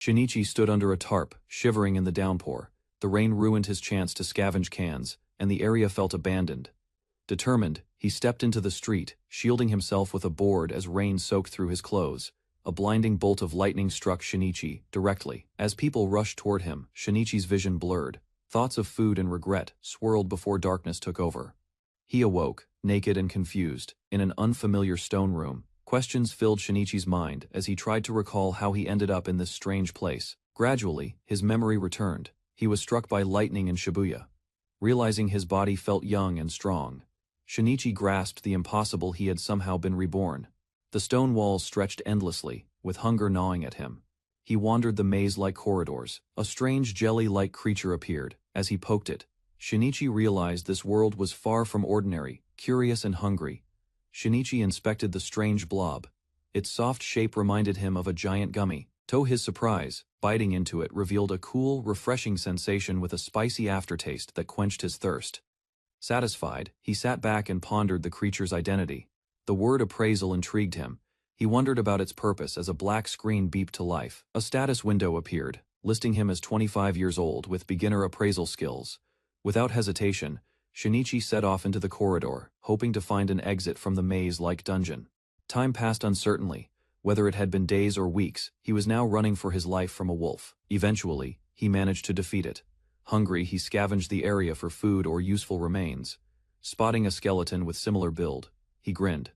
Shinichi stood under a tarp, shivering in the downpour. The rain ruined his chance to scavenge cans, and the area felt abandoned. Determined, he stepped into the street, shielding himself with a board as rain soaked through his clothes. A blinding bolt of lightning struck Shinichi, directly. As people rushed toward him, Shinichi's vision blurred. Thoughts of food and regret swirled before darkness took over. He awoke, naked and confused, in an unfamiliar stone room. Questions filled Shinichi's mind as he tried to recall how he ended up in this strange place. Gradually, his memory returned. He was struck by lightning in Shibuya. Realizing his body felt young and strong, Shinichi grasped the impossible. He had somehow been reborn. The stone walls stretched endlessly, with hunger gnawing at him. He wandered the maze-like corridors. A strange jelly-like creature appeared. As he poked it, Shinichi realized this world was far from ordinary, curious and hungry. Shinichi inspected the strange blob. Its soft shape reminded him of a giant gummy. To his surprise, biting into it revealed a cool, refreshing sensation with a spicy aftertaste that quenched his thirst. Satisfied, he sat back and pondered the creature's identity. The word appraisal intrigued him. He wondered about its purpose as a black screen beeped to life. A status window appeared, listing him as 25 years old with beginner appraisal skills. Without hesitation, Shinichi set off into the corridor, hoping to find an exit from the maze-like dungeon. Time passed uncertainly. Whether it had been days or weeks, he was now running for his life from a wolf. Eventually, he managed to defeat it. Hungry, he scavenged the area for food or useful remains. Spotting a skeleton with similar build, he grinned.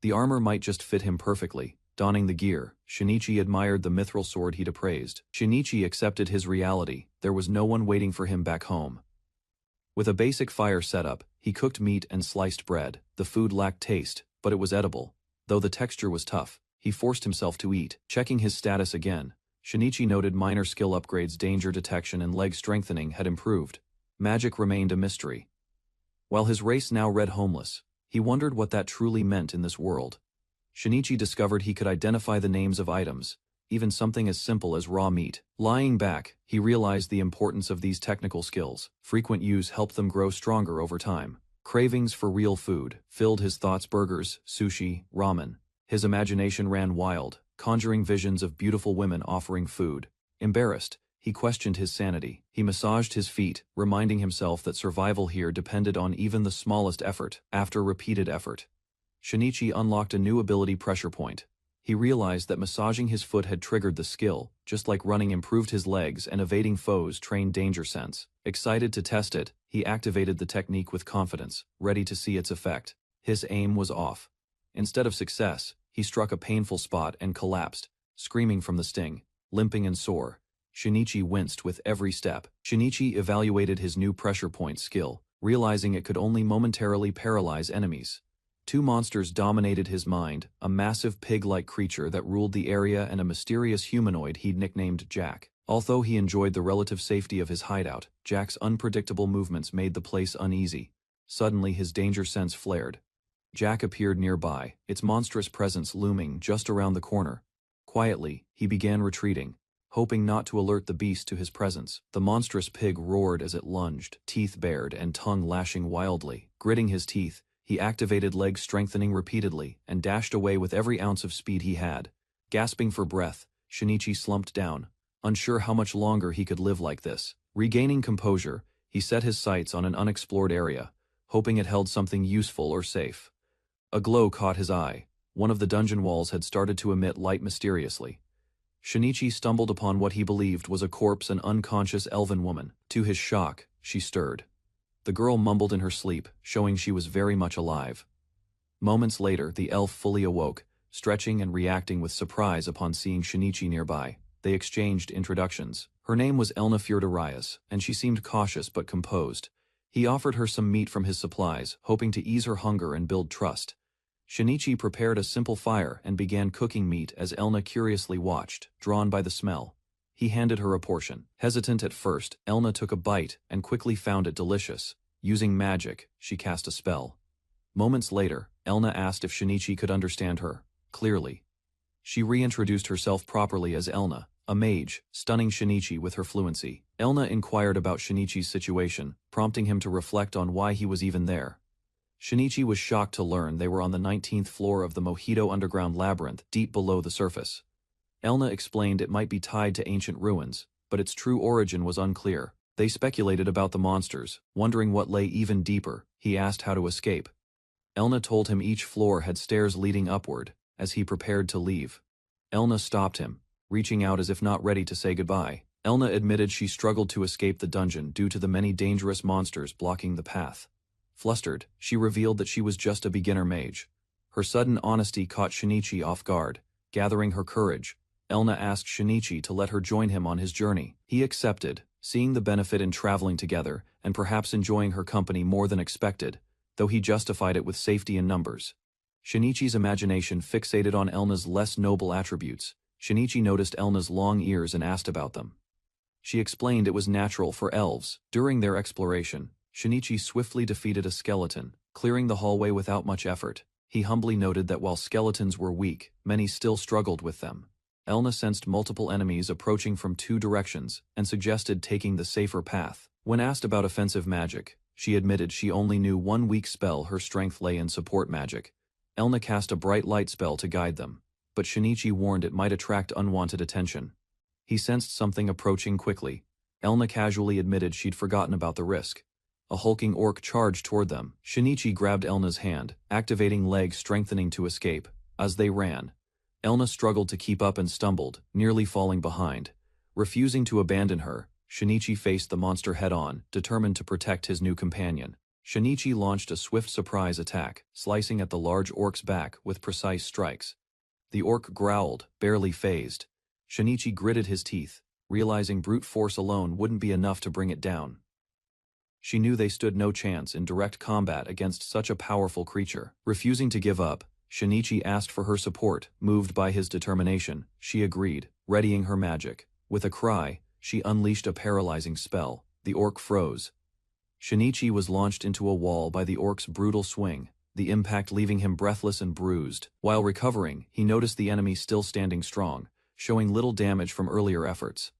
The armor might just fit him perfectly. Donning the gear, Shinichi admired the mithril sword he'd appraised. Shinichi accepted his reality. There was no one waiting for him back home. With a basic fire setup, he cooked meat and sliced bread. The food lacked taste, but it was edible. Though the texture was tough, he forced himself to eat. Checking his status again, Shinichi noted minor skill upgrades, danger detection and leg strengthening had improved. Magic remained a mystery. While his race now read homeless, he wondered what that truly meant in this world. Shinichi discovered he could identify the names of items, even something as simple as raw meat. Lying back, he realized the importance of these technical skills. Frequent use helped them grow stronger over time. Cravings for real food filled his thoughts: burgers, sushi, ramen. His imagination ran wild, conjuring visions of beautiful women offering food. Embarrassed, he questioned his sanity. He massaged his feet, reminding himself that survival here depended on even the smallest effort. After repeated effort, Shinichi unlocked a new ability: pressure point. He realized that massaging his foot had triggered the skill, just like running improved his legs and evading foes trained danger sense. Excited to test it, he activated the technique with confidence, ready to see its effect. His aim was off. Instead of success, he struck a painful spot and collapsed, screaming from the sting. Limping and sore, Shinichi winced with every step. Shinichi evaluated his new pressure point skill, realizing it could only momentarily paralyze enemies. Two monsters dominated his mind: a massive pig-like creature that ruled the area and a mysterious humanoid he'd nicknamed Jack. Although he enjoyed the relative safety of his hideout, Jack's unpredictable movements made the place uneasy. Suddenly his danger sense flared. Jack appeared nearby, its monstrous presence looming just around the corner. Quietly, he began retreating, hoping not to alert the beast to his presence. The monstrous pig roared as it lunged, teeth bared and tongue lashing wildly. Gritting his teeth, he activated leg strengthening repeatedly and dashed away with every ounce of speed he had. Gasping for breath, Shinichi slumped down, unsure how much longer he could live like this. Regaining composure, he set his sights on an unexplored area, hoping it held something useful or safe. A glow caught his eye. One of the dungeon walls had started to emit light mysteriously. Shinichi stumbled upon what he believed was a corpse: an unconscious elven woman. To his shock, she stirred. The girl mumbled in her sleep, showing she was very much alive. Moments later, the elf fully awoke, stretching and reacting with surprise upon seeing Shinichi nearby. They exchanged introductions. Her name was Elna Fjordarias, and she seemed cautious but composed. He offered her some meat from his supplies, hoping to ease her hunger and build trust. Shinichi prepared a simple fire and began cooking meat as Elna curiously watched, drawn by the smell. He handed her a portion. Hesitant at first, Elna took a bite and quickly found it delicious. Using magic, she cast a spell. Moments later, Elna asked if Shinichi could understand her. Clearly. She reintroduced herself properly as Elna, a mage, stunning Shinichi with her fluency. Elna inquired about Shinichi's situation, prompting him to reflect on why he was even there. Shinichi was shocked to learn they were on the 19th floor of the Mojito underground labyrinth, deep below the surface. Elna explained it might be tied to ancient ruins, but its true origin was unclear. They speculated about the monsters, wondering what lay even deeper. He asked how to escape. Elna told him each floor had stairs leading upward, as he prepared to leave. Elna stopped him, reaching out as if not ready to say goodbye. Elna admitted she struggled to escape the dungeon due to the many dangerous monsters blocking the path. Flustered, she revealed that she was just a beginner mage. Her sudden honesty caught Shinichi off guard. Gathering her courage, Elna asked Shinichi to let her join him on his journey. He accepted, seeing the benefit in traveling together and perhaps enjoying her company more than expected, though he justified it with safety in numbers. Shinichi's imagination fixated on Elna's less noble attributes. Shinichi noticed Elna's long ears and asked about them. She explained it was natural for elves. During their exploration, Shinichi swiftly defeated a skeleton, clearing the hallway without much effort. He humbly noted that while skeletons were weak, many still struggled with them. Elna sensed multiple enemies approaching from 2 directions and suggested taking the safer path. When asked about offensive magic, she admitted she only knew one weak spell. Her strength lay in support magic. Elna cast a bright light spell to guide them, but Shinichi warned it might attract unwanted attention. He sensed something approaching quickly. Elna casually admitted she'd forgotten about the risk. A hulking orc charged toward them. Shinichi grabbed Elna's hand, activating leg strengthening to escape. As they ran, Elna struggled to keep up and stumbled, nearly falling behind. Refusing to abandon her, Shinichi faced the monster head-on, determined to protect his new companion. Shinichi launched a swift surprise attack, slicing at the large orc's back with precise strikes. The orc growled, barely phased. Shinichi gritted his teeth, realizing brute force alone wouldn't be enough to bring it down. She knew they stood no chance in direct combat against such a powerful creature. Refusing to give up, Shinichi asked for her support. Moved by his determination, she agreed, readying her magic. With a cry, she unleashed a paralyzing spell. The orc froze. Shinichi was launched into a wall by the orc's brutal swing, the impact leaving him breathless and bruised. While recovering, he noticed the enemy still standing strong, showing little damage from earlier efforts.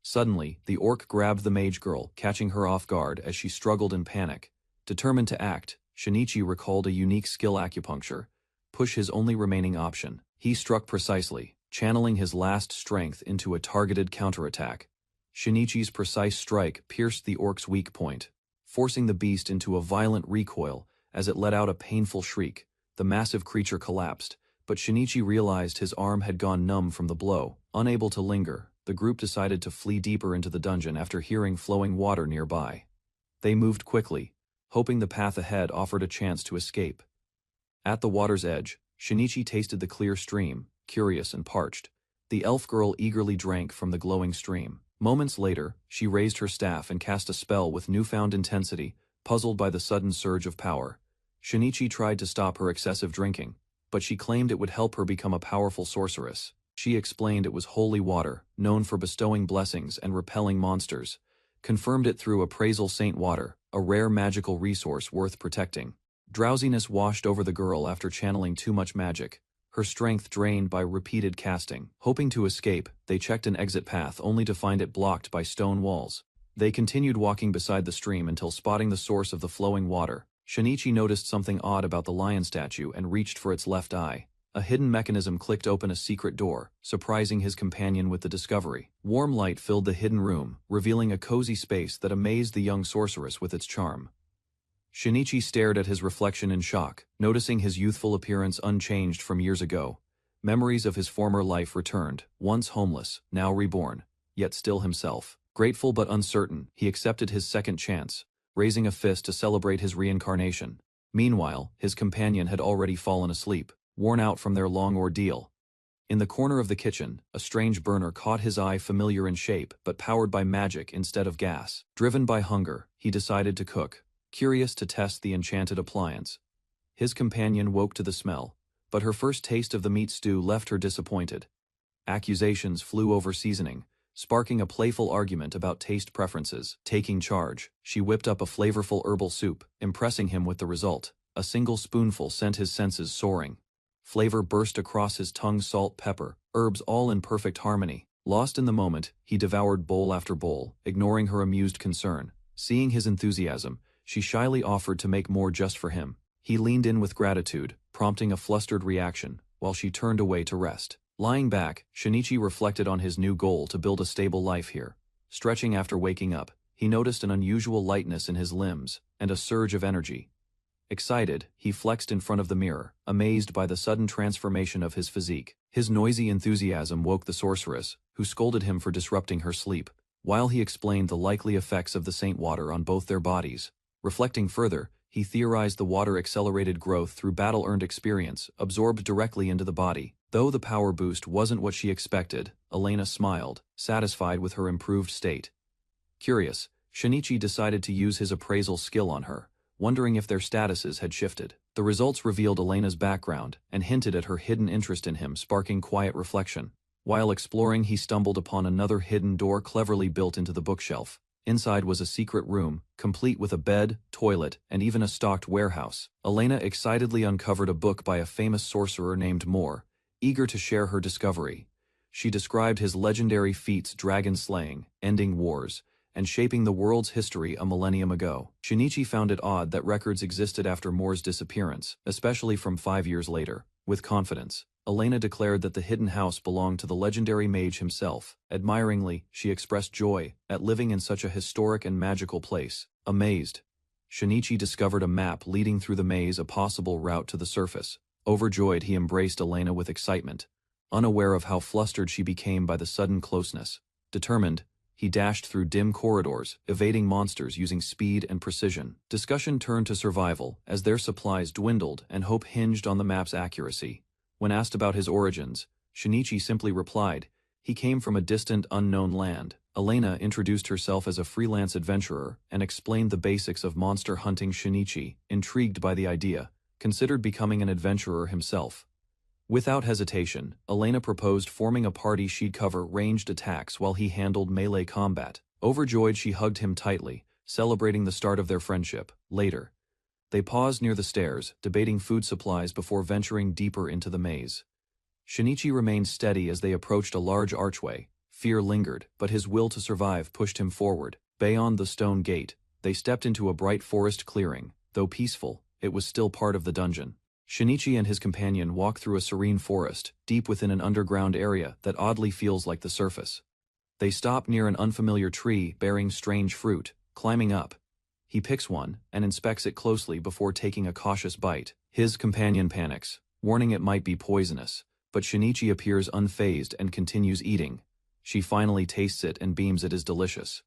Suddenly, the orc grabbed the mage girl, catching her off guard as she struggled in panic. Determined to act, Shinichi recalled a unique skill: acupuncture, push his only remaining option. He struck precisely, channeling his last strength into a targeted counterattack. Shinichi's precise strike pierced the orc's weak point, forcing the beast into a violent recoil as it let out a painful shriek. The massive creature collapsed, but Shinichi realized his arm had gone numb from the blow. Unable to linger, the group decided to flee deeper into the dungeon after hearing flowing water nearby. They moved quickly, hoping the path ahead offered a chance to escape. At the water's edge, Shinichi tasted the clear stream, curious and parched. The elf girl eagerly drank from the glowing stream. Moments later, she raised her staff and cast a spell with newfound intensity, puzzled by the sudden surge of power. Shinichi tried to stop her excessive drinking, but she claimed it would help her become a powerful sorceress. She explained it was holy water, known for bestowing blessings and repelling monsters. Confirmed it through appraisal saint water, a rare magical resource worth protecting. Drowsiness washed over the girl after channeling too much magic, her strength drained by repeated casting. Hoping to escape, they checked an exit path only to find it blocked by stone walls. They continued walking beside the stream until spotting the source of the flowing water. Shinichi noticed something odd about the lion statue and reached for its left eye. A hidden mechanism clicked open a secret door, surprising his companion with the discovery. Warm light filled the hidden room, revealing a cozy space that amazed the young sorceress with its charm. Shinichi stared at his reflection in shock, noticing his youthful appearance unchanged from years ago. Memories of his former life returned, once homeless, now reborn, yet still himself. Grateful but uncertain, he accepted his second chance, raising a fist to celebrate his reincarnation. Meanwhile, his companion had already fallen asleep, worn out from their long ordeal. In the corner of the kitchen, a strange burner caught his eye, familiar in shape but powered by magic instead of gas. Driven by hunger, he decided to cook, curious to test the enchanted appliance. His companion woke to the smell, but her first taste of the meat stew left her disappointed. Accusations flew over seasoning, sparking a playful argument about taste preferences. Taking charge, she whipped up a flavorful herbal soup, impressing him with the result. A single spoonful sent his senses soaring. Flavor burst across his tongue: salt, pepper, herbs, all in perfect harmony. Lost in the moment, he devoured bowl after bowl, ignoring her amused concern. Seeing his enthusiasm, she shyly offered to make more just for him. He leaned in with gratitude, prompting a flustered reaction, while she turned away to rest. Lying back, Shinichi reflected on his new goal to build a stable life here. Stretching after waking up, he noticed an unusual lightness in his limbs, and a surge of energy. Excited, he flexed in front of the mirror, amazed by the sudden transformation of his physique. His noisy enthusiasm woke the sorceress, who scolded him for disrupting her sleep, while he explained the likely effects of the saint water on both their bodies. Reflecting further, he theorized the water accelerated growth through battle-earned experience, absorbed directly into the body. Though the power boost wasn't what she expected, Elena smiled, satisfied with her improved state. Curious, Shinichi decided to use his appraisal skill on her, wondering if their statuses had shifted. The results revealed Elena's background and hinted at her hidden interest in him, sparking quiet reflection. While exploring, he stumbled upon another hidden door cleverly built into the bookshelf. Inside was a secret room, complete with a bed, toilet, and even a stocked warehouse. Elena excitedly uncovered a book by a famous sorcerer named Moore, eager to share her discovery. She described his legendary feats, dragon slaying, ending wars, and shaping the world's history a millennium ago. Shinichi found it odd that records existed after Moore's disappearance, especially from 5 years later. With confidence, Elena declared that the hidden house belonged to the legendary mage himself. Admiringly, she expressed joy at living in such a historic and magical place. Amazed, Shinichi discovered a map leading through the maze, a possible route to the surface. Overjoyed, he embraced Elena with excitement, unaware of how flustered she became by the sudden closeness. Determined, he dashed through dim corridors, evading monsters using speed and precision. Discussion turned to survival, as their supplies dwindled and hope hinged on the map's accuracy. When asked about his origins, Shinichi simply replied, he came from a distant, unknown land. Elena introduced herself as a freelance adventurer and explained the basics of monster hunting. Shinichi, intrigued by the idea, considered becoming an adventurer himself. Without hesitation, Elena proposed forming a party. She'd cover ranged attacks while he handled melee combat. Overjoyed, she hugged him tightly, celebrating the start of their friendship. Later, they paused near the stairs, debating food supplies before venturing deeper into the maze. Shinichi remained steady as they approached a large archway. Fear lingered, but his will to survive pushed him forward. Beyond the stone gate, they stepped into a bright forest clearing. Though peaceful, it was still part of the dungeon. Shinichi and his companion walk through a serene forest, deep within an underground area that oddly feels like the surface. They stop near an unfamiliar tree bearing strange fruit. Climbing up, he picks one and inspects it closely before taking a cautious bite. His companion panics, warning it might be poisonous, but Shinichi appears unfazed and continues eating. She finally tastes it and beams it is delicious.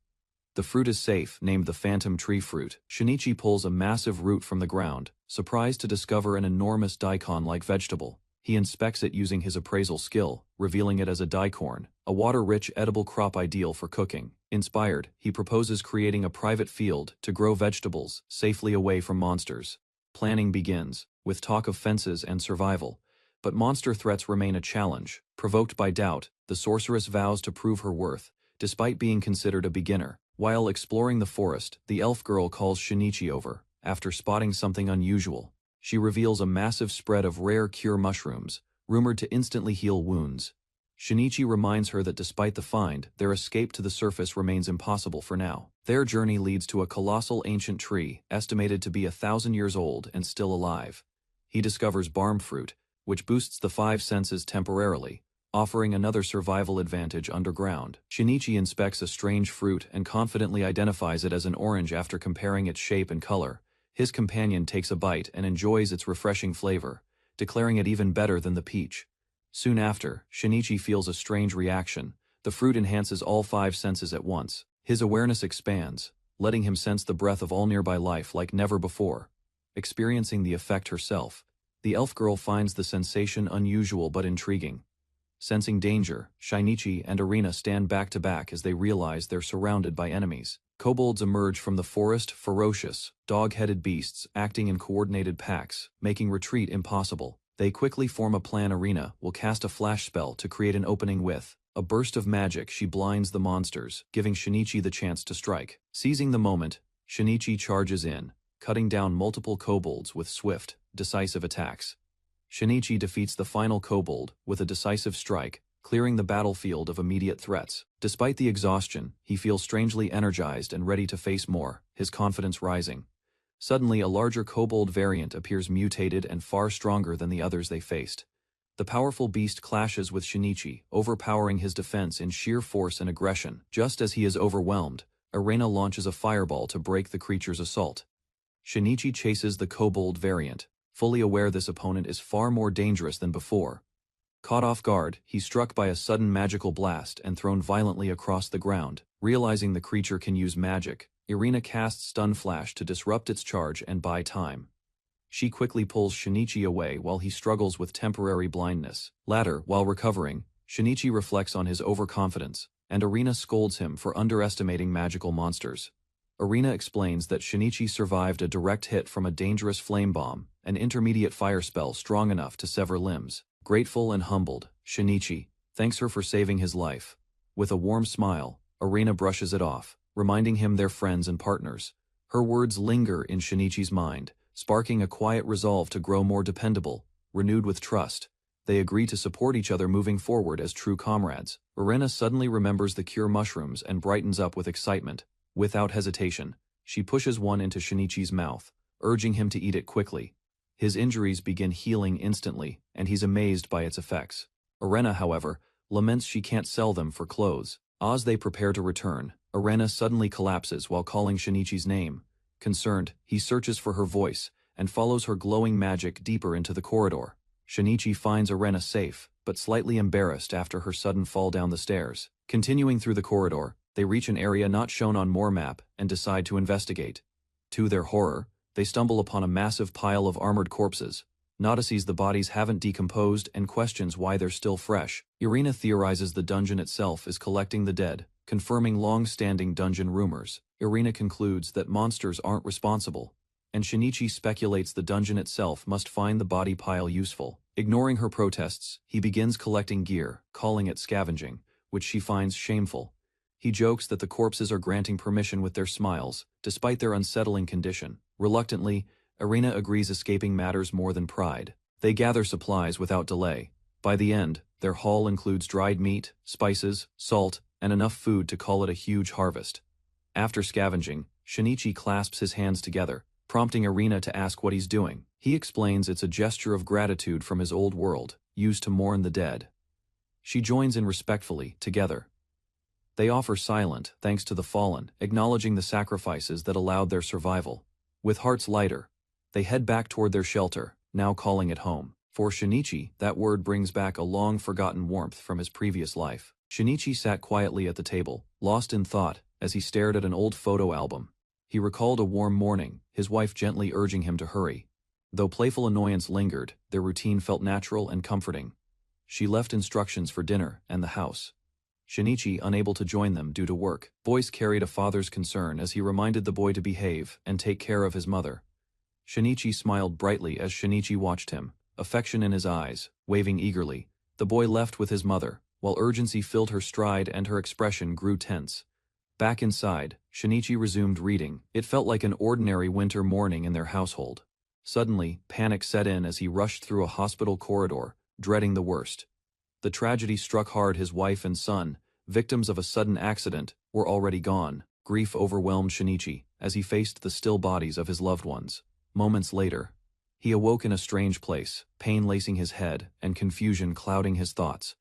The fruit is safe, named the phantom tree fruit. Shinichi pulls a massive root from the ground, surprised to discover an enormous daikon-like vegetable. He inspects it using his appraisal skill, revealing it as a daikon, a water-rich edible crop ideal for cooking. Inspired, he proposes creating a private field to grow vegetables safely away from monsters. Planning begins, with talk of fences and survival. But monster threats remain a challenge. Provoked by doubt, the sorceress vows to prove her worth, despite being considered a beginner. While exploring the forest, the elf girl calls Shinichi over. After spotting something unusual, she reveals a massive spread of rare cure mushrooms, rumored to instantly heal wounds. Shinichi reminds her that despite the find, their escape to the surface remains impossible for now. Their journey leads to a colossal ancient tree, estimated to be 1,000 years old and still alive. He discovers barm fruit, which boosts the 5 senses temporarily, offering another survival advantage underground. Shinichi inspects a strange fruit and confidently identifies it as an orange after comparing its shape and color. His companion takes a bite and enjoys its refreshing flavor, declaring it even better than the peach. Soon after, Shinichi feels a strange reaction. The fruit enhances all 5 senses at once. His awareness expands, letting him sense the breath of all nearby life like never before. Experiencing the effect herself, the elf girl finds the sensation unusual but intriguing. Sensing danger, Shinichi and Arena stand back to back as they realize they're surrounded by enemies. Kobolds emerge from the forest, ferocious, dog-headed beasts acting in coordinated packs, making retreat impossible. They quickly form a plan. Arena will cast a flash spell to create an opening with a burst of magic. She blinds the monsters, giving Shinichi the chance to strike. Seizing the moment, Shinichi charges in, cutting down multiple kobolds with swift, decisive attacks. Shinichi defeats the final kobold with a decisive strike, clearing the battlefield of immediate threats. Despite the exhaustion, he feels strangely energized and ready to face more, his confidence rising. Suddenly, a larger kobold variant appears, mutated and far stronger than the others they faced. The powerful beast clashes with Shinichi, overpowering his defense in sheer force and aggression. Just as he is overwhelmed, Arena launches a fireball to break the creature's assault. Shinichi chases the kobold variant, fully aware this opponent is far more dangerous than before. Caught off guard, he's struck by a sudden magical blast and thrown violently across the ground. Realizing the creature can use magic, Irina casts Stun Flash to disrupt its charge and buy time. She quickly pulls Shinichi away while he struggles with temporary blindness. Later, while recovering, Shinichi reflects on his overconfidence, and Irina scolds him for underestimating magical monsters. Irina explains that Shinichi survived a direct hit from a dangerous flame bomb, an intermediate fire spell strong enough to sever limbs. Grateful and humbled, Shinichi thanks her for saving his life. With a warm smile, Irina brushes it off, reminding him they're friends and partners. Her words linger in Shinichi's mind, sparking a quiet resolve to grow more dependable. Renewed with trust, they agree to support each other moving forward as true comrades. Irina suddenly remembers the cure mushrooms and brightens up with excitement. Without hesitation, she pushes one into Shinichi's mouth, urging him to eat it quickly. His injuries begin healing instantly, and he's amazed by its effects. Irina, however, laments she can't sell them for clothes. As they prepare to return, Irina suddenly collapses while calling Shinichi's name. Concerned, he searches for her voice and follows her glowing magic deeper into the corridor. Shinichi finds Irina safe, but slightly embarrassed after her sudden fall down the stairs. Continuing through the corridor, they reach an area not shown on More Map and decide to investigate. To their horror, they stumble upon a massive pile of armored corpses. Nada sees the bodies haven't decomposed and questions why they're still fresh. Irina theorizes the dungeon itself is collecting the dead, confirming long-standing dungeon rumors. Irina concludes that monsters aren't responsible, and Shinichi speculates the dungeon itself must find the body pile useful. Ignoring her protests, he begins collecting gear, calling it scavenging, which she finds shameful. He jokes that the corpses are granting permission with their smiles, despite their unsettling condition. Reluctantly, Irina agrees escaping matters more than pride. They gather supplies without delay. By the end, their haul includes dried meat, spices, salt, and enough food to call it a huge harvest. After scavenging, Shinichi clasps his hands together, prompting Irina to ask what he's doing. He explains it's a gesture of gratitude from his old world, used to mourn the dead. She joins in respectfully, together. They offer silent thanks to the fallen, acknowledging the sacrifices that allowed their survival. With hearts lighter, they head back toward their shelter, now calling it home. For Shinichi, that word brings back a long-forgotten warmth from his previous life. Shinichi sat quietly at the table, lost in thought, as he stared at an old photo album. He recalled a warm morning, his wife gently urging him to hurry. Though playful annoyance lingered, their routine felt natural and comforting. She left instructions for dinner and the house. Shinichi, unable to join them due to work, voice carried a father's concern as he reminded the boy to behave and take care of his mother. Shinichi smiled brightly as Shinichi watched him, affection in his eyes, waving eagerly. The boy left with his mother, while urgency filled her stride and her expression grew tense. Back inside, Shinichi resumed reading. It felt like an ordinary winter morning in their household. Suddenly, panic set in as he rushed through a hospital corridor, dreading the worst. The tragedy struck hard. His wife and son, victims of a sudden accident, were already gone. Grief overwhelmed Shinichi as he faced the still bodies of his loved ones. Moments later, he awoke in a strange place, pain lacing his head and confusion clouding his thoughts.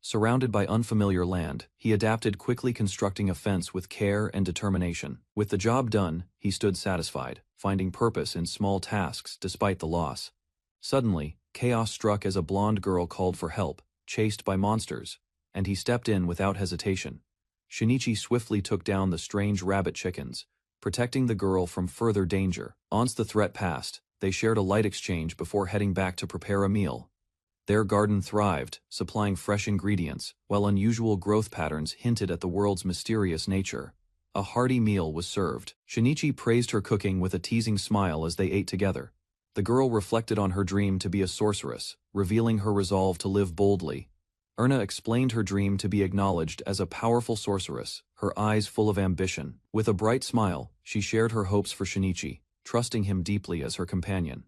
Surrounded by unfamiliar land, he adapted, quickly constructing a fence with care and determination. With the job done, he stood satisfied, finding purpose in small tasks despite the loss. Suddenly, chaos struck as a blonde girl called for help, chased by monsters, and he stepped in without hesitation. Shinichi swiftly took down the strange rabbit chickens, protecting the girl from further danger. Once the threat passed, they shared a light exchange before heading back to prepare a meal. Their garden thrived, supplying fresh ingredients, while unusual growth patterns hinted at the world's mysterious nature. A hearty meal was served. Shinichi praised her cooking with a teasing smile as they ate together. The girl reflected on her dream to be a sorceress, revealing her resolve to live boldly. Erna explained her dream to be acknowledged as a powerful sorceress, her eyes full of ambition. With a bright smile, she shared her hopes for Shinichi, trusting him deeply as her companion.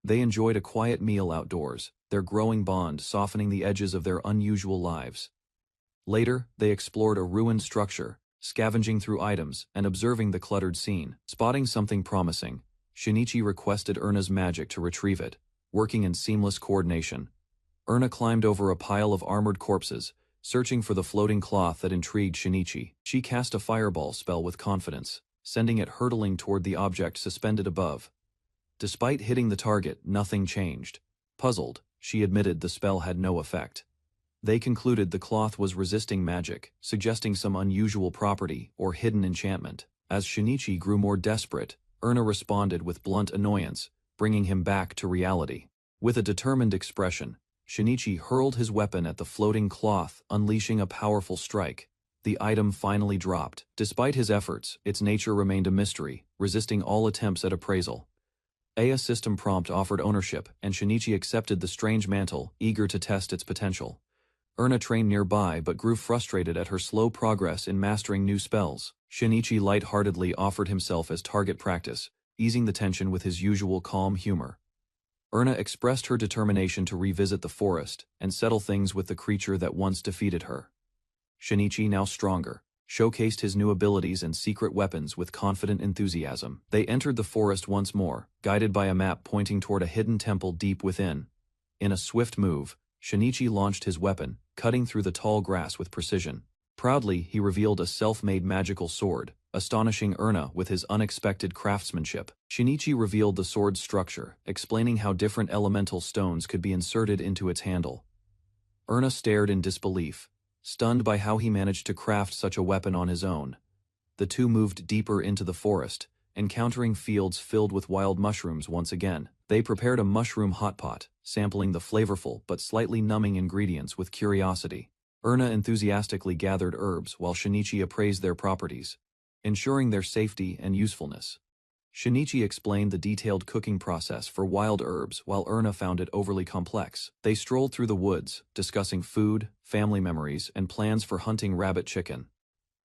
They enjoyed a quiet meal outdoors, their growing bond softening the edges of their unusual lives. Later, they explored a ruined structure, scavenging through items and observing the cluttered scene. Spotting something promising, Shinichi requested Erna's magic to retrieve it. Working in seamless coordination, Erna climbed over a pile of armored corpses, searching for the floating cloth that intrigued Shinichi. She cast a fireball spell with confidence, sending it hurtling toward the object suspended above. Despite hitting the target, nothing changed. Puzzled, she admitted the spell had no effect. They concluded the cloth was resisting magic, suggesting some unusual property or hidden enchantment. As Shinichi grew more desperate, Erna responded with blunt annoyance, bringing him back to reality. With a determined expression, Shinichi hurled his weapon at the floating cloth, unleashing a powerful strike. The item finally dropped. Despite his efforts, its nature remained a mystery, resisting all attempts at appraisal. A system prompt offered ownership, and Shinichi accepted the strange mantle, eager to test its potential. Erna trained nearby but grew frustrated at her slow progress in mastering new spells. Shinichi lightheartedly offered himself as target practice, easing the tension with his usual calm humor. Erna expressed her determination to revisit the forest and settle things with the creature that once defeated her. Shinichi, now stronger, showcased his new abilities and secret weapons with confident enthusiasm. They entered the forest once more, guided by a map pointing toward a hidden temple deep within. In a swift move, Shinichi launched his weapon, cutting through the tall grass with precision. Proudly, he revealed a self-made magical sword, astonishing Erna with his unexpected craftsmanship. Shinichi revealed the sword's structure, explaining how different elemental stones could be inserted into its handle. Erna stared in disbelief, stunned by how he managed to craft such a weapon on his own. The two moved deeper into the forest, encountering fields filled with wild mushrooms once again. They prepared a mushroom hot pot, sampling the flavorful but slightly numbing ingredients with curiosity. Erna enthusiastically gathered herbs while Shinichi appraised their properties, ensuring their safety and usefulness. Shinichi explained the detailed cooking process for wild herbs while Erna found it overly complex. They strolled through the woods, discussing food, family memories, and plans for hunting rabbit chicken.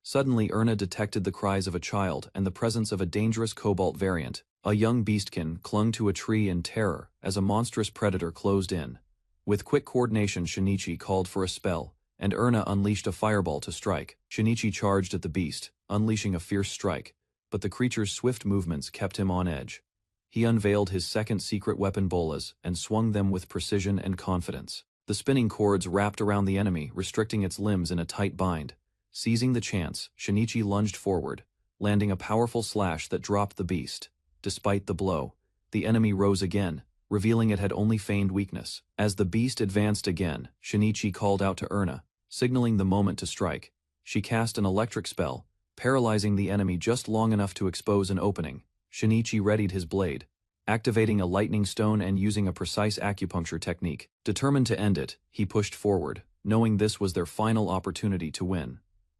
Suddenly Erna detected the cries of a child and the presence of a dangerous cobalt variant. A young beastkin clung to a tree in terror as a monstrous predator closed in. With quick coordination, Shinichi called for a spell, and Erna unleashed a fireball to strike. Shinichi charged at the beast, unleashing a fierce strike, but the creature's swift movements kept him on edge. He unveiled his second secret weapon bolas and swung them with precision and confidence. The spinning cords wrapped around the enemy, restricting its limbs in a tight bind. Seizing the chance, Shinichi lunged forward, landing a powerful slash that dropped the beast. Despite the blow, the enemy rose again, revealing it had only feigned weakness. As the beast advanced again, Shinichi called out to Erna, signaling the moment to strike. She cast an electric spell, paralyzing the enemy just long enough to expose an opening. Shinichi readied his blade, activating a lightning stone and using a precise acupuncture technique. Determined to end it, he pushed forward, knowing this was their final opportunity to win.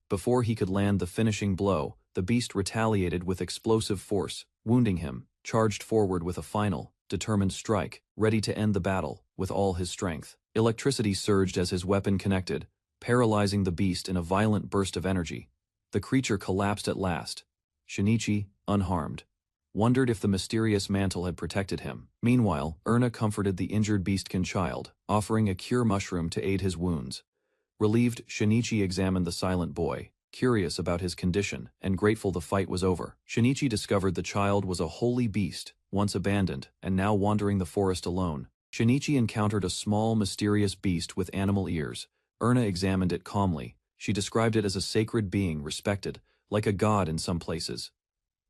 Before he could land the finishing blow, the beast retaliated with explosive force, wounding him, charged forward with a final, determined strike, ready to end the battle, with all his strength. Electricity surged as his weapon connected, paralyzing the beast in a violent burst of energy. The creature collapsed at last. Shinichi, unharmed, wondered if the mysterious mantle had protected him. Meanwhile, Erna comforted the injured beastkin child, offering a cure mushroom to aid his wounds. Relieved, Shinichi examined the silent boy, curious about his condition and grateful the fight was over. Shinichi discovered the child was a holy beast, once abandoned and now wandering the forest alone. Shinichi encountered a small, mysterious beast with animal ears. Erna examined it calmly. She described it as a sacred being respected, like a god in some places.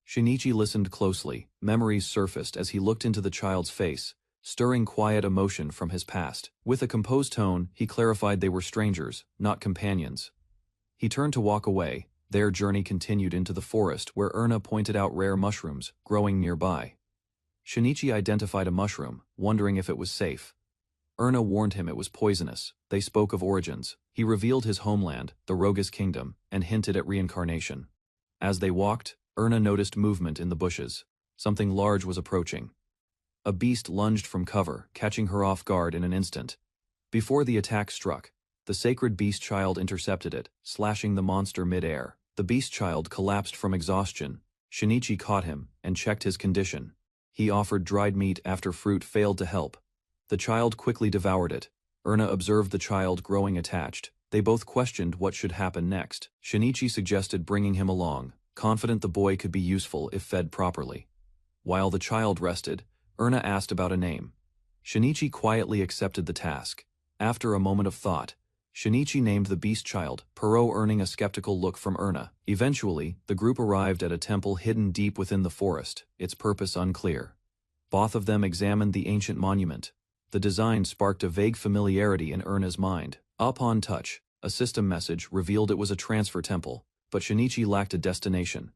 Shinichi listened closely. Memories surfaced as he looked into the child's face, stirring quiet emotion from his past. With a composed tone, he clarified they were strangers, not companions. He turned to walk away. Their journey continued into the forest where Erna pointed out rare mushrooms growing nearby. Shinichi identified a mushroom, wondering if it was safe. Erna warned him it was poisonous. They spoke of origins. He revealed his homeland, the Rogus Kingdom, and hinted at reincarnation. As they walked, Erna noticed movement in the bushes. Something large was approaching. A beast lunged from cover, catching her off guard in an instant. Before the attack struck, the sacred beast child intercepted it, slashing the monster mid-air. The beast child collapsed from exhaustion. Shinichi caught him and checked his condition. He offered dried meat after fruit failed to help. The child quickly devoured it. Erna observed the child growing attached. They both questioned what should happen next. Shinichi suggested bringing him along, confident the boy could be useful if fed properly. While the child rested, Erna asked about a name. Shinichi quietly accepted the task. After a moment of thought, Shinichi named the beast child, Perot, earning a skeptical look from Erna. Eventually, the group arrived at a temple hidden deep within the forest, its purpose unclear. Both of them examined the ancient monument. The design sparked a vague familiarity in Erna's mind. Upon touch, a system message revealed it was a transfer temple, but Shinichi lacked a destination.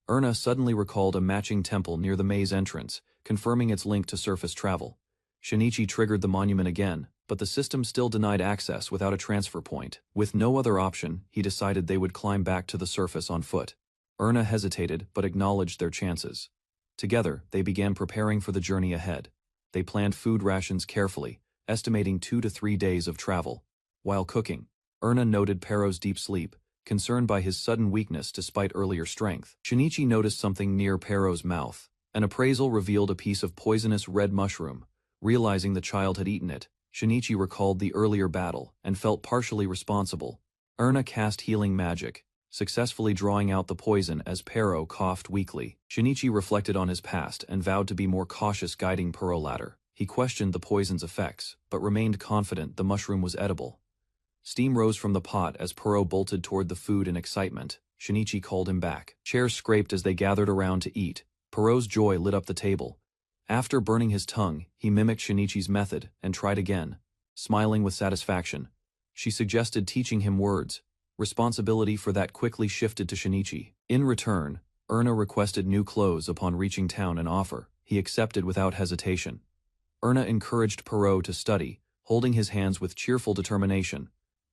Erna suddenly recalled a matching temple near the maze entrance, confirming its link to surface travel. Shinichi triggered the monument again, but the system still denied access without a transfer point. With no other option, he decided they would climb back to the surface on foot. Erna hesitated but acknowledged their chances. Together, they began preparing for the journey ahead. They planned food rations carefully, estimating 2 to 3 days of travel. While cooking, Erna noted Perot's deep sleep, concerned by his sudden weakness despite earlier strength. Shinichi noticed something near Perot's mouth. An appraisal revealed a piece of poisonous red mushroom. Realizing the child had eaten it, Shinichi recalled the earlier battle and felt partially responsible. Erna cast healing magic, successfully drawing out the poison as Perot coughed weakly. Shinichi reflected on his past and vowed to be more cautious guiding Perot later. He questioned the poison's effects, but remained confident the mushroom was edible. Steam rose from the pot as Perot bolted toward the food in excitement. Shinichi called him back. Chairs scraped as they gathered around to eat. Perot's joy lit up the table. After burning his tongue, he mimicked Shinichi's method and tried again, smiling with satisfaction. She suggested teaching him words. Responsibility for that quickly shifted to Shinichi. In return, Erna requested new clothes upon reaching town, an offer he accepted without hesitation. Erna encouraged Perot to study, holding his hands with cheerful determination.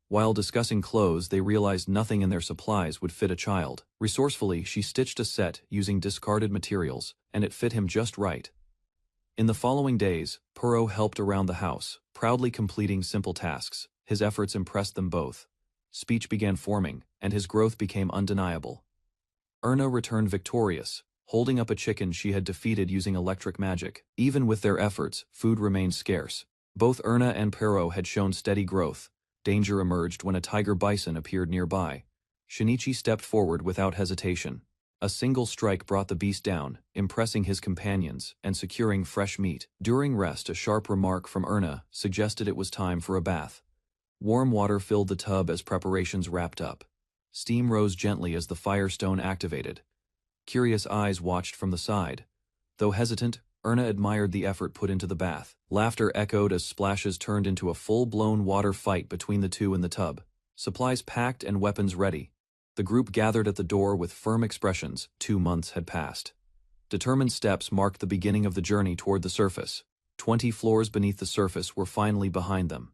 While discussing clothes, they realized nothing in their supplies would fit a child. Resourcefully, she stitched a set using discarded materials, and it fit him just right. In the following days, Perot helped around the house, proudly completing simple tasks. His efforts impressed them both. Speech began forming, and his growth became undeniable. Erna returned victorious, holding up a chicken she had defeated using electric magic. Even with their efforts, food remained scarce. Both Erna and Perot had shown steady growth. Danger emerged when a tiger bison appeared nearby. Shinichi stepped forward without hesitation. A single strike brought the beast down, impressing his companions and securing fresh meat. During rest, a sharp remark from Erna suggested it was time for a bath. Warm water filled the tub as preparations wrapped up. Steam rose gently as the firestone activated. Curious eyes watched from the side. Though hesitant, Erna admired the effort put into the bath. Laughter echoed as splashes turned into a full-blown water fight between the two in the tub. Supplies packed and weapons ready. The group gathered at the door with firm expressions. 2 months had passed. Determined steps marked the beginning of the journey toward the surface. 20 floors beneath the surface were finally behind them.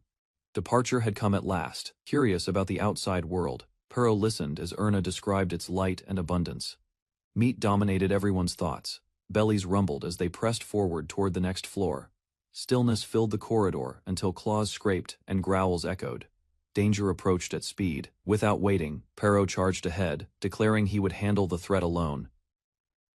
Departure had come at last. Curious about the outside world, Perot listened as Erna described its light and abundance. Meat dominated everyone's thoughts. Bellies rumbled as they pressed forward toward the next floor. Stillness filled the corridor until claws scraped and growls echoed. Danger approached at speed. Without waiting, Perot charged ahead, declaring he would handle the threat alone.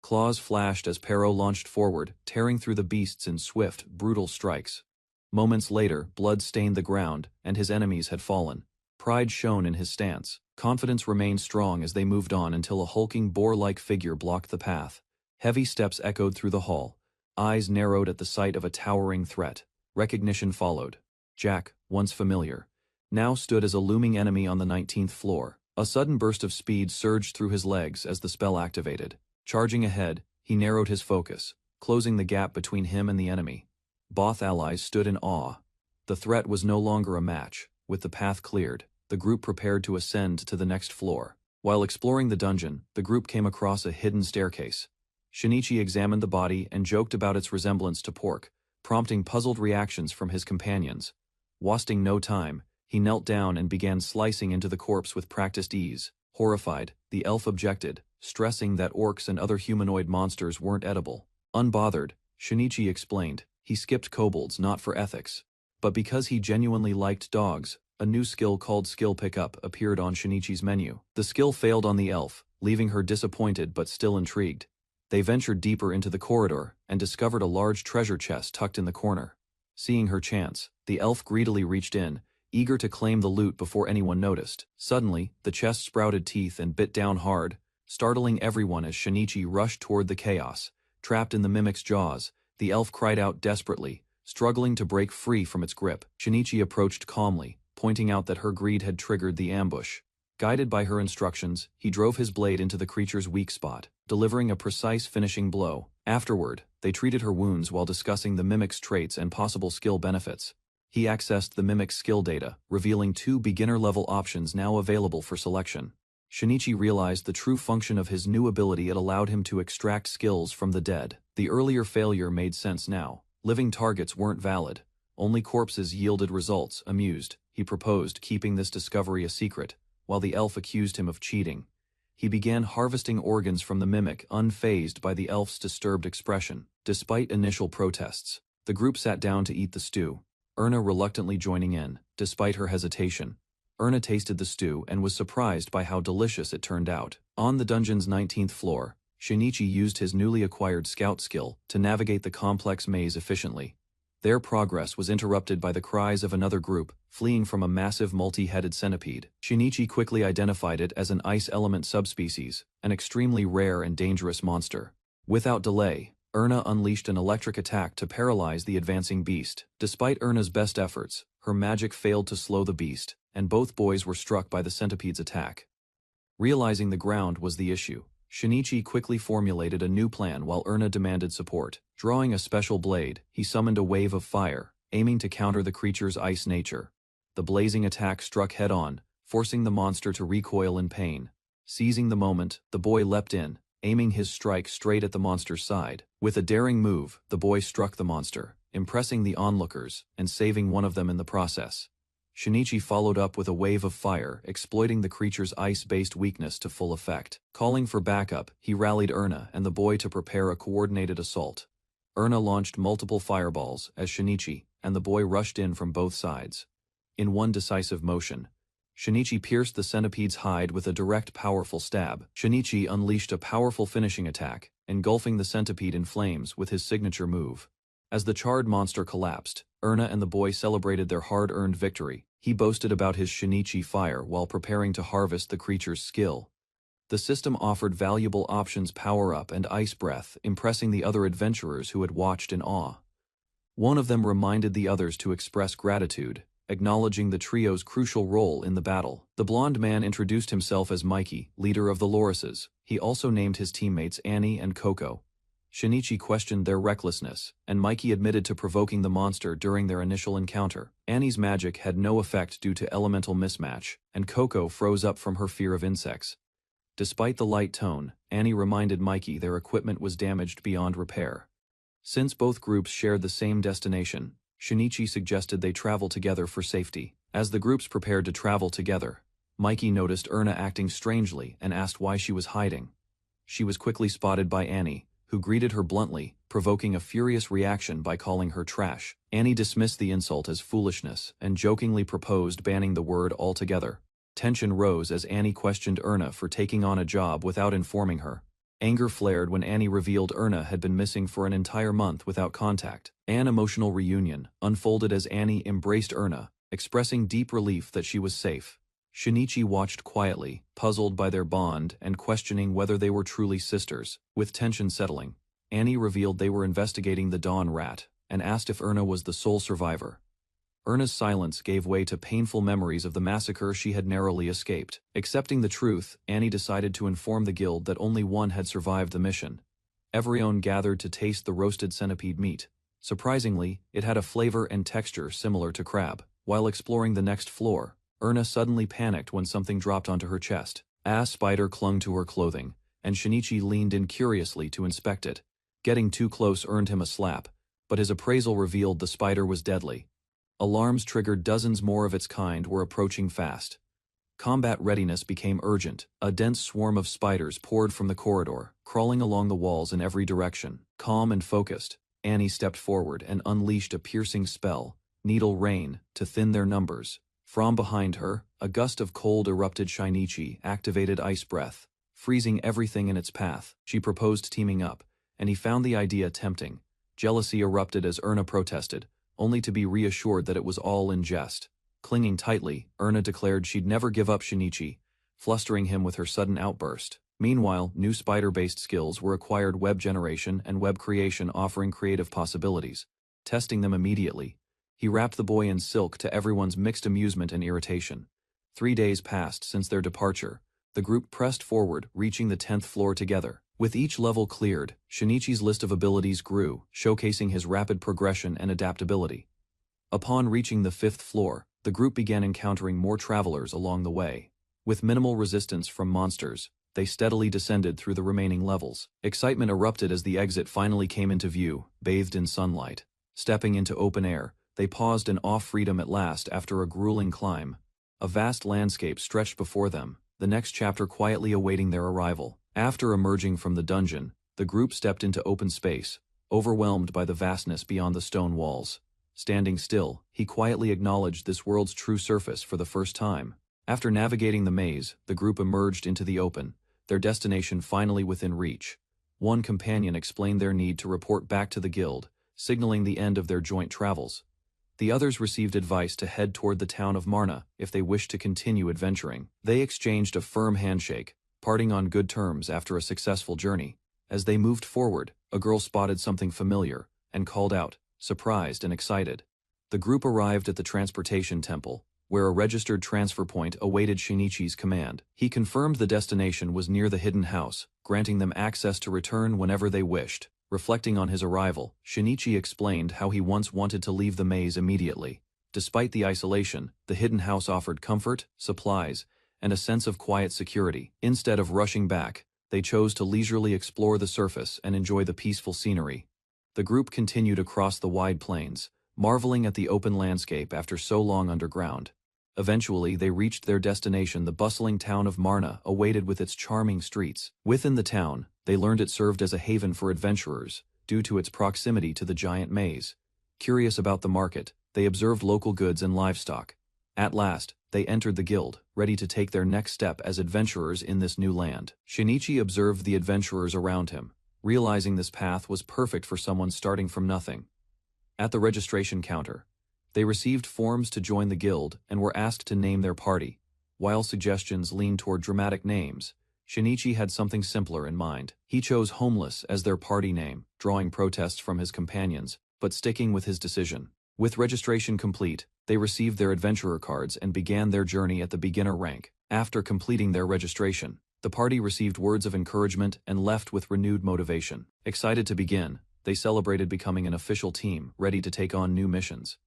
Claws flashed as Perot launched forward, tearing through the beasts in swift, brutal strikes. Moments later, blood stained the ground, and his enemies had fallen. Pride shone in his stance. Confidence remained strong as they moved on until a hulking boar-like figure blocked the path. Heavy steps echoed through the hall. Eyes narrowed at the sight of a towering threat. Recognition followed. Jack, once familiar, now stood as a looming enemy on the 19th floor. A sudden burst of speed surged through his legs as the spell activated. Charging ahead, he narrowed his focus, closing the gap between him and the enemy. Both allies stood in awe. The threat was no longer a match. With the path cleared, the group prepared to ascend to the next floor. While exploring the dungeon, the group came across a hidden staircase. Shinichi examined the body and joked about its resemblance to pork, prompting puzzled reactions from his companions. Wasting no time, he knelt down and began slicing into the corpse with practiced ease. Horrified, the elf objected, stressing that orcs and other humanoid monsters weren't edible. Unbothered, Shinichi explained, he skipped kobolds not for ethics, but because he genuinely liked dogs. A new skill called Skill Pickup appeared on Shinichi's menu. The skill failed on the elf, leaving her disappointed but still intrigued. They ventured deeper into the corridor and discovered a large treasure chest tucked in the corner. Seeing her chance, the elf greedily reached in, eager to claim the loot before anyone noticed. Suddenly, the chest sprouted teeth and bit down hard, startling everyone as Shinichi rushed toward the chaos. Trapped in the mimic's jaws, the elf cried out desperately, struggling to break free from its grip. Shinichi approached calmly, pointing out that her greed had triggered the ambush. Guided by her instructions, he drove his blade into the creature's weak spot, delivering a precise finishing blow. Afterward, they treated her wounds while discussing the mimic's traits and possible skill benefits. He accessed the mimic's skill data, revealing 2 beginner-level options now available for selection. Shinichi realized the true function of his new ability. It allowed him to extract skills from the dead. The earlier failure made sense now. Living targets weren't valid. Only corpses yielded results. Amused, he proposed keeping this discovery a secret, while the elf accused him of cheating. He began harvesting organs from the mimic, unfazed by the elf's disturbed expression. Despite initial protests, the group sat down to eat the stew, Erna reluctantly joining in. Despite her hesitation, Erna tasted the stew and was surprised by how delicious it turned out. On the dungeon's 19th floor, Shinichi used his newly acquired scout skill to navigate the complex maze efficiently. Their progress was interrupted by the cries of another group, fleeing from a massive multi-headed centipede. Shinichi quickly identified it as an ice element subspecies, an extremely rare and dangerous monster. Without delay, Erna unleashed an electric attack to paralyze the advancing beast. Despite Erna's best efforts, her magic failed to slow the beast, and both boys were struck by the centipede's attack. Realizing the ground was the issue, Shinichi quickly formulated a new plan while Erna demanded support. Drawing a special blade, he summoned a wave of fire, aiming to counter the creature's ice nature. The blazing attack struck head-on, forcing the monster to recoil in pain. Seizing the moment, the boy leapt in, aiming his strike straight at the monster's side. With a daring move, the boy struck the monster, impressing the onlookers and saving one of them in the process. Shinichi followed up with a wave of fire, exploiting the creature's ice-based weakness to full effect. Calling for backup, he rallied Erna and the boy to prepare a coordinated assault. Erna launched multiple fireballs as Shinichi and the boy rushed in from both sides. In one decisive motion, Shinichi pierced the centipede's hide with a direct, powerful stab. Shinichi unleashed a powerful finishing attack, engulfing the centipede in flames with his signature move. As the charred monster collapsed, Erna and the boy celebrated their hard-earned victory. He boasted about his Shinichi fire while preparing to harvest the creature's skill. The system offered valuable options: power-up and ice breath, impressing the other adventurers who had watched in awe. One of them reminded the others to express gratitude, acknowledging the trio's crucial role in the battle. The blonde man introduced himself as Mikey, leader of the Lorises. He also named his teammates Annie and Coco. Shinichi questioned their recklessness, and Mikey admitted to provoking the monster during their initial encounter. Annie's magic had no effect due to elemental mismatch, and Coco froze up from her fear of insects. Despite the light tone, Annie reminded Mikey their equipment was damaged beyond repair. Since both groups shared the same destination, Shinichi suggested they travel together for safety. As the groups prepared to travel together, Mikey noticed Erna acting strangely and asked why she was hiding. She was quickly spotted by Annie, who greeted her bluntly, provoking a furious reaction by calling her trash. Annie dismissed the insult as foolishness and jokingly proposed banning the word altogether. Tension rose as Annie questioned Erna for taking on a job without informing her. Anger flared when Annie revealed Erna had been missing for an entire month without contact. An emotional reunion unfolded as Annie embraced Erna, expressing deep relief that she was safe. Shinichi watched quietly, puzzled by their bond and questioning whether they were truly sisters. With tension settling, Annie revealed they were investigating the Dawn Rat and asked if Erna was the sole survivor. Erna's silence gave way to painful memories of the massacre she had narrowly escaped. Accepting the truth, Annie decided to inform the guild that only one had survived the mission. Everyone gathered to taste the roasted centipede meat. Surprisingly, it had a flavor and texture similar to crab. While exploring the next floor, Erna suddenly panicked when something dropped onto her chest. A spider clung to her clothing, and Shinichi leaned in curiously to inspect it. Getting too close earned him a slap, but his appraisal revealed the spider was deadly. Alarms triggered. Dozens more of its kind were approaching fast. Combat readiness became urgent. A dense swarm of spiders poured from the corridor, crawling along the walls in every direction. Calm and focused, Annie stepped forward and unleashed a piercing spell, Needle Rain, to thin their numbers. From behind her, a gust of cold erupted. Shinichi activated Ice Breath, freezing everything in its path. She proposed teaming up, and he found the idea tempting. Jealousy erupted as Erna protested, only to be reassured that it was all in jest. Clinging tightly, Erna declared she'd never give up Shinichi, flustering him with her sudden outburst. Meanwhile, new spider-based skills were acquired: web generation and web creation, offering creative possibilities. testing them immediately. He wrapped the boy in silk to everyone's mixed amusement and irritation. 3 days passed since their departure. The group pressed forward, reaching the 10th floor together. With each level cleared, Shinichi's list of abilities grew, showcasing his rapid progression and adaptability. Upon reaching the 5th floor, the group began encountering more travelers along the way. With minimal resistance from monsters, they steadily descended through the remaining levels. Excitement erupted as the exit finally came into view, bathed in sunlight. Stepping into open air, they paused in awe freedom at last after a grueling climb. A vast landscape stretched before them, the next chapter quietly awaiting their arrival. After emerging from the dungeon, the group stepped into open space, overwhelmed by the vastness beyond the stone walls. Standing still, he quietly acknowledged this world's true surface for the first time. After navigating the maze, the group emerged into the open, their destination finally within reach. One companion explained their need to report back to the guild, signaling the end of their joint travels. The others received advice to head toward the town of Marna if they wished to continue adventuring. They exchanged a firm handshake, parting on good terms after a successful journey. As they moved forward, a girl spotted something familiar and called out, surprised and excited. The group arrived at the transportation temple, where a registered transfer point awaited Shinichi's command. He confirmed the destination was near the hidden house, granting them access to return whenever they wished. Reflecting on his arrival, Shinichi explained how he once wanted to leave the maze immediately. Despite the isolation, the hidden house offered comfort, supplies, and a sense of quiet security. Instead of rushing back, they chose to leisurely explore the surface and enjoy the peaceful scenery. The group continued across the wide plains, marveling at the open landscape after so long underground. Eventually, they reached their destination. The bustling town of Marna awaited with its charming streets. Within the town, they learned it served as a haven for adventurers, due to its proximity to the giant maze. Curious about the market, they observed local goods and livestock. At last, they entered the guild, ready to take their next step as adventurers in this new land. Shinichi observed the adventurers around him, realizing this path was perfect for someone starting from nothing. At the registration counter, they received forms to join the guild and were asked to name their party. While suggestions leaned toward dramatic names, Shinichi had something simpler in mind. He chose Homeless as their party name, drawing protests from his companions, but sticking with his decision. With registration complete, they received their adventurer cards and began their journey at the beginner rank. After completing their registration, the party received words of encouragement and left with renewed motivation. Excited to begin, they celebrated becoming an official team, ready to take on new missions.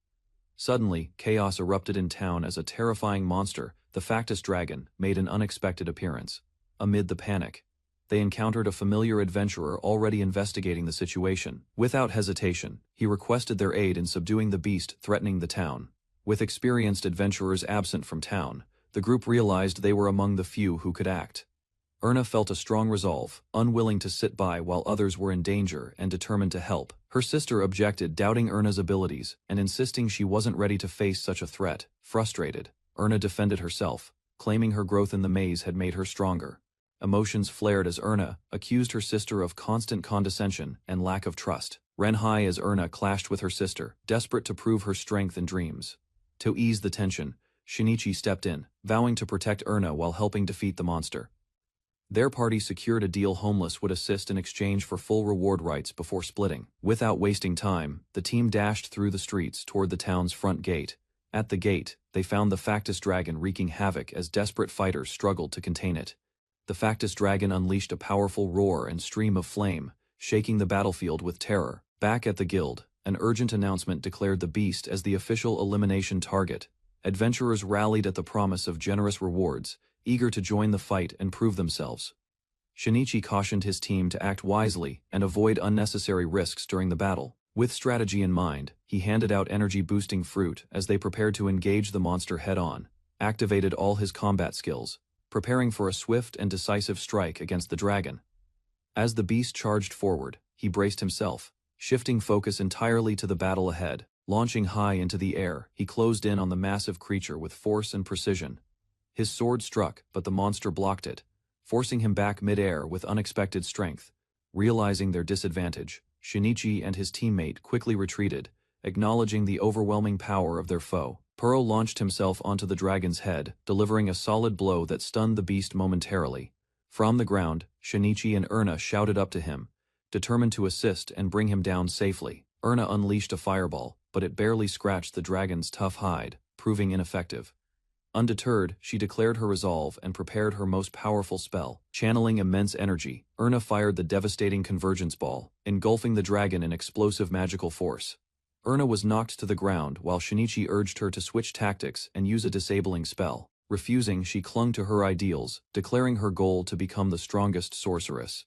Suddenly, chaos erupted in town as a terrifying monster, the Factus Dragon, made an unexpected appearance. Amid the panic, they encountered a familiar adventurer already investigating the situation. Without hesitation, he requested their aid in subduing the beast threatening the town. With experienced adventurers absent from town, the group realized they were among the few who could act. Erna felt a strong resolve, unwilling to sit by while others were in danger and determined to help. Her sister objected, doubting Erna's abilities and insisting she wasn't ready to face such a threat. Frustrated, Erna defended herself, claiming her growth in the maze had made her stronger. Emotions flared as Erna accused her sister of constant condescension and lack of trust. Ran high as Erna clashed with her sister, desperate to prove her strength and dreams. To ease the tension, Shinichi stepped in, vowing to protect Erna while helping defeat the monster. Their party secured a deal. Homeless would assist in exchange for full reward rights before splitting. Without wasting time, the team dashed through the streets toward the town's front gate. At the gate, they found the Factus Dragon wreaking havoc as desperate fighters struggled to contain it. The Factus Dragon unleashed a powerful roar and stream of flame, shaking the battlefield with terror. Back at the guild, an urgent announcement declared the beast as the official elimination target. Adventurers rallied at the promise of generous rewards, eager to join the fight and prove themselves. Shinichi cautioned his team to act wisely and avoid unnecessary risks during the battle. With strategy in mind, he handed out energy-boosting fruit as they prepared to engage the monster head-on, activated all his combat skills, preparing for a swift and decisive strike against the dragon. As the beast charged forward, he braced himself, shifting focus entirely to the battle ahead. Launching high into the air, he closed in on the massive creature with force and precision. His sword struck, but the monster blocked it, forcing him back mid-air with unexpected strength. Realizing their disadvantage, Shinichi and his teammate quickly retreated, acknowledging the overwhelming power of their foe. Pearl launched himself onto the dragon's head, delivering a solid blow that stunned the beast momentarily. From the ground, Shinichi and Erna shouted up to him, determined to assist and bring him down safely. Erna unleashed a fireball, but it barely scratched the dragon's tough hide, proving ineffective. Undeterred, she declared her resolve and prepared her most powerful spell. Channeling immense energy, Erna fired the devastating convergence ball, engulfing the dragon in explosive magical force. Erna was knocked to the ground while Shinichi urged her to switch tactics and use a disabling spell. Refusing, she clung to her ideals, declaring her goal to become the strongest sorceress.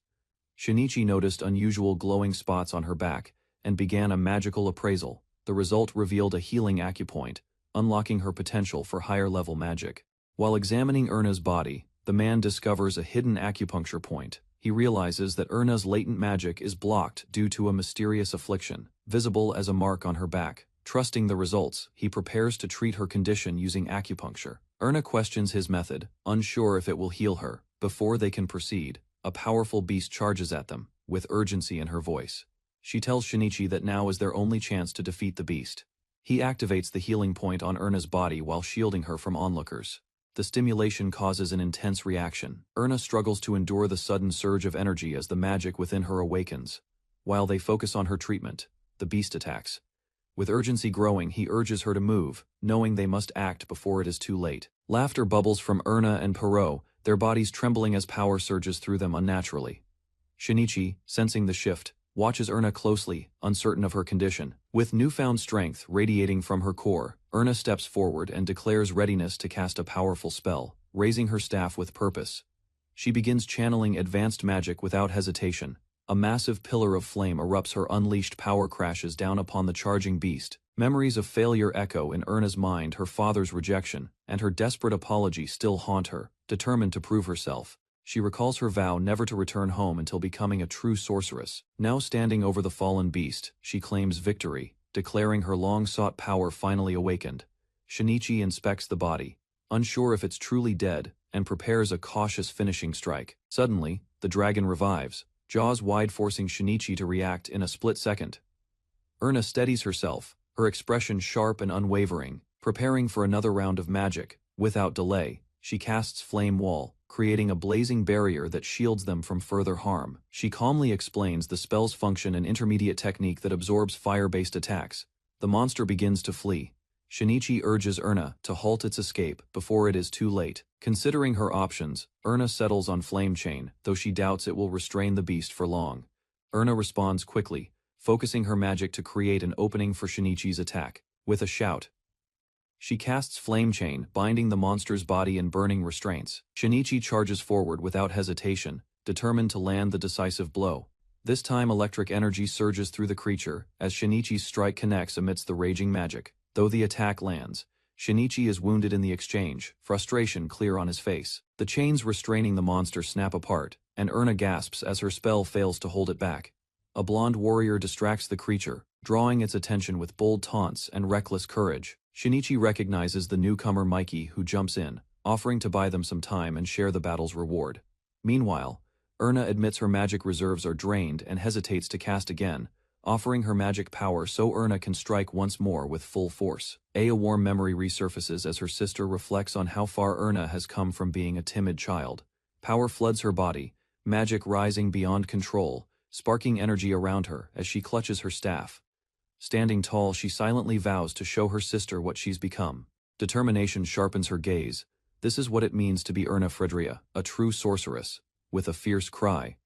Shinichi noticed unusual glowing spots on her back and began a magical appraisal. The result revealed a healing acupoint, unlocking her potential for higher-level magic. While examining Erna's body, the man discovers a hidden acupuncture point. He realizes that Erna's latent magic is blocked due to a mysterious affliction, visible as a mark on her back. Trusting the results, he prepares to treat her condition using acupuncture. Erna questions his method, unsure if it will heal her. Before they can proceed, a powerful beast charges at them, with urgency in her voice. She tells Shinichi that now is their only chance to defeat the beast. He activates the healing point on Erna's body while shielding her from onlookers. The stimulation causes an intense reaction. Erna struggles to endure the sudden surge of energy as the magic within her awakens. While they focus on her treatment, the beast attacks. With urgency growing, he urges her to move, knowing they must act before it is too late. Laughter bubbles from Erna and Perot, their bodies trembling as power surges through them unnaturally. Shinichi, sensing the shift, watches Erna closely, uncertain of her condition. With newfound strength radiating from her core, Erna steps forward and declares readiness to cast a powerful spell, raising her staff with purpose. She begins channeling advanced magic without hesitation. A massive pillar of flame erupts, her unleashed power crashes down upon the charging beast. Memories of failure echo in Erna's mind, her father's rejection, and her desperate apology still haunt her. Determined to prove herself, she recalls her vow never to return home until becoming a true sorceress. Now standing over the fallen beast, she claims victory, declaring her long-sought power finally awakened. Shinichi inspects the body, unsure if it's truly dead, and prepares a cautious finishing strike. Suddenly, the dragon revives, jaws wide, forcing Shinichi to react in a split second. Erna steadies herself, her expression sharp and unwavering, preparing for another round of magic. Without delay, she casts Flame Wall, creating a blazing barrier that shields them from further harm. She calmly explains the spell's function, an intermediate technique that absorbs fire-based attacks. The monster begins to flee. Shinichi urges Erna to halt its escape before it is too late. Considering her options, Erna settles on Flame Chain, though she doubts it will restrain the beast for long. Erna responds quickly, focusing her magic to create an opening for Shinichi's attack. With a shout, she casts Flame Chain, binding the monster's body in burning restraints. Shinichi charges forward without hesitation, determined to land the decisive blow. This time electric energy surges through the creature as Shinichi's strike connects amidst the raging magic. Though the attack lands, Shinichi is wounded in the exchange, frustration clear on his face. The chains restraining the monster snap apart, and Erna gasps as her spell fails to hold it back. A blonde warrior distracts the creature, drawing its attention with bold taunts and reckless courage. Shinichi recognizes the newcomer Mikey, who jumps in, offering to buy them some time and share the battle's reward. Meanwhile, Erna admits her magic reserves are drained and hesitates to cast again, offering her magic power so Erna can strike once more with full force. A warm memory resurfaces as her sister reflects on how far Erna has come from being a timid child. Power floods her body, magic rising beyond control, sparking energy around her as she clutches her staff. Standing tall, she silently vows to show her sister what she's become. Determination sharpens her gaze. This is what it means to be Erna Fredria, a true sorceress. With a fierce cry,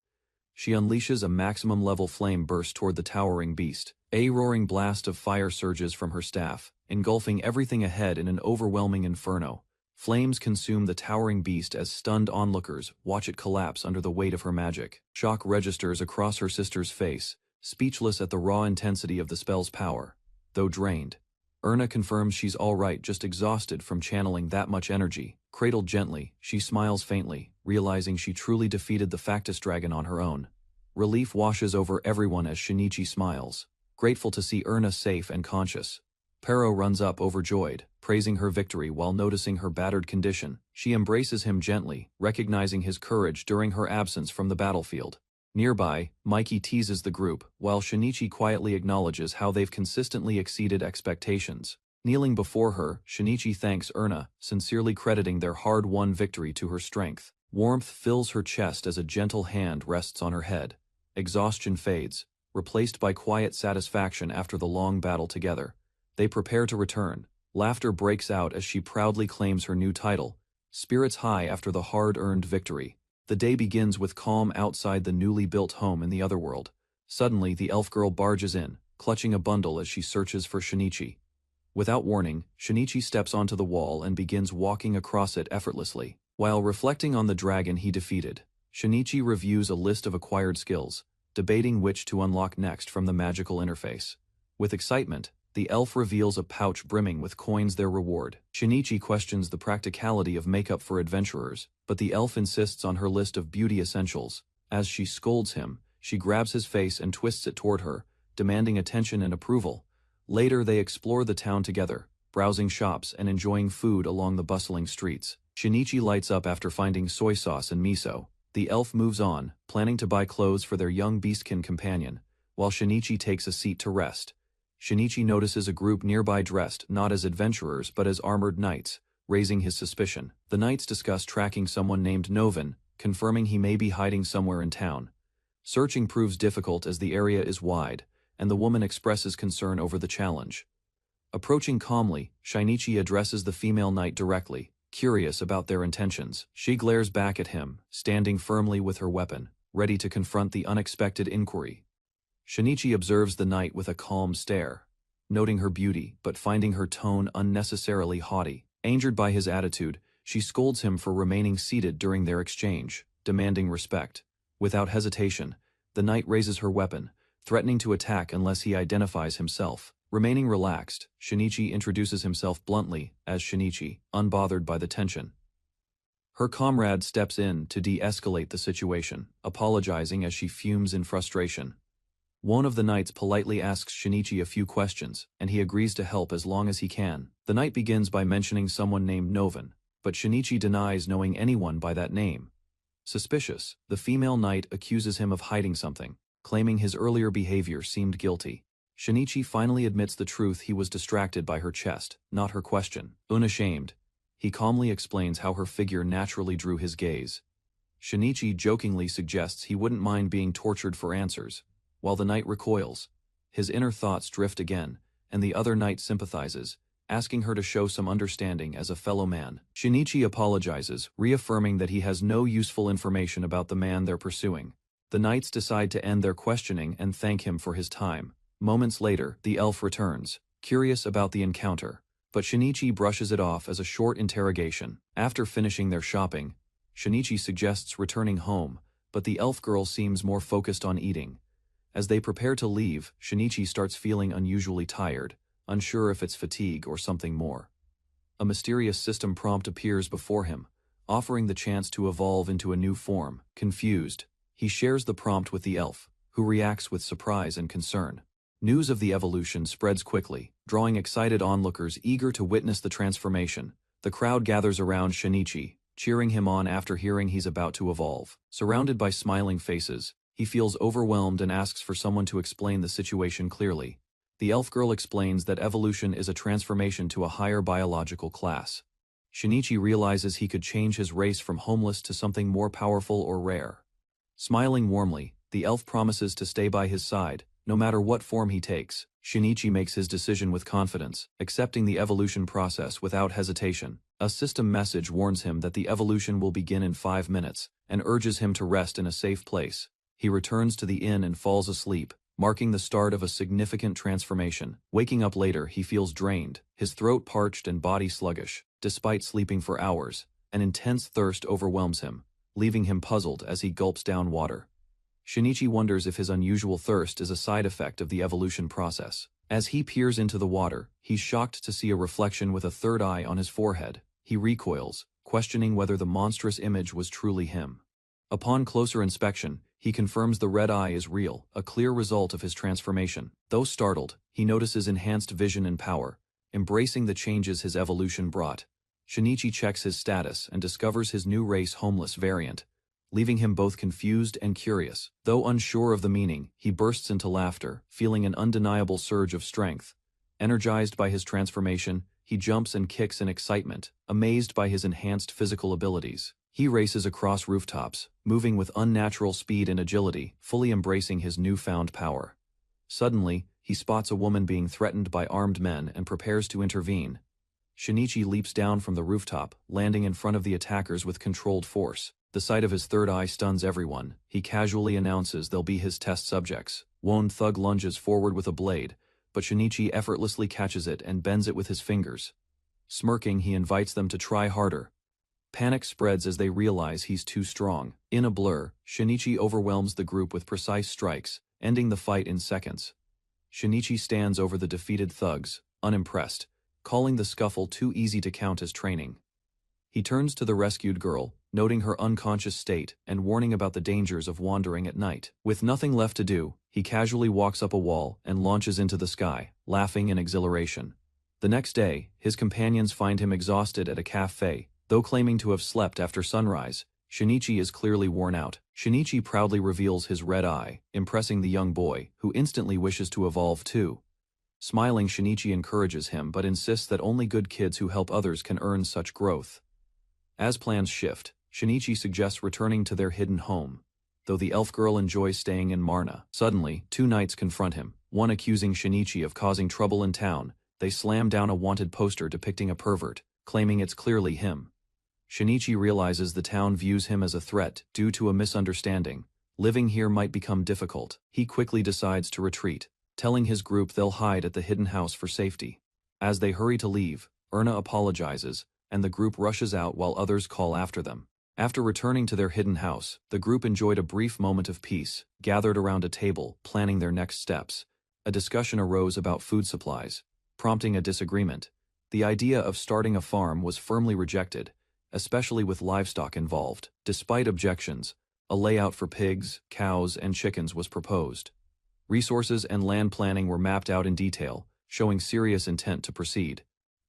she unleashes a maximum-level flame burst toward the towering beast. A roaring blast of fire surges from her staff, engulfing everything ahead in an overwhelming inferno. Flames consume the towering beast as stunned onlookers watch it collapse under the weight of her magic. Shock registers across her sister's face, speechless at the raw intensity of the spell's power. Though drained, Erna confirms she's all right, just exhausted from channeling that much energy. Cradled gently, she smiles faintly, realizing she truly defeated the Factus dragon on her own. Relief washes over everyone as Shinichi smiles, grateful to see Erna safe and conscious. Pero runs up overjoyed, praising her victory while noticing her battered condition. She embraces him gently, recognizing his courage during her absence from the battlefield. Nearby, Mikey teases the group, while Shinichi quietly acknowledges how they've consistently exceeded expectations. Kneeling before her, Shinichi thanks Erna, sincerely crediting their hard-won victory to her strength. Warmth fills her chest as a gentle hand rests on her head. Exhaustion fades, replaced by quiet satisfaction after the long battle together. They prepare to return. Laughter breaks out as she proudly claims her new title, spirits high after the hard-earned victory. The day begins with calm outside the newly built home in the otherworld. Suddenly, the elf girl barges in, clutching a bundle as she searches for Shinichi. Without warning, Shinichi steps onto the wall and begins walking across it effortlessly. While reflecting on the dragon he defeated, Shinichi reviews a list of acquired skills, debating which to unlock next from the magical interface. With excitement, the elf reveals a pouch brimming with coins their reward. Shinichi questions the practicality of makeup for adventurers, but the elf insists on her list of beauty essentials. As she scolds him, she grabs his face and twists it toward her, demanding attention and approval. Later they explore the town together, browsing shops and enjoying food along the bustling streets. Shinichi lights up after finding soy sauce and miso. The elf moves on, planning to buy clothes for their young beastkin companion, while Shinichi takes a seat to rest. Shinichi notices a group nearby dressed not as adventurers but as armored knights, raising his suspicion. The knights discuss tracking someone named Novin, confirming he may be hiding somewhere in town. Searching proves difficult as the area is wide, and the woman expresses concern over the challenge. Approaching calmly, Shinichi addresses the female knight directly, curious about their intentions. She glares back at him, standing firmly with her weapon, ready to confront the unexpected inquiry. Shinichi observes the knight with a calm stare, noting her beauty but finding her tone unnecessarily haughty. Angered by his attitude, she scolds him for remaining seated during their exchange, demanding respect. Without hesitation, the knight raises her weapon, threatening to attack unless he identifies himself. Remaining relaxed, Shinichi introduces himself bluntly as Shinichi, unbothered by the tension. Her comrade steps in to de-escalate the situation, apologizing as she fumes in frustration. One of the knights politely asks Shinichi a few questions, and he agrees to help as long as he can. The knight begins by mentioning someone named Novin, but Shinichi denies knowing anyone by that name. Suspicious, the female knight accuses him of hiding something, claiming his earlier behavior seemed guilty. Shinichi finally admits the truth: he was distracted by her chest, not her question. Unashamed, he calmly explains how her figure naturally drew his gaze. Shinichi jokingly suggests he wouldn't mind being tortured for answers, while the knight recoils. His inner thoughts drift again, and the other knight sympathizes, asking her to show some understanding as a fellow man. Shinichi apologizes, reaffirming that he has no useful information about the man they're pursuing. The knights decide to end their questioning and thank him for his time. Moments later, the elf returns, curious about the encounter, but Shinichi brushes it off as a short interrogation. After finishing their shopping, Shinichi suggests returning home, but the elf girl seems more focused on eating. As they prepare to leave, Shinichi starts feeling unusually tired, unsure if it's fatigue or something more. A mysterious system prompt appears before him, offering the chance to evolve into a new form. Confused, he shares the prompt with the elf, who reacts with surprise and concern. News of the evolution spreads quickly, drawing excited onlookers eager to witness the transformation. The crowd gathers around Shinichi, cheering him on after hearing he's about to evolve. Surrounded by smiling faces, he feels overwhelmed and asks for someone to explain the situation clearly. The elf girl explains that evolution is a transformation to a higher biological class. Shinichi realizes he could change his race from homeless to something more powerful or rare. Smiling warmly, the elf promises to stay by his side, no matter what form he takes. Shinichi makes his decision with confidence, accepting the evolution process without hesitation. A system message warns him that the evolution will begin in 5 minutes, and urges him to rest in a safe place. He returns to the inn and falls asleep, marking the start of a significant transformation. Waking up later, he feels drained, his throat parched and body sluggish. Despite sleeping for hours, an intense thirst overwhelms him, leaving him puzzled as he gulps down water. Shinichi wonders if his unusual thirst is a side effect of the evolution process. As he peers into the water, he's shocked to see a reflection with a third eye on his forehead. He recoils, questioning whether the monstrous image was truly him. Upon closer inspection, he confirms the red eye is real, a clear result of his transformation. Though startled, he notices enhanced vision and power, embracing the changes his evolution brought. Shinichi checks his status and discovers his new race homeless variant, leaving him both confused and curious. Though unsure of the meaning, he bursts into laughter, feeling an undeniable surge of strength. Energized by his transformation, he jumps and kicks in excitement, amazed by his enhanced physical abilities. He races across rooftops, moving with unnatural speed and agility, fully embracing his newfound power. Suddenly, he spots a woman being threatened by armed men and prepares to intervene. Shinichi leaps down from the rooftop, landing in front of the attackers with controlled force. The sight of his third eye stuns everyone. He casually announces they'll be his test subjects. One thug lunges forward with a blade, but Shinichi effortlessly catches it and bends it with his fingers. Smirking, he invites them to try harder. Panic spreads as they realize he's too strong. In a blur, Shinichi overwhelms the group with precise strikes, ending the fight in seconds. Shinichi stands over the defeated thugs, unimpressed, calling the scuffle too easy to count as training. He turns to the rescued girl, noting her unconscious state and warning about the dangers of wandering at night. With nothing left to do, he casually walks up a wall and launches into the sky, laughing in exhilaration. The next day, his companions find him exhausted at a cafe. Though claiming to have slept after sunrise, Shinichi is clearly worn out. Shinichi proudly reveals his red eye, impressing the young boy, who instantly wishes to evolve too. Smiling, Shinichi encourages him but insists that only good kids who help others can earn such growth. As plans shift, Shinichi suggests returning to their hidden home, though the elf girl enjoys staying in Marna. Suddenly, two knights confront him, one accusing Shinichi of causing trouble in town. They slam down a wanted poster depicting a pervert, claiming it's clearly him. Shinichi realizes the town views him as a threat due to a misunderstanding. Living here might become difficult. He quickly decides to retreat, telling his group they'll hide at the hidden house for safety. As they hurry to leave, Erna apologizes, and the group rushes out while others call after them. After returning to their hidden house, the group enjoyed a brief moment of peace, gathered around a table, planning their next steps. A discussion arose about food supplies, prompting a disagreement. The idea of starting a farm was firmly rejected, especially with livestock involved. Despite objections, a layout for pigs, cows, and chickens was proposed. Resources and land planning were mapped out in detail, showing serious intent to proceed.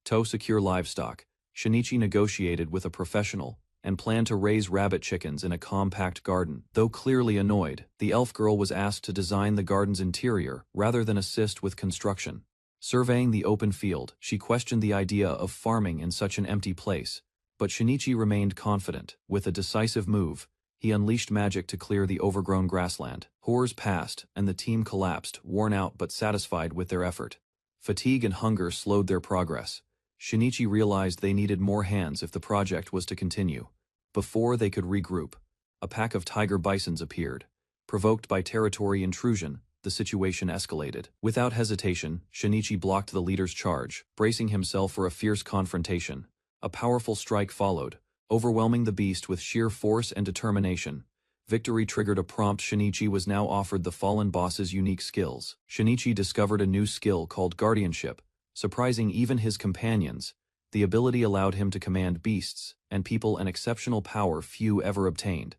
To secure livestock, Shinichi negotiated with a professional and planned to raise rabbit chickens in a compact garden. Though clearly annoyed, the elf girl was asked to design the garden's interior rather than assist with construction. Surveying the open field, she questioned the idea of farming in such an empty place. But Shinichi remained confident. With a decisive move, he unleashed magic to clear the overgrown grassland. Hours passed, and the team collapsed, worn out but satisfied with their effort. Fatigue and hunger slowed their progress. Shinichi realized they needed more hands if the project was to continue. Before they could regroup, a pack of tiger bisons appeared. Provoked by territory intrusion, the situation escalated. Without hesitation, Shinichi blocked the leader's charge, bracing himself for a fierce confrontation. A powerful strike followed, overwhelming the beast with sheer force and determination. Victory triggered a prompt. Shinichi was now offered the fallen boss's unique skills. Shinichi discovered a new skill called guardianship, surprising even his companions. The ability allowed him to command beasts and people, an exceptional power few ever obtained.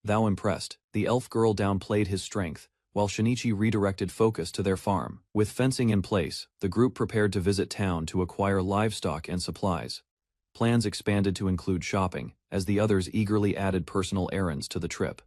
Though impressed, the elf girl downplayed his strength, while Shinichi redirected focus to their farm. With fencing in place, the group prepared to visit town to acquire livestock and supplies. Plans expanded to include shopping, as the others eagerly added personal errands to the trip.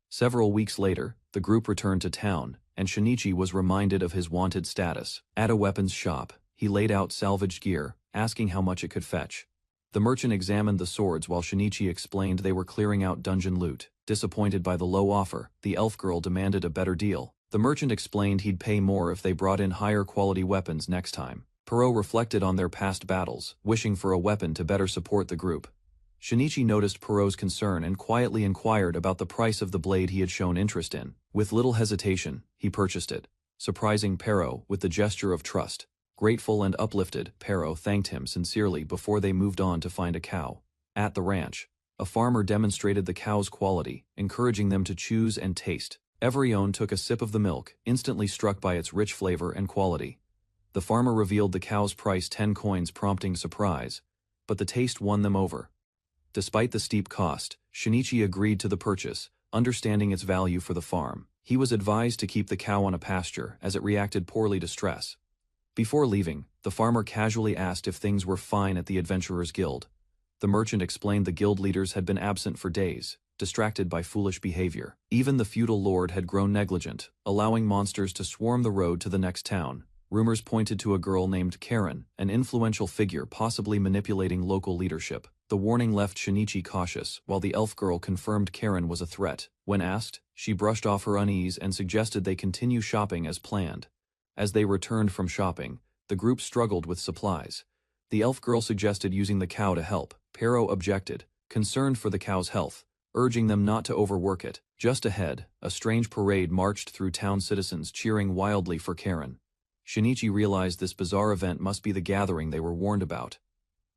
Several weeks later, the group returned to town, and Shinichi was reminded of his wanted status. At a weapons shop, he laid out salvaged gear, asking how much it could fetch. The merchant examined the swords while Shinichi explained they were clearing out dungeon loot. Disappointed by the low offer, the elf girl demanded a better deal. The merchant explained he'd pay more if they brought in higher quality weapons next time. Perot reflected on their past battles, wishing for a weapon to better support the group. Shinichi noticed Perot's concern and quietly inquired about the price of the blade he had shown interest in. With little hesitation, he purchased it, surprising Perot with the gesture of trust. Grateful and uplifted, Perot thanked him sincerely before they moved on to find a cow. At the ranch, a farmer demonstrated the cow's quality, encouraging them to choose and taste. Everyone took a sip of the milk, instantly struck by its rich flavor and quality. The farmer revealed the cow's price 10 coins, prompting surprise, but the taste won them over. Despite the steep cost, Shinichi agreed to the purchase, understanding its value for the farm. He was advised to keep the cow on a pasture as it reacted poorly to stress. Before leaving, the farmer casually asked if things were fine at the Adventurers Guild. The merchant explained the guild leaders had been absent for days, distracted by foolish behavior. Even the feudal lord had grown negligent, allowing monsters to swarm the road to the next town. Rumors pointed to a girl named Karen, an influential figure possibly manipulating local leadership. The warning left Shinichi cautious, while the elf girl confirmed Karen was a threat. When asked, she brushed off her unease and suggested they continue shopping as planned. As they returned from shopping, the group struggled with supplies. The elf girl suggested using the cow to help. Pero objected, concerned for the cow's health, urging them not to overwork it. Just ahead, a strange parade marched through town, citizens cheering wildly for Karen. Shinichi realized this bizarre event must be the gathering they were warned about.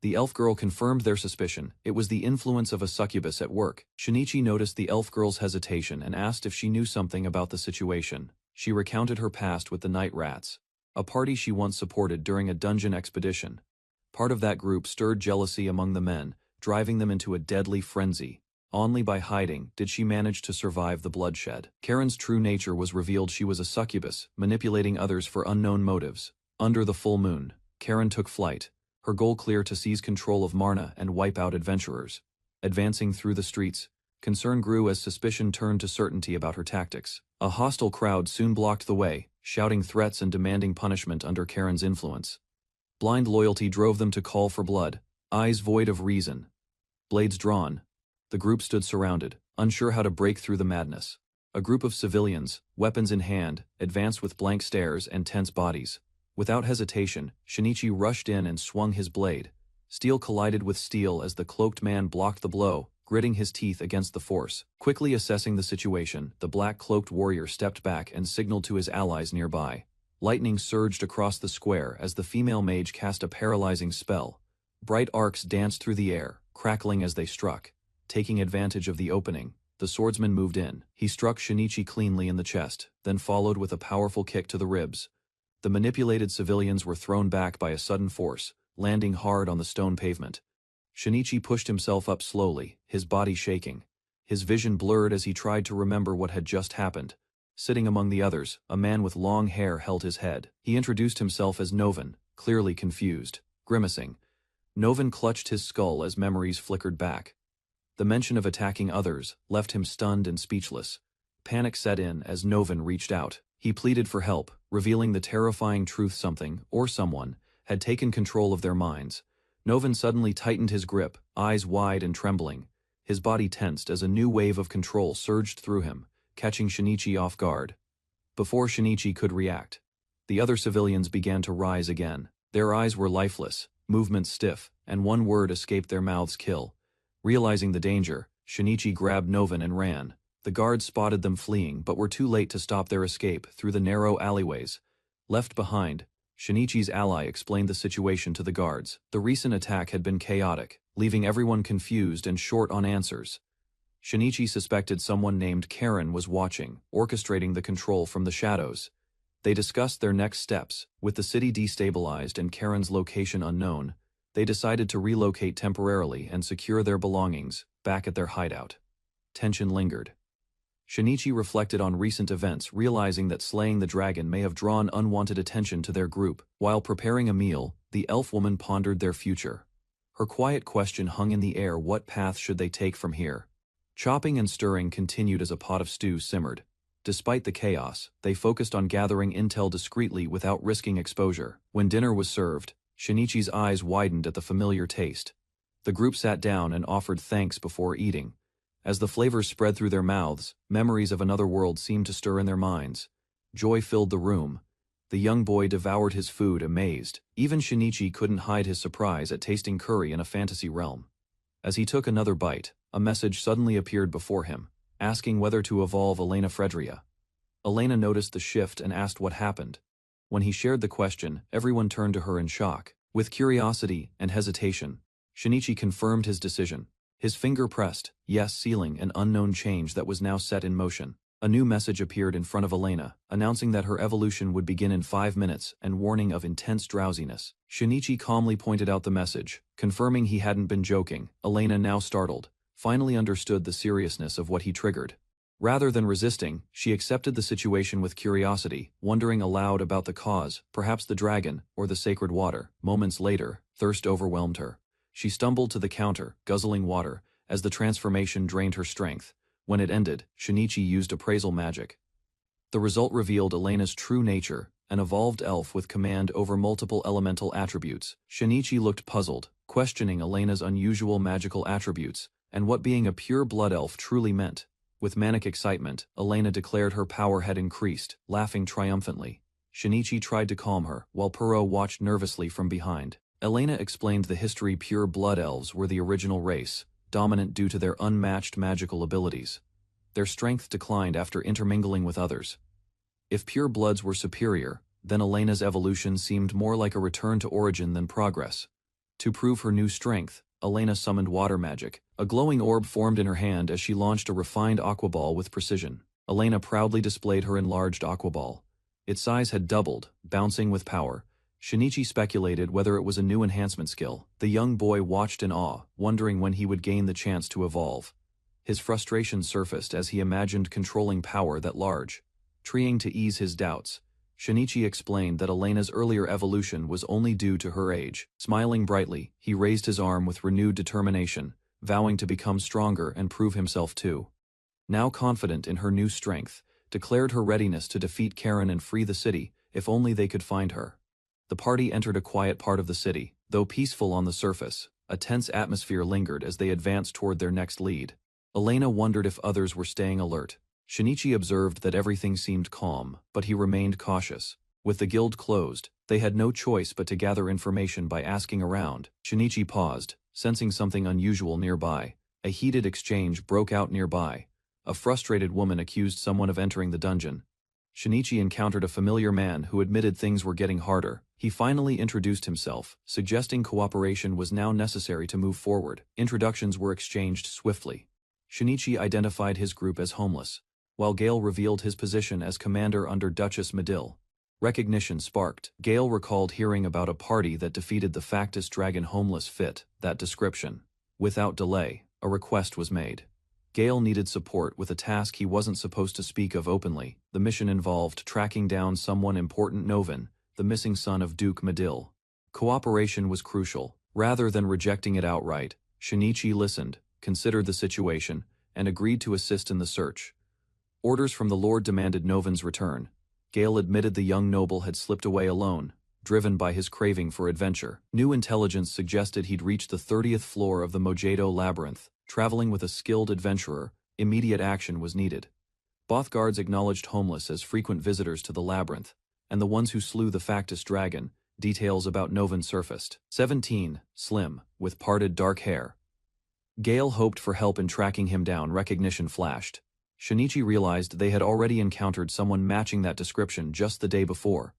The elf girl confirmed their suspicion. It was the influence of a succubus at work. Shinichi noticed the elf girl's hesitation and asked if she knew something about the situation. She recounted her past with the night rats, a party she once supported during a dungeon expedition. Part of that group stirred jealousy among the men, driving them into a deadly frenzy. Only by hiding did she manage to survive the bloodshed. Karen's true nature was revealed. She was a succubus, manipulating others for unknown motives. Under the full moon, Karen took flight, her goal clear: to seize control of Marna and wipe out adventurers. Advancing through the streets, concern grew as suspicion turned to certainty about her tactics. A hostile crowd soon blocked the way, shouting threats and demanding punishment under Karen's influence. Blind loyalty drove them to call for blood, eyes void of reason. Blades drawn, the group stood surrounded, unsure how to break through the madness. A group of civilians, weapons in hand, advanced with blank stares and tense bodies. Without hesitation, Shinichi rushed in and swung his blade. Steel collided with steel as the cloaked man blocked the blow, gritting his teeth against the force. Quickly assessing the situation, the black-cloaked warrior stepped back and signaled to his allies nearby. Lightning surged across the square as the female mage cast a paralyzing spell. Bright arcs danced through the air, crackling as they struck. Taking advantage of the opening, the swordsman moved in. He struck Shinichi cleanly in the chest, then followed with a powerful kick to the ribs. The manipulated civilians were thrown back by a sudden force, landing hard on the stone pavement. Shinichi pushed himself up slowly, his body shaking. His vision blurred as he tried to remember what had just happened. Sitting among the others, a man with long hair held his head. He introduced himself as Novan, clearly confused. Grimacing, Novan clutched his skull as memories flickered back. The mention of attacking others left him stunned and speechless. Panic set in as Novan reached out. He pleaded for help, revealing the terrifying truth: something, or someone, had taken control of their minds. Novan suddenly tightened his grip, eyes wide and trembling. His body tensed as a new wave of control surged through him, catching Shinichi off guard. Before Shinichi could react, the other civilians began to rise again. Their eyes were lifeless, movements stiff, and one word escaped their mouths: kill. Realizing the danger, Shinichi grabbed Novan and ran. The guards spotted them fleeing but were too late to stop their escape through the narrow alleyways. Left behind, Shinichi's ally explained the situation to the guards. The recent attack had been chaotic, leaving everyone confused and short on answers. Shinichi suspected someone named Karen was watching, orchestrating the control from the shadows. They discussed their next steps. With the city destabilized and Karen's location unknown, they decided to relocate temporarily and secure their belongings back at their hideout. Tension lingered. Shinichi reflected on recent events, realizing that slaying the dragon may have drawn unwanted attention to their group. While preparing a meal, the elf woman pondered their future. Her quiet question hung in the air: what path should they take from here? Chopping and stirring continued as a pot of stew simmered. Despite the chaos, they focused on gathering intel discreetly without risking exposure. When dinner was served, Shinichi's eyes widened at the familiar taste. The group sat down and offered thanks before eating. As the flavors spread through their mouths, memories of another world seemed to stir in their minds. Joy filled the room. The young boy devoured his food amazed. Even Shinichi couldn't hide his surprise at tasting curry in a fantasy realm. As he took another bite, a message suddenly appeared before him, asking whether to evolve Elena Fredria. Elena noticed the shift and asked what happened. When he shared the question, everyone turned to her in shock. With curiosity and hesitation, Shinichi confirmed his decision. His finger pressed, yes, sealing an unknown change that was now set in motion. A new message appeared in front of Elena, announcing that her evolution would begin in 5 minutes and warning of intense drowsiness. Shinichi calmly pointed out the message, confirming he hadn't been joking. Elena, now startled, finally understood the seriousness of what he triggered. Rather than resisting, she accepted the situation with curiosity, wondering aloud about the cause, perhaps the dragon, or the sacred water. Moments later, thirst overwhelmed her. She stumbled to the counter, guzzling water, as the transformation drained her strength. When it ended, Shinichi used appraisal magic. The result revealed Elena's true nature, an evolved elf with command over multiple elemental attributes. Shinichi looked puzzled, questioning Elena's unusual magical attributes, and what being a pure blood elf truly meant. With manic excitement, Elena declared her power had increased, laughing triumphantly. Shinichi tried to calm her, while Puro watched nervously from behind. Elena explained the history pure blood elves were the original race, dominant due to their unmatched magical abilities. Their strength declined after intermingling with others. If pure bloods were superior, then Elena's evolution seemed more like a return to origin than progress. To prove her new strength, Elena summoned water magic. A glowing orb formed in her hand as she launched a refined aqua ball with precision. Elena proudly displayed her enlarged aqua ball. Its size had doubled, bouncing with power. Shinichi speculated whether it was a new enhancement skill. The young boy watched in awe, wondering when he would gain the chance to evolve. His frustration surfaced as he imagined controlling power that large. Trying to ease his doubts, Shinichi explained that Elena's earlier evolution was only due to her age. Smiling brightly, he raised his arm with renewed determination, vowing to become stronger and prove himself too. Now confident in her new strength, declared her readiness to defeat Karen and free the city, if only they could find her. The party entered a quiet part of the city. Though peaceful on the surface, a tense atmosphere lingered as they advanced toward their next lead. Elena wondered if others were staying alert. Shinichi observed that everything seemed calm, but he remained cautious. With the guild closed, they had no choice but to gather information by asking around. Shinichi paused, sensing something unusual nearby. A heated exchange broke out nearby. A frustrated woman accused someone of entering the dungeon. Shinichi encountered a familiar man who admitted things were getting harder. He finally introduced himself, suggesting cooperation was now necessary to move forward. Introductions were exchanged swiftly. Shinichi identified his group as homeless, while Gale revealed his position as commander under Duchess Medill. Recognition sparked. Gale recalled hearing about a party that defeated the factus dragon. Homeless fit that description. Without delay, a request was made. Gale needed support with a task he wasn't supposed to speak of openly. The mission involved tracking down someone important. Novin, the missing son of Duke Medill. Cooperation was crucial. Rather than rejecting it outright, Shinichi listened, considered the situation, and agreed to assist in the search. Orders from the Lord demanded Novin's return. Gale admitted the young noble had slipped away alone, driven by his craving for adventure. New intelligence suggested he'd reached the 30th floor of the Mojedo Labyrinth. Traveling with a skilled adventurer, immediate action was needed. Both guards acknowledged homeless as frequent visitors to the labyrinth, and the ones who slew the factus dragon. Details about Novin surfaced. 17, slim, with parted dark hair. Gale hoped for help in tracking him down. Recognition flashed. Shinichi realized they had already encountered someone matching that description just the day before.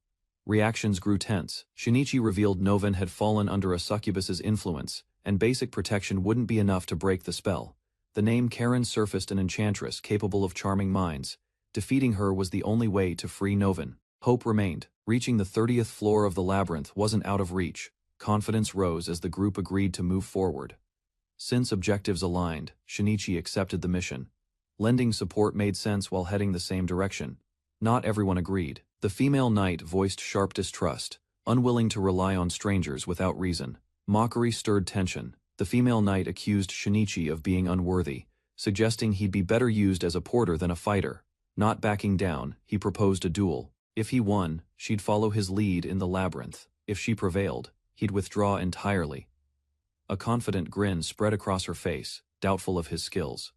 Reactions grew tense. Shinichi revealed Novin had fallen under a succubus's influence, and basic protection wouldn't be enough to break the spell. The name Karen surfaced, an enchantress capable of charming minds. Defeating her was the only way to free Novin. Hope remained. Reaching the 30th floor of the labyrinth wasn't out of reach. Confidence rose as the group agreed to move forward. Since objectives aligned, Shinichi accepted the mission. Lending support made sense while heading the same direction. Not everyone agreed. The female knight voiced sharp distrust, unwilling to rely on strangers without reason. Mockery stirred tension. The female knight accused Shinichi of being unworthy, suggesting he'd be better used as a porter than a fighter. Not backing down, he proposed a duel. If he won, she'd follow his lead in the labyrinth. If she prevailed, he'd withdraw entirely. A confident grin spread across her face, doubtful of his skills.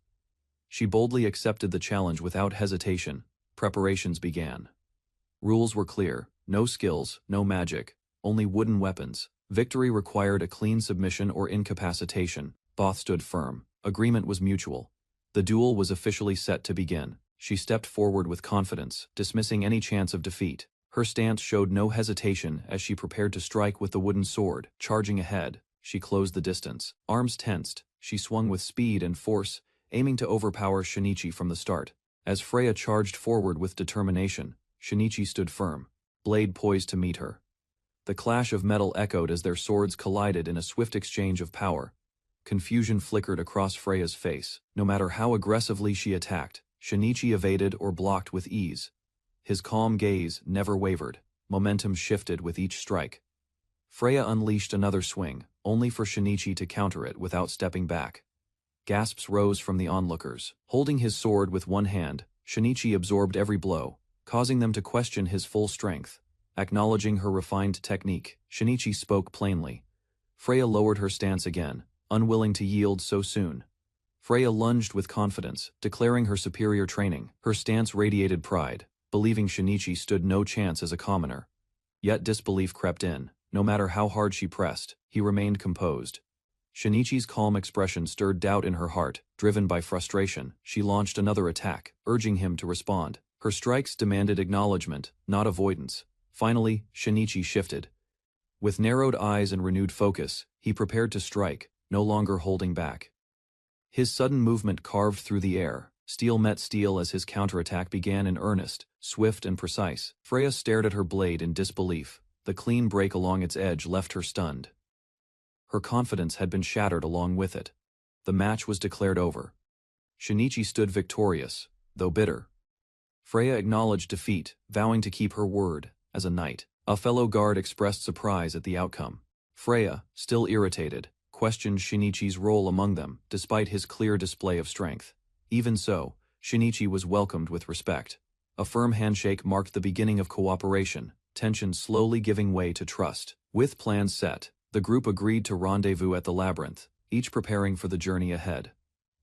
She boldly accepted the challenge without hesitation. Preparations began. Rules were clear: no skills, no magic, only wooden weapons. Victory required a clean submission or incapacitation. Both stood firm. Agreement was mutual. The duel was officially set to begin. She stepped forward with confidence, dismissing any chance of defeat. Her stance showed no hesitation as she prepared to strike with the wooden sword. Charging ahead, she closed the distance. Arms tensed, she swung with speed and force, aiming to overpower Shinichi from the start. As Freya charged forward with determination, Shinichi stood firm, blade poised to meet her. The clash of metal echoed as their swords collided in a swift exchange of power. Confusion flickered across Freya's face. No matter how aggressively she attacked, Shinichi evaded or blocked with ease. His calm gaze never wavered. Momentum shifted with each strike. Freya unleashed another swing, only for Shinichi to counter it without stepping back. Gasps rose from the onlookers. Holding his sword with one hand, Shinichi absorbed every blow, causing them to question his full strength. Acknowledging her refined technique, Shinichi spoke plainly. Freya lowered her stance again, unwilling to yield so soon. Freya lunged with confidence, declaring her superior training. Her stance radiated pride, believing Shinichi stood no chance as a commoner. Yet disbelief crept in. No matter how hard she pressed, he remained composed. Shinichi's calm expression stirred doubt in her heart. Driven by frustration, she launched another attack, urging him to respond. Her strikes demanded acknowledgement, not avoidance. Finally, Shinichi shifted. With narrowed eyes and renewed focus, he prepared to strike, no longer holding back. His sudden movement carved through the air. Steel met steel as his counterattack began in earnest, swift and precise. Freya stared at her blade in disbelief. The clean break along its edge left her stunned. Her confidence had been shattered along with it. The match was declared over. Shinichi stood victorious, though bitter. Freya acknowledged defeat, vowing to keep her word, as a knight. A fellow guard expressed surprise at the outcome. Freya, still irritated, questioned Shinichi's role among them, despite his clear display of strength. Even so, Shinichi was welcomed with respect. A firm handshake marked the beginning of cooperation, tension slowly giving way to trust. With plans set, the group agreed to rendezvous at the labyrinth, each preparing for the journey ahead.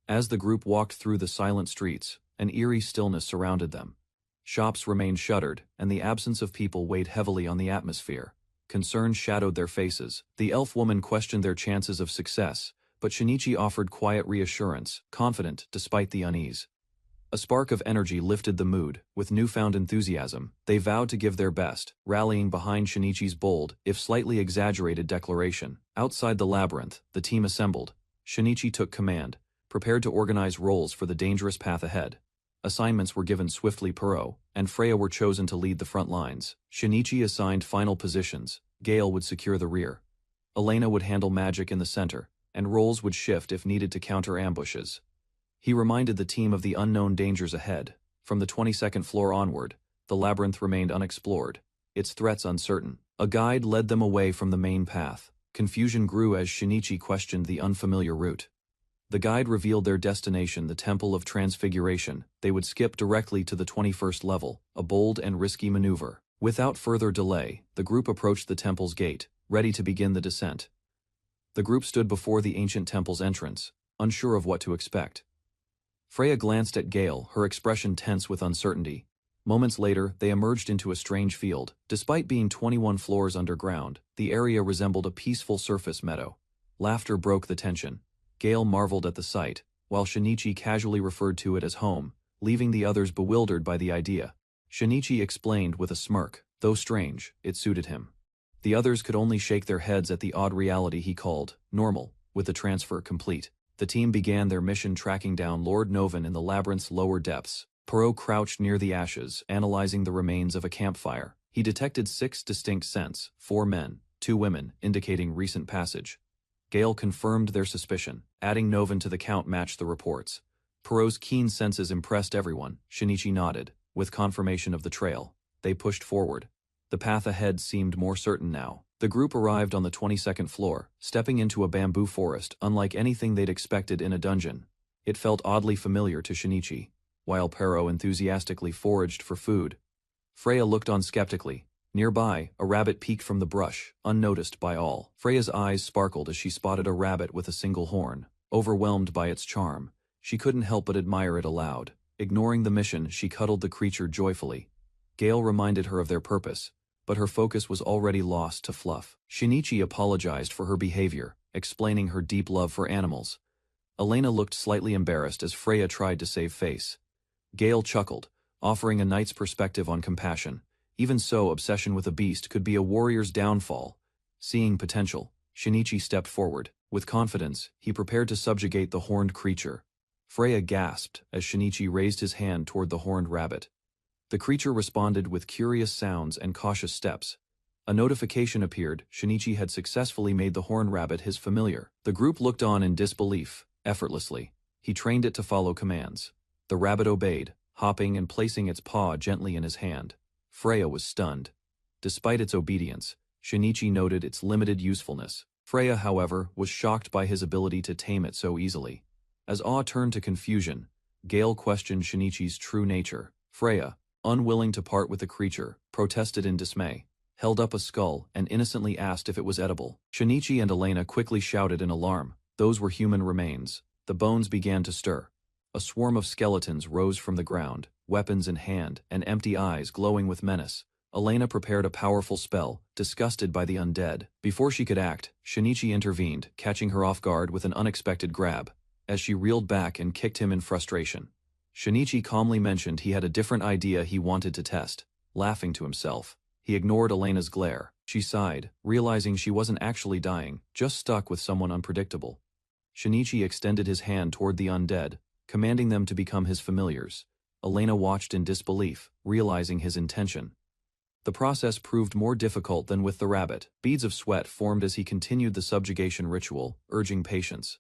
As the group walked through the silent streets, an eerie stillness surrounded them. Shops remained shuttered, and the absence of people weighed heavily on the atmosphere. Concern shadowed their faces. The elf woman questioned their chances of success, but Shinichi offered quiet reassurance, confident despite the unease. A spark of energy lifted the mood. With newfound enthusiasm, they vowed to give their best, rallying behind Shinichi's bold, if slightly exaggerated declaration. Outside the labyrinth, the team assembled. Shinichi took command, prepared to organize roles for the dangerous path ahead. Assignments were given swiftly. Puro and Freya were chosen to lead the front lines. Shinichi assigned final positions. Gale would secure the rear. Elena would handle magic in the center, and roles would shift if needed to counter ambushes. He reminded the team of the unknown dangers ahead. From the 22nd floor onward, the labyrinth remained unexplored, its threats uncertain. A guide led them away from the main path. Confusion grew as Shinichi questioned the unfamiliar route. The guide revealed their destination, the Temple of Transfiguration. They would skip directly to the 21st level, a bold and risky maneuver. Without further delay, the group approached the temple's gate, ready to begin the descent. The group stood before the ancient temple's entrance, unsure of what to expect. Freya glanced at Gale, her expression tense with uncertainty. Moments later, they emerged into a strange field. Despite being 21 floors underground, the area resembled a peaceful surface meadow. Laughter broke the tension. Gale marveled at the sight, while Shinichi casually referred to it as home, leaving the others bewildered by the idea. Shinichi explained with a smirk. Though strange, it suited him. The others could only shake their heads at the odd reality he called normal. With the transfer complete, the team began their mission, tracking down Lord Novan in the labyrinth's lower depths. Puro crouched near the ashes, analyzing the remains of a campfire. He detected 6 distinct scents, 4 men, 2 women, indicating recent passage. Gale confirmed their suspicion. Adding Novan to the count matched the reports. Puro's keen senses impressed everyone. Shinichi nodded. With confirmation of the trail, they pushed forward. The path ahead seemed more certain now. The group arrived on the 22nd floor, stepping into a bamboo forest unlike anything they'd expected in a dungeon. It felt oddly familiar to Shinichi, while Puro enthusiastically foraged for food. Freya looked on skeptically. Nearby, a rabbit peeked from the brush, unnoticed by all. Freya's eyes sparkled as she spotted a rabbit with a single horn. Overwhelmed by its charm, she couldn't help but admire it aloud. Ignoring the mission, she cuddled the creature joyfully. Gale reminded her of their purpose, but her focus was already lost to fluff. Shinichi apologized for her behavior, explaining her deep love for animals. Elena looked slightly embarrassed as Freya tried to save face. Gale chuckled, offering a knight's perspective on compassion. Even so, obsession with a beast could be a warrior's downfall. Seeing potential, Shinichi stepped forward. With confidence, he prepared to subjugate the horned creature. Freya gasped as Shinichi raised his hand toward the horned rabbit. The creature responded with curious sounds and cautious steps. A notification appeared. Shinichi had successfully made the horned rabbit his familiar. The group looked on in disbelief. Effortlessly, he trained it to follow commands. The rabbit obeyed, hopping and placing its paw gently in his hand. Freya was stunned. Despite its obedience, Shinichi noted its limited usefulness. Freya, however, was shocked by his ability to tame it so easily. As awe turned to confusion, Gale questioned Shinichi's true nature. Freya, unwilling to part with the creature, protested in dismay. held up a skull, and innocently asked if it was edible. Shinichi and Elena quickly shouted in alarm. Those were human remains. The bones began to stir. A swarm of skeletons rose from the ground, weapons in hand, and empty eyes glowing with menace. Elena prepared a powerful spell, disgusted by the undead. Before she could act, Shinichi intervened, catching her off guard with an unexpected grab. As she reeled back and kicked him in frustration, Shinichi calmly mentioned he had a different idea he wanted to test. Laughing to himself, he ignored Elena's glare. She sighed, realizing she wasn't actually dying, just stuck with someone unpredictable. Shinichi extended his hand toward the undead, commanding them to become his familiars. Elena watched in disbelief, realizing his intention. The process proved more difficult than with the rabbit. Beads of sweat formed as he continued the subjugation ritual, urging patience.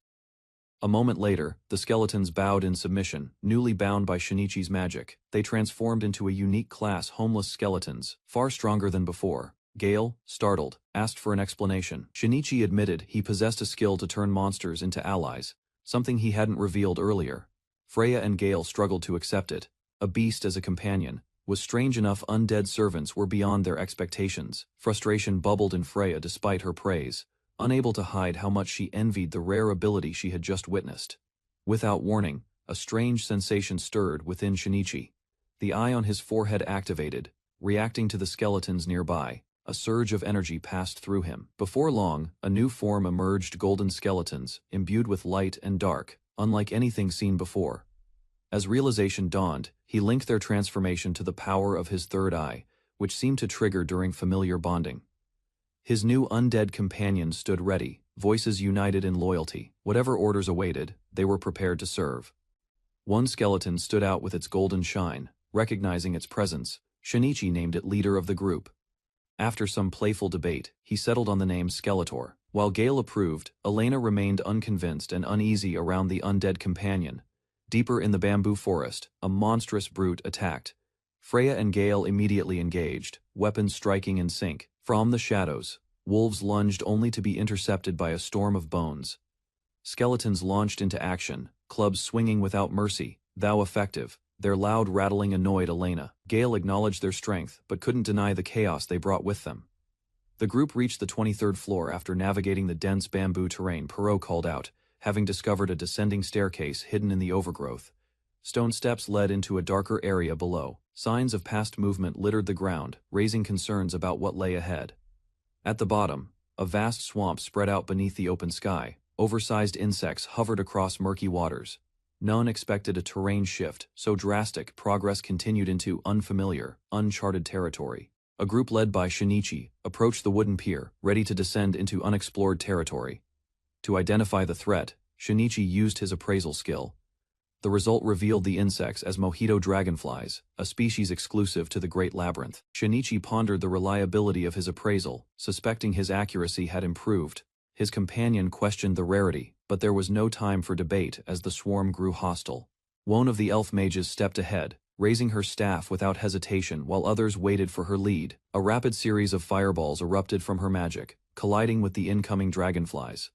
A moment later, the skeletons bowed in submission, newly bound by Shinichi's magic. They transformed into a unique class, homeless skeletons, far stronger than before. Gale, startled, asked for an explanation. Shinichi admitted he possessed a skill to turn monsters into allies, something he hadn't revealed earlier. Freya and Gale struggled to accept it. A beast as a companion was strange enough. Undead servants were beyond their expectations. Frustration bubbled in Freya despite her praise, unable to hide how much she envied the rare ability she had just witnessed. Without warning, a strange sensation stirred within Shinichi. The eye on his forehead activated, reacting to the skeletons nearby. A surge of energy passed through him. Before long, a new form emerged: golden skeletons, imbued with light and dark, unlike anything seen before. As realization dawned, he linked their transformation to the power of his third eye, which seemed to trigger during familiar bonding. His new undead companions stood ready, voices united in loyalty. Whatever orders awaited, they were prepared to serve. One skeleton stood out with its golden shine. Recognizing its presence, Shinichi named it leader of the group. After some playful debate, he settled on the name Skeletor. While Gale approved, Elena remained unconvinced and uneasy around the undead companion. Deeper in the bamboo forest, a monstrous brute attacked. Freya and Gale immediately engaged, weapons striking in sync. From the shadows, wolves lunged only to be intercepted by a storm of bones. Skeletons launched into action, clubs swinging without mercy, thou effective. Their loud rattling annoyed Elena. Gale acknowledged their strength, but couldn't deny the chaos they brought with them. The group reached the 23rd floor after navigating the dense bamboo terrain. Perot called out, having discovered a descending staircase hidden in the overgrowth. Stone steps led into a darker area below. Signs of past movement littered the ground, raising concerns about what lay ahead. At the bottom, a vast swamp spread out beneath the open sky. Oversized insects hovered across murky waters. None expected a terrain shift so drastic. Progress continued into unfamiliar, uncharted territory. A group led by Shinichi approached the wooden pier, ready to descend into unexplored territory. To identify the threat, Shinichi used his appraisal skill. The result revealed the insects as mojito dragonflies, a species exclusive to the Great Labyrinth. Shinichi pondered the reliability of his appraisal, suspecting his accuracy had improved. His companion questioned the rarity, but there was no time for debate as the swarm grew hostile. One of the elf mages stepped ahead, raising her staff without hesitation while others waited for her lead. A rapid series of fireballs erupted from her magic, colliding with the incoming dragonflies.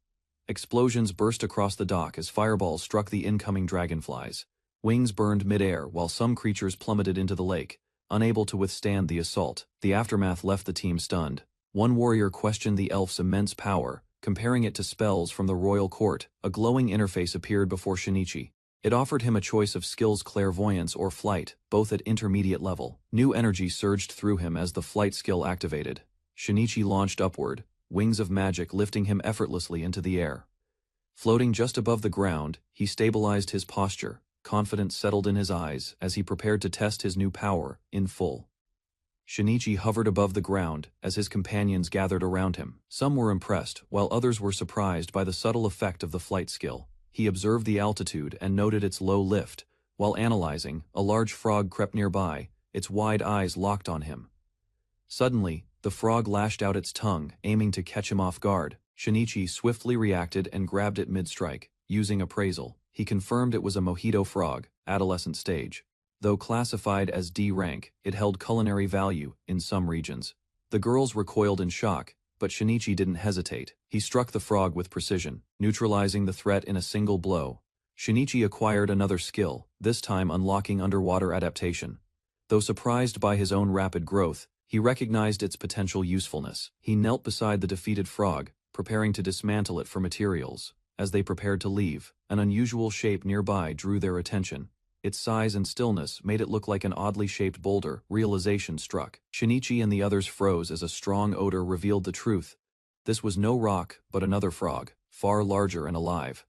Explosions burst across the dock as fireballs struck the incoming dragonflies. Wings burned mid-air while some creatures plummeted into the lake, unable to withstand the assault. The aftermath left the team stunned. One warrior questioned the elf's immense power, comparing it to spells from the royal court. A glowing interface appeared before Shinichi. It offered him a choice of skills: clairvoyance or flight, both at intermediate level. New energy surged through him as the flight skill activated. Shinichi launched upward, wings of magic lifting him effortlessly into the air. Floating just above the ground, he stabilized his posture. Confidence settled in his eyes as he prepared to test his new power in full. Shinichi hovered above the ground as his companions gathered around him. Some were impressed, while others were surprised by the subtle effect of the flight skill. He observed the altitude and noted its low lift. While analyzing, a large frog crept nearby, its wide eyes locked on him. Suddenly, the frog lashed out its tongue, aiming to catch him off guard. Shinichi swiftly reacted and grabbed it mid-strike. Using appraisal, he confirmed it was a mojito frog, adolescent stage. Though classified as D rank, it held culinary value in some regions. The girls recoiled in shock, but Shinichi didn't hesitate. He struck the frog with precision, neutralizing the threat in a single blow. Shinichi acquired another skill, this time unlocking underwater adaptation. Though surprised by his own rapid growth, He recognized its potential usefulness. He knelt beside the defeated frog, preparing to dismantle it for materials. As they prepared to leave, an unusual shape nearby drew their attention. Its size and stillness made it look like an oddly shaped boulder. Realization struck. Shinichi and the others froze as a strong odor revealed the truth. This was no rock, but another frog, far larger and alive.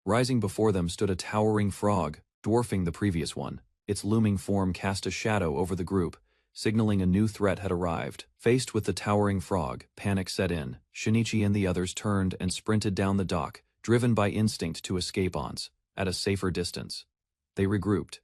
Rising before them stood a towering frog, dwarfing the previous one. Its looming form cast a shadow over the group, signaling a new threat had arrived. Faced with the towering frog, panic set in. Shinichi and the others turned and sprinted down the dock, driven by instinct to escape at a safer distance. They regrouped.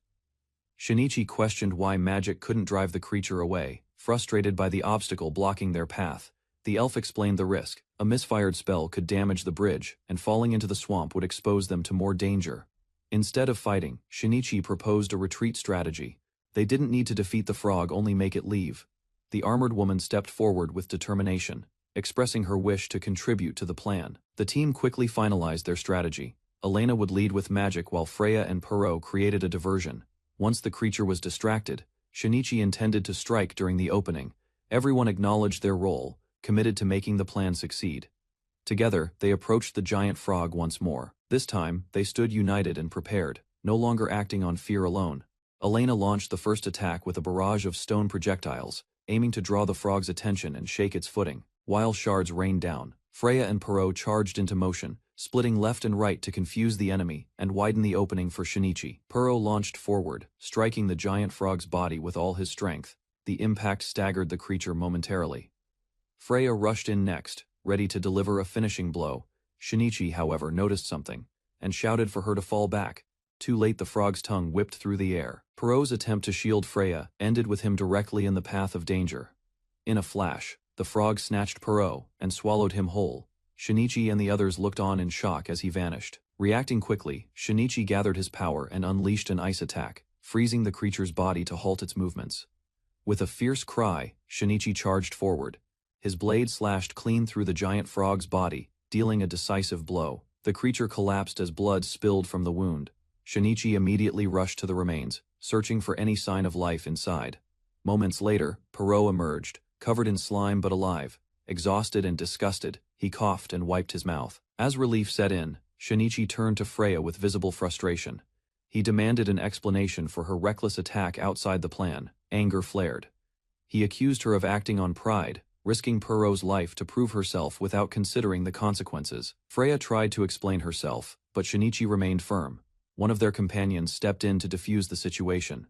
Shinichi questioned why magic couldn't drive the creature away, frustrated by the obstacle blocking their path. The elf explained the risk. A misfired spell could damage the bridge, and falling into the swamp would expose them to more danger. Instead of fighting, Shinichi proposed a retreat strategy. They didn't need to defeat the frog, only make it leave. The armored woman stepped forward with determination, expressing her wish to contribute to the plan. The team quickly finalized their strategy. Elena would lead with magic while Freya and Perot created a diversion. Once the creature was distracted, Shinichi intended to strike during the opening. Everyone acknowledged their role, committed to making the plan succeed. Together, they approached the giant frog once more. This time, they stood united and prepared, no longer acting on fear alone. Elena launched the first attack with a barrage of stone projectiles, aiming to draw the frog's attention and shake its footing. While shards rained down, Freya and Perot charged into motion, splitting left and right to confuse the enemy and widen the opening for Shinichi. Perot launched forward, striking the giant frog's body with all his strength. The impact staggered the creature momentarily. Freya rushed in next, ready to deliver a finishing blow. Shinichi, however, noticed something, and shouted for her to fall back. Too late, the frog's tongue whipped through the air. Perot's attempt to shield Freya ended with him directly in the path of danger. In a flash, the frog snatched Perot and swallowed him whole. Shinichi and the others looked on in shock as he vanished. Reacting quickly, Shinichi gathered his power and unleashed an ice attack, freezing the creature's body to halt its movements. With a fierce cry, Shinichi charged forward. His blade slashed clean through the giant frog's body, dealing a decisive blow. The creature collapsed as blood spilled from the wound. Shinichi immediately rushed to the remains, searching for any sign of life inside. Moments later, Perot emerged, covered in slime but alive. Exhausted and disgusted, he coughed and wiped his mouth. As relief set in, Shinichi turned to Freya with visible frustration. He demanded an explanation for her reckless attack outside the plan. Anger flared. He accused her of acting on pride, risking Perot's life to prove herself without considering the consequences. Freya tried to explain herself, but Shinichi remained firm. One of their companions stepped in to defuse the situation.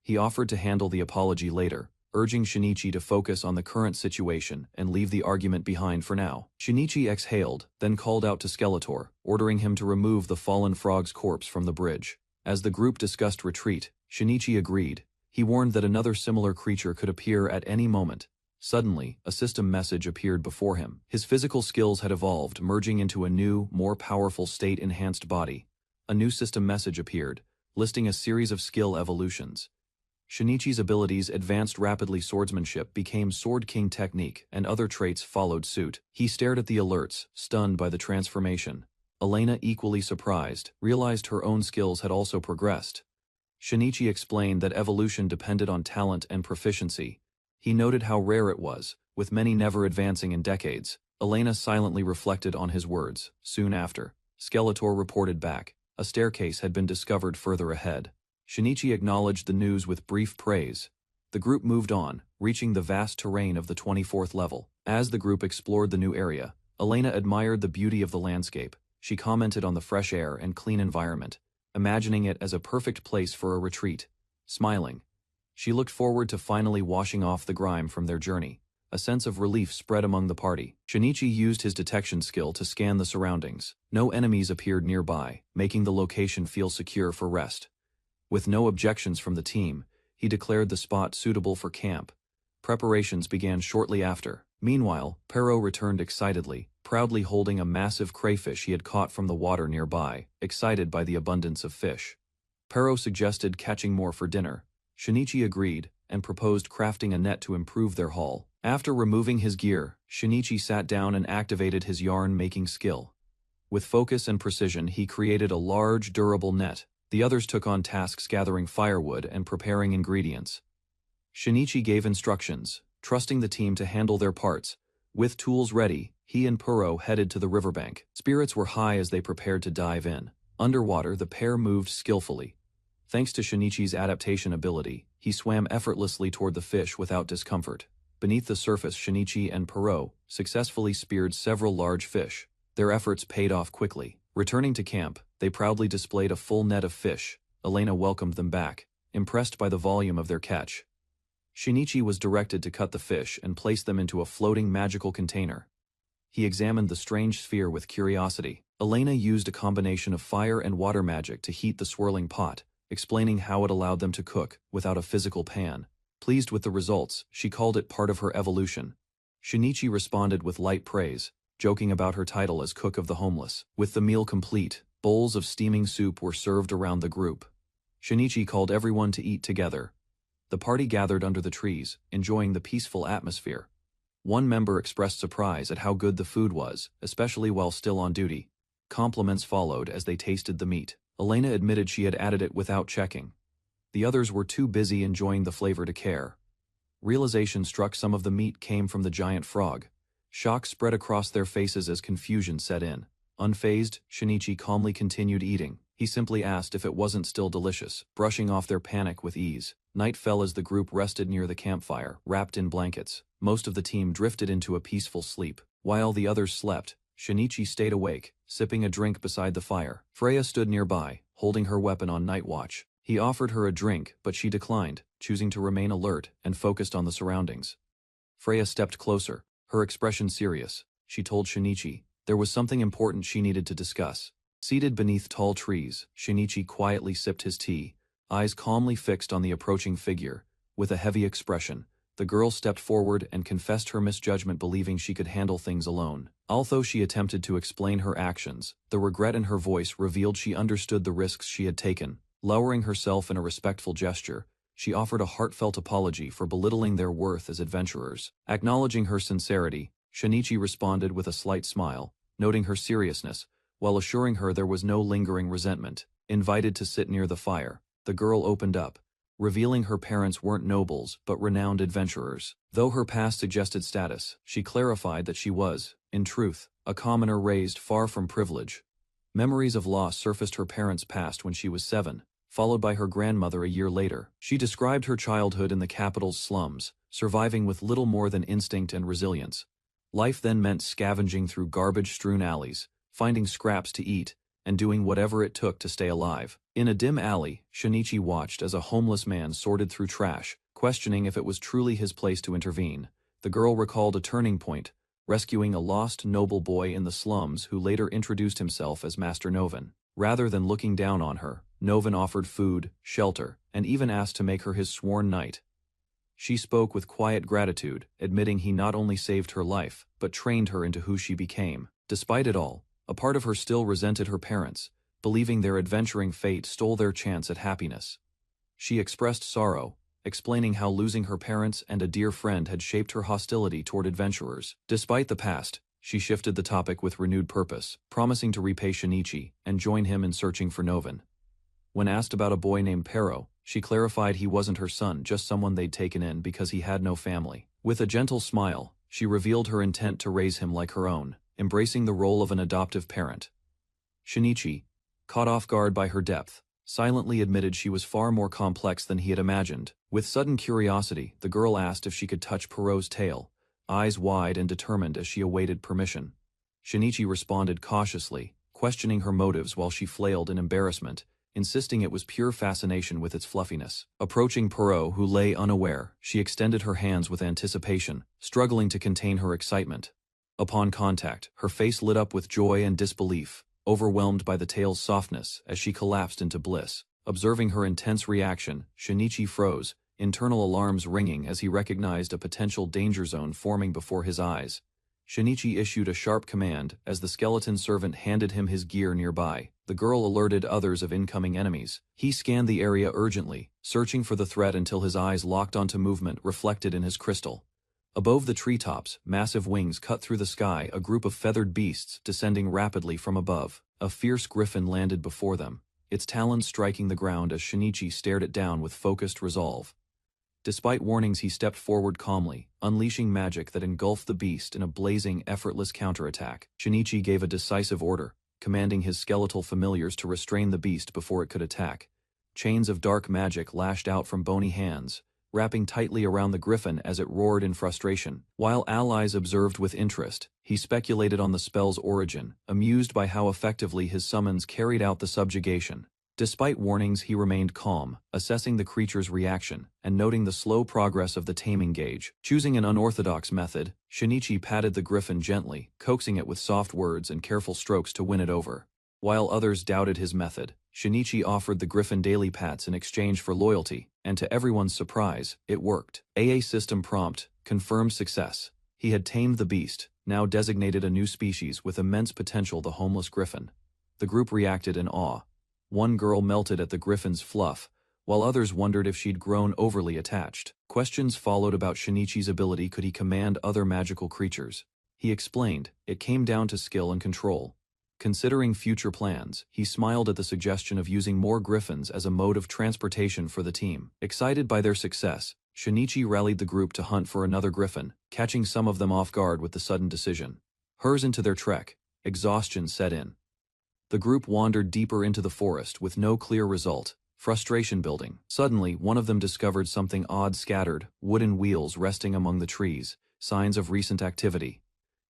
He offered to handle the apology later, urging Shinichi to focus on the current situation and leave the argument behind for now. Shinichi exhaled, then called out to Skeletor, ordering him to remove the fallen frog's corpse from the bridge. As the group discussed retreat, Shinichi agreed. He warned that another similar creature could appear at any moment. Suddenly, a system message appeared before him. His physical skills had evolved, merging into a new, more powerful state-enhanced body. A new system message appeared, listing a series of skill evolutions. Shinichi's abilities advanced rapidly. Swordsmanship became Sword King technique, and other traits followed suit. He stared at the alerts, stunned by the transformation. Elena, equally surprised, realized her own skills had also progressed. Shinichi explained that evolution depended on talent and proficiency. He noted how rare it was, with many never advancing in decades. Elena silently reflected on his words. Soon after, Skeletor reported back. A staircase had been discovered further ahead. Shinichi acknowledged the news with brief praise. The group moved on, reaching the vast terrain of the 24th level. As the group explored the new area, Elena admired the beauty of the landscape. She commented on the fresh air and clean environment, imagining it as a perfect place for a retreat. Smiling, she looked forward to finally washing off the grime from their journey. A sense of relief spread among the party. Shinichi used his detection skill to scan the surroundings. No enemies appeared nearby, making the location feel secure for rest. With no objections from the team, he declared the spot suitable for camp. Preparations began shortly after. Meanwhile, Perot returned excitedly, proudly holding a massive crayfish he had caught from the water nearby, excited by the abundance of fish. Perot suggested catching more for dinner. Shinichi agreed, and proposed crafting a net to improve their haul. After removing his gear, Shinichi sat down and activated his yarn-making skill. With focus and precision, he created a large, durable net. The others took on tasks gathering firewood and preparing ingredients. Shinichi gave instructions. trusting the team to handle their parts. With tools ready, he and Puro headed to the riverbank. Spirits were high as they prepared to dive in. Underwater, the pair moved skillfully. Thanks to Shinichi's adaptation ability, he swam effortlessly toward the fish without discomfort. Beneath the surface, Shinichi and Puro successfully speared several large fish. Their efforts paid off quickly. Returning to camp, they proudly displayed a full net of fish. Elena welcomed them back, impressed by the volume of their catch. Shinichi was directed to cut the fish and place them into a floating magical container. He examined the strange sphere with curiosity. Elena used a combination of fire and water magic to heat the swirling pot, explaining how it allowed them to cook without a physical pan. Pleased with the results, she called it part of her evolution. Shinichi responded with light praise, joking about her title as cook of the homeless. With the meal complete, bowls of steaming soup were served around the group. Shinichi called everyone to eat together. The party gathered under the trees, enjoying the peaceful atmosphere. One member expressed surprise at how good the food was, especially while still on duty. Compliments followed as they tasted the meat. Elena admitted she had added it without checking. The others were too busy enjoying the flavor to care. Realization struck some of the meat came from the giant frog. Shock spread across their faces as confusion set in. Unfazed, Shinichi calmly continued eating. He simply asked if it wasn't still delicious, brushing off their panic with ease. Night fell as the group rested near the campfire, wrapped in blankets. Most of the team drifted into a peaceful sleep. While the others slept, Shinichi stayed awake, sipping a drink beside the fire. Freya stood nearby, holding her weapon on night watch. He offered her a drink, but she declined, choosing to remain alert and focused on the surroundings. Freya stepped closer, her expression serious. She told Shinichi there was something important she needed to discuss. Seated beneath tall trees, Shinichi quietly sipped his tea, eyes calmly fixed on the approaching figure. With a heavy expression, the girl stepped forward and confessed her misjudgment, believing she could handle things alone. Although she attempted to explain her actions, the regret in her voice revealed she understood the risks she had taken. Lowering herself in a respectful gesture, she offered a heartfelt apology for belittling their worth as adventurers. Acknowledging her sincerity, Shinichi responded with a slight smile, noting her seriousness, while assuring her there was no lingering resentment. Invited to sit near the fire, the girl opened up, revealing her parents weren't nobles but renowned adventurers. Though her past suggested status, she clarified that she was, in truth, a commoner raised far from privilege. Memories of loss surfaced her parents' past when she was 7, followed by her grandmother a year later. She described her childhood in the capital's slums, surviving with little more than instinct and resilience. Life then meant scavenging through garbage-strewn alleys, finding scraps to eat, and doing whatever it took to stay alive. In a dim alley, Shinichi watched as a homeless man sorted through trash, questioning if it was truly his place to intervene. The girl recalled a turning point, rescuing a lost noble boy in the slums who later introduced himself as Master Novan. Rather than looking down on her, Novan offered food, shelter, and even asked to make her his sworn knight. She spoke with quiet gratitude, admitting he not only saved her life, but trained her into who she became. Despite it all, a part of her still resented her parents, believing their adventuring fate stole their chance at happiness. She expressed sorrow, explaining how losing her parents and a dear friend had shaped her hostility toward adventurers. Despite the past, she shifted the topic with renewed purpose, promising to repay Shinichi and join him in searching for Novan. When asked about a boy named Pero, she clarified he wasn't her son, just someone they'd taken in because he had no family. With a gentle smile, she revealed her intent to raise him like her own, embracing the role of an adoptive parent. Shinichi, caught off guard by her depth, silently admitted she was far more complex than he had imagined. With sudden curiosity, the girl asked if she could touch Pero's tail, eyes wide and determined as she awaited permission. Shinichi responded cautiously, questioning her motives while she flailed in embarrassment, insisting it was pure fascination with its fluffiness. Approaching Pero, who lay unaware, she extended her hands with anticipation, struggling to contain her excitement. Upon contact, her face lit up with joy and disbelief, overwhelmed by the tail's softness as she collapsed into bliss. Observing her intense reaction, Shinichi froze, internal alarms ringing as he recognized a potential danger zone forming before his eyes. Shinichi issued a sharp command as the skeleton servant handed him his gear nearby. The girl alerted others of incoming enemies. He scanned the area urgently, searching for the threat until his eyes locked onto movement reflected in his crystal. Above the treetops, massive wings cut through the sky, a group of feathered beasts descending rapidly from above. A fierce griffin landed before them, its talons striking the ground as Shinichi stared it down with focused resolve. Despite warnings, he stepped forward calmly, unleashing magic that engulfed the beast in a blazing, effortless counterattack. Shinichi gave a decisive order, commanding his skeletal familiars to restrain the beast before it could attack. Chains of dark magic lashed out from bony hands, wrapping tightly around the griffin as it roared in frustration. While allies observed with interest, he speculated on the spell's origin, amused by how effectively his summons carried out the subjugation. Despite warnings, he remained calm, assessing the creature's reaction and noting the slow progress of the taming gauge. Choosing an unorthodox method, Shinichi patted the griffin gently, coaxing it with soft words and careful strokes to win it over. While others doubted his method, Shinichi offered the griffin daily pats in exchange for loyalty, and to everyone's surprise, it worked. AA system prompt confirmed success. He had tamed the beast, now designated a new species with immense potential, the homeless griffin. The group reacted in awe. One girl melted at the griffin's fluff, while others wondered if she'd grown overly attached. Questions followed about Shinichi's ability. Could he command other magical creatures? He explained, it came down to skill and control. Considering future plans, he smiled at the suggestion of using more griffins as a mode of transportation for the team. Excited by their success, Shinichi rallied the group to hunt for another griffin, catching some of them off guard with the sudden decision. Hers into their trek, exhaustion set in. The group wandered deeper into the forest with no clear result, frustration building. Suddenly, one of them discovered something odd: scattered, wooden wheels resting among the trees, signs of recent activity.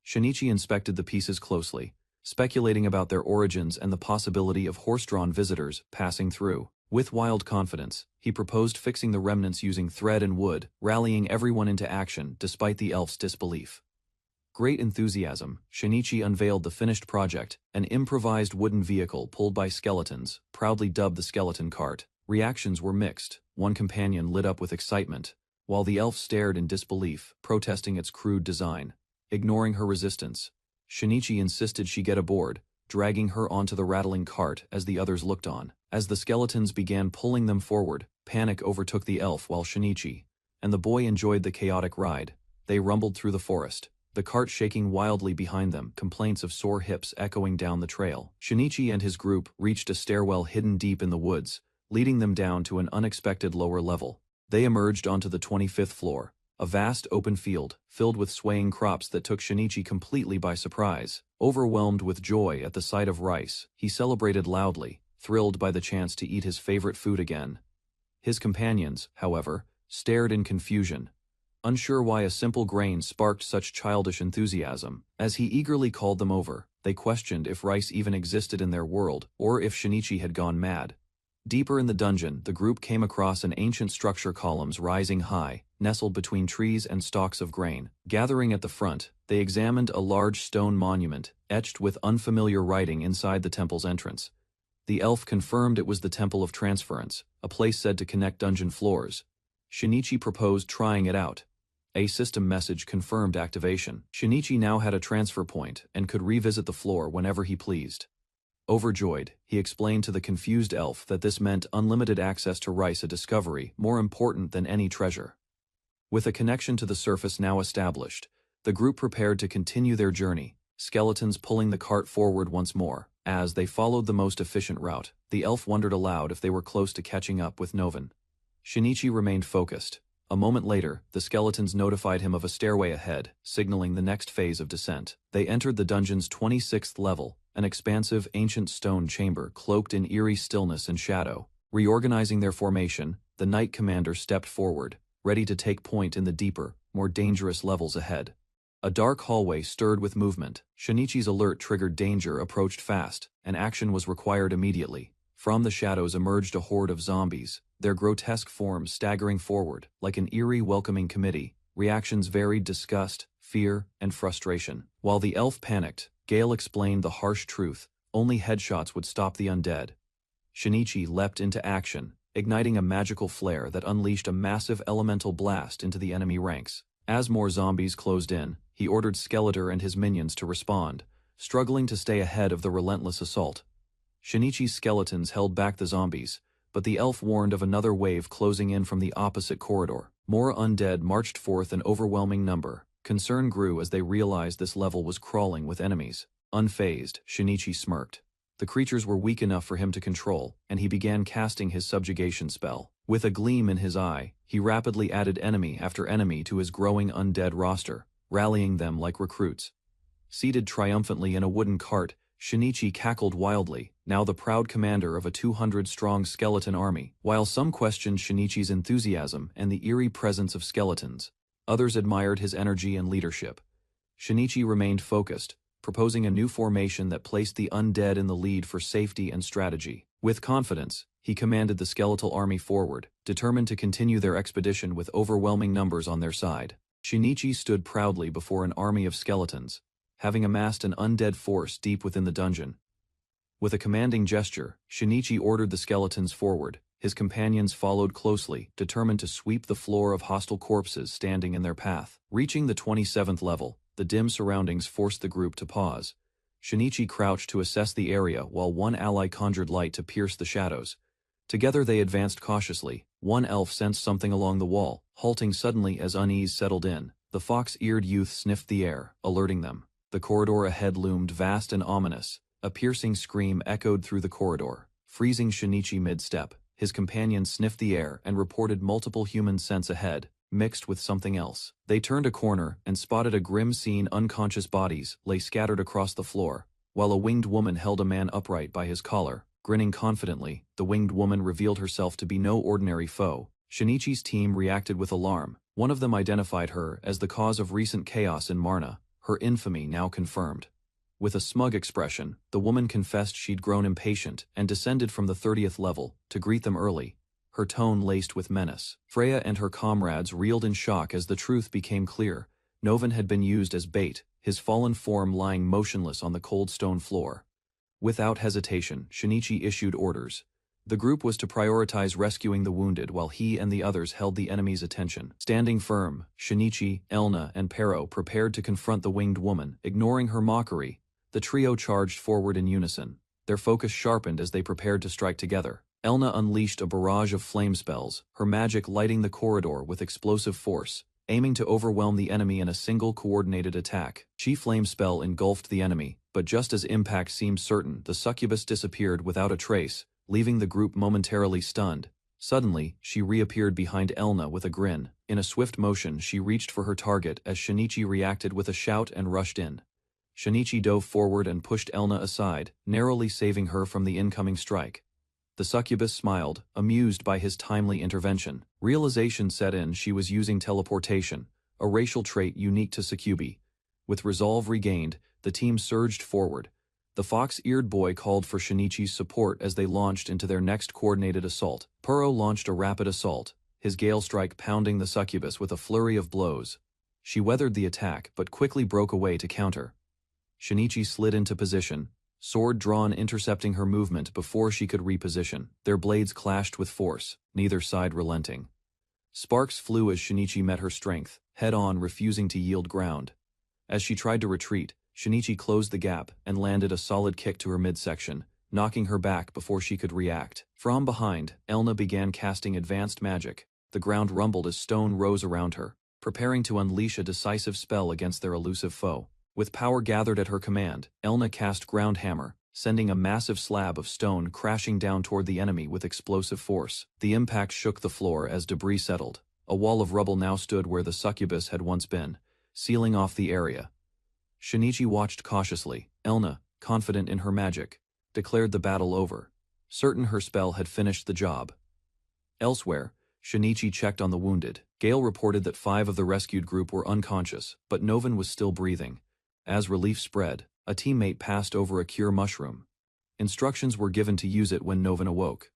Shinichi inspected the pieces closely, speculating about their origins and the possibility of horse-drawn visitors passing through. With wild confidence, he proposed fixing the remnants using thread and wood, rallying everyone into action despite the elf's disbelief. Great enthusiasm, Shinichi unveiled the finished project, an improvised wooden vehicle pulled by skeletons, proudly dubbed the skeleton cart. Reactions were mixed. One companion lit up with excitement, while the elf stared in disbelief, protesting its crude design. Ignoring her resistance, Shinichi insisted she get aboard, dragging her onto the rattling cart as the others looked on. As the skeletons began pulling them forward, panic overtook the elf while Shinichi and the boy enjoyed the chaotic ride. They rumbled through the forest, the cart shaking wildly behind them, complaints of sore hips echoing down the trail. Shinichi and his group reached a stairwell hidden deep in the woods, leading them down to an unexpected lower level. They emerged onto the 25th floor, a vast open field, filled with swaying crops that took Shinichi completely by surprise. Overwhelmed with joy at the sight of rice, he celebrated loudly, thrilled by the chance to eat his favorite food again. His companions, however, stared in confusion, unsure why a simple grain sparked such childish enthusiasm. As he eagerly called them over, they questioned if rice even existed in their world, or if Shinichi had gone mad. Deeper in the dungeon, the group came across an ancient structure, columns rising high, nestled between trees and stalks of grain. Gathering at the front, they examined a large stone monument, etched with unfamiliar writing inside the temple's entrance. The elf confirmed it was the Temple of Transference, a place said to connect dungeon floors. Shinichi proposed trying it out. A system message confirmed activation. Shinichi now had a transfer point and could revisit the floor whenever he pleased. Overjoyed, he explained to the confused elf that this meant unlimited access to rice, a discovery more important than any treasure. With a connection to the surface now established, the group prepared to continue their journey, skeletons pulling the cart forward once more. As they followed the most efficient route, the elf wondered aloud if they were close to catching up with Novan. Shinichi remained focused. A moment later, the skeletons notified him of a stairway ahead, signaling the next phase of descent. They entered the dungeon's 26th level, an expansive, ancient stone chamber cloaked in eerie stillness and shadow. Reorganizing their formation, the Knight Commander stepped forward, ready to take point in the deeper, more dangerous levels ahead. A dark hallway stirred with movement. Shinichi's alert triggered danger approached fast, and action was required immediately. From the shadows emerged a horde of zombies, their grotesque forms staggering forward, like an eerie welcoming committee. Reactions varied: disgust, fear, and frustration. While the elf panicked, Gale explained the harsh truth: only headshots would stop the undead. Shinichi leapt into action, igniting a magical flare that unleashed a massive elemental blast into the enemy ranks. As more zombies closed in, he ordered Skeletor and his minions to respond, struggling to stay ahead of the relentless assault. Shinichi's skeletons held back the zombies, but the elf warned of another wave closing in from the opposite corridor. More undead marched forth in overwhelming number. Concern grew as they realized this level was crawling with enemies. Unfazed, Shinichi smirked. The creatures were weak enough for him to control, and he began casting his subjugation spell. With a gleam in his eye, he rapidly added enemy after enemy to his growing undead roster, rallying them like recruits. Seated triumphantly in a wooden cart, Shinichi cackled wildly, now the proud commander of a 200-strong skeleton army. While some questioned Shinichi's enthusiasm and the eerie presence of skeletons, others admired his energy and leadership. Shinichi remained focused, proposing a new formation that placed the undead in the lead for safety and strategy. With confidence, he commanded the skeletal army forward, determined to continue their expedition with overwhelming numbers on their side. Shinichi stood proudly before an army of skeletons, having amassed an undead force deep within the dungeon. With a commanding gesture, Shinichi ordered the skeletons forward. His companions followed closely, determined to sweep the floor of hostile corpses standing in their path. Reaching the 27th level, the dim surroundings forced the group to pause. Shinichi crouched to assess the area while one ally conjured light to pierce the shadows. Together they advanced cautiously. One elf sensed something along the wall, halting suddenly as unease settled in. The fox-eared youth sniffed the air, alerting them. The corridor ahead loomed vast and ominous. A piercing scream echoed through the corridor, freezing Shinichi mid-step. His companions sniffed the air and reported multiple human scents ahead, mixed with something else. They turned a corner and spotted a grim scene. Unconscious bodies lay scattered across the floor, while a winged woman held a man upright by his collar. Grinning confidently, the winged woman revealed herself to be no ordinary foe. Shinichi's team reacted with alarm. One of them identified her as the cause of recent chaos in Marna, her infamy now confirmed. With a smug expression, the woman confessed she'd grown impatient and descended from the 30th level to greet them early, her tone laced with menace. Freya and her comrades reeled in shock as the truth became clear. Novan had been used as bait, his fallen form lying motionless on the cold stone floor. Without hesitation, Shinichi issued orders. The group was to prioritize rescuing the wounded while he and the others held the enemy's attention. Standing firm, Shinichi, Elna, and Pero prepared to confront the winged woman. Ignoring her mockery, the trio charged forward in unison, their focus sharpened as they prepared to strike together. Elna unleashed a barrage of flame spells, her magic lighting the corridor with explosive force, aiming to overwhelm the enemy in a single coordinated attack. She flame spell engulfed the enemy, but just as impact seemed certain, the succubus disappeared without a trace, leaving the group momentarily stunned. Suddenly, she reappeared behind Elna with a grin. In a swift motion, she reached for her target as Shinichi reacted with a shout and rushed in. Shinichi dove forward and pushed Elna aside, narrowly saving her from the incoming strike. The succubus smiled, amused by his timely intervention. Realization set in she was using teleportation, a racial trait unique to succubi. With resolve regained, the team surged forward. The fox-eared boy called for Shinichi's support as they launched into their next coordinated assault. Puro launched a rapid assault, his gale strike pounding the succubus with a flurry of blows. She weathered the attack but quickly broke away to counter. Shinichi slid into position, sword drawn intercepting her movement before she could reposition. Their blades clashed with force, neither side relenting. Sparks flew as Shinichi met her strength, head-on refusing to yield ground. As she tried to retreat, Shinichi closed the gap and landed a solid kick to her midsection, knocking her back before she could react. From behind, Elna began casting advanced magic. The ground rumbled as stone rose around her, preparing to unleash a decisive spell against their elusive foe. With power gathered at her command, Elna cast Ground Hammer, sending a massive slab of stone crashing down toward the enemy with explosive force. The impact shook the floor as debris settled. A wall of rubble now stood where the succubus had once been, sealing off the area. Shinichi watched cautiously. Elna, confident in her magic, declared the battle over, certain her spell had finished the job. Elsewhere, Shinichi checked on the wounded. Gale reported that 5 of the rescued group were unconscious, but Novan was still breathing. As relief spread, a teammate passed over a cure mushroom. Instructions were given to use it when Novan awoke.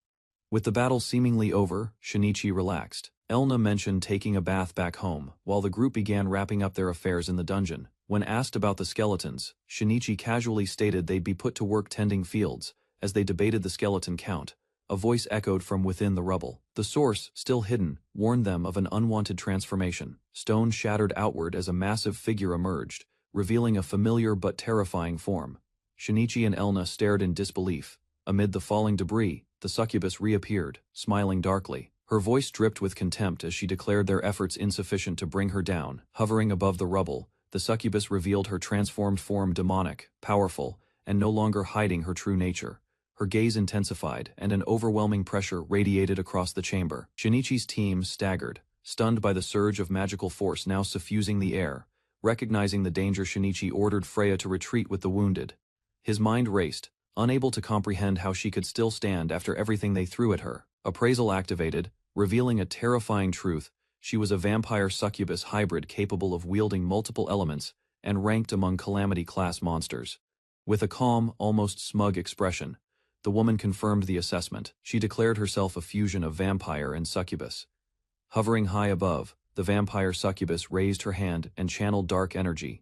With the battle seemingly over, Shinichi relaxed. Elna mentioned taking a bath back home, while the group began wrapping up their affairs in the dungeon. When asked about the skeletons, Shinichi casually stated they'd be put to work tending fields. As they debated the skeleton count, a voice echoed from within the rubble. The source, still hidden, warned them of an unwanted transformation. Stone shattered outward as a massive figure emerged, revealing a familiar but terrifying form. Shinichi and Elna stared in disbelief. Amid the falling debris, the succubus reappeared, smiling darkly. Her voice dripped with contempt as she declared their efforts insufficient to bring her down. Hovering above the rubble, the succubus revealed her transformed form demonic, powerful, and no longer hiding her true nature. Her gaze intensified, and an overwhelming pressure radiated across the chamber. Shinichi's team staggered, stunned by the surge of magical force now suffusing the air. Recognizing the danger, Shinichi ordered Freya to retreat with the wounded. His mind raced, unable to comprehend how she could still stand after everything they threw at her. Appraisal activated, revealing a terrifying truth. She was a vampire-succubus hybrid capable of wielding multiple elements and ranked among Calamity-class monsters. With a calm, almost smug expression, the woman confirmed the assessment. She declared herself a fusion of vampire and succubus. Hovering high above, the vampire succubus raised her hand and channeled dark energy.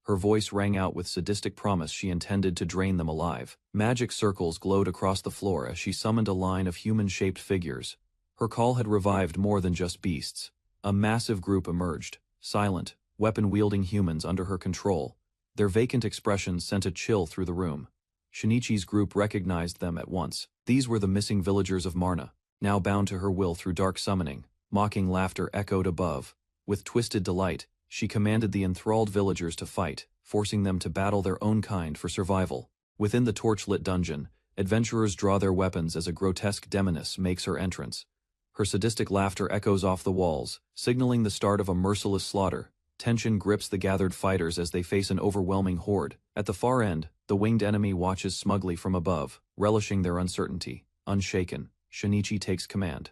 Her voice rang out with sadistic promise she intended to drain them alive. Magic circles glowed across the floor as she summoned a line of human-shaped figures. Her call had revived more than just beasts. A massive group emerged, silent, weapon-wielding humans under her control. Their vacant expressions sent a chill through the room. Shinichi's group recognized them at once. These were the missing villagers of Marna, now bound to her will through dark summoning. Mocking laughter echoed above. With twisted delight, she commanded the enthralled villagers to fight, forcing them to battle their own kind for survival. Within the torchlit dungeon, adventurers draw their weapons as a grotesque demoness makes her entrance. Her sadistic laughter echoes off the walls, signaling the start of a merciless slaughter. Tension grips the gathered fighters as they face an overwhelming horde. At the far end, the winged enemy watches smugly from above, relishing their uncertainty. Unshaken, Shinichi takes command.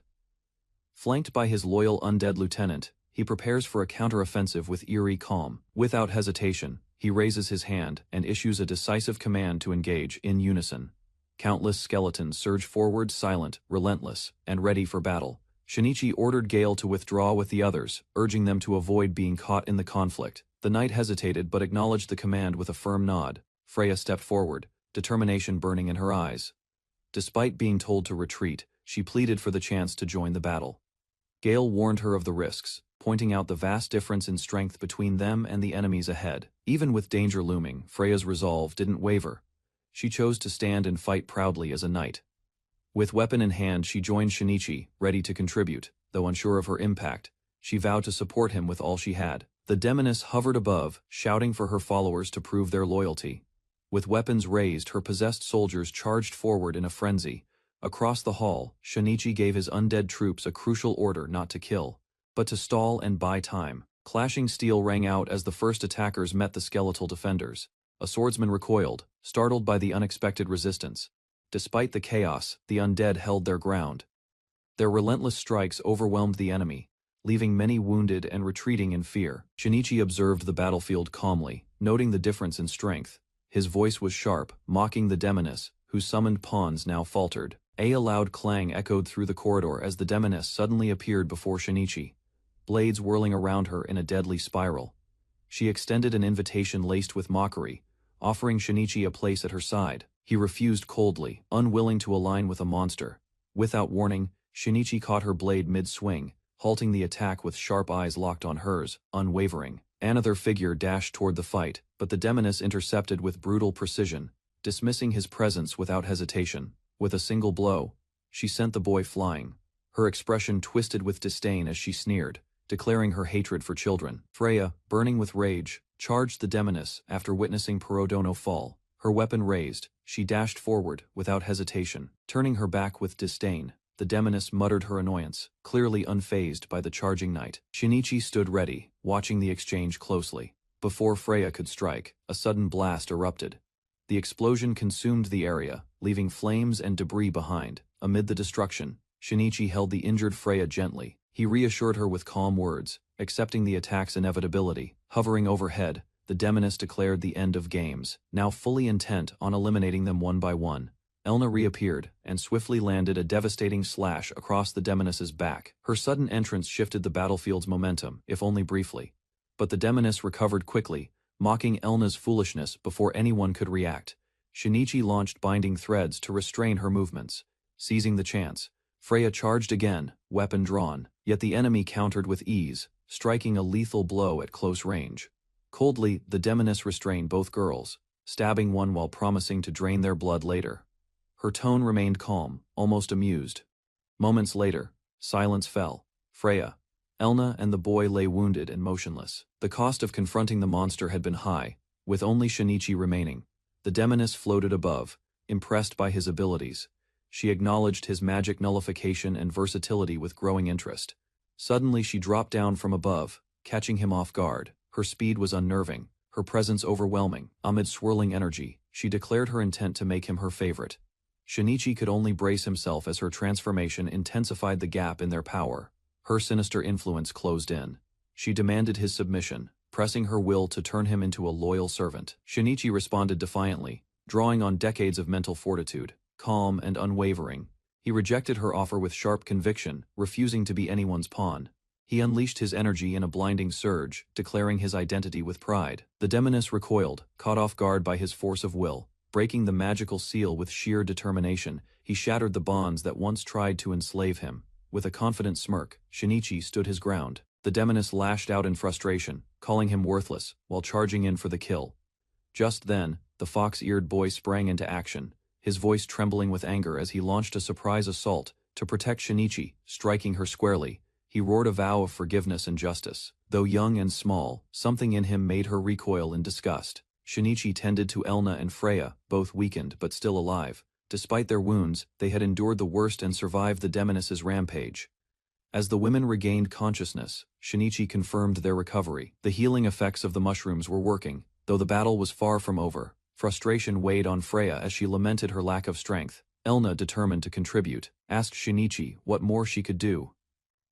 Flanked by his loyal undead lieutenant, he prepares for a counteroffensive with eerie calm. Without hesitation, he raises his hand and issues a decisive command to engage in unison. Countless skeletons surge forward, silent, relentless, and ready for battle. Shinichi ordered Gale to withdraw with the others, urging them to avoid being caught in the conflict. The knight hesitated but acknowledged the command with a firm nod. Freya stepped forward, determination burning in her eyes. Despite being told to retreat, she pleaded for the chance to join the battle. Gale warned her of the risks, pointing out the vast difference in strength between them and the enemies ahead. Even with danger looming, Freya's resolve didn't waver. She chose to stand and fight proudly as a knight. With weapon in hand, she joined Shinichi, ready to contribute. Though unsure of her impact, she vowed to support him with all she had. The demoness hovered above, shouting for her followers to prove their loyalty. With weapons raised, her possessed soldiers charged forward in a frenzy. Across the hall, Shinichi gave his undead troops a crucial order not to kill, but to stall and buy time. Clashing steel rang out as the first attackers met the skeletal defenders. A swordsman recoiled, startled by the unexpected resistance. Despite the chaos, the undead held their ground. Their relentless strikes overwhelmed the enemy, leaving many wounded and retreating in fear. Shinichi observed the battlefield calmly, noting the difference in strength. His voice was sharp, mocking the demoness, whose summoned pawns now faltered. A loud clang echoed through the corridor as the demoness suddenly appeared before Shinichi, blades whirling around her in a deadly spiral. She extended an invitation laced with mockery, offering Shinichi a place at her side. He refused coldly, unwilling to align with a monster. Without warning, Shinichi caught her blade mid-swing, halting the attack with sharp eyes locked on hers, unwavering. Another figure dashed toward the fight, but the demoness intercepted with brutal precision, dismissing his presence without hesitation. With a single blow, she sent the boy flying. Her expression twisted with disdain as she sneered, declaring her hatred for children. Freya, burning with rage, charged the demoness after witnessing Perodono fall. Her weapon raised, she dashed forward without hesitation. Turning her back with disdain, the demoness muttered her annoyance, clearly unfazed by the charging knight. Shinichi stood ready, watching the exchange closely. Before Freya could strike, a sudden blast erupted. The explosion consumed the area, leaving flames and debris behind. Amid the destruction, Shinichi held the injured Freya gently. He reassured her with calm words, accepting the attack's inevitability. Hovering overhead, the demoness declared the end of games, now fully intent on eliminating them one by one. Elna reappeared and swiftly landed a devastating slash across the demoness's back. Her sudden entrance shifted the battlefield's momentum, if only briefly. But the demoness recovered quickly, mocking Elna's foolishness before anyone could react. Shinichi launched binding threads to restrain her movements. Seizing the chance, Freya charged again, weapon drawn, yet the enemy countered with ease, striking a lethal blow at close range. Coldly, the demoness restrained both girls, stabbing one while promising to drain their blood later. Her tone remained calm, almost amused. Moments later, silence fell. Freya, Elna and the boy lay wounded and motionless. The cost of confronting the monster had been high, with only Shinichi remaining. The demoness floated above, impressed by his abilities. She acknowledged his magic nullification and versatility with growing interest. Suddenly she dropped down from above, catching him off guard. Her speed was unnerving, her presence overwhelming. Amid swirling energy, she declared her intent to make him her favorite. Shinichi could only brace himself as her transformation intensified the gap in their power. Her sinister influence closed in. She demanded his submission, pressing her will to turn him into a loyal servant. Shinichi responded defiantly, drawing on decades of mental fortitude, calm and unwavering. He rejected her offer with sharp conviction, refusing to be anyone's pawn. He unleashed his energy in a blinding surge, declaring his identity with pride. The demoness recoiled, caught off guard by his force of will. Breaking the magical seal with sheer determination, he shattered the bonds that once tried to enslave him. With a confident smirk, Shinichi stood his ground. The demoness lashed out in frustration, calling him worthless, while charging in for the kill. Just then, the fox-eared boy sprang into action, his voice trembling with anger as he launched a surprise assault to protect Shinichi, striking her squarely. He roared a vow of forgiveness and justice. Though young and small, something in him made her recoil in disgust. Shinichi tended to Elna and Freya, both weakened but still alive. Despite their wounds, they had endured the worst and survived the demoness's rampage. As the women regained consciousness, Shinichi confirmed their recovery. The healing effects of the mushrooms were working, though the battle was far from over. Frustration weighed on Freya as she lamented her lack of strength. Elna, determined to contribute, asked Shinichi what more she could do.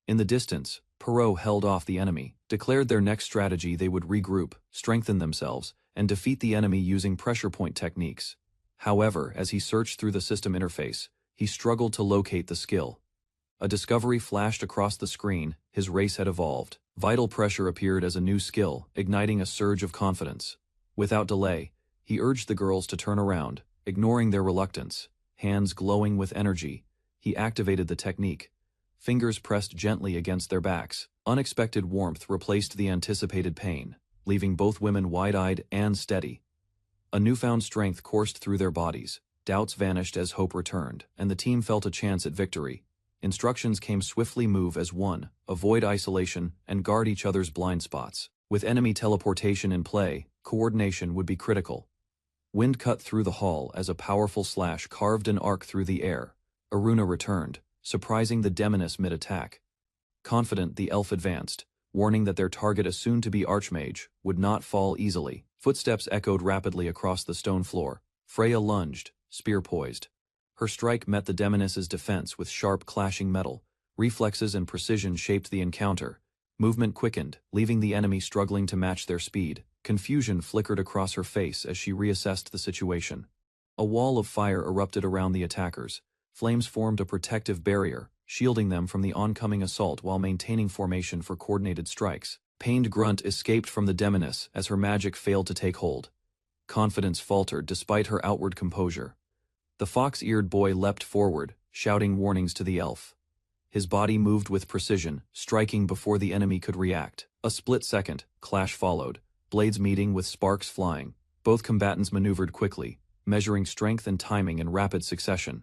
In the distance, Perot held off the enemy, declared their next strategy they would regroup, strengthen themselves, and defeat the enemy using pressure point techniques. However, as he searched through the system interface, he struggled to locate the skill. A discovery flashed across the screen: his race had evolved. Vital pressure appeared as a new skill, igniting a surge of confidence. Without delay, he urged the girls to turn around, ignoring their reluctance. Hands glowing with energy, he activated the technique. Fingers pressed gently against their backs. Unexpected warmth replaced the anticipated pain, leaving both women wide-eyed and steady. A newfound strength coursed through their bodies. Doubts vanished as hope returned, and the team felt a chance at victory. Instructions came swiftly: move as one, avoid isolation, and guard each other's blind spots. With enemy teleportation in play, coordination would be critical. Wind cut through the hall as a powerful slash carved an arc through the air. Aruna returned, surprising the demoness mid-attack. Confident, the elf advanced, warning that their target, a soon-to-be archmage, would not fall easily. Footsteps echoed rapidly across the stone floor. Freya lunged, spear poised. Her strike met the demoness's defense with sharp clashing metal. Reflexes and precision shaped the encounter. Movement quickened, leaving the enemy struggling to match their speed. Confusion flickered across her face as she reassessed the situation. A wall of fire erupted around the attackers. Flames formed a protective barrier, shielding them from the oncoming assault while maintaining formation for coordinated strikes. Pained grunt escaped from the demoness as her magic failed to take hold. Confidence faltered despite her outward composure. The fox-eared boy leapt forward, shouting warnings to the elf. His body moved with precision, striking before the enemy could react. A split second, clash followed, blades meeting with sparks flying. Both combatants maneuvered quickly, measuring strength and timing in rapid succession.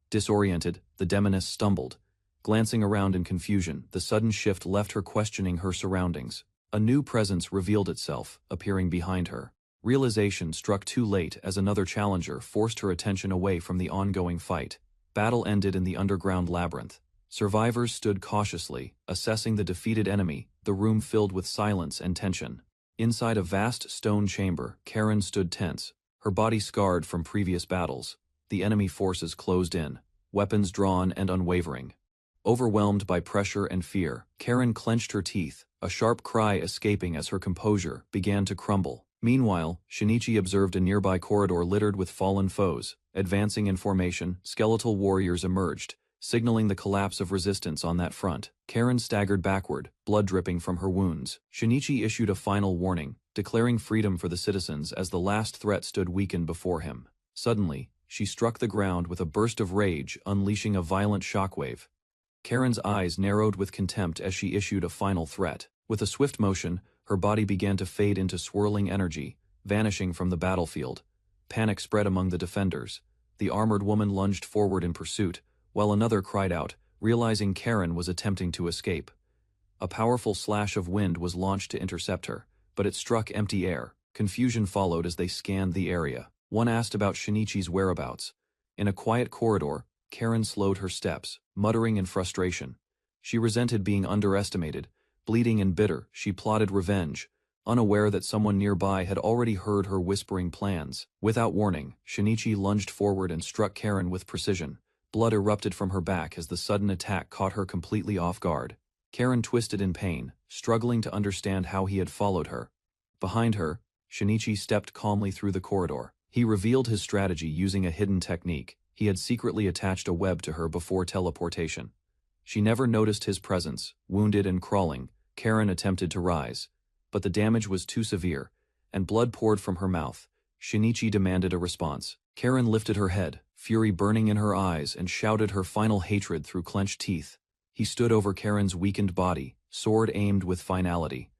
Disoriented, the demoness stumbled. Glancing around in confusion, the sudden shift left her questioning her surroundings. A new presence revealed itself, appearing behind her. Realization struck too late as another challenger forced her attention away from the ongoing fight. Battle ended in the underground labyrinth. Survivors stood cautiously, assessing the defeated enemy, the room filled with silence and tension. Inside a vast stone chamber, Karen stood tense, her body scarred from previous battles. The enemy forces closed in, weapons drawn and unwavering. Overwhelmed by pressure and fear, Karen clenched her teeth, a sharp cry escaping as her composure began to crumble. Meanwhile, Shinichi observed a nearby corridor littered with fallen foes. Advancing in formation, skeletal warriors emerged, signaling the collapse of resistance on that front. Karen staggered backward, blood dripping from her wounds. Shinichi issued a final warning, declaring freedom for the citizens as the last threat stood weakened before him. Suddenly, she struck the ground with a burst of rage, unleashing a violent shockwave. Karen's eyes narrowed with contempt as she issued a final threat. With a swift motion, her body began to fade into swirling energy, vanishing from the battlefield. Panic spread among the defenders. The armored woman lunged forward in pursuit, while another cried out, realizing Karen was attempting to escape. A powerful slash of wind was launched to intercept her, but it struck empty air. Confusion followed as they scanned the area. One asked about Shinichi's whereabouts. In a quiet corridor, Karen slowed her steps, muttering in frustration. She resented being underestimated. Bleeding and bitter, she plotted revenge, unaware that someone nearby had already heard her whispering plans. Without warning, Shinichi lunged forward and struck Karen with precision. Blood erupted from her back as the sudden attack caught her completely off guard. Karen twisted in pain, struggling to understand how he had followed her. Behind her, Shinichi stepped calmly through the corridor. He revealed his strategy using a hidden technique. He had secretly attached a web to her before teleportation. She never noticed his presence. Wounded and crawling, Karen attempted to rise. But the damage was too severe, and blood poured from her mouth. Shinichi demanded a response. Karen lifted her head, fury burning in her eyes, and shouted her final hatred through clenched teeth. He stood over Karen's weakened body, sword aimed with finality.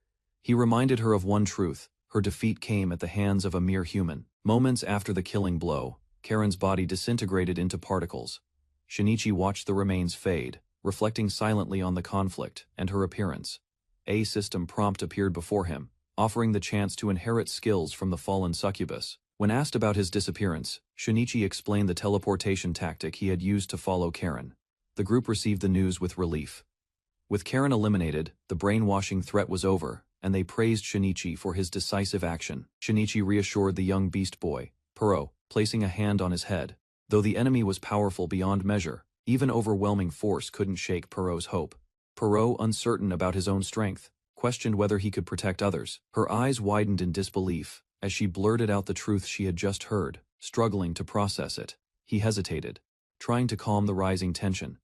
He reminded her of one truth: her defeat came at the hands of a mere human. Moments after the killing blow, Karen's body disintegrated into particles. Shinichi watched the remains fade, reflecting silently on the conflict and her appearance. A system prompt appeared before him, offering the chance to inherit skills from the fallen succubus. When asked about his disappearance, Shinichi explained the teleportation tactic he had used to follow Karen. The group received the news with relief. With Karen eliminated, the brainwashing threat was over, and they praised Shinichi for his decisive action. Shinichi reassured the young beast boy, Puro, placing a hand on his head. Though the enemy was powerful beyond measure, even overwhelming force couldn't shake Puro's hope. Puro, uncertain about his own strength, questioned whether he could protect others. Her eyes widened in disbelief as she blurted out the truth she had just heard, struggling to process it. He hesitated, trying to calm the rising tension.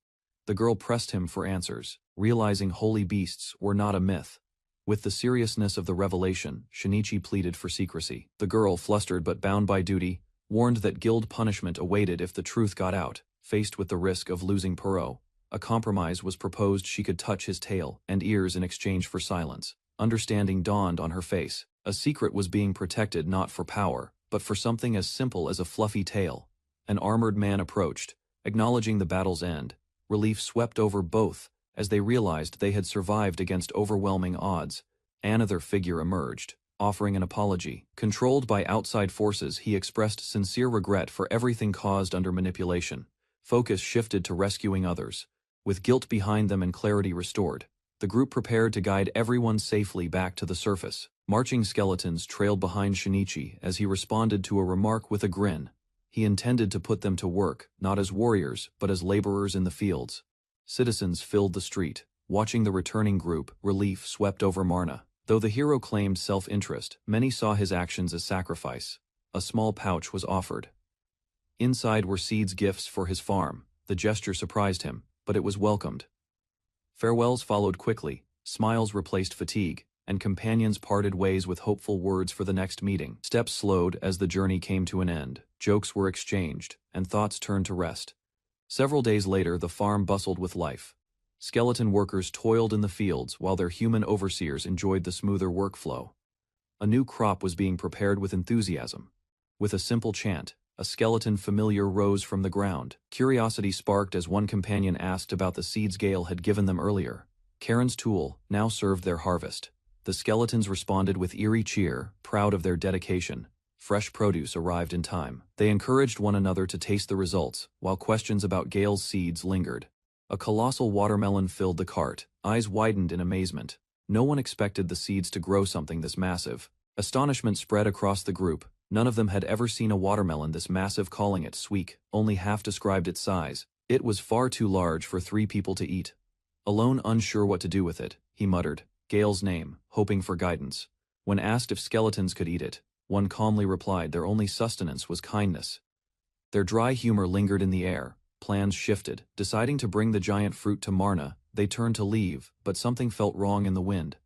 The girl pressed him for answers, realizing holy beasts were not a myth. With the seriousness of the revelation, Shinichi pleaded for secrecy. The girl, flustered but bound by duty, warned that guild punishment awaited if the truth got out. Faced with the risk of losing Puro, a compromise was proposed: she could touch his tail and ears in exchange for silence. Understanding dawned on her face. A secret was being protected not for power, but for something as simple as a fluffy tail. An armored man approached, acknowledging the battle's end. Relief swept over both as they realized they had survived against overwhelming odds. Another figure emerged, offering an apology. Controlled by outside forces, he expressed sincere regret for everything caused under manipulation. Focus shifted to rescuing others. With guilt behind them and clarity restored, the group prepared to guide everyone safely back to the surface. Marching skeletons trailed behind Shinichi as he responded to a remark with a grin. He intended to put them to work, not as warriors, but as laborers in the fields. Citizens filled the street, watching the returning group. Relief swept over Marna. Though the hero claimed self-interest, many saw his actions as sacrifice. A small pouch was offered. Inside were seeds, gifts for his farm. The gesture surprised him, but it was welcomed. Farewells followed quickly, smiles replaced fatigue, and companions parted ways with hopeful words for the next meeting. Steps slowed as the journey came to an end. Jokes were exchanged, and thoughts turned to rest. Several days later, the farm bustled with life. Skeleton workers toiled in the fields while their human overseers enjoyed the smoother workflow. A new crop was being prepared with enthusiasm. With a simple chant, a skeleton familiar rose from the ground. Curiosity sparked as one companion asked about the seeds Gale had given them earlier. Karen's tool now served their harvest. The skeletons responded with eerie cheer, proud of their dedication. Fresh produce arrived in time. They encouraged one another to taste the results, while questions about Gale's seeds lingered. A colossal watermelon filled the cart. Eyes widened in amazement. No one expected the seeds to grow something this massive. Astonishment spread across the group. None of them had ever seen a watermelon this massive. Calling it sweet, only half described its size. It was far too large for 3 people to eat. Alone, unsure what to do with it, he muttered Gale's name, hoping for guidance. When asked if skeletons could eat it, one calmly replied their only sustenance was kindness. Their dry humor lingered in the air. Plans shifted. Deciding to bring the giant fruit to Marna, they turned to leave, but something felt wrong in the wind.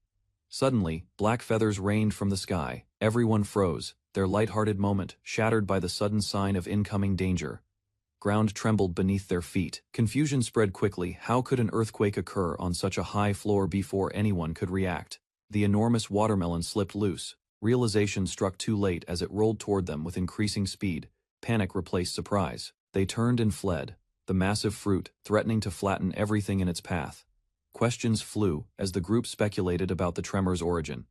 Suddenly, black feathers rained from the sky. Everyone froze, their light-hearted moment shattered by the sudden sign of incoming danger. Ground trembled beneath their feet. Confusion spread quickly. How could an earthquake occur on such a high floor before anyone could react? The enormous watermelon slipped loose. Realization struck too late as it rolled toward them with increasing speed. Panic replaced surprise. They turned and fled, the massive fruit threatening to flatten everything in its path. Questions flew as the group speculated about the tremor's origin.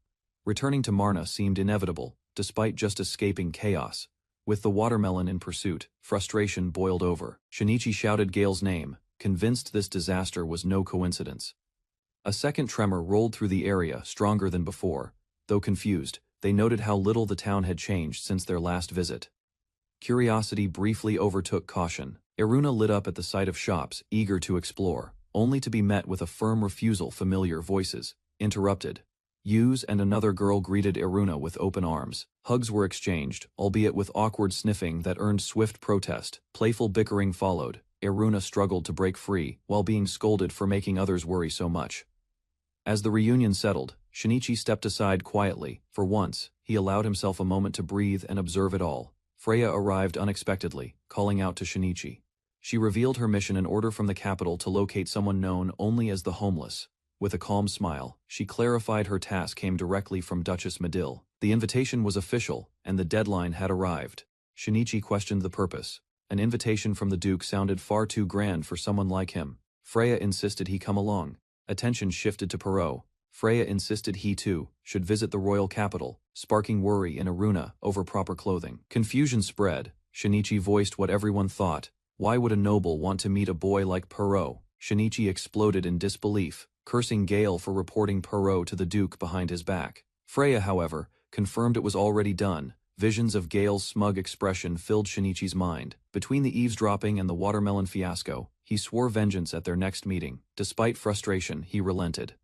Returning to Marna seemed inevitable, despite just escaping chaos. With the watermelon in pursuit, frustration boiled over. Shinichi shouted Gale's name, convinced this disaster was no coincidence. A second tremor rolled through the area, stronger than before. Though confused, they noted how little the town had changed since their last visit. Curiosity briefly overtook caution. Iruna lit up at the sight of shops, eager to explore, only to be met with a firm refusal. Familiar voices interrupted. Yuz and another girl greeted Iruna with open arms. Hugs were exchanged, albeit with awkward sniffing that earned swift protest. Playful bickering followed. Iruna struggled to break free, while being scolded for making others worry so much. As the reunion settled, Shinichi stepped aside quietly. For once, he allowed himself a moment to breathe and observe it all. Freya arrived unexpectedly, calling out to Shinichi. She revealed her mission: an order from the capital to locate someone known only as the Homeless. With a calm smile, she clarified her task came directly from Duchess Medill. The invitation was official, and the deadline had arrived. Shinichi questioned the purpose. An invitation from the Duke sounded far too grand for someone like him. Freya insisted he come along. Attention shifted to Perot. Freya insisted he too should visit the royal capital, sparking worry in Iruna over proper clothing. Confusion spread. Shinichi voiced what everyone thought. Why would a noble want to meet a boy like Perot? Shinichi exploded in disbelief, cursing Gale for reporting Perot to the Duke behind his back. Freya, however, confirmed it was already done. Visions of Gale's smug expression filled Shinichi's mind. Between the eavesdropping and the watermelon fiasco, he swore vengeance at their next meeting. Despite frustration, he relented.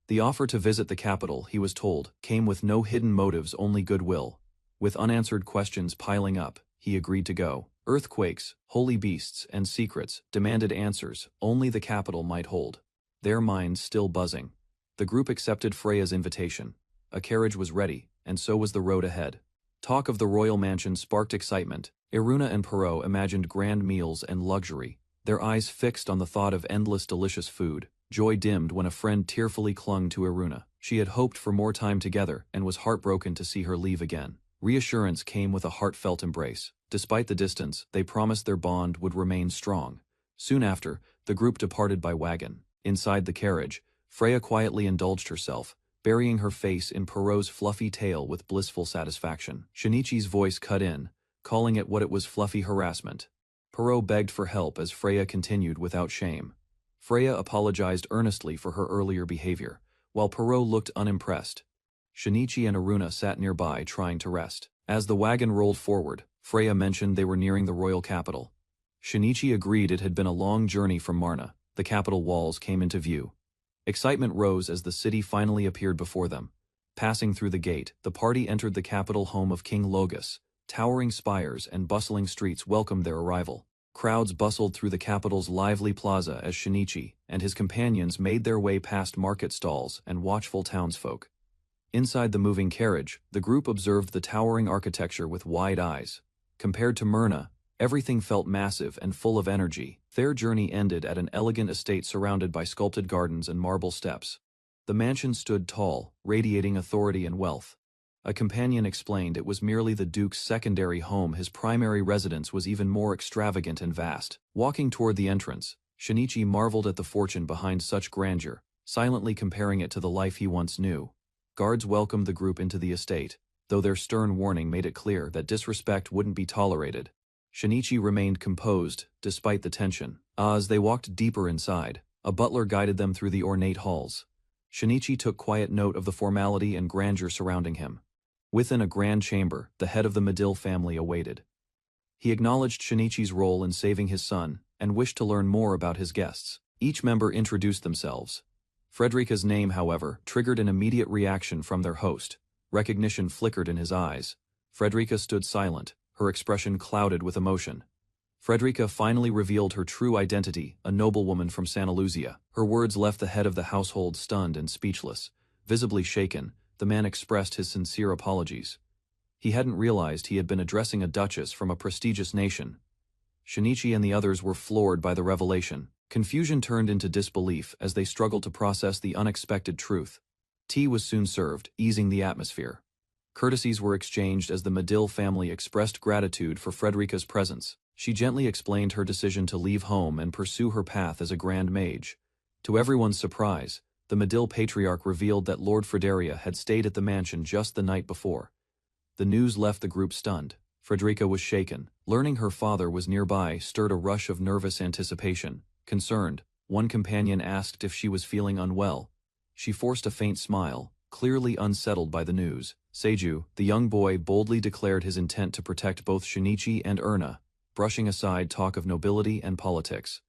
The offer to visit the capital, he was told, came with no hidden motives, only goodwill. With unanswered questions piling up, he agreed to go. Earthquakes, holy beasts, and secrets demanded answers only the capital might hold. Their minds still buzzing. The group accepted Freya's invitation. A carriage was ready, and so was the road ahead. Talk of the royal mansion sparked excitement. Iruna and Perot imagined grand meals and luxury, their eyes fixed on the thought of endless delicious food. Joy dimmed when a friend tearfully clung to Iruna. She had hoped for more time together and was heartbroken to see her leave again. Reassurance came with a heartfelt embrace. Despite the distance, they promised their bond would remain strong. Soon after, the group departed by wagon. Inside the carriage, Freya quietly indulged herself, burying her face in Perot's fluffy tail with blissful satisfaction. Shinichi's voice cut in, calling it what it was: fluffy harassment. Perot begged for help as Freya continued without shame. Freya apologized earnestly for her earlier behavior, while Perot looked unimpressed. Shinichi and Iruna sat nearby trying to rest. As the wagon rolled forward, Freya mentioned they were nearing the royal capital. Shinichi agreed it had been a long journey from Marna. The capital walls came into view. Excitement rose as the city finally appeared before them. Passing through the gate, the party entered the capital home of King Logus. Towering spires and bustling streets welcomed their arrival. Crowds bustled through the capital's lively plaza as Shinichi and his companions made their way past market stalls and watchful townsfolk. Inside the moving carriage, the group observed the towering architecture with wide eyes. Compared to Myrna, everything felt massive and full of energy. Their journey ended at an elegant estate surrounded by sculpted gardens and marble steps. The mansion stood tall, radiating authority and wealth. A companion explained it was merely the Duke's secondary home. His primary residence was even more extravagant and vast. Walking toward the entrance, Shinichi marveled at the fortune behind such grandeur, silently comparing it to the life he once knew. Guards welcomed the group into the estate, though their stern warning made it clear that disrespect wouldn't be tolerated. Shinichi remained composed, despite the tension. As they walked deeper inside, a butler guided them through the ornate halls. Shinichi took quiet note of the formality and grandeur surrounding him. Within a grand chamber, the head of the Medill family awaited. He acknowledged Shinichi's role in saving his son, and wished to learn more about his guests. Each member introduced themselves. Frederica's name, however, triggered an immediate reaction from their host. Recognition flickered in his eyes. Frederica stood silent, her expression clouded with emotion. Frederica finally revealed her true identity, a noblewoman from Santa Luzia. Her words left the head of the household stunned and speechless. Visibly shaken, the man expressed his sincere apologies. He hadn't realized he had been addressing a duchess from a prestigious nation. Shinichi and the others were floored by the revelation. Confusion turned into disbelief as they struggled to process the unexpected truth. Tea was soon served, easing the atmosphere. Courtesies were exchanged as the Medill family expressed gratitude for Frederica's presence. She gently explained her decision to leave home and pursue her path as a grand mage. To everyone's surprise, the Medill patriarch revealed that Lord Frederia had stayed at the mansion just the night before. The news left the group stunned. Frederica was shaken. Learning her father was nearby stirred a rush of nervous anticipation. Concerned, one companion asked if she was feeling unwell. She forced a faint smile, clearly unsettled by the news. Seiju, the young boy, boldly declared his intent to protect both Shinichi and Erna, brushing aside talk of nobility and politics.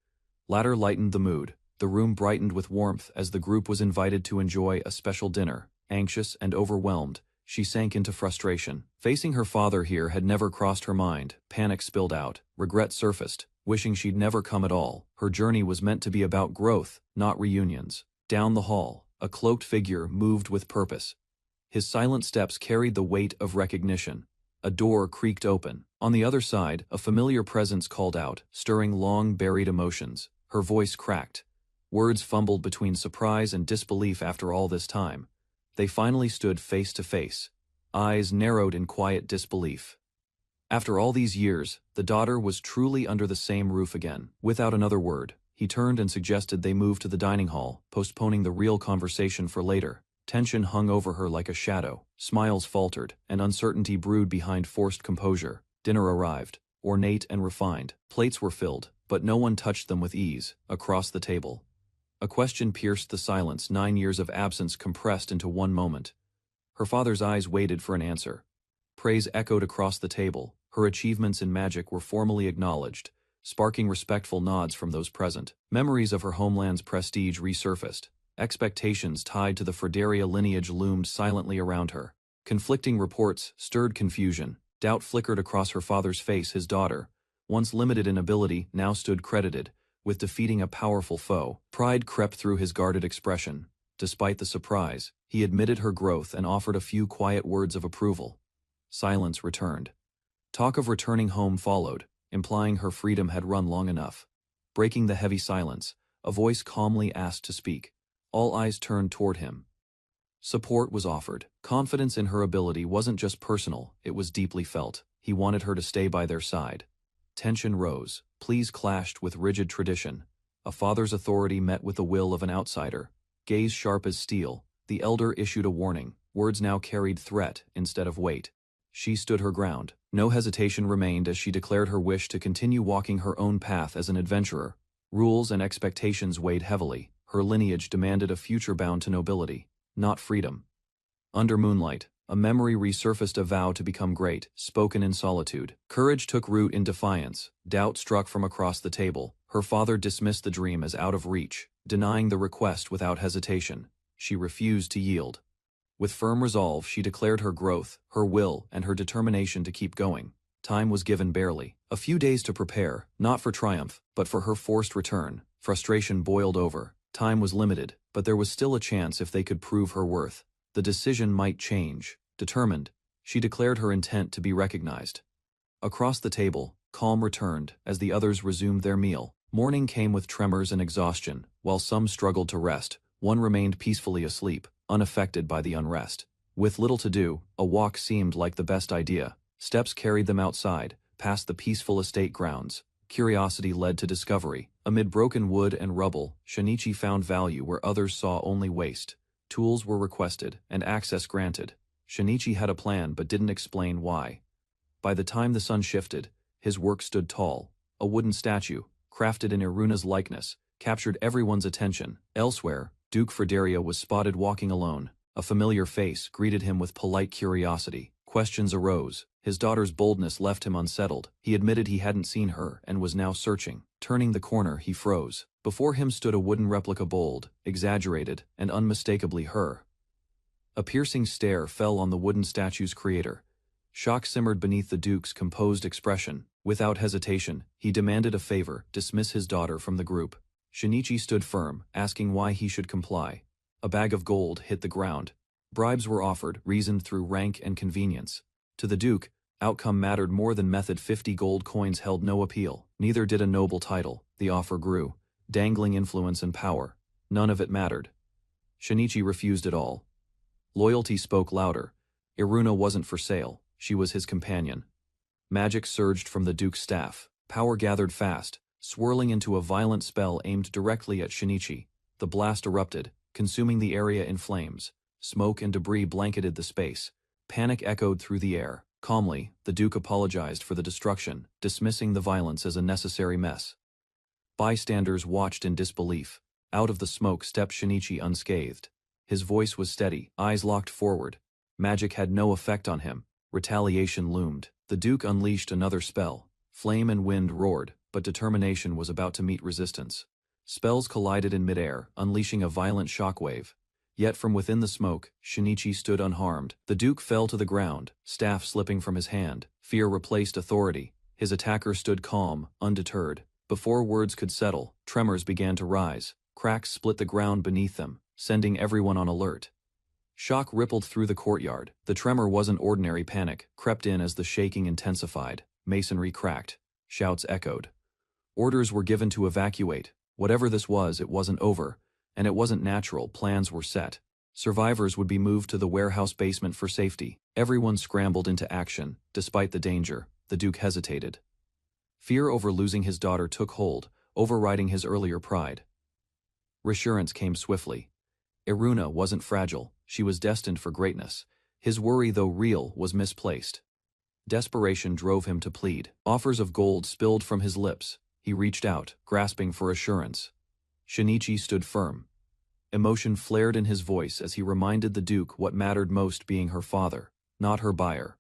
Latter lightened the mood. The room brightened with warmth as the group was invited to enjoy a special dinner. Anxious and overwhelmed, she sank into frustration. Facing her father here had never crossed her mind. Panic spilled out. Regret surfaced, wishing she'd never come at all. Her journey was meant to be about growth, not reunions. Down the hall, a cloaked figure moved with purpose. His silent steps carried the weight of recognition. A door creaked open. On the other side, a familiar presence called out, stirring long-buried emotions. Her voice cracked. Words fumbled between surprise and disbelief after all this time. They finally stood face to face. Eyes narrowed in quiet disbelief. After all these years, the daughter was truly under the same roof again. Without another word, he turned and suggested they move to the dining hall, postponing the real conversation for later. Tension hung over her like a shadow. Smiles faltered, and uncertainty brewed behind forced composure. Dinner arrived, ornate and refined. Plates were filled, but no one touched them with ease. Across the table, a question pierced the silence. 9 years of absence compressed into one moment. Her father's eyes waited for an answer. Praise echoed across the table. Her achievements in magic were formally acknowledged, sparking respectful nods from those present. Memories of her homeland's prestige resurfaced. Expectations tied to the Frederia lineage loomed silently around her. Conflicting reports stirred confusion. Doubt flickered across her father's face. His daughter, once limited in ability, now stood credited with defeating a powerful foe. Pride crept through his guarded expression. Despite the surprise, he admitted her growth and offered a few quiet words of approval. Silence returned. Talk of returning home followed, implying her freedom had run long enough. Breaking the heavy silence, a voice calmly asked to speak. All eyes turned toward him. Support was offered. Confidence in her ability wasn't just personal, it was deeply felt. He wanted her to stay by their side. Tension rose. Pleas clashed with rigid tradition. A father's authority met with the will of an outsider. Gaze sharp as steel, the elder issued a warning. Words now carried threat instead of weight. She stood her ground. No hesitation remained as she declared her wish to continue walking her own path as an adventurer. Rules and expectations weighed heavily. Her lineage demanded a future bound to nobility, not freedom. Under moonlight, a memory resurfaced, a vow to become great, spoken in solitude. Courage took root in defiance. Doubt struck from across the table. Her father dismissed the dream as out of reach, denying the request without hesitation. She refused to yield. With firm resolve, she declared her growth, her will, and her determination to keep going. Time was given barely. A few days to prepare, not for triumph, but for her forced return. Frustration boiled over. Time was limited, but there was still a chance if they could prove her worth. The decision might change. Determined, she declared her intent to be recognized. Across the table, calm returned as the others resumed their meal. Morning came with tremors and exhaustion. While some struggled to rest, one remained peacefully asleep, unaffected by the unrest. With little to do, a walk seemed like the best idea. Steps carried them outside, past the peaceful estate grounds. Curiosity led to discovery. Amid broken wood and rubble, Shinichi found value where others saw only waste. Tools were requested, and access granted. Shinichi had a plan but didn't explain why. By the time the sun shifted, his work stood tall. A wooden statue, crafted in Iruna's likeness, captured everyone's attention. Elsewhere, Duke Frederia was spotted walking alone. A familiar face greeted him with polite curiosity. Questions arose. His daughter's boldness left him unsettled. He admitted he hadn't seen her and was now searching. Turning the corner, he froze. Before him stood a wooden replica, bold, exaggerated, and unmistakably her. A piercing stare fell on the wooden statue's creator. Shock simmered beneath the Duke's composed expression. Without hesitation, he demanded a favor: dismiss his daughter from the group. Shinichi stood firm, asking why he should comply. A bag of gold hit the ground. Bribes were offered, reasoned through rank and convenience. To the Duke, outcome mattered more than method. 50 gold coins held no appeal. Neither did a noble title. The offer grew. Dangling influence and power. None of it mattered. Shinichi refused it all. Loyalty spoke louder. Iruna wasn't for sale. She was his companion. Magic surged from the Duke's staff. Power gathered fast, swirling into a violent spell aimed directly at Shinichi. The blast erupted, consuming the area in flames. Smoke and debris blanketed the space. Panic echoed through the air. Calmly, the Duke apologized for the destruction, dismissing the violence as a necessary mess. Bystanders watched in disbelief. Out of the smoke stepped Shinichi unscathed. His voice was steady, eyes locked forward. Magic had no effect on him. Retaliation loomed. The Duke unleashed another spell. Flame and wind roared, but determination was about to meet resistance. Spells collided in midair, unleashing a violent shockwave. Yet from within the smoke, Shinichi stood unharmed. The Duke fell to the ground, staff slipping from his hand. Fear replaced authority. His attacker stood calm, undeterred. Before words could settle, tremors began to rise. Cracks split the ground beneath them, sending everyone on alert. Shock rippled through the courtyard. The tremor wasn't ordinary panic, crept in as the shaking intensified. Masonry cracked. Shouts echoed. Orders were given to evacuate. Whatever this was, it wasn't over. And it wasn't natural. Plans were set. Survivors would be moved to the warehouse basement for safety. Everyone scrambled into action. Despite the danger, the Duke hesitated. Fear over losing his daughter took hold, overriding his earlier pride. Reassurance came swiftly. Iruna wasn't fragile. She was destined for greatness. His worry, though real, was misplaced. Desperation drove him to plead. Offers of gold spilled from his lips. He reached out, grasping for assurance. Shinichi stood firm. Emotion flared in his voice as he reminded the Duke what mattered most, being her father, not her buyer.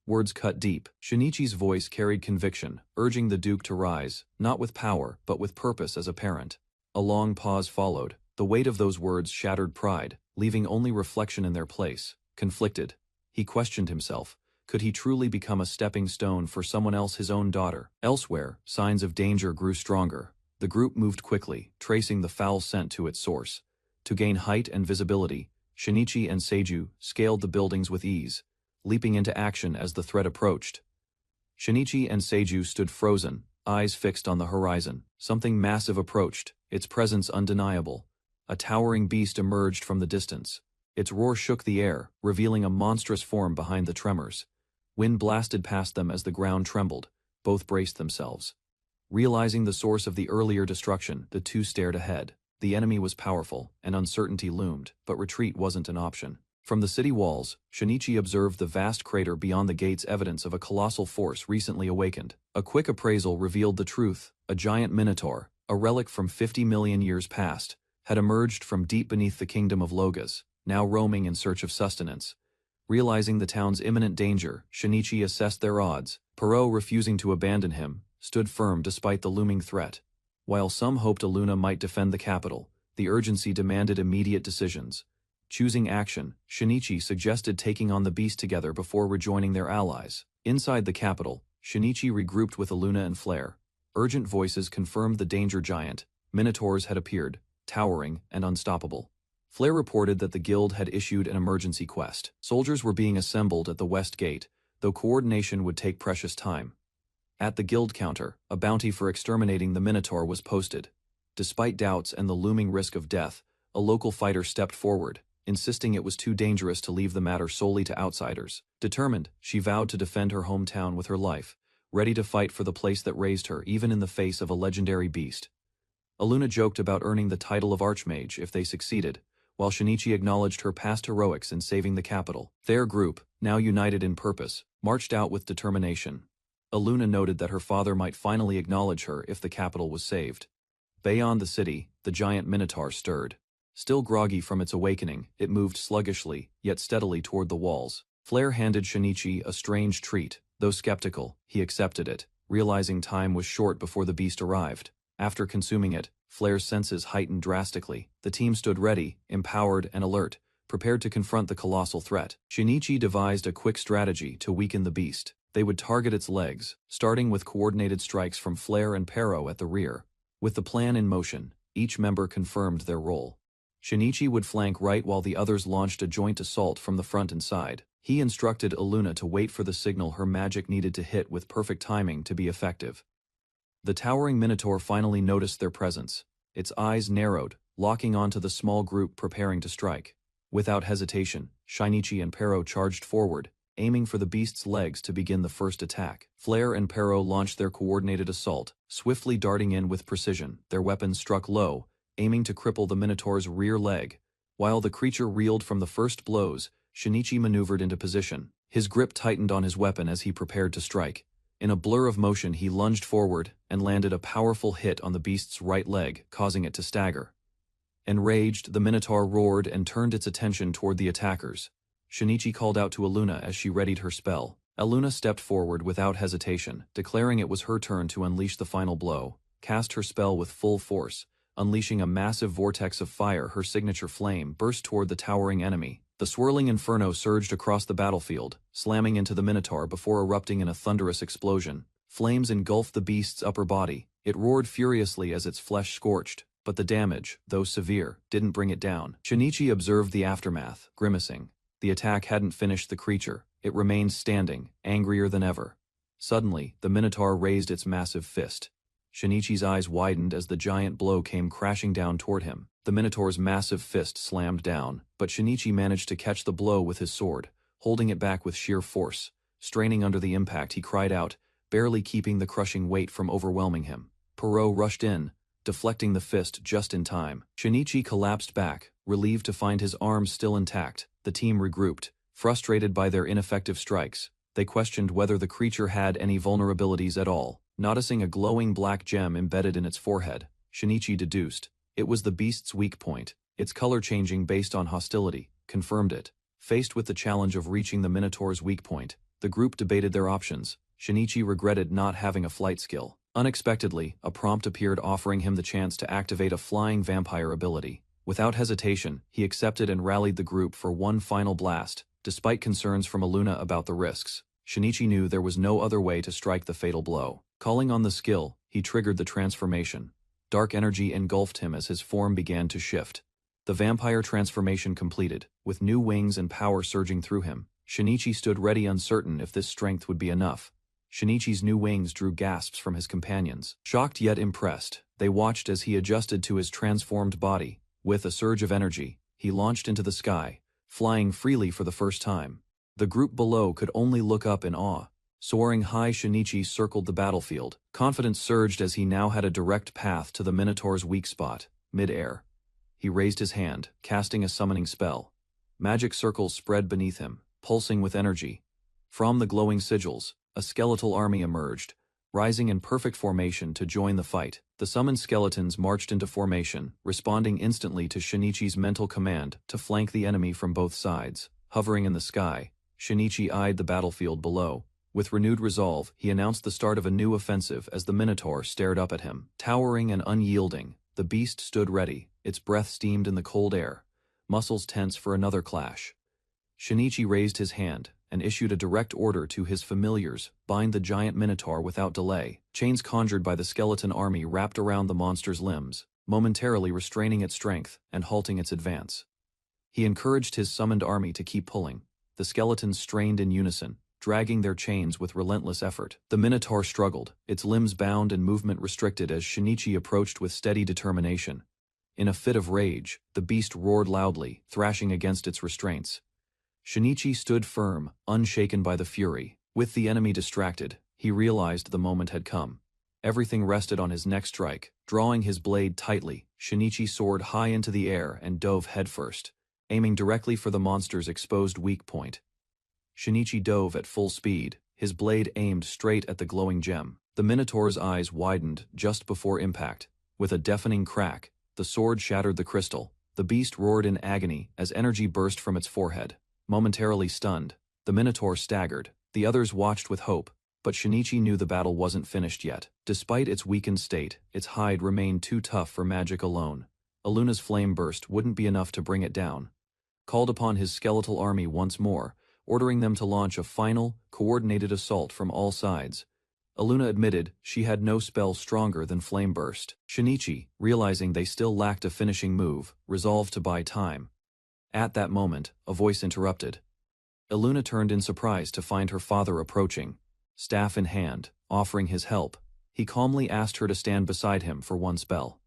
Words cut deep. Shinichi's voice carried conviction, urging the Duke to rise, not with power, but with purpose as a parent. A long pause followed. The weight of those words shattered pride, leaving only reflection in their place. Conflicted, he questioned himself. Could he truly become a stepping stone for someone else, his own daughter? Elsewhere, signs of danger grew stronger. The group moved quickly, tracing the foul scent to its source. To gain height and visibility, Shinichi and Seiju scaled the buildings with ease, leaping into action as the threat approached. Shinichi and Seiju stood frozen, eyes fixed on the horizon. Something massive approached, its presence undeniable. A towering beast emerged from the distance. Its roar shook the air, revealing a monstrous form behind the tremors. Wind blasted past them as the ground trembled. Both braced themselves. Realizing the source of the earlier destruction, the two stared ahead. The enemy was powerful, and uncertainty loomed, but retreat wasn't an option. From the city walls, Shinichi observed the vast crater beyond the gates, evidence of a colossal force recently awakened. A quick appraisal revealed the truth. A giant minotaur, a relic from 50 million years past, had emerged from deep beneath the kingdom of Logas, now roaming in search of sustenance. Realizing the town's imminent danger, Shinichi assessed their odds. Perot, refusing to abandon him, stood firm despite the looming threat. While some hoped Aluna might defend the capital, the urgency demanded immediate decisions. Choosing action, Shinichi suggested taking on the beast together before rejoining their allies. Inside the capital, Shinichi regrouped with Aluna and Flare. Urgent voices confirmed the danger. Giant minotaurs had appeared, towering and unstoppable. Flare reported that the guild had issued an emergency quest. Soldiers were being assembled at the west gate, though coordination would take precious time. At the guild counter, a bounty for exterminating the minotaur was posted. Despite doubts and the looming risk of death, a local fighter stepped forward, insisting it was too dangerous to leave the matter solely to outsiders. Determined, she vowed to defend her hometown with her life, ready to fight for the place that raised her even in the face of a legendary beast. Aluna joked about earning the title of Archmage if they succeeded, while Shinichi acknowledged her past heroics in saving the capital. Their group, now united in purpose, marched out with determination. Aluna noted that her father might finally acknowledge her if the capital was saved. Beyond the city, the giant minotaur stirred. Still groggy from its awakening, it moved sluggishly, yet steadily toward the walls. Flare handed Shinichi a strange treat. Though skeptical, he accepted it, realizing time was short before the beast arrived. After consuming it, Flare's senses heightened drastically. The team stood ready, empowered and alert, prepared to confront the colossal threat. Shinichi devised a quick strategy to weaken the beast. They would target its legs, starting with coordinated strikes from Flare and Perot at the rear. With the plan in motion, each member confirmed their role. Shinichi would flank right while the others launched a joint assault from the front and side. He instructed Aluna to wait for the signal her magic needed to hit with perfect timing to be effective. The towering minotaur finally noticed their presence. Its eyes narrowed, locking onto the small group preparing to strike. Without hesitation, Shinichi and Perot charged forward, aiming for the beast's legs to begin the first attack. Flare and Perot launched their coordinated assault, swiftly darting in with precision. Their weapons struck low, aiming to cripple the minotaur's rear leg. While the creature reeled from the first blows, Shinichi maneuvered into position. His grip tightened on his weapon as he prepared to strike. In a blur of motion he lunged forward and landed a powerful hit on the beast's right leg, causing it to stagger. Enraged, the Minotaur roared and turned its attention toward the attackers. Shinichi called out to Aluna as she readied her spell. Aluna stepped forward without hesitation, declaring it was her turn to unleash the final blow, cast her spell with full force, unleashing a massive vortex of fire. Her signature flame burst toward the towering enemy. The swirling inferno surged across the battlefield, slamming into the Minotaur before erupting in a thunderous explosion. Flames engulfed the beast's upper body. It roared furiously as its flesh scorched, but the damage, though severe, didn't bring it down. Shinichi observed the aftermath, grimacing. The attack hadn't finished the creature. It remained standing, angrier than ever. Suddenly, the Minotaur raised its massive fist. Shinichi's eyes widened as the giant blow came crashing down toward him. The Minotaur's massive fist slammed down, but Shinichi managed to catch the blow with his sword, holding it back with sheer force. Straining under the impact, he cried out, barely keeping the crushing weight from overwhelming him. Perot rushed in, deflecting the fist just in time. Shinichi collapsed back, relieved to find his arms still intact. The team regrouped, frustrated by their ineffective strikes. They questioned whether the creature had any vulnerabilities at all. Noticing a glowing black gem embedded in its forehead, Shinichi deduced it was the beast's weak point. Its color changing based on hostility confirmed it. Faced with the challenge of reaching the Minotaur's weak point, the group debated their options. Shinichi regretted not having a flight skill. Unexpectedly, a prompt appeared offering him the chance to activate a flying vampire ability. Without hesitation, he accepted and rallied the group for one final blast. Despite concerns from Aluna about the risks, Shinichi knew there was no other way to strike the fatal blow. Calling on the skill, he triggered the transformation. Dark energy engulfed him as his form began to shift. The vampire transformation completed, with new wings and power surging through him. Shinichi stood ready, uncertain if this strength would be enough. Shinichi's new wings drew gasps from his companions. Shocked yet impressed, they watched as he adjusted to his transformed body. With a surge of energy, he launched into the sky, flying freely for the first time. The group below could only look up in awe. Soaring high, Shinichi circled the battlefield. Confidence surged as he now had a direct path to the Minotaur's weak spot, mid-air. He raised his hand, casting a summoning spell. Magic circles spread beneath him, pulsing with energy. From the glowing sigils, a skeletal army emerged, rising in perfect formation to join the fight. The summoned skeletons marched into formation, responding instantly to Shinichi's mental command to flank the enemy from both sides. Hovering in the sky, Shinichi eyed the battlefield below. With renewed resolve, he announced the start of a new offensive as the Minotaur stared up at him. Towering and unyielding, the beast stood ready, its breath steamed in the cold air, muscles tense for another clash. Shinichi raised his hand and issued a direct order to his familiars: bind the giant Minotaur without delay. Chains conjured by the skeleton army wrapped around the monster's limbs, momentarily restraining its strength and halting its advance. He encouraged his summoned army to keep pulling. The skeletons strained in unison, dragging their chains with relentless effort. The Minotaur struggled, its limbs bound and movement restricted as Shinichi approached with steady determination. In a fit of rage, the beast roared loudly, thrashing against its restraints. Shinichi stood firm, unshaken by the fury. With the enemy distracted, he realized the moment had come. Everything rested on his next strike. Drawing his blade tightly, Shinichi soared high into the air and dove headfirst, aiming directly for the monster's exposed weak point. Shinichi dove at full speed, his blade aimed straight at the glowing gem. The Minotaur's eyes widened just before impact. With a deafening crack, the sword shattered the crystal. The beast roared in agony as energy burst from its forehead. Momentarily stunned, the Minotaur staggered. The others watched with hope, but Shinichi knew the battle wasn't finished yet. Despite its weakened state, its hide remained too tough for magic alone. Aluna's flame burst wouldn't be enough to bring it down. Called upon his skeletal army once more, ordering them to launch a final, coordinated assault from all sides. Aluna admitted she had no spell stronger than Flame Burst. Shinichi, realizing they still lacked a finishing move, resolved to buy time. At that moment, a voice interrupted. Aluna turned in surprise to find her father approaching, staff in hand, offering his help. He calmly asked her to stand beside him for one spell.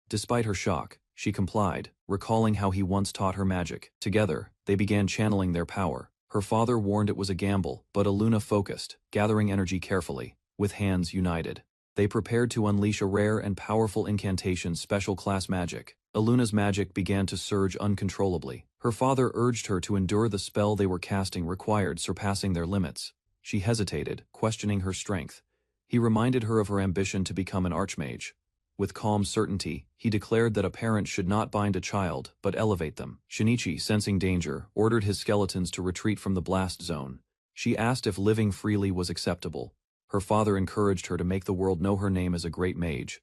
Despite her shock, she complied, recalling how he once taught her magic. Together, they began channeling their power. Her father warned it was a gamble, but Aluna focused, gathering energy carefully. With hands united, they prepared to unleash a rare and powerful incantation, special class magic. Aluna's magic began to surge uncontrollably, Her father urged her to endure the spell they were casting required surpassing their limits. She hesitated, questioning her strength. He reminded her of her ambition to become an archmage. With calm certainty, he declared that a parent should not bind a child, but elevate them. Shinichi, sensing danger, ordered his skeletons to retreat from the blast zone. She asked if living freely was acceptable. Her father encouraged her to make the world know her name as a great mage.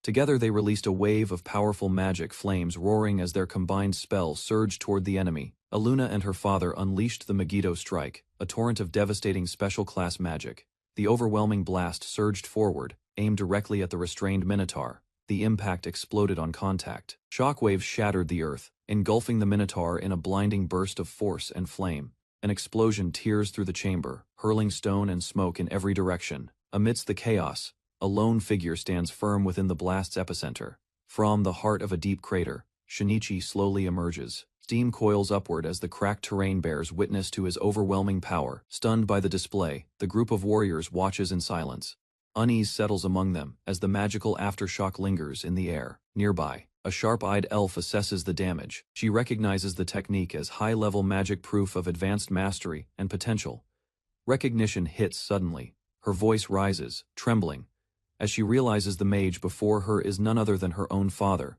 Together they released a wave of powerful magic flames roaring as their combined spell surged toward the enemy. Aluna and her father unleashed the Megiddo Strike, a torrent of devastating special-class magic. The overwhelming blast surged forward, aimed directly at the restrained Minotaur. The impact exploded on contact. Shockwaves shattered the earth, engulfing the Minotaur in a blinding burst of force and flame. An explosion tears through the chamber, hurling stone and smoke in every direction. Amidst the chaos, a lone figure stands firm within the blast's epicenter. From the heart of a deep crater, Shinichi slowly emerges. Steam coils upward as the cracked terrain bears witness to his overwhelming power. Stunned by the display, the group of warriors watches in silence. Unease settles among them as the magical aftershock lingers in the air. Nearby, a sharp-eyed elf assesses the damage. She recognizes the technique as high-level magic proof of advanced mastery and potential. Recognition hits suddenly. Her voice rises, trembling, as she realizes the mage before her is none other than her own father.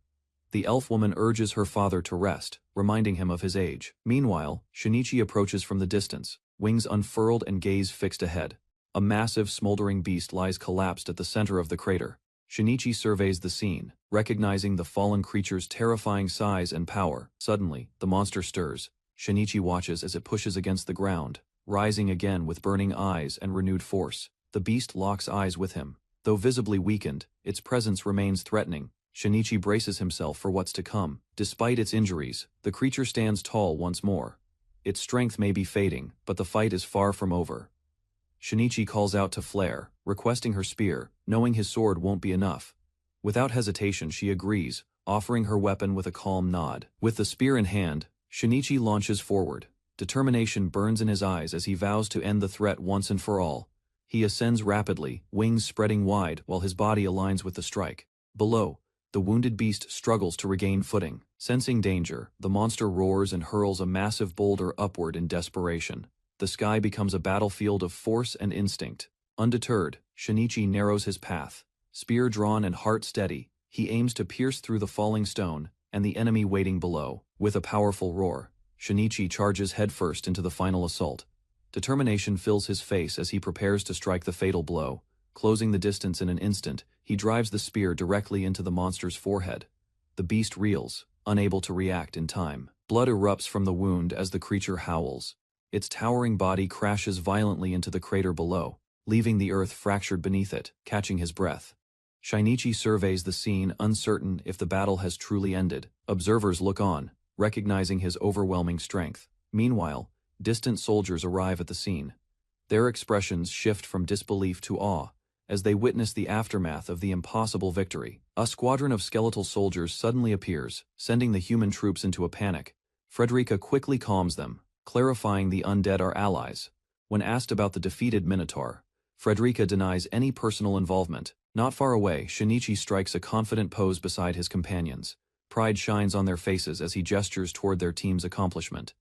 The elf woman urges her father to rest, reminding him of his age. Meanwhile, Shinichi approaches from the distance, wings unfurled and gaze fixed ahead. A massive smoldering beast lies collapsed at the center of the crater. Shinichi surveys the scene, recognizing the fallen creature's terrifying size and power. Suddenly, the monster stirs. Shinichi watches as it pushes against the ground, rising again with burning eyes and renewed force. The beast locks eyes with him. Though visibly weakened, its presence remains threatening. Shinichi braces himself for what's to come. Despite its injuries, the creature stands tall once more. Its strength may be fading, but the fight is far from over. Shinichi calls out to Flare, requesting her spear, knowing his sword won't be enough. Without hesitation she agrees, offering her weapon with a calm nod. With the spear in hand, Shinichi launches forward. Determination burns in his eyes as he vows to end the threat once and for all. He ascends rapidly, wings spreading wide while his body aligns with the strike. Below, the wounded beast struggles to regain footing. Sensing danger, the monster roars and hurls a massive boulder upward in desperation. The sky becomes a battlefield of force and instinct. Undeterred, Shinichi narrows his path. Spear drawn and heart steady, he aims to pierce through the falling stone and the enemy waiting below. With a powerful roar, Shinichi charges headfirst into the final assault. Determination fills his face as he prepares to strike the fatal blow. Closing the distance in an instant, he drives the spear directly into the monster's forehead. The beast reels, unable to react in time. Blood erupts from the wound as the creature howls. Its towering body crashes violently into the crater below, leaving the earth fractured beneath it. Catching his breath, Shinichi surveys the scene, uncertain if the battle has truly ended. Observers look on, recognizing his overwhelming strength. Meanwhile, distant soldiers arrive at the scene. Their expressions shift from disbelief to awe as they witness the aftermath of the impossible victory. A squadron of skeletal soldiers suddenly appears, sending the human troops into a panic. Frederica quickly calms them, clarifying the undead are allies. When asked about the defeated Minotaur, Frederica denies any personal involvement. Not far away, Shinichi strikes a confident pose beside his companions. Pride shines on their faces as he gestures toward their team's accomplishment.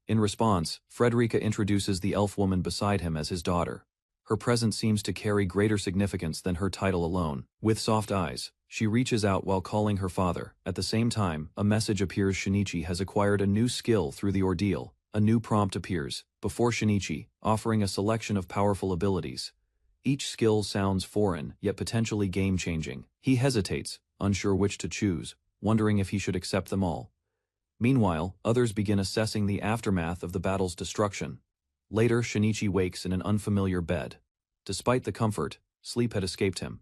In response, Frederica introduces the elf woman beside him as his daughter. Her presence seems to carry greater significance than her title alone. With soft eyes, she reaches out while calling her father. At the same time, a message appears. Shinichi has acquired a new skill through the ordeal. A new prompt appears before Shinichi, offering a selection of powerful abilities. Each skill sounds foreign, yet potentially game-changing. He hesitates, unsure which to choose, wondering if he should accept them all. Meanwhile, others begin assessing the aftermath of the battle's destruction. Later, Shinichi wakes in an unfamiliar bed. Despite the comfort, sleep had escaped him.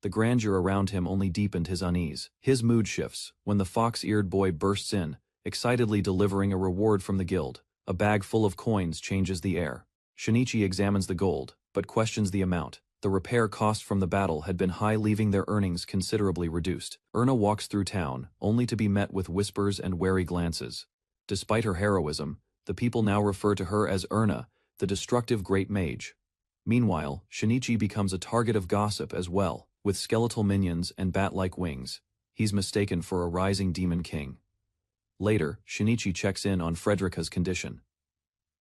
The grandeur around him only deepened his unease. His mood shifts when the fox-eared boy bursts in, excitedly delivering a reward from the guild. A bag full of coins changes the air. Shinichi examines the gold, but questions the amount. The repair cost from the battle had been high, leaving their earnings considerably reduced. Erna walks through town, only to be met with whispers and wary glances. Despite her heroism, the people now refer to her as Erna, the destructive great mage. Meanwhile, Shinichi becomes a target of gossip as well. With skeletal minions and bat-like wings, he's mistaken for a rising demon king. Later, Shinichi checks in on Frederica's condition.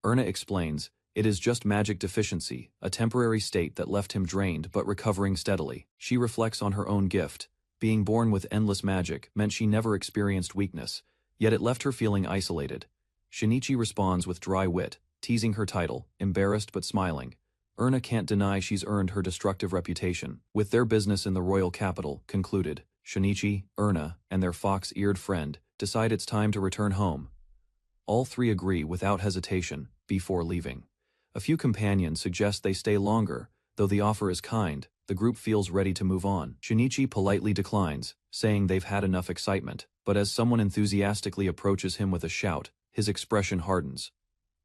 Erna explains, it is just magic deficiency, a temporary state that left him drained but recovering steadily. She reflects on her own gift. Being born with endless magic meant she never experienced weakness, yet it left her feeling isolated. Shinichi responds with dry wit, teasing her title, embarrassed but smiling. Erna can't deny she's earned her destructive reputation. With their business in the royal capital concluded, Shinichi, Erna, and their fox-eared friend decide it's time to return home. All three agree without hesitation, before leaving. A few companions suggest they stay longer, though the offer is kind, the group feels ready to move on. Shinichi politely declines, saying they've had enough excitement, but as someone enthusiastically approaches him with a shout, his expression hardens.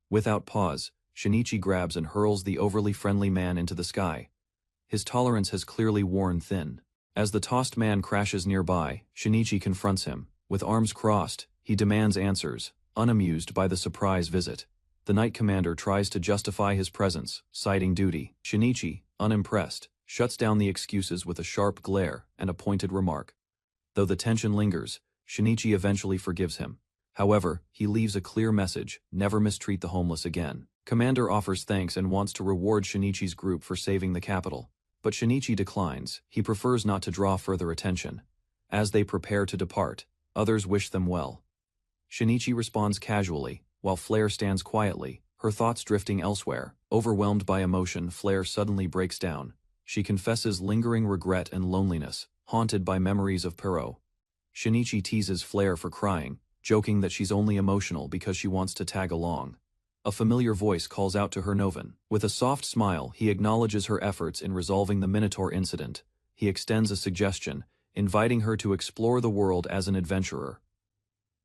Without pause, Shinichi grabs and hurls the overly friendly man into the sky. His tolerance has clearly worn thin. As the tossed man crashes nearby, Shinichi confronts him. With arms crossed, he demands answers, unamused by the surprise visit. The Knight Commander tries to justify his presence, citing duty. Shinichi, unimpressed, shuts down the excuses with a sharp glare and a pointed remark. Though the tension lingers, Shinichi eventually forgives him. However, he leaves a clear message, never mistreat the homeless again. Commander offers thanks and wants to reward Shinichi's group for saving the capital. But Shinichi declines, he prefers not to draw further attention. As they prepare to depart, others wish them well. Shinichi responds casually, while Flare stands quietly, her thoughts drifting elsewhere. Overwhelmed by emotion, Flare suddenly breaks down. She confesses lingering regret and loneliness, haunted by memories of Perot. Shinichi teases Flare for crying, joking that she's only emotional because she wants to tag along. A familiar voice calls out to her Novan. With a soft smile, he acknowledges her efforts in resolving the Minotaur incident. He extends a suggestion, inviting her to explore the world as an adventurer.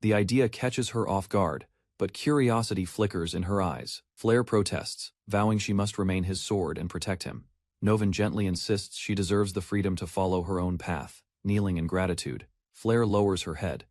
The idea catches her off guard, but curiosity flickers in her eyes. Flare protests, vowing she must remain his sword and protect him. Novan gently insists she deserves the freedom to follow her own path, kneeling in gratitude. Flare lowers her head.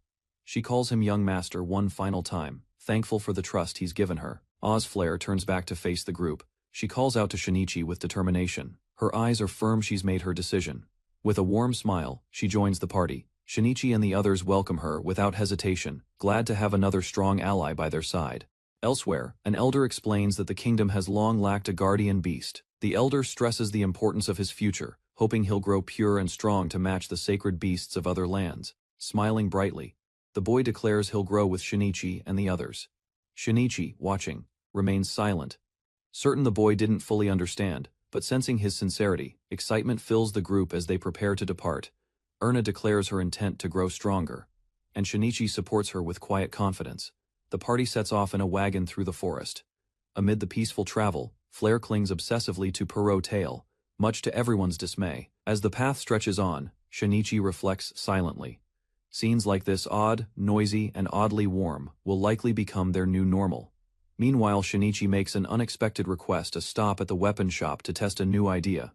She calls him young master one final time, thankful for the trust he's given her. Flare turns back to face the group. She calls out to Shinichi with determination. Her eyes are firm she's made her decision. With a warm smile, she joins the party. Shinichi and the others welcome her without hesitation, glad to have another strong ally by their side. Elsewhere, an elder explains that the kingdom has long lacked a guardian beast. The elder stresses the importance of his future, hoping he'll grow pure and strong to match the sacred beasts of other lands. Smiling brightly, the boy declares he'll grow with Shinichi and the others. Shinichi, watching, remains silent. Certain the boy didn't fully understand, but sensing his sincerity, excitement fills the group as they prepare to depart. Erna declares her intent to grow stronger, and Shinichi supports her with quiet confidence. The party sets off in a wagon through the forest. Amid the peaceful travel, Flare clings obsessively to Perot's tail, much to everyone's dismay. As the path stretches on, Shinichi reflects silently. Scenes like this, odd, noisy, and oddly warm, will likely become their new normal. Meanwhile, Shinichi makes an unexpected request to stop at the weapon shop to test a new idea.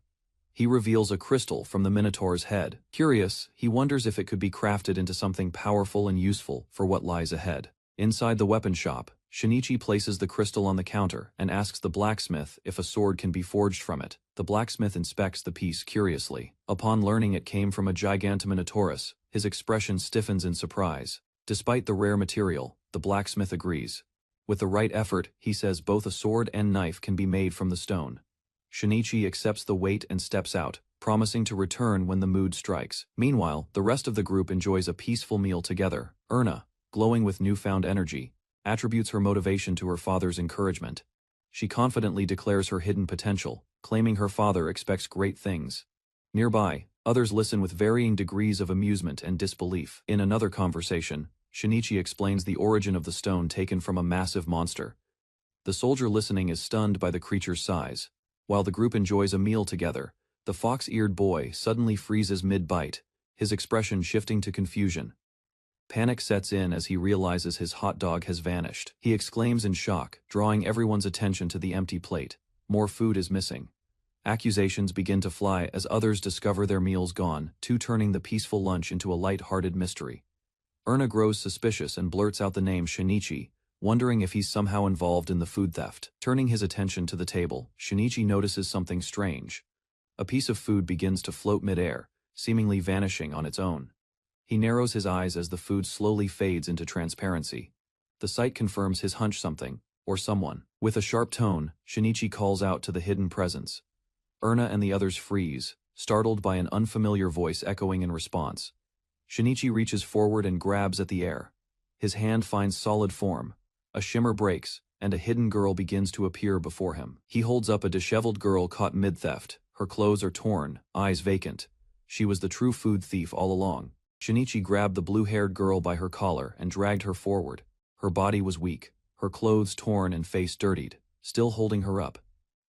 He reveals a crystal from the Minotaur's head. Curious, he wonders if it could be crafted into something powerful and useful for what lies ahead. Inside the weapon shop, Shinichi places the crystal on the counter and asks the blacksmith if a sword can be forged from it. The blacksmith inspects the piece curiously. Upon learning it came from a Gigantominotaurus, his expression stiffens in surprise. Despite the rare material, the blacksmith agrees. With the right effort, he says both a sword and knife can be made from the stone. Shinichi accepts the weight and steps out, promising to return when the mood strikes. Meanwhile, the rest of the group enjoys a peaceful meal together. Erna, glowing with newfound energy, attributes her motivation to her father's encouragement. She confidently declares her hidden potential, claiming her father expects great things. Nearby, others listen with varying degrees of amusement and disbelief. In another conversation, Shinichi explains the origin of the stone taken from a massive monster. The soldier listening is stunned by the creature's size. While the group enjoys a meal together, the fox-eared boy suddenly freezes mid-bite, his expression shifting to confusion. Panic sets in as he realizes his hot dog has vanished. He exclaims in shock, drawing everyone's attention to the empty plate. More food is missing. Accusations begin to fly as others discover their meals gone, turning the peaceful lunch into a light-hearted mystery. Erna grows suspicious and blurts out the name Shinichi, wondering if he's somehow involved in the food theft. Turning his attention to the table, Shinichi notices something strange. A piece of food begins to float mid-air, seemingly vanishing on its own. He narrows his eyes as the food slowly fades into transparency. The sight confirms his hunch: something, or someone. With a sharp tone, Shinichi calls out to the hidden presence. Erna and the others freeze, startled by an unfamiliar voice echoing in response. Shinichi reaches forward and grabs at the air. His hand finds solid form. A shimmer breaks, and a hidden girl begins to appear before him. He holds up a disheveled girl caught mid-theft. Her clothes are torn, eyes vacant. She was the true food thief all along. Shinichi grabbed the blue-haired girl by her collar and dragged her forward. Her body was weak, her clothes torn and face dirtied, still holding her up.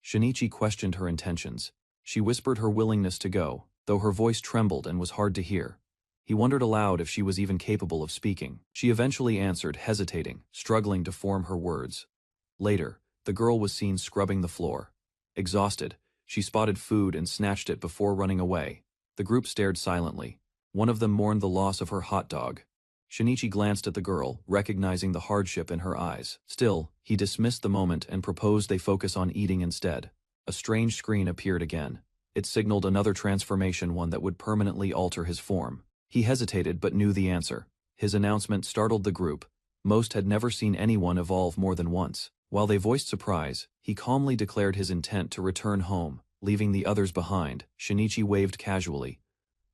Shinichi questioned her intentions. She whispered her willingness to go, though her voice trembled and was hard to hear. He wondered aloud if she was even capable of speaking. She eventually answered, hesitating, struggling to form her words. Later, the girl was seen scrubbing the floor. Exhausted, she spotted food and snatched it before running away. The group stared silently. One of them mourned the loss of her hot dog. Shinichi glanced at the girl, recognizing the hardship in her eyes. Still, he dismissed the moment and proposed they focus on eating instead. A strange screen appeared again. It signaled another transformation, one that would permanently alter his form. He hesitated but knew the answer. His announcement startled the group. Most had never seen anyone evolve more than once. While they voiced surprise, he calmly declared his intent to return home, leaving the others behind. Shinichi waved casually.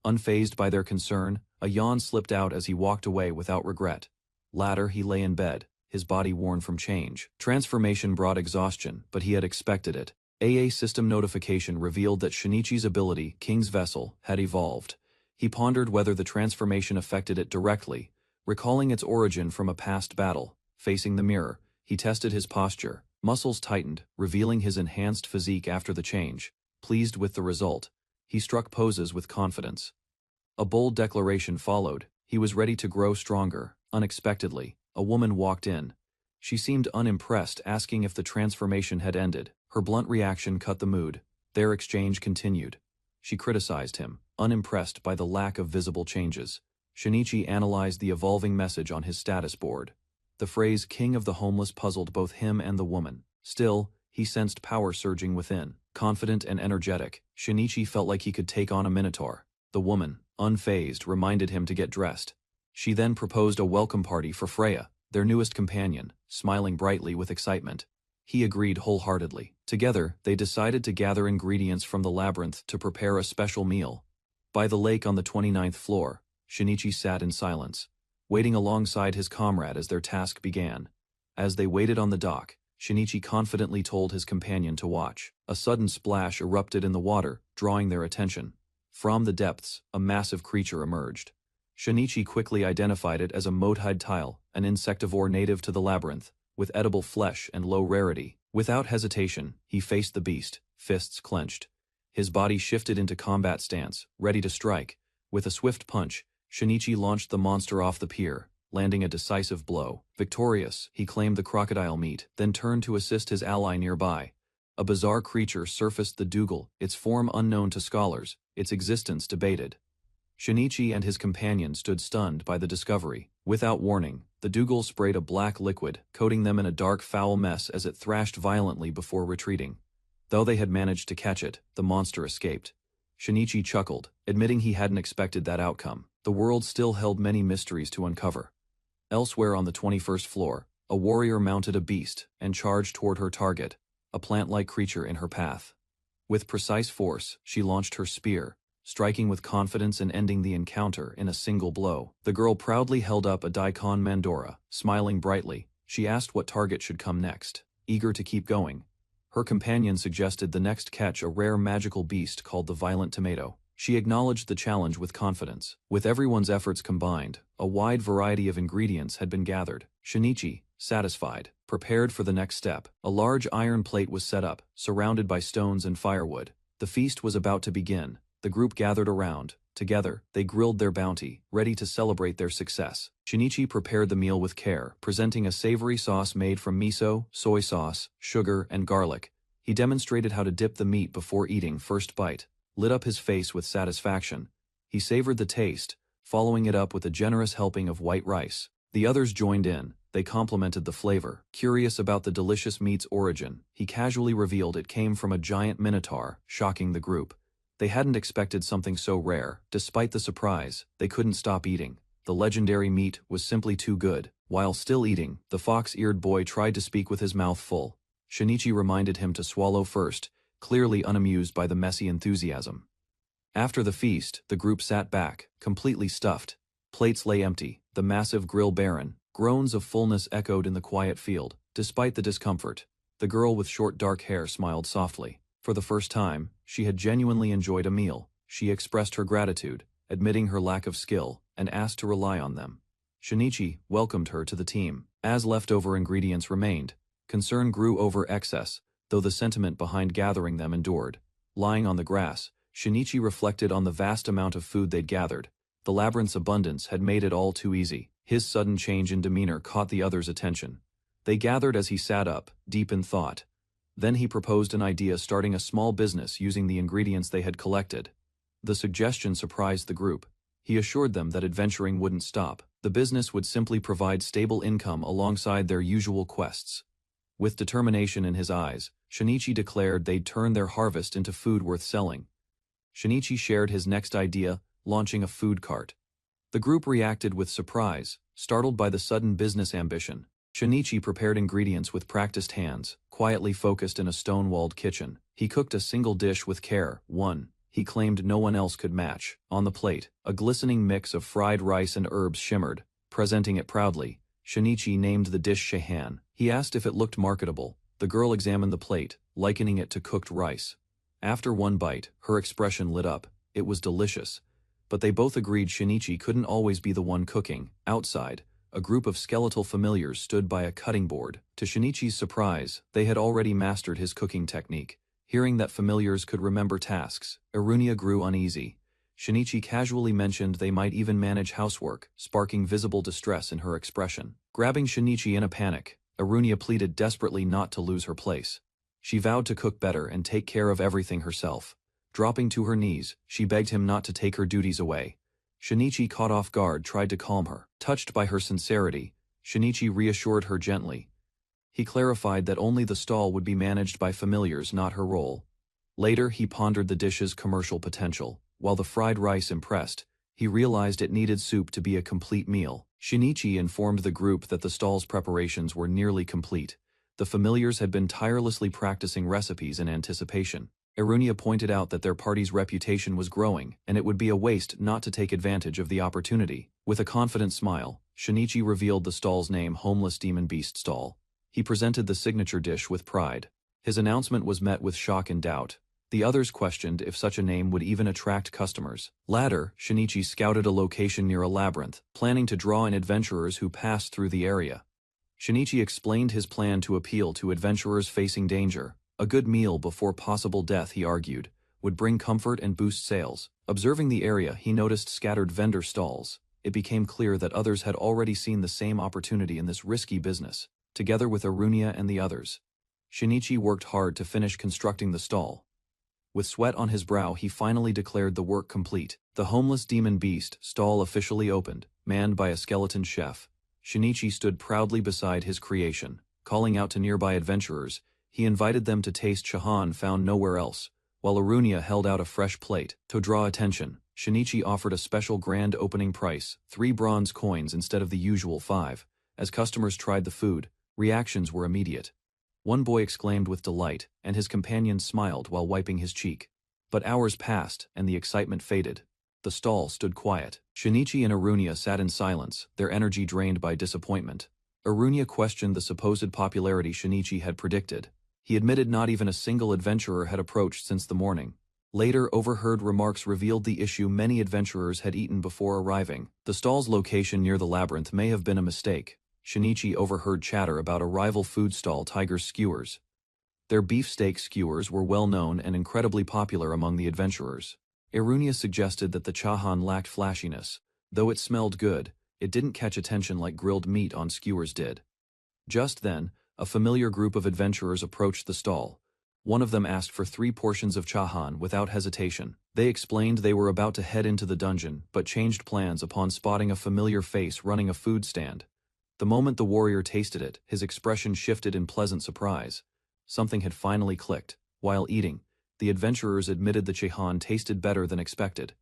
Unfazed by their concern, a yawn slipped out as he walked away without regret. Later, he lay in bed, his body worn from change. Transformation brought exhaustion, but he had expected it. AA system notification revealed that Shinichi's ability, King's Vessel, had evolved. He pondered whether the transformation affected it directly, recalling its origin from a past battle. Facing the mirror, he tested his posture. Muscles tightened, revealing his enhanced physique after the change. Pleased with the result, he struck poses with confidence. A bold declaration followed. He was ready to grow stronger. Unexpectedly, a woman walked in. She seemed unimpressed, asking if the transformation had ended. Her blunt reaction cut the mood. Their exchange continued. She criticized him, unimpressed by the lack of visible changes. Shinichi analyzed the evolving message on his status board. The phrase "King of the Homeless" puzzled both him and the woman. Still, he sensed power surging within. Confident and energetic, Shinichi felt like he could take on a minotaur. The woman, unfazed, reminded him to get dressed. She then proposed a welcome party for Freya, their newest companion, smiling brightly with excitement. He agreed wholeheartedly. Together, they decided to gather ingredients from the labyrinth to prepare a special meal. By the lake on the 29th floor, Shinichi sat in silence, waiting alongside his comrade as their task began. As they waited on the dock, Shinichi confidently told his companion to watch. A sudden splash erupted in the water, drawing their attention. From the depths, a massive creature emerged. Shinichi quickly identified it as a Modhide tile, an insectivore native to the labyrinth, with edible flesh and low rarity. Without hesitation, he faced the beast, fists clenched. His body shifted into combat stance, ready to strike. With a swift punch, Shinichi launched the monster off the pier, landing a decisive blow. Victorious, he claimed the crocodile meat, then turned to assist his ally nearby. A bizarre creature surfaced the Dougal, its form unknown to scholars, its existence debated. Shinichi and his companion stood stunned by the discovery. Without warning, the Dougal sprayed a black liquid, coating them in a dark, foul mess as it thrashed violently before retreating. Though they had managed to catch it, the monster escaped. Shinichi chuckled, admitting he hadn't expected that outcome. The world still held many mysteries to uncover. Elsewhere on the 21st floor, a warrior mounted a beast and charged toward her target, a plant-like creature in her path. With precise force, she launched her spear, striking with confidence and ending the encounter in a single blow. The girl proudly held up a daikon mandora, smiling brightly. She asked what target should come next. Eager to keep going, her companion suggested the next catch, a rare magical beast called the Violent Tomato. She acknowledged the challenge with confidence. With everyone's efforts combined, a wide variety of ingredients had been gathered. Shinichi, satisfied, prepared for the next step. A large iron plate was set up, surrounded by stones and firewood. The feast was about to begin. The group gathered around. Together, they grilled their bounty, ready to celebrate their success. Shinichi prepared the meal with care, presenting a savory sauce made from miso, soy sauce, sugar, and garlic. He demonstrated how to dip the meat before eating. First bite lit up his face with satisfaction. He savored the taste, following it up with a generous helping of white rice. The others joined in. They complimented the flavor. Curious about the delicious meat's origin, he casually revealed it came from a giant minotaur, shocking the group. They hadn't expected something so rare. Despite the surprise, they couldn't stop eating. The legendary meat was simply too good. While still eating, the fox-eared boy tried to speak with his mouth full. Shinichi reminded him to swallow first, clearly unamused by the messy enthusiasm. After the feast, the group sat back, completely stuffed. Plates lay empty, the massive grill barren. Groans of fullness echoed in the quiet field. Despite the discomfort, the girl with short dark hair smiled softly. For the first time, she had genuinely enjoyed a meal. She expressed her gratitude, admitting her lack of skill, and asked to rely on them. Shinichi welcomed her to the team. As leftover ingredients remained, concern grew over excess, though the sentiment behind gathering them endured. Lying on the grass, Shinichi reflected on the vast amount of food they'd gathered. The labyrinth's abundance had made it all too easy. His sudden change in demeanor caught the others' attention. They gathered as he sat up, deep in thought. Then he proposed an idea, starting a small business using the ingredients they had collected. The suggestion surprised the group. He assured them that adventuring wouldn't stop. The business would simply provide stable income alongside their usual quests. With determination in his eyes, Shinichi declared they'd turn their harvest into food worth selling. Shinichi shared his next idea, launching a food cart. The group reacted with surprise, startled by the sudden business ambition. Shinichi prepared ingredients with practiced hands, quietly focused in a stone-walled kitchen. He cooked a single dish with care, one he claimed no one else could match. On the plate, a glistening mix of fried rice and herbs shimmered. Presenting it proudly, Shinichi named the dish Shehan. He asked if it looked marketable. The girl examined the plate, likening it to cooked rice. After one bite, her expression lit up. It was delicious. But they both agreed Shinichi couldn't always be the one cooking. Outside, a group of skeletal familiars stood by a cutting board. To Shinichi's surprise, they had already mastered his cooking technique. Hearing that familiars could remember tasks, Irunia grew uneasy. Shinichi casually mentioned they might even manage housework, sparking visible distress in her expression. Grabbing Shinichi in a panic, Irunia pleaded desperately not to lose her place. She vowed to cook better and take care of everything herself. Dropping to her knees, she begged him not to take her duties away. Shinichi, caught off guard, tried to calm her. Touched by her sincerity, Shinichi reassured her gently. He clarified that only the stall would be managed by familiars, not her role. Later, he pondered the dish's commercial potential. While the fried rice impressed, he realized it needed soup to be a complete meal. Shinichi informed the group that the stall's preparations were nearly complete. The familiars had been tirelessly practicing recipes in anticipation. Irunia pointed out that their party's reputation was growing, and it would be a waste not to take advantage of the opportunity. With a confident smile, Shinichi revealed the stall's name, Homeless Demon Beast Stall. He presented the signature dish with pride. His announcement was met with shock and doubt. The others questioned if such a name would even attract customers. Later, Shinichi scouted a location near a labyrinth, planning to draw in adventurers who passed through the area. Shinichi explained his plan to appeal to adventurers facing danger. A good meal before possible death, he argued, would bring comfort and boost sales. Observing the area, he noticed scattered vendor stalls. It became clear that others had already seen the same opportunity in this risky business. Together with Irunia and the others, Shinichi worked hard to finish constructing the stall. With sweat on his brow, he finally declared the work complete. The Homeless Demon Beast stall officially opened, manned by a skeleton chef. Shinichi stood proudly beside his creation. Calling out to nearby adventurers, he invited them to taste Shahan found nowhere else, while Irunia held out a fresh plate. To draw attention, Shinichi offered a special grand opening price, 3 bronze coins instead of the usual 5. As customers tried the food, reactions were immediate. One boy exclaimed with delight, and his companion smiled while wiping his cheek. But hours passed, and the excitement faded. The stall stood quiet. Shinichi and Irunia sat in silence, their energy drained by disappointment. Irunia questioned the supposed popularity Shinichi had predicted. He admitted not even a single adventurer had approached since the morning. Later, overheard remarks revealed the issue: many adventurers had eaten before arriving. The stall's location near the labyrinth may have been a mistake. Shinichi overheard chatter about a rival food stall, Tiger's Skewers. Their beefsteak skewers were well known and incredibly popular among the adventurers. Irunia suggested that the chahan lacked flashiness. Though it smelled good, it didn't catch attention like grilled meat on skewers did. Just then, a familiar group of adventurers approached the stall. One of them asked for 3 portions of chahan without hesitation. They explained they were about to head into the dungeon, but changed plans upon spotting a familiar face running a food stand. The moment the warrior tasted it, his expression shifted in pleasant surprise. Something had finally clicked. While eating, The adventurers admitted the chehan tasted better than expected.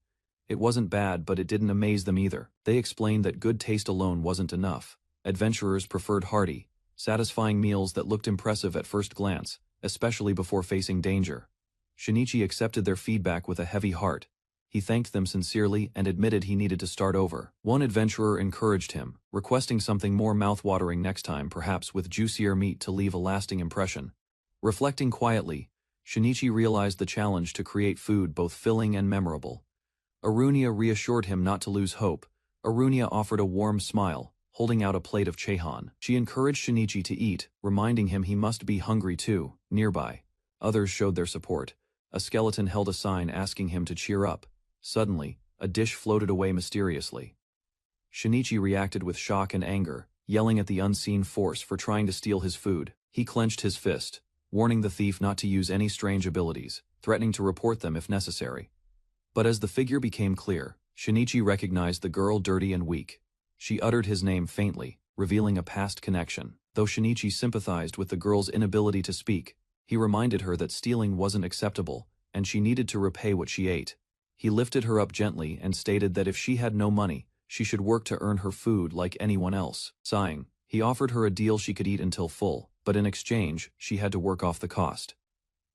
It wasn't bad, but it didn't amaze them either. They explained that good taste alone wasn't enough. Adventurers preferred hearty, satisfying meals that looked impressive at first glance, especially before facing danger. Shinichi accepted their feedback with a heavy heart. He thanked them sincerely and admitted he needed to start over. One adventurer encouraged him, requesting something more mouth-watering next time, perhaps with juicier meat to leave a lasting impression. Reflecting quietly, Shinichi realized the challenge to create food both filling and memorable. Arunia reassured him not to lose hope. Arunia offered a warm smile, holding out a plate of chehan. She encouraged Shinichi to eat, reminding him he must be hungry too. Nearby, others showed their support. A skeleton held a sign asking him to cheer up. Suddenly, a dish floated away mysteriously. Shinichi reacted with shock and anger, yelling at the unseen force for trying to steal his food. He clenched his fist, warning the thief not to use any strange abilities, threatening to report them if necessary. But as the figure became clear, Shinichi recognized the girl dirty and weak. She uttered his name faintly, revealing a past connection. Though Shinichi sympathized with the girl's inability to speak, he reminded her that stealing wasn't acceptable, and she needed to repay what she ate. He lifted her up gently and stated that if she had no money, she should work to earn her food like anyone else. Sighing, he offered her a deal she could eat until full, but in exchange, she had to work off the cost.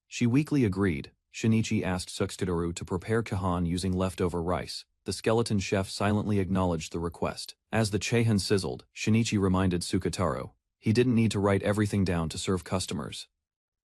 She weakly agreed. Shinichi asked Suketaro to prepare kahan using leftover rice. The skeleton chef silently acknowledged the request. As the chehan sizzled, Shinichi reminded Suketaro he didn't need to write everything down to serve customers.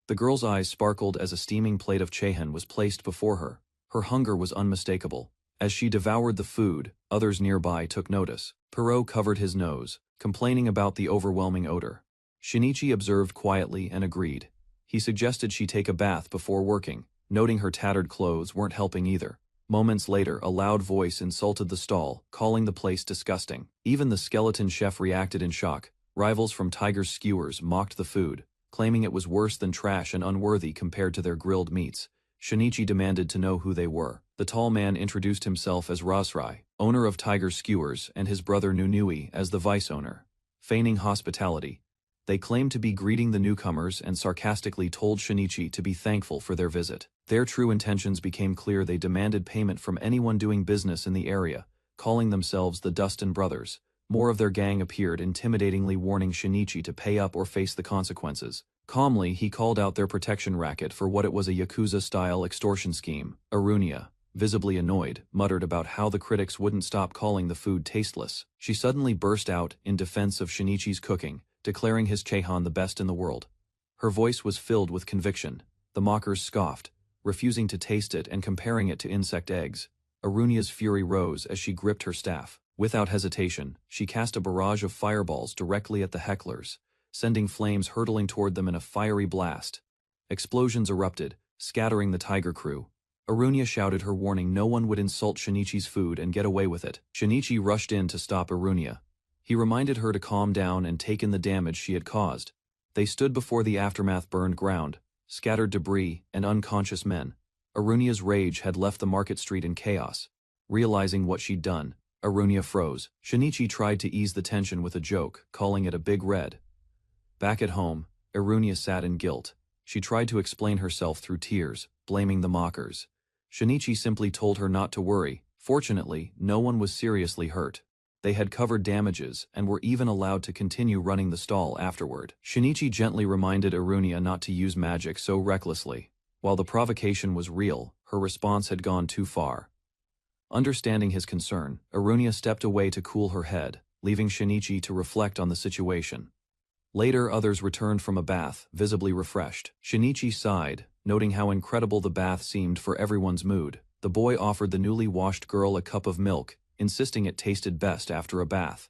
The girl's eyes sparkled as a steaming plate of chehan was placed before her. Her hunger was unmistakable. As she devoured the food, others nearby took notice. Perot covered his nose, complaining about the overwhelming odor. Shinichi observed quietly and agreed. He suggested she take a bath before working, noting her tattered clothes weren't helping either. Moments later, a loud voice insulted the stall, calling the place disgusting. Even the skeleton chef reacted in shock. Rivals from Tiger's Skewers mocked the food, claiming it was worse than trash and unworthy compared to their grilled meats. Shinichi demanded to know who they were. The tall man introduced himself as Razrai, owner of Tiger's Skewers, and his brother Nunui as the vice-owner. Feigning hospitality, they claimed to be greeting the newcomers and sarcastically told Shinichi to be thankful for their visit. Their true intentions became clear. They demanded payment from anyone doing business in the area, calling themselves the Dustin Brothers. More of their gang appeared, intimidatingly warning Shinichi to pay up or face the consequences. Calmly, he called out their protection racket for what it was, a Yakuza-style extortion scheme. Arunia, visibly annoyed, muttered about how the critics wouldn't stop calling the food tasteless. She suddenly burst out in defense of Shinichi's cooking, declaring his chehan the best in the world. Her voice was filled with conviction. The mockers scoffed, refusing to taste it and comparing it to insect eggs. Arunia's fury rose as she gripped her staff. Without hesitation, she cast a barrage of fireballs directly at the hecklers, sending flames hurtling toward them in a fiery blast. Explosions erupted, scattering the tiger crew. Arunia shouted her warning no one would insult Shinichi's food and get away with it. Shinichi rushed in to stop Arunia. He reminded her to calm down and take in the damage she had caused. They stood before the aftermath: burned ground, scattered debris, and unconscious men. Arunia's rage had left the market street in chaos. Realizing what she'd done, Arunia froze. Shinichi tried to ease the tension with a joke, calling it a big red. Back at home, Arunia sat in guilt. She tried to explain herself through tears, blaming the mockers. Shinichi simply told her not to worry. Fortunately, no one was seriously hurt. They had covered damages and were even allowed to continue running the stall afterward. Shinichi gently reminded Arunia not to use magic so recklessly. While the provocation was real, her response had gone too far. Understanding his concern, Arunia stepped away to cool her head, leaving Shinichi to reflect on the situation. Later, others returned from a bath, visibly refreshed. Shinichi sighed, noting how incredible the bath seemed for everyone's mood. The boy offered the newly washed girl a cup of milk, insisting it tasted best after a bath.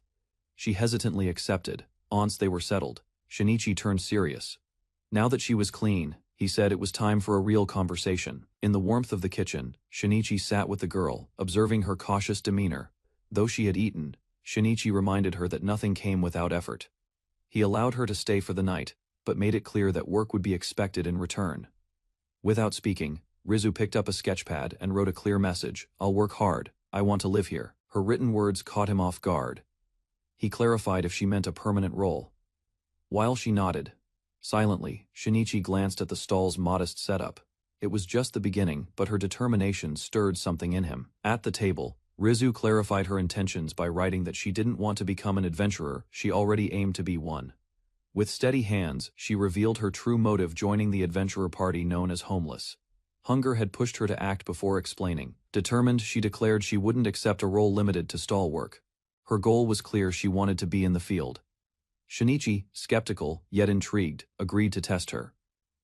She hesitantly accepted. Once they were settled, Shinichi turned serious. Now that she was clean, he said it was time for a real conversation. In the warmth of the kitchen, Shinichi sat with the girl, observing her cautious demeanor. Though she had eaten, Shinichi reminded her that nothing came without effort. He allowed her to stay for the night, but made it clear that work would be expected in return. Without speaking, Rizu picked up a sketchpad and wrote a clear message: "I'll work hard. I want to live here." Her written words caught him off guard. He clarified if she meant a permanent role. While she nodded, silently, Shinichi glanced at the stall's modest setup. It was just the beginning, but her determination stirred something in him. At the table, Rizu clarified her intentions by writing that she didn't want to become an adventurer, she already aimed to be one. With steady hands, she revealed her true motive, joining the adventurer party known as Homeless. Hunger had pushed her to act before explaining. Determined, she declared she wouldn't accept a role limited to stall work. Her goal was clear: she wanted to be in the field. Shinichi, skeptical, yet intrigued, agreed to test her.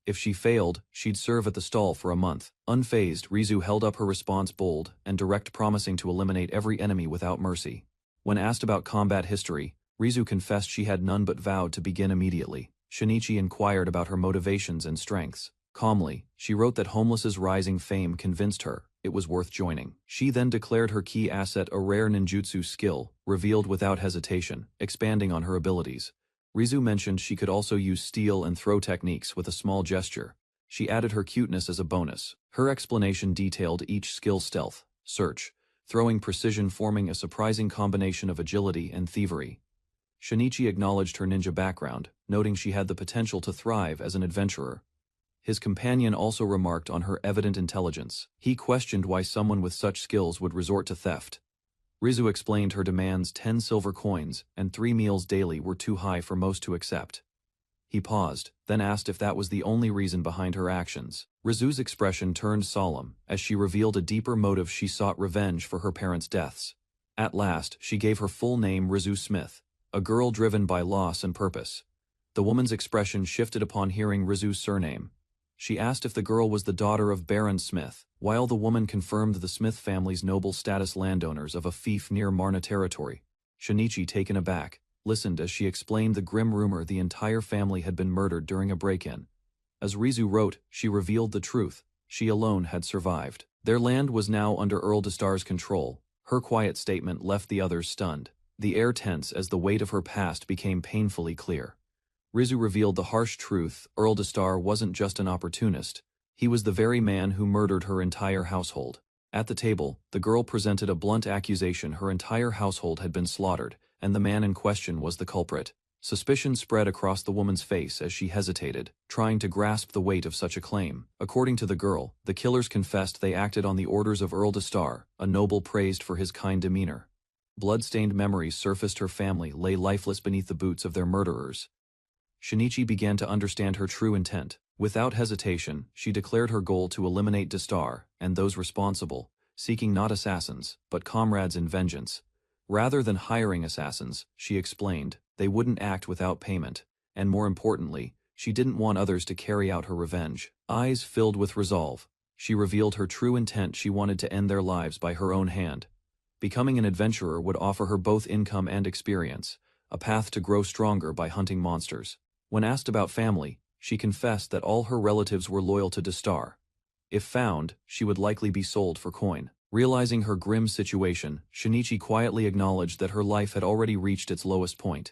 If she failed, she'd serve at the stall for a month. Unfazed, Rizu held up her response, bold and direct, promising to eliminate every enemy without mercy. When asked about combat history, Rizu confessed she had none but vowed to begin immediately. Shinichi inquired about her motivations and strengths. Calmly, she wrote that Homeless's rising fame convinced her it was worth joining. She then declared her key asset, a rare ninjutsu skill, revealed without hesitation, expanding on her abilities. Rizu mentioned she could also use steal and throw techniques with a small gesture. She added her cuteness as a bonus. Her explanation detailed each skill: stealth, search, throwing, precision, forming a surprising combination of agility and thievery. Shinichi acknowledged her ninja background, noting she had the potential to thrive as an adventurer. His companion also remarked on her evident intelligence. He questioned why someone with such skills would resort to theft. Rizu explained her demands: 10 silver coins and 3 meals daily were too high for most to accept. He paused, then asked if that was the only reason behind her actions. Rizu's expression turned solemn as she revealed a deeper motive: she sought revenge for her parents' deaths. At last, she gave her full name: Rizu Smith, a girl driven by loss and purpose. The woman's expression shifted upon hearing Rizu's surname. She asked if the girl was the daughter of Baron Smith, while the woman confirmed the Smith family's noble status, landowners of a fief near Marna territory. Shinichi, taken aback, listened as she explained the grim rumor the entire family had been murdered during a break-in. As Rizu wrote, she revealed the truth: she alone had survived. Their land was now under Earl Destar's control. Her quiet statement left the others stunned. The air tense as the weight of her past became painfully clear. Rizu revealed the harsh truth: Earl Destar wasn't just an opportunist, he was the very man who murdered her entire household. At the table, the girl presented a blunt accusation: her entire household had been slaughtered, and the man in question was the culprit. Suspicion spread across the woman's face as she hesitated, trying to grasp the weight of such a claim. According to the girl, the killers confessed they acted on the orders of Earl Destar, a noble praised for his kind demeanor. Blood-stained memories surfaced: her family lay lifeless beneath the boots of their murderers. Shinichi began to understand her true intent. Without hesitation, she declared her goal to eliminate Destar and those responsible, seeking not assassins, but comrades in vengeance. Rather than hiring assassins, she explained, they wouldn't act without payment, and more importantly, she didn't want others to carry out her revenge. Eyes filled with resolve, she revealed her true intent: she wanted to end their lives by her own hand. Becoming an adventurer would offer her both income and experience, a path to grow stronger by hunting monsters. When asked about family, she confessed that all her relatives were loyal to Destar. If found, she would likely be sold for coin. Realizing her grim situation, Shinichi quietly acknowledged that her life had already reached its lowest point.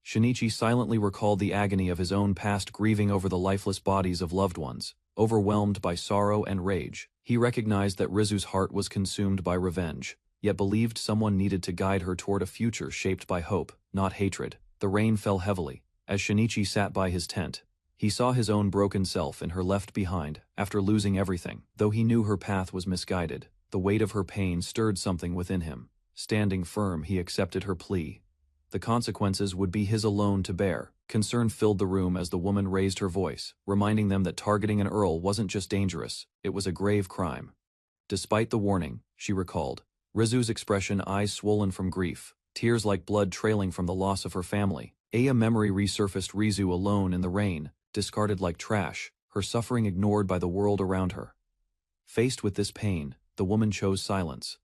Shinichi silently recalled the agony of his own past, grieving over the lifeless bodies of loved ones. Overwhelmed by sorrow and rage, he recognized that Rizu's heart was consumed by revenge, yet believed someone needed to guide her toward a future shaped by hope, not hatred. The rain fell heavily. As Shinichi sat by his tent, he saw his own broken self in her, left behind after losing everything. Though he knew her path was misguided, the weight of her pain stirred something within him. Standing firm, he accepted her plea. The consequences would be his alone to bear. Concern filled the room as the woman raised her voice, reminding them that targeting an earl wasn't just dangerous, it was a grave crime. Despite the warning, she recalled, Rizu's expression, eyes swollen from grief, tears like blood trailing from the loss of her family. A memory resurfaced: Rizu alone in the rain, discarded like trash, her suffering ignored by the world around her. Faced with this pain, the woman chose silence.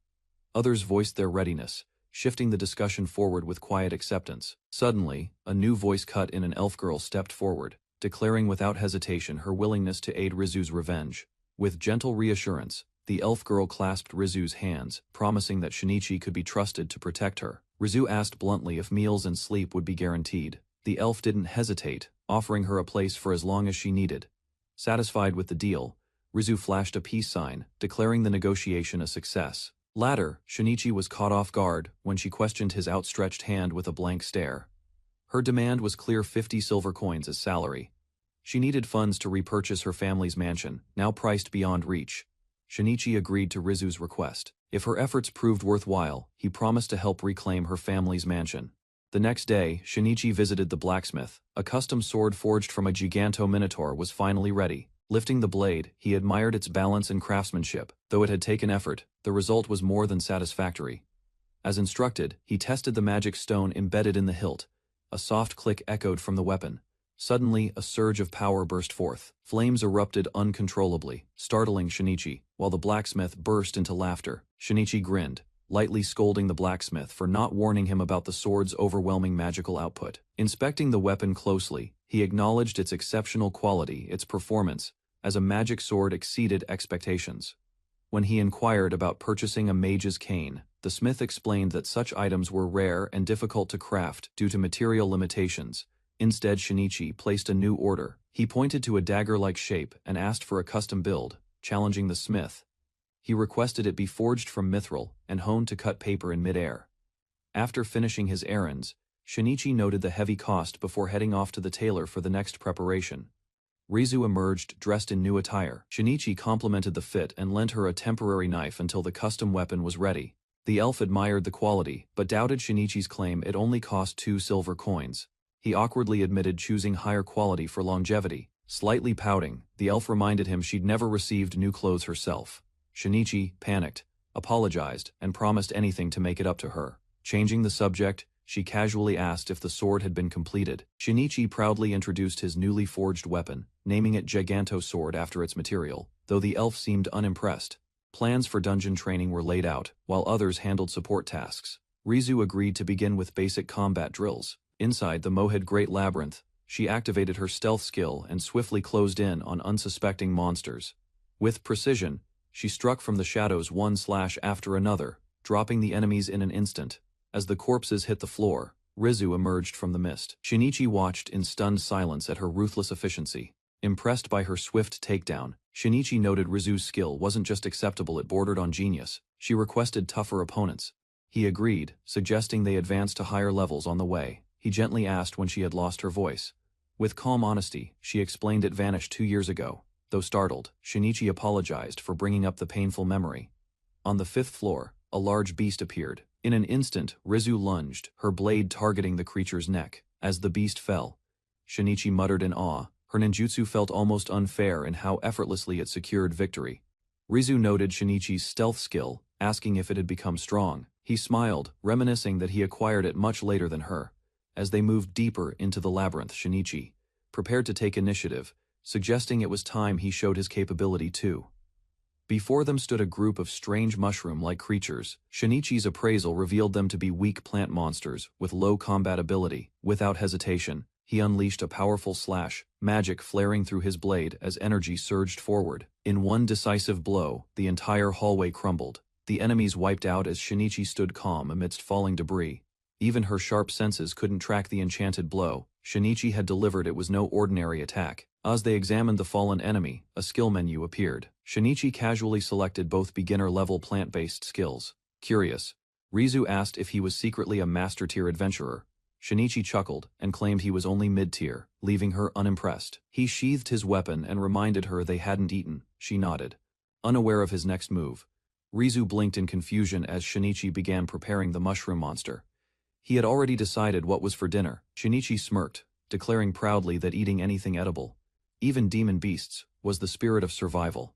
Others voiced their readiness, shifting the discussion forward with quiet acceptance. Suddenly, a new voice cut in: an elf girl stepped forward, declaring without hesitation her willingness to aid Rizu's revenge. With gentle reassurance, the elf girl clasped Rizu's hands, promising that Shinichi could be trusted to protect her. Rizu asked bluntly if meals and sleep would be guaranteed. The elf didn't hesitate, offering her a place for as long as she needed. Satisfied with the deal, Rizu flashed a peace sign, declaring the negotiation a success. Later, Shinichi was caught off guard when she questioned his outstretched hand with a blank stare. Her demand was clear: 50 silver coins as salary. She needed funds to repurchase her family's mansion, now priced beyond reach. Shinichi agreed to Rizu's request. If her efforts proved worthwhile, he promised to help reclaim her family's mansion. The next day, Shinichi visited the blacksmith. A custom sword forged from a giganto-minotaur was finally ready. Lifting the blade, he admired its balance and craftsmanship. Though it had taken effort, the result was more than satisfactory. As instructed, he tested the magic stone embedded in the hilt. A soft click echoed from the weapon. Suddenly, a surge of power burst forth. Flames erupted uncontrollably, startling Shinichi, while the blacksmith burst into laughter. Shinichi grinned, lightly scolding the blacksmith for not warning him about the sword's overwhelming magical output. Inspecting the weapon closely, he acknowledged its exceptional quality, its performance, as a magic sword exceeded expectations. When he inquired about purchasing a mage's cane, the smith explained that such items were rare and difficult to craft due to material limitations. Instead, Shinichi placed a new order. He pointed to a dagger-like shape and asked for a custom build, challenging the smith. He requested it be forged from mithril and honed to cut paper in mid-air. After finishing his errands, Shinichi noted the heavy cost before heading off to the tailor for the next preparation. Rizu emerged dressed in new attire. Shinichi complimented the fit and lent her a temporary knife until the custom weapon was ready. The elf admired the quality, but doubted Shinichi's claim it only cost 2 silver coins. He awkwardly admitted choosing higher quality for longevity. Slightly pouting, the elf reminded him she'd never received new clothes herself. Shinichi, panicked, apologized, and promised anything to make it up to her. Changing the subject, she casually asked if the sword had been completed. Shinichi proudly introduced his newly forged weapon, naming it Giganto Sword after its material, though the elf seemed unimpressed. Plans for dungeon training were laid out, while others handled support tasks. Rizu agreed to begin with basic combat drills. Inside the Mohid Great Labyrinth, she activated her stealth skill and swiftly closed in on unsuspecting monsters. With precision, she struck from the shadows one slash after another, dropping the enemies in an instant. As the corpses hit the floor, Rizu emerged from the mist. Shinichi watched in stunned silence at her ruthless efficiency. Impressed by her swift takedown, Shinichi noted Rizu's skill wasn't just acceptable, it bordered on genius. She requested tougher opponents. He agreed, suggesting they advance to higher levels on the way. He gently asked when she had lost her voice. With calm honesty, she explained it vanished 2 years ago. Though startled, Shinichi apologized for bringing up the painful memory. On the 5th floor, a large beast appeared. In an instant, Rizu lunged, her blade targeting the creature's neck. As the beast fell, Shinichi muttered in awe. Her ninjutsu felt almost unfair in how effortlessly it secured victory. Rizu noted Shinichi's stealth skill, asking if it had become strong. He smiled, reminiscing that he acquired it much later than her. As they moved deeper into the labyrinth, Shinichi prepared to take initiative, suggesting it was time he showed his capability too. Before them stood a group of strange mushroom-like creatures. Shinichi's appraisal revealed them to be weak plant monsters with low combat ability. Without hesitation, he unleashed a powerful slash, magic flaring through his blade as energy surged forward. In one decisive blow, the entire hallway crumbled. The enemies wiped out as Shinichi stood calm amidst falling debris. Even her sharp senses couldn't track the enchanted blow Shinichi had delivered. It was no ordinary attack. As they examined the fallen enemy, a skill menu appeared. Shinichi casually selected both beginner-level plant-based skills. Curious, Rizu asked if he was secretly a master-tier adventurer. Shinichi chuckled and claimed he was only mid-tier, leaving her unimpressed. He sheathed his weapon and reminded her they hadn't eaten. She nodded, unaware of his next move. Rizu blinked in confusion as Shinichi began preparing the mushroom monster. He had already decided what was for dinner. Shinichi smirked, declaring proudly that eating anything edible, even demon beasts, was the spirit of survival.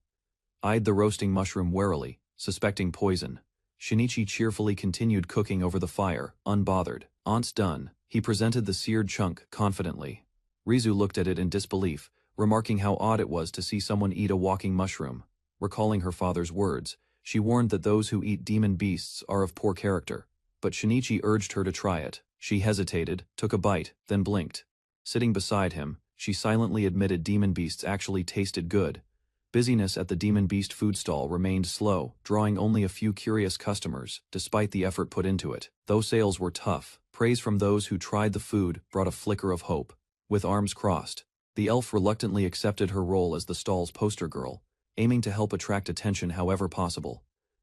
Eyed the roasting mushroom warily, suspecting poison. Shinichi cheerfully continued cooking over the fire, unbothered. Once done, he presented the seared chunk confidently. Rizu looked at it in disbelief, remarking how odd it was to see someone eat a walking mushroom. Recalling her father's words, she warned that those who eat demon beasts are of poor character. But Shinichi urged her to try it. She hesitated, took a bite, then blinked. Sitting beside him, she silently admitted demon beasts actually tasted good. Busyness at the demon beast food stall remained slow, drawing only a few curious customers, despite the effort put into it. Though sales were tough, praise from those who tried the food brought a flicker of hope. With arms crossed, the elf reluctantly accepted her role as the stall's poster girl, aiming to help attract attention however possible.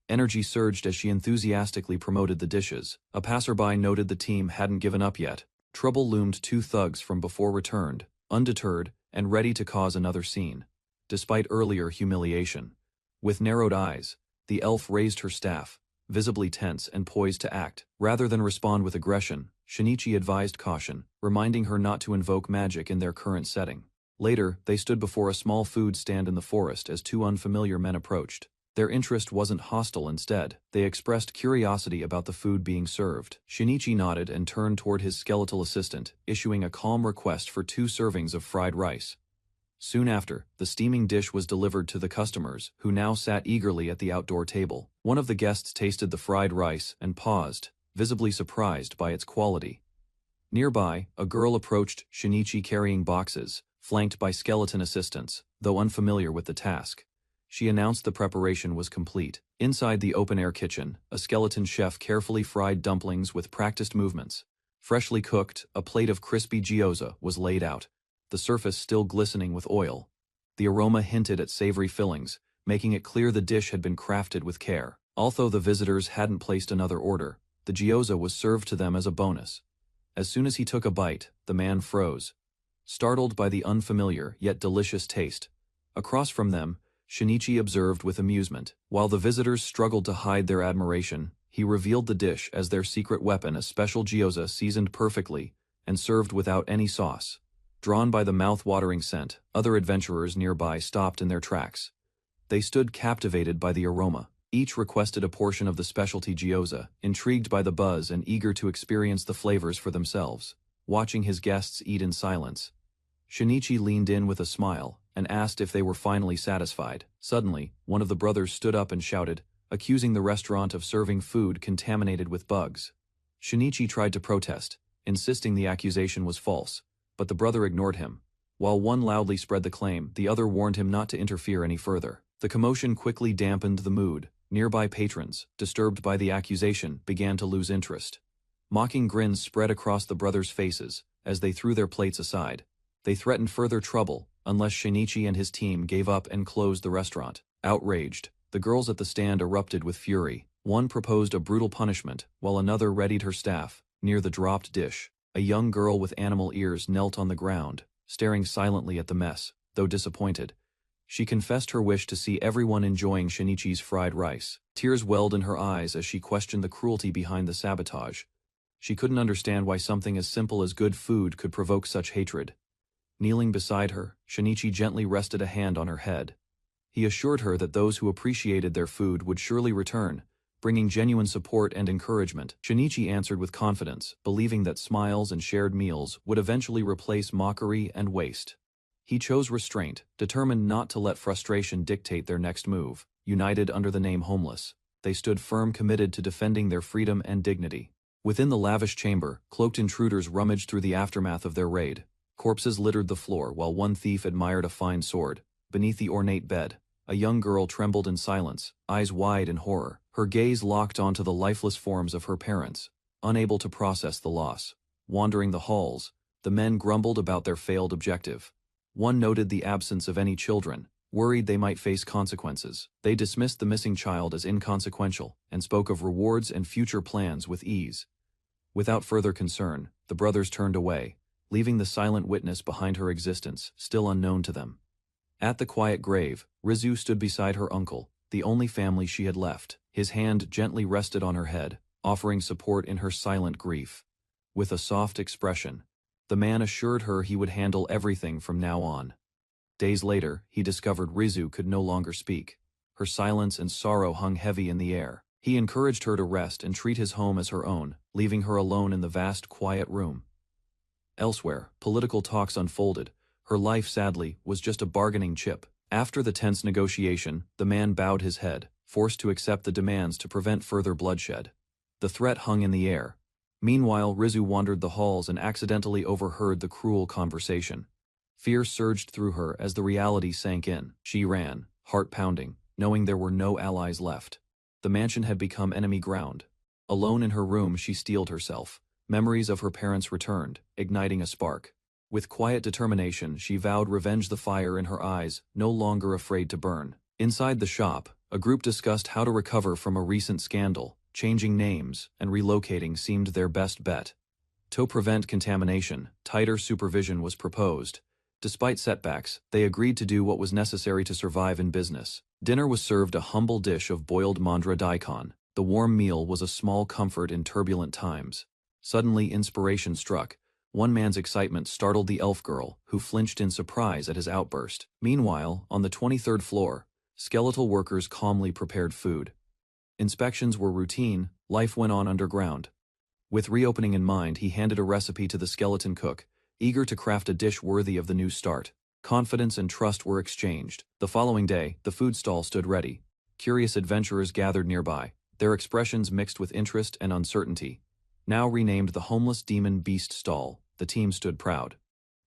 Energy surged as she enthusiastically promoted the dishes. A passerby noted the team hadn't given up yet. Trouble loomed. 2 thugs from before returned. Undeterred, and ready to cause another scene. Despite earlier humiliation. With narrowed eyes, the elf raised her staff, visibly tense and poised to act. Rather than respond with aggression, Shinichi advised caution, reminding her not to invoke magic in their current setting. Later, they stood before a small food stand in the forest as two unfamiliar men approached. Their interest wasn't hostile. Instead, they expressed curiosity about the food being served. Shinichi nodded and turned toward his skeletal assistant, issuing a calm request for 2 servings of fried rice. Soon after, the steaming dish was delivered to the customers, who now sat eagerly at the outdoor table. One of the guests tasted the fried rice and paused, visibly surprised by its quality. Nearby, a girl approached Shinichi carrying boxes, flanked by skeleton assistants, though unfamiliar with the task. She announced the preparation was complete. Inside the open-air kitchen, a skeleton chef carefully fried dumplings with practiced movements. Freshly cooked, a plate of crispy gyoza was laid out, the surface still glistening with oil. The aroma hinted at savory fillings, making it clear the dish had been crafted with care. Although the visitors hadn't placed another order, the gyoza was served to them as a bonus. As soon as he took a bite, the man froze, startled by the unfamiliar yet delicious taste. Across from them, Shinichi observed with amusement. While the visitors struggled to hide their admiration, he revealed the dish as their secret weapon, a special gyoza seasoned perfectly and served without any sauce. Drawn by the mouth-watering scent, other adventurers nearby stopped in their tracks. They stood captivated by the aroma. Each requested a portion of the specialty gyoza, intrigued by the buzz and eager to experience the flavors for themselves. Watching his guests eat in silence, Shinichi leaned in with a smile and asked if they were finally satisfied. Suddenly, one of the brothers stood up and shouted, accusing the restaurant of serving food contaminated with bugs. Shinichi tried to protest, insisting the accusation was false, but the brother ignored him. While one loudly spread the claim, the other warned him not to interfere any further. The commotion quickly dampened the mood. Nearby patrons, disturbed by the accusation, began to lose interest. Mocking grins spread across the brothers' faces as they threw their plates aside. They threatened further trouble unless Shinichi and his team gave up and closed the restaurant. Outraged, the girls at the stand erupted with fury. One proposed a brutal punishment, while another readied her staff. Near the dropped dish, a young girl with animal ears knelt on the ground, staring silently at the mess. Though disappointed, she confessed her wish to see everyone enjoying Shinichi's fried rice. Tears welled in her eyes as she questioned the cruelty behind the sabotage. She couldn't understand why something as simple as good food could provoke such hatred. Kneeling beside her, Shinichi gently rested a hand on her head. He assured her that those who appreciated their food would surely return, bringing genuine support and encouragement. Shinichi answered with confidence, believing that smiles and shared meals would eventually replace mockery and waste. He chose restraint, determined not to let frustration dictate their next move. United under the name Homeless, they stood firm, committed to defending their freedom and dignity. Within the lavish chamber, cloaked intruders rummaged through the aftermath of their raid. Corpses littered the floor while one thief admired a fine sword. Beneath the ornate bed, a young girl trembled in silence, eyes wide in horror, her gaze locked onto the lifeless forms of her parents, unable to process the loss. Wandering the halls, the men grumbled about their failed objective. One noted the absence of any children, worried they might face consequences. They dismissed the missing child as inconsequential and spoke of rewards and future plans with ease. Without further concern, the brothers turned away, leaving the silent witness behind her existence, still unknown to them. At the quiet grave, Rizu stood beside her uncle, the only family she had left. His hand gently rested on her head, offering support in her silent grief. With a soft expression, the man assured her he would handle everything from now on. Days later, he discovered Rizu could no longer speak. Her silence and sorrow hung heavy in the air. He encouraged her to rest and treat his home as her own, leaving her alone in the vast, quiet room. Elsewhere, political talks unfolded. Her life, sadly, was just a bargaining chip. After the tense negotiation, the man bowed his head, forced to accept the demands to prevent further bloodshed. The threat hung in the air. Meanwhile, Rizu wandered the halls and accidentally overheard the cruel conversation. Fear surged through her as the reality sank in. She ran, heart pounding, knowing there were no allies left. The mansion had become enemy ground. Alone in her room, she steeled herself. Memories of her parents returned, igniting a spark. With quiet determination, she vowed revenge, the fire in her eyes, no longer afraid to burn. Inside the shop, a group discussed how to recover from a recent scandal. Changing names and relocating seemed their best bet. To prevent contamination, tighter supervision was proposed, Despite setbacks, they agreed to do what was necessary to survive in business. Dinner was served a humble dish of boiled mandra daikon. The warm meal was a small comfort in turbulent times. Suddenly inspiration struck. One man's excitement startled the elf girl, who flinched in surprise at his outburst. Meanwhile, on the 23rd floor, skeletal workers calmly prepared food. Inspections were routine, life went on underground. With reopening in mind, he handed a recipe to the skeleton cook, eager to craft a dish worthy of the new start. Confidence and trust were exchanged. The following day, the food stall stood ready. Curious adventurers gathered nearby, their expressions mixed with interest and uncertainty. Now renamed the Homeless Demon Beast Stall, the team stood proud.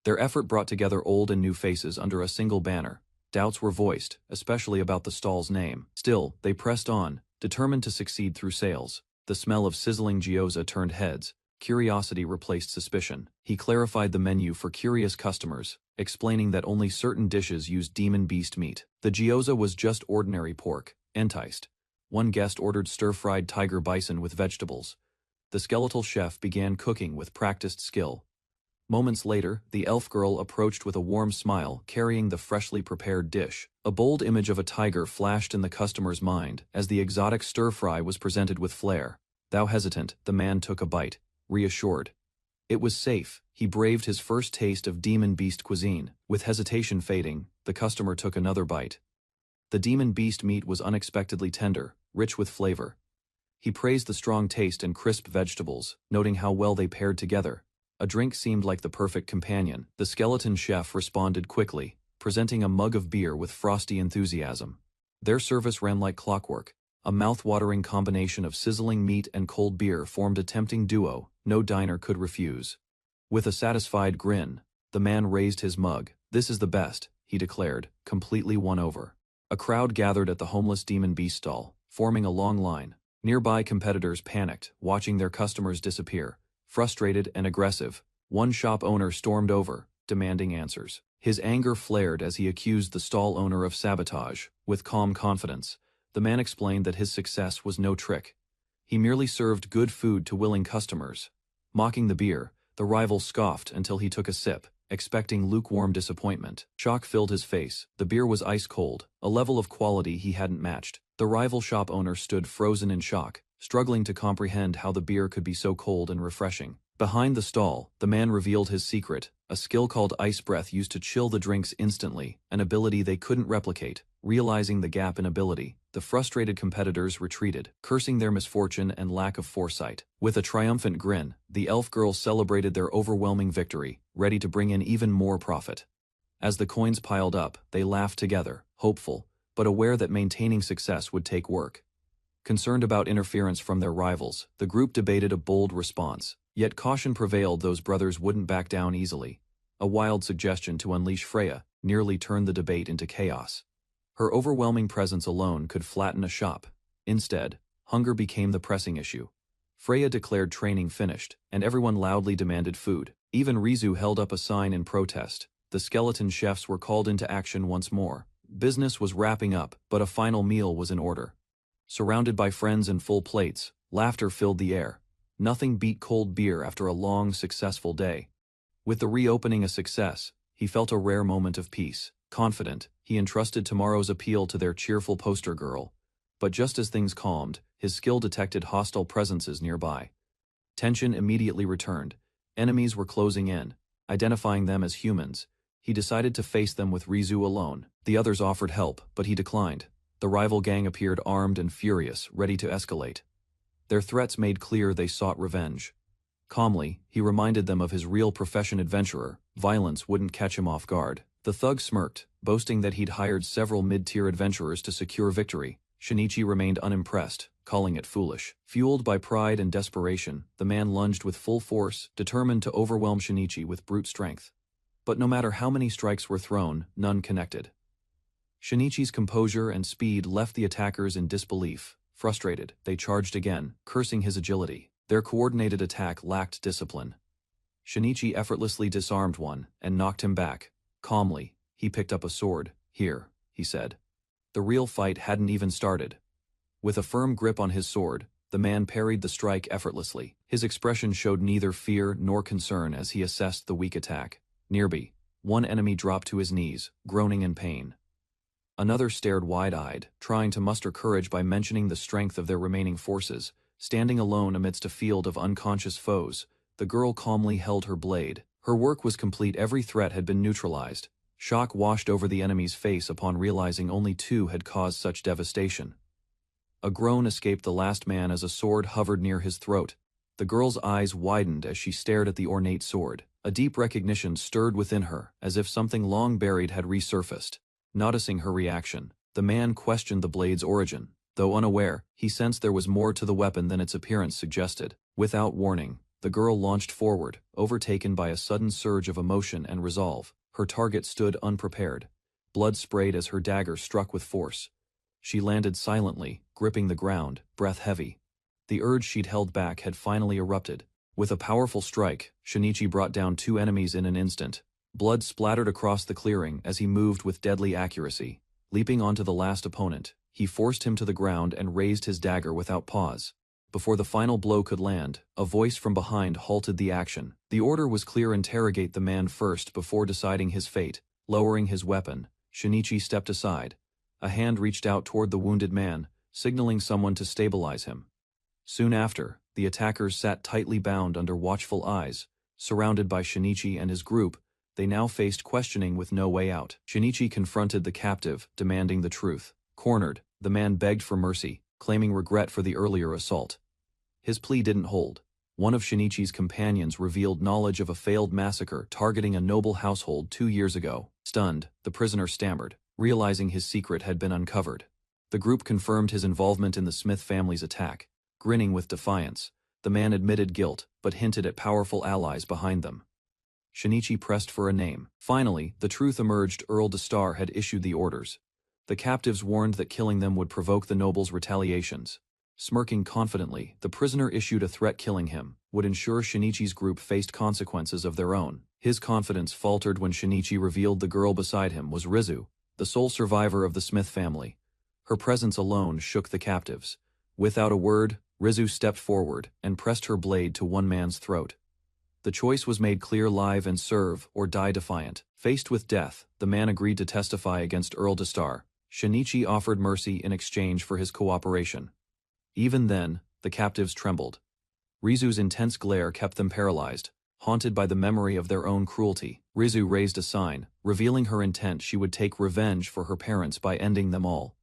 Their effort brought together old and new faces under a single banner. Doubts were voiced, especially about the stall's name. Still, they pressed on, determined to succeed through sales. The smell of sizzling gyoza turned heads. Curiosity replaced suspicion. He clarified the menu for curious customers, explaining that only certain dishes used demon beast meat. The gyoza was just ordinary pork. Enticed, one guest ordered stir-fried tiger bison with vegetables. The skeletal chef began cooking with practiced skill. Moments later, the elf girl approached with a warm smile, carrying the freshly prepared dish. A bold image of a tiger flashed in the customer's mind as the exotic stir-fry was presented with flair. Though hesitant, the man took a bite, reassured. It was safe. He braved his first taste of demon beast cuisine. With hesitation fading, the customer took another bite. The demon beast meat was unexpectedly tender, rich with flavor. He praised the strong taste and crisp vegetables, noting how well they paired together. A drink seemed like the perfect companion. The skeleton chef responded quickly, presenting a mug of beer with frosty enthusiasm. Their service ran like clockwork. A mouth-watering combination of sizzling meat and cold beer formed a tempting duo no diner could refuse. With a satisfied grin, the man raised his mug. "This is the best," he declared, completely won over. A crowd gathered at the Homeless Demon Beast stall, forming a long line. Nearby competitors panicked, watching their customers disappear. Frustrated and aggressive, one shop owner stormed over, demanding answers. His anger flared as he accused the stall owner of sabotage. With calm confidence, the man explained that his success was no trick. He merely served good food to willing customers. Mocking the beer, the rival scoffed until he took a sip, expecting lukewarm disappointment. Shock filled his face. The beer was ice cold, a level of quality he hadn't matched. The rival shop owner stood frozen in shock, struggling to comprehend how the beer could be so cold and refreshing. Behind the stall, the man revealed his secret, a skill called ice breath used to chill the drinks instantly, an ability they couldn't replicate. Realizing the gap in ability, the frustrated competitors retreated, cursing their misfortune and lack of foresight. With a triumphant grin, the elf girls celebrated their overwhelming victory, ready to bring in even more profit. As the coins piled up, they laughed together, hopeful, but aware that maintaining success would take work. Concerned about interference from their rivals, the group debated a bold response. Yet caution prevailed. Those brothers wouldn't back down easily. A wild suggestion to unleash Freya nearly turned the debate into chaos. Her overwhelming presence alone could flatten a shop. Instead, hunger became the pressing issue. Freya declared training finished, and everyone loudly demanded food. Even Rizu held up a sign in protest. The skeleton chefs were called into action once more. Business was wrapping up, but a final meal was in order. Surrounded by friends and full plates, laughter filled the air. Nothing beat cold beer after a long, successful day. With the reopening a success, he felt a rare moment of peace. Confident, he entrusted tomorrow's appeal to their cheerful poster girl. But just as things calmed, his skill detected hostile presences nearby. Tension immediately returned. Enemies were closing in. Identifying them as humans, he decided to face them with Rizu alone. The others offered help, but he declined. The rival gang appeared armed and furious, ready to escalate. Their threats made clear they sought revenge. Calmly, he reminded them of his real profession: adventurer. Violence wouldn't catch him off guard. The thug smirked, boasting that he'd hired several mid-tier adventurers to secure victory. Shinichi remained unimpressed, calling it foolish. Fueled by pride and desperation, the man lunged with full force, determined to overwhelm Shinichi with brute strength. But no matter how many strikes were thrown, none connected. Shinichi's composure and speed left the attackers in disbelief. Frustrated, they charged again, cursing his agility. Their coordinated attack lacked discipline. Shinichi effortlessly disarmed one and knocked him back. Calmly, he picked up a sword. "Here," he said. The real fight hadn't even started. With a firm grip on his sword, the man parried the strike effortlessly. His expression showed neither fear nor concern as he assessed the weak attack. Nearby, One enemy dropped to his knees, groaning in pain. Another stared wide-eyed, trying to muster courage by mentioning the strength of their remaining forces. Standing alone amidst a field of unconscious foes, the girl calmly held her blade. Her work was complete, every threat had been neutralized. Shock washed over the enemy's face upon realizing only two had caused such devastation. A groan escaped the last man as a sword hovered near his throat. The girl's eyes widened as she stared at the ornate sword. A deep recognition stirred within her, as if something long buried had resurfaced. Noticing her reaction, the man questioned the blade's origin. Though unaware, he sensed there was more to the weapon than its appearance suggested. Without warning, the girl launched forward, overtaken by a sudden surge of emotion and resolve. Her target stood unprepared. Blood sprayed as her dagger struck with force. She landed silently, gripping the ground, breath heavy. The urge she'd held back had finally erupted. With a powerful strike, Shinichi brought down two enemies in an instant. Blood splattered across the clearing as he moved with deadly accuracy. Leaping onto the last opponent, he forced him to the ground and raised his dagger without pause. Before the final blow could land, a voice from behind halted the action. The order was clear: interrogate the man first before deciding his fate. Lowering his weapon, Shinichi stepped aside. A hand reached out toward the wounded man, signaling someone to stabilize him. Soon after, the attackers sat tightly bound under watchful eyes. Surrounded by Shinichi and his group, they now faced questioning with no way out. Shinichi confronted the captive, demanding the truth. Cornered, the man begged for mercy, claiming regret for the earlier assault. His plea didn't hold. One of Shinichi's companions revealed knowledge of a failed massacre targeting a noble household 2 years ago. Stunned, the prisoner stammered, realizing his secret had been uncovered. The group confirmed his involvement in the Smith family's attack. Grinning with defiance, the man admitted guilt, but hinted at powerful allies behind them. Shinichi pressed for a name. Finally, the truth emerged: Earl Destar had issued the orders. The captives warned that killing them would provoke the noble's retaliations. Smirking confidently, the prisoner issued a threat: killing him would ensure Shinichi's group faced consequences of their own. His confidence faltered when Shinichi revealed the girl beside him was Rizu, the sole survivor of the Smith family. Her presence alone shook the captives. Without a word, Rizu stepped forward and pressed her blade to one man's throat. The choice was made clear: live and serve, or die defiant. Faced with death, the man agreed to testify against Earl Destar. Shinichi offered mercy in exchange for his cooperation. Even then, the captives trembled. Rizu's intense glare kept them paralyzed, haunted by the memory of their own cruelty. Rizu raised a sign, revealing her intent: she would take revenge for her parents by ending them all.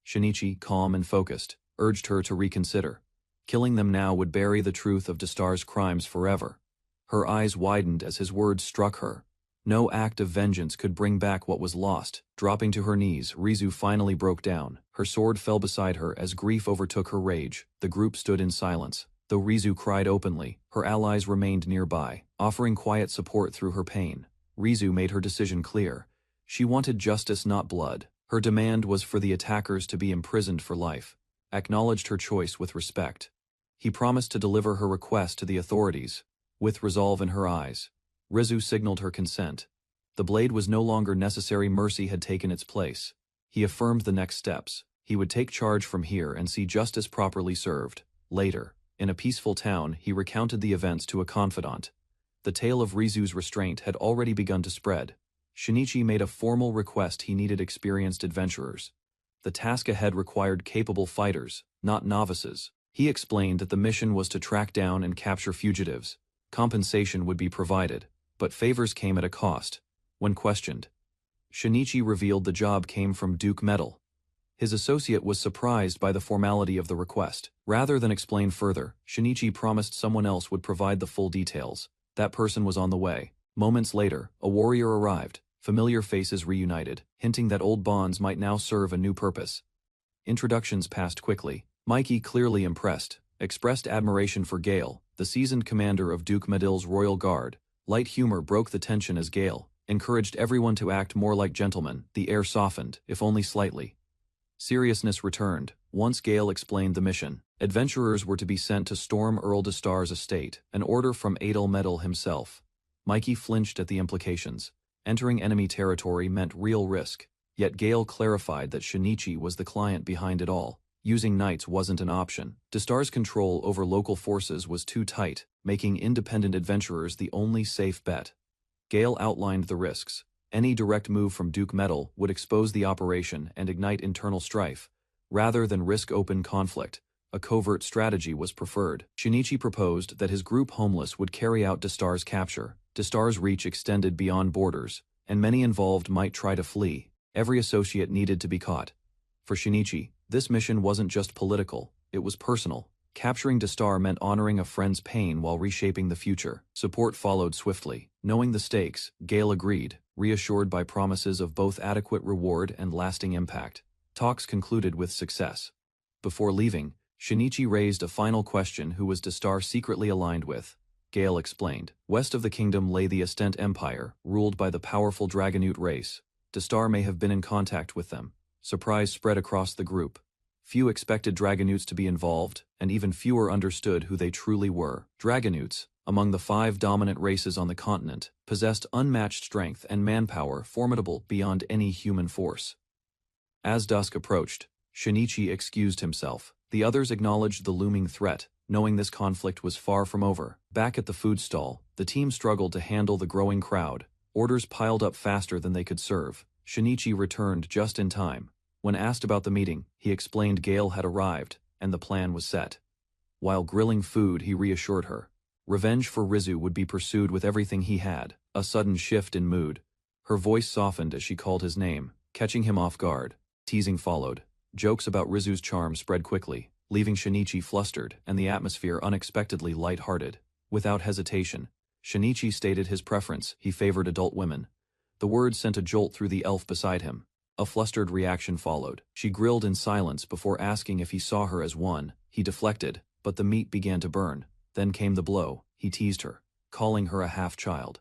Shinichi, calm and focused, urged her to reconsider. Killing them now would bury the truth of Destar's crimes forever. Her eyes widened as his words struck her. No act of vengeance could bring back what was lost. Dropping to her knees, Rizu finally broke down. Her sword fell beside her as grief overtook her rage. The group stood in silence. Though Rizu cried openly, her allies remained nearby, offering quiet support through her pain. Rizu made her decision clear. She wanted justice, not blood. Her demand was for the attackers to be imprisoned for life. Acknowledged her choice with respect. He promised to deliver her request to the authorities. With resolve in her eyes, Rizu signaled her consent. The blade was no longer necessary. Mercy had taken its place. He affirmed the next steps. He would take charge from here and see justice properly served. Later, in a peaceful town, he recounted the events to a confidant. The tale of Rizu's restraint had already begun to spread. Shinichi made a formal request: he needed experienced adventurers. The task ahead required capable fighters, not novices. He explained that the mission was to track down and capture fugitives. Compensation would be provided, but favors came at a cost. When questioned, Shinichi revealed the job came from Duke Metal. His associate was surprised by the formality of the request. Rather than explain further, Shinichi promised someone else would provide the full details. That person was on the way. Moments later, a warrior arrived. Familiar faces reunited, hinting that old bonds might now serve a new purpose. Introductions passed quickly. Mikey, clearly impressed, expressed admiration for Gale, the seasoned commander of Duke Medill's Royal Guard. Light humor broke the tension as Gale encouraged everyone to act more like gentlemen. The air softened, if only slightly. Seriousness returned once Gale explained the mission. Adventurers were to be sent to storm Earl Destar's estate, an order from Adel Medal himself. Mikey flinched at the implications. Entering enemy territory meant real risk, yet Gale clarified that Shinichi was the client behind it all. Using knights wasn't an option. Destar's control over local forces was too tight, making independent adventurers the only safe bet. Gale outlined the risks. Any direct move from Duke Metal would expose the operation and ignite internal strife. Rather than risk open conflict, a covert strategy was preferred. Shinichi proposed that his group Homeless would carry out Destar's capture. Destar's reach extended beyond borders, and many involved might try to flee. Every associate needed to be caught. For Shinichi, this mission wasn't just political, it was personal. Capturing Destar meant honoring a friend's pain while reshaping the future. Support followed swiftly. Knowing the stakes, Gale agreed, reassured by promises of both adequate reward and lasting impact. Talks concluded with success. Before leaving, Shinichi raised a final question: who was Destar secretly aligned with? Gale explained. West of the kingdom lay the Estent Empire, ruled by the powerful Dragonute race. Destar may have been in contact with them. Surprise spread across the group. Few expected Dragonutes to be involved, and even fewer understood who they truly were. Dragonutes, among the 5 dominant races on the continent, possessed unmatched strength and manpower formidable beyond any human force. As dusk approached, Shinichi excused himself. The others acknowledged the looming threat, knowing this conflict was far from over. Back at the food stall, the team struggled to handle the growing crowd. Orders piled up faster than they could serve. Shinichi returned just in time. When asked about the meeting, he explained Gale had arrived, and the plan was set. While grilling food, he reassured her. Revenge for Rizu would be pursued with everything he had. A sudden shift in mood. Her voice softened as she called his name, catching him off guard. Teasing followed. Jokes about Rizu's charm spread quickly, leaving Shinichi flustered and the atmosphere unexpectedly light-hearted. Without hesitation, Shinichi stated his preference: he favored adult women. The words sent a jolt through the elf beside him. A flustered reaction followed. She grilled in silence before asking if he saw her as one. He deflected, but the meat began to burn. Then came the blow. He teased her, calling her a half-child.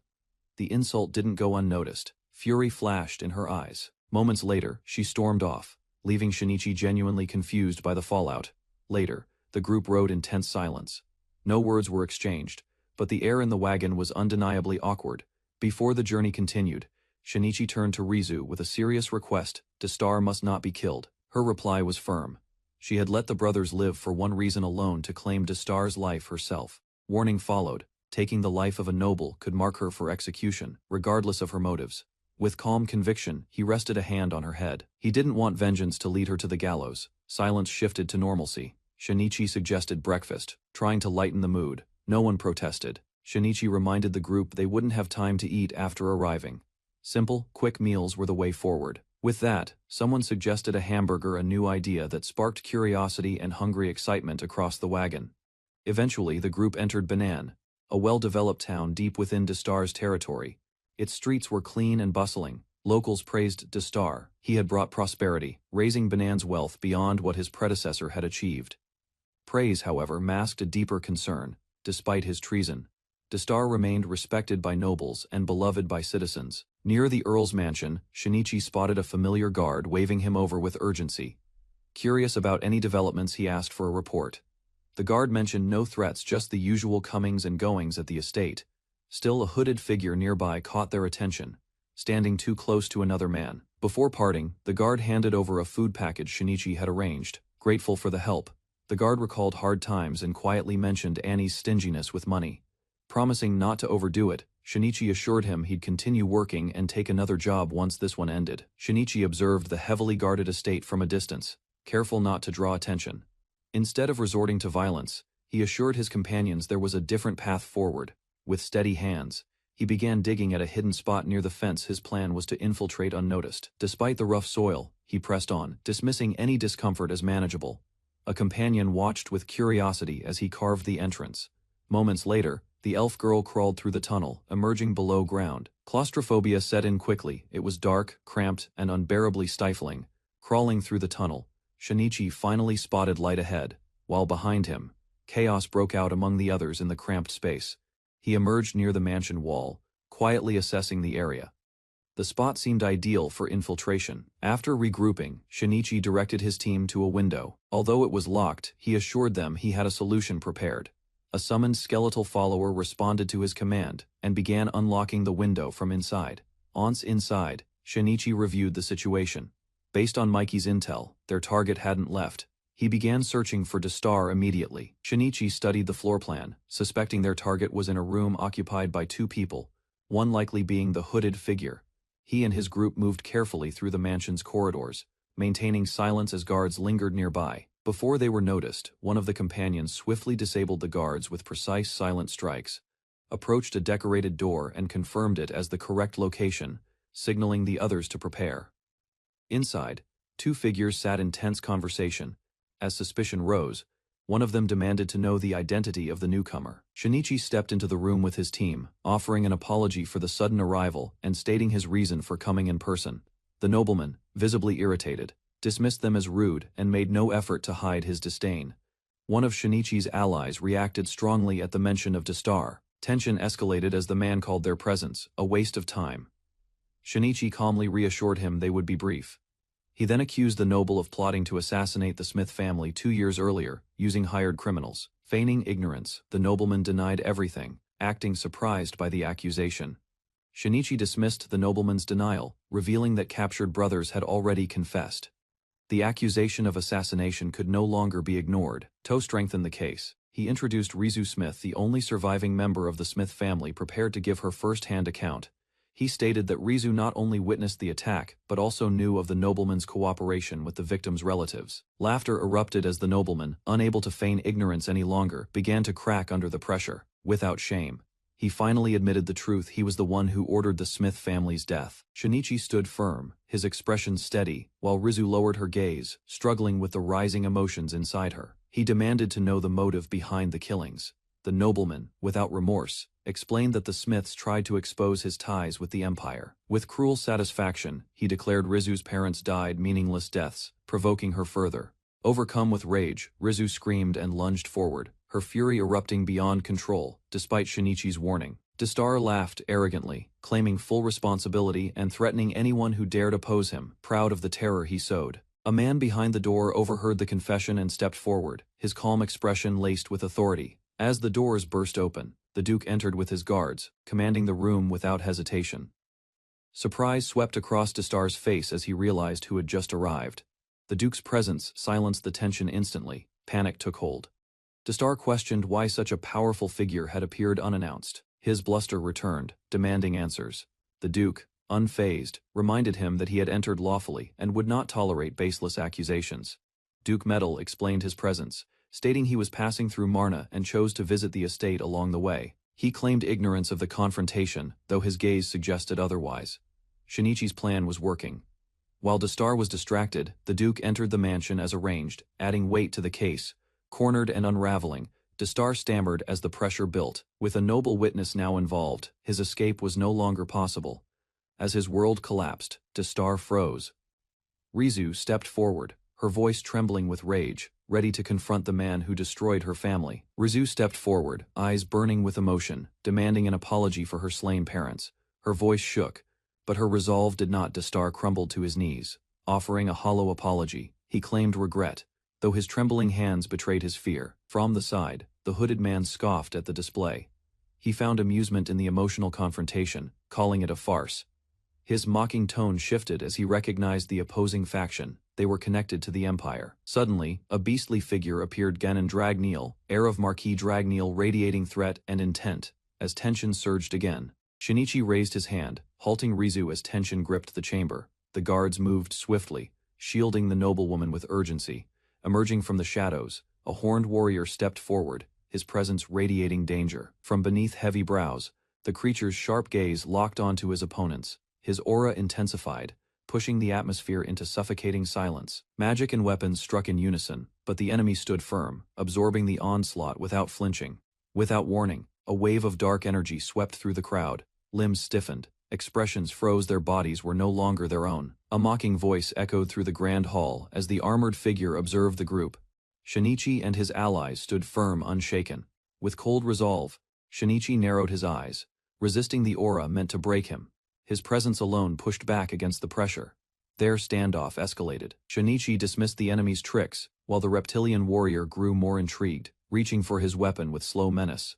The insult didn't go unnoticed. Fury flashed in her eyes. Moments later, she stormed off, leaving Shinichi genuinely confused by the fallout. Later, the group rode in tense silence. No words were exchanged, but the air in the wagon was undeniably awkward. Before the journey continued, Shinichi turned to Rizu with a serious request: Destar must not be killed. Her reply was firm. She had let the brothers live for one reason alone: to claim Destar's life herself. Warning followed. Taking the life of a noble could mark her for execution, regardless of her motives. With calm conviction, he rested a hand on her head. He didn't want vengeance to lead her to the gallows. Silence shifted to normalcy. Shinichi suggested breakfast, trying to lighten the mood. No one protested. Shinichi reminded the group they wouldn't have time to eat after arriving. Simple, quick meals were the way forward. With that, someone suggested a hamburger, a new idea that sparked curiosity and hungry excitement across the wagon. Eventually, the group entered Banan, a well-developed town deep within Destar's territory. Its streets were clean and bustling. Locals praised Destar. He had brought prosperity, raising Banan's wealth beyond what his predecessor had achieved. Praise, however, masked a deeper concern. Despite his treason, Destar remained respected by nobles and beloved by citizens. Near the Earl's mansion, Shinichi spotted a familiar guard waving him over with urgency. Curious about any developments, he asked for a report. The guard mentioned no threats, just the usual comings and goings at the estate. Still, a hooded figure nearby caught their attention, standing too close to another man. Before parting, the guard handed over a food package Shinichi had arranged. Grateful for the help, the guard recalled hard times and quietly mentioned Annie's stinginess with money. Promising not to overdo it, Shinichi assured him he'd continue working and take another job once this one ended. Shinichi observed the heavily guarded estate from a distance, careful not to draw attention. Instead of resorting to violence, he assured his companions there was a different path forward. With steady hands, he began digging at a hidden spot near the fence. His plan was to infiltrate unnoticed. Despite the rough soil, he pressed on, dismissing any discomfort as manageable. A companion watched with curiosity as he carved the entrance. Moments later, the elf girl crawled through the tunnel, emerging below ground. Claustrophobia set in quickly. It was dark, cramped, and unbearably stifling. Crawling through the tunnel, Shinichi finally spotted light ahead, while behind him, chaos broke out among the others in the cramped space. He emerged near the mansion wall, quietly assessing the area. The spot seemed ideal for infiltration. After regrouping, Shinichi directed his team to a window. Although it was locked, he assured them he had a solution prepared. A summoned skeletal follower responded to his command and began unlocking the window from inside. Once inside, Shinichi reviewed the situation. Based on Mikey's intel, their target hadn't left. He began searching for Destar immediately. Shinichi studied the floor plan, suspecting their target was in a room occupied by 2 people, one likely being the hooded figure. He and his group moved carefully through the mansion's corridors, maintaining silence as guards lingered nearby. Before they were noticed, one of the companions swiftly disabled the guards with precise silent strikes, approached a decorated door and confirmed it as the correct location, signaling the others to prepare. Inside, two figures sat in tense conversation. As suspicion rose, one of them demanded to know the identity of the newcomer. Shinichi stepped into the room with his team, offering an apology for the sudden arrival and stating his reason for coming in person. The nobleman, visibly irritated, dismissed them as rude and made no effort to hide his disdain. One of Shinichi's allies reacted strongly at the mention of Dastar. Tension escalated as the man called their presence a waste of time. Shinichi calmly reassured him they would be brief. He then accused the noble of plotting to assassinate the Smith family 2 years earlier, using hired criminals. Feigning ignorance, the nobleman denied everything, acting surprised by the accusation. Shinichi dismissed the nobleman's denial, revealing that captured brothers had already confessed. The accusation of assassination could no longer be ignored. To strengthen the case, he introduced Rizu Smith, the only surviving member of the Smith family prepared to give her first-hand account. He stated that Rizu not only witnessed the attack, but also knew of the nobleman's cooperation with the victim's relatives. Laughter erupted as the nobleman, unable to feign ignorance any longer, began to crack under the pressure. Without shame, he finally admitted the truth: he was the one who ordered the Smith family's death. Shinichi stood firm, his expression steady, while Rizu lowered her gaze, struggling with the rising emotions inside her. He demanded to know the motive behind the killings. The nobleman, without remorse, explained that the Smiths tried to expose his ties with the Empire. With cruel satisfaction, he declared Rizu's parents died meaningless deaths, provoking her further. Overcome with rage, Rizu screamed and lunged forward, her fury erupting beyond control, despite Shinichi's warning. Dastar laughed arrogantly, claiming full responsibility and threatening anyone who dared oppose him, proud of the terror he sowed. A man behind the door overheard the confession and stepped forward, his calm expression laced with authority. As the doors burst open, the Duke entered with his guards, commanding the room without hesitation. Surprise swept across Dastar's face as he realized who had just arrived. The Duke's presence silenced the tension instantly. Panic took hold. Dastar questioned why such a powerful figure had appeared unannounced. His bluster returned, demanding answers. The Duke, unfazed, reminded him that he had entered lawfully and would not tolerate baseless accusations. Duke Metal explained his presence, stating he was passing through Marna and chose to visit the estate along the way. He claimed ignorance of the confrontation, though his gaze suggested otherwise. Shinichi's plan was working. While Dastar was distracted, the Duke entered the mansion as arranged, adding weight to the case. Cornered and unraveling, Dastar stammered as the pressure built. With a noble witness now involved, his escape was no longer possible. As his world collapsed, Dastar froze. Rizu stepped forward, her voice trembling with rage, ready to confront the man who destroyed her family. Rizu stepped forward, eyes burning with emotion, demanding an apology for her slain parents. Her voice shook, but her resolve did not. Dastar crumbled to his knees, offering a hollow apology. He claimed regret, though his trembling hands betrayed his fear. From the side, the hooded man scoffed at the display. He found amusement in the emotional confrontation, calling it a farce. His mocking tone shifted as he recognized the opposing faction. They were connected to the Empire. Suddenly, a beastly figure appeared, Ganon Dragneel, heir of Marquis Dragneel, radiating threat and intent. As tension surged again, Shinichi raised his hand, halting Rizu as tension gripped the chamber. The guards moved swiftly, shielding the noblewoman with urgency. Emerging from the shadows, a horned warrior stepped forward, his presence radiating danger. From beneath heavy brows, the creature's sharp gaze locked onto his opponents. His aura intensified, pushing the atmosphere into suffocating silence. Magic and weapons struck in unison, but the enemy stood firm, absorbing the onslaught without flinching. Without warning, a wave of dark energy swept through the crowd. Limbs stiffened, expressions froze, their bodies were no longer their own. A mocking voice echoed through the grand hall as the armored figure observed the group. Shinichi and his allies stood firm, unshaken. With cold resolve, Shinichi narrowed his eyes, resisting the aura meant to break him. His presence alone pushed back against the pressure. Their standoff escalated. Shinichi dismissed the enemy's tricks, while the reptilian warrior grew more intrigued, reaching for his weapon with slow menace.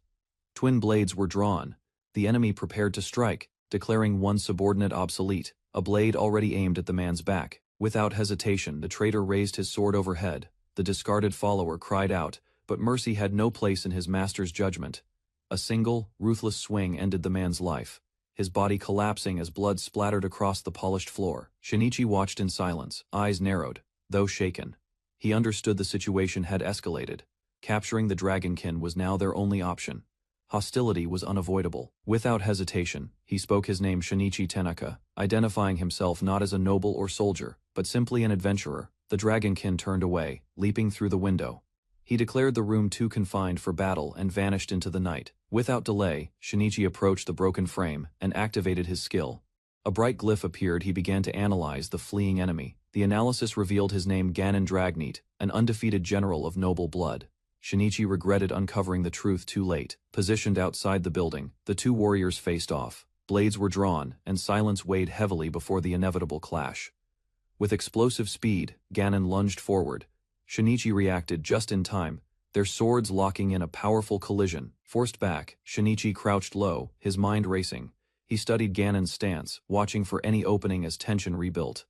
Twin blades were drawn. The enemy prepared to strike, declaring one subordinate obsolete, a blade already aimed at the man's back. Without hesitation, the traitor raised his sword overhead. The discarded follower cried out, but mercy had no place in his master's judgment. A single, ruthless swing ended the man's life. his body collapsing as blood splattered across the polished floor. Shinichi watched in silence, eyes narrowed, though shaken. He understood the situation had escalated. Capturing the dragonkin was now their only option. Hostility was unavoidable. Without hesitation, he spoke his name Shinichi Tanaka, identifying himself not as a noble or soldier, but simply an adventurer. The dragonkin turned away, leaping through the window. He declared the room too confined for battle and vanished into the night. Without delay, Shinichi approached the broken frame and activated his skill. A bright glyph appeared. He began to analyze the fleeing enemy. The analysis revealed his name Ganon Dragnete, an undefeated general of noble blood. Shinichi regretted uncovering the truth too late. Positioned outside the building, the two warriors faced off. Blades were drawn, and silence weighed heavily before the inevitable clash. With explosive speed, Ganon lunged forward. Shinichi reacted just in time, their swords locking in a powerful collision. Forced back, Shinichi crouched low, his mind racing. He studied Ganon's stance, watching for any opening as tension rebuilt.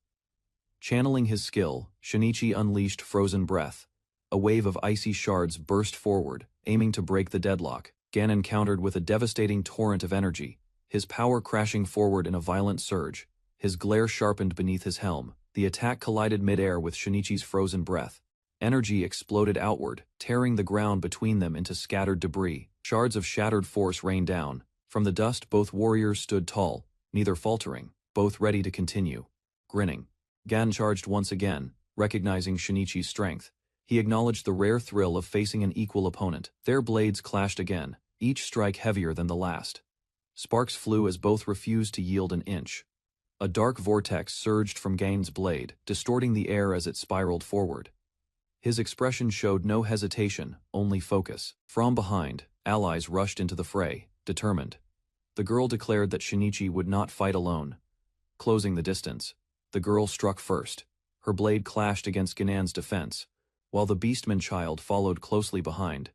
Channeling his skill, Shinichi unleashed Frozen Breath. A wave of icy shards burst forward, aiming to break the deadlock. Ganon countered with a devastating torrent of energy, his power crashing forward in a violent surge. His glare sharpened beneath his helm. The attack collided mid-air with Shinichi's Frozen Breath. Energy exploded outward, tearing the ground between them into scattered debris. Shards of shattered force rained down. From the dust, both warriors stood tall, neither faltering, both ready to continue. Grinning, Ganon charged once again, recognizing Shinichi's strength. He acknowledged the rare thrill of facing an equal opponent. Their blades clashed again, each strike heavier than the last. Sparks flew as both refused to yield an inch. A dark vortex surged from Ganon's blade, distorting the air as it spiraled forward. His expression showed no hesitation, only focus. From behind, allies rushed into the fray, determined. The girl declared that Shinichi would not fight alone. Closing the distance, the girl struck first. Her blade clashed against Ganon's defense, while the beastman child followed closely behind.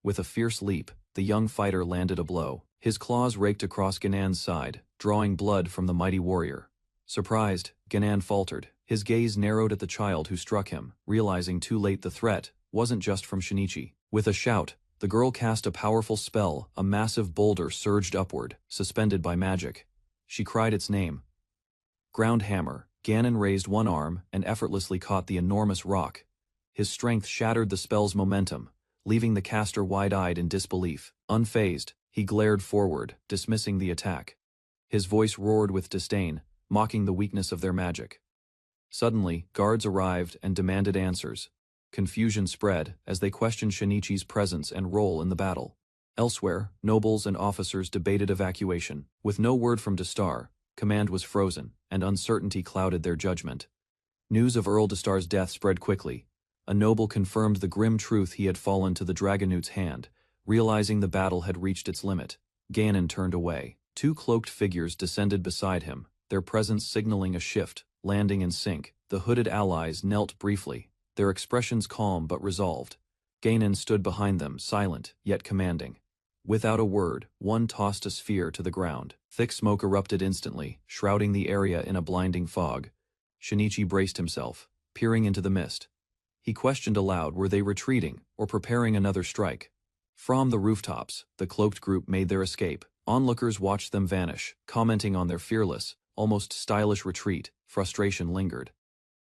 With a fierce leap, the young fighter landed a blow. His claws raked across Ganon's side, drawing blood from the mighty warrior. Surprised, Ganon faltered. His gaze narrowed at the child who struck him, realizing too late the threat wasn't just from Shinichi. With a shout, the girl cast a powerful spell. A massive boulder surged upward, suspended by magic. She cried its name. Ground hammer. Ganon raised one arm and effortlessly caught the enormous rock. His strength shattered the spell's momentum, leaving the caster wide-eyed in disbelief. Unfazed, he glared forward, dismissing the attack. His voice roared with disdain, mocking the weakness of their magic. Suddenly, guards arrived and demanded answers. Confusion spread as they questioned Shinichi's presence and role in the battle. Elsewhere, nobles and officers debated evacuation. With no word from Destar, command was frozen, and uncertainty clouded their judgment. News of Earl Destar's death spread quickly. A noble confirmed the grim truth: he had fallen to the Dragonute's hand. Realizing the battle had reached its limit, Ganon turned away. Two cloaked figures descended beside him, their presence signaling a shift. Landing in sync, the hooded allies knelt briefly, their expressions calm but resolved. Ganon stood behind them, silent yet commanding. Without a word, one tossed a sphere to the ground. Thick smoke erupted instantly, shrouding the area in a blinding fog. Shinichi braced himself, peering into the mist. He questioned aloud, were they retreating or preparing another strike? From the rooftops, the cloaked group made their escape. Onlookers watched them vanish, commenting on their fearless, almost stylish retreat. Frustration lingered.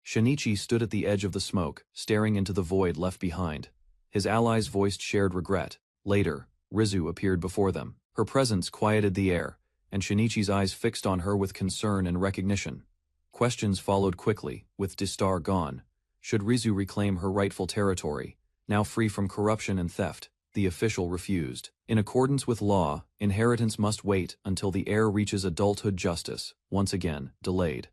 Shinichi stood at the edge of the smoke, staring into the void left behind. His allies voiced shared regret. Later, Rizu appeared before them. Her presence quieted the air, and Shinichi's eyes fixed on her with concern and recognition. Questions followed quickly, with Destar gone. Should Rizu reclaim her rightful territory, now free from corruption and theft? The official refused. In accordance with law, inheritance must wait until the heir reaches adulthood. Justice, once again, delayed.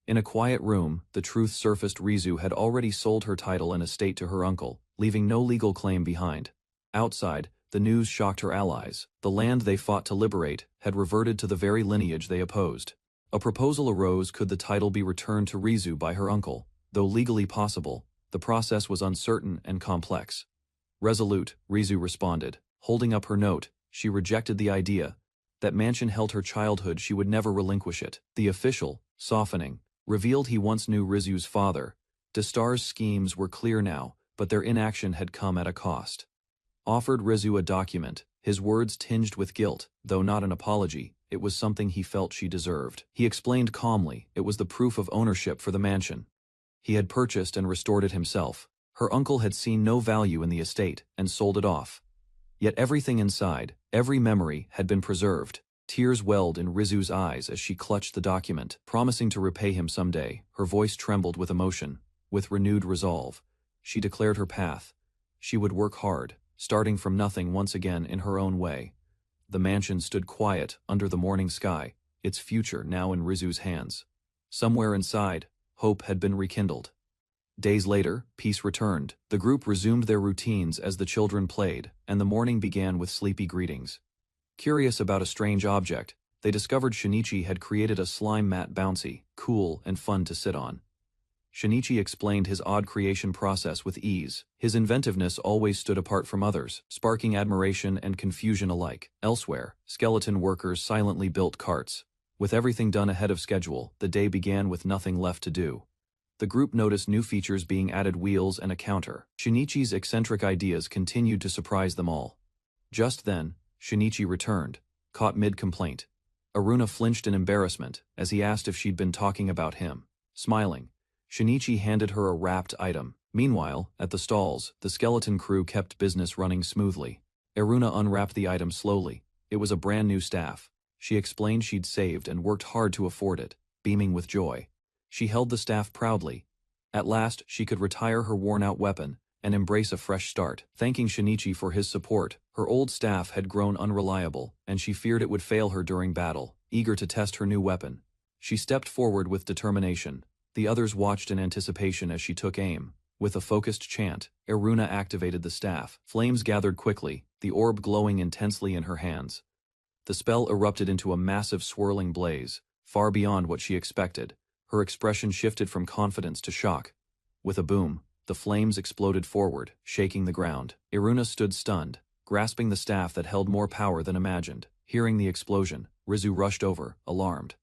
In a quiet room, the truth surfaced: Rizu had already sold her title and estate to her uncle, leaving no legal claim behind. Outside, the news shocked her allies. The land they fought to liberate had reverted to the very lineage they opposed. A proposal arose: could the title be returned to Rizu by her uncle? Though legally possible, the process was uncertain and complex. Resolute, Rizu responded. Holding up her note, she rejected the idea. That mansion held her childhood, she would never relinquish it. The official, softening, revealed he once knew Rizu's father. Destar's schemes were clear now, but their inaction had come at a cost. Offered Rizu a document, his words tinged with guilt, though not an apology. it was something he felt she deserved. He explained calmly, it was the proof of ownership for the mansion. He had purchased and restored it himself. Her uncle had seen no value in the estate and sold it off. Yet everything inside, every memory, had been preserved. Tears welled in Rizu's eyes as she clutched the document, promising to repay him someday. Her voice trembled with emotion. With renewed resolve, she declared her path. She would work hard, starting from nothing once again in her own way. The mansion stood quiet under the morning sky, its future now in Rizu's hands. Somewhere inside, hope had been rekindled. Days later, peace returned. The group resumed their routines as the children played, and the morning began with sleepy greetings. Curious about a strange object, they discovered Shinichi had created a slime mat bouncy, cool and fun to sit on. Shinichi explained his odd creation process with ease. His inventiveness always stood apart from others, sparking admiration and confusion alike. Elsewhere, skeleton workers silently built carts. With everything done ahead of schedule, the day began with nothing left to do. The group noticed new features being added: wheels and a counter. Shinichi's eccentric ideas continued to surprise them all. Just then, Shinichi returned, caught mid-complaint. Aruna flinched in embarrassment as he asked if she'd been talking about him. Smiling, Shinichi handed her a wrapped item. Meanwhile, at the stalls, the skeleton crew kept business running smoothly. Aruna unwrapped the item slowly. It was a brand new staff. She explained she'd saved and worked hard to afford it, beaming with joy. She held the staff proudly. At last, she could retire her worn-out weapon and embrace a fresh start. Thanking Shinichi for his support, her old staff had grown unreliable, and she feared it would fail her during battle. Eager to test her new weapon, she stepped forward with determination. The others watched in anticipation as she took aim. With a focused chant, Aruna activated the staff. Flames gathered quickly, the orb glowing intensely in her hands. The spell erupted into a massive swirling blaze, far beyond what she expected. Her expression shifted from confidence to shock. With a boom, the flames exploded forward, shaking the ground. Aruna stood stunned, grasping the staff that held more power than imagined. Hearing the explosion, Rizu rushed over, alarmed.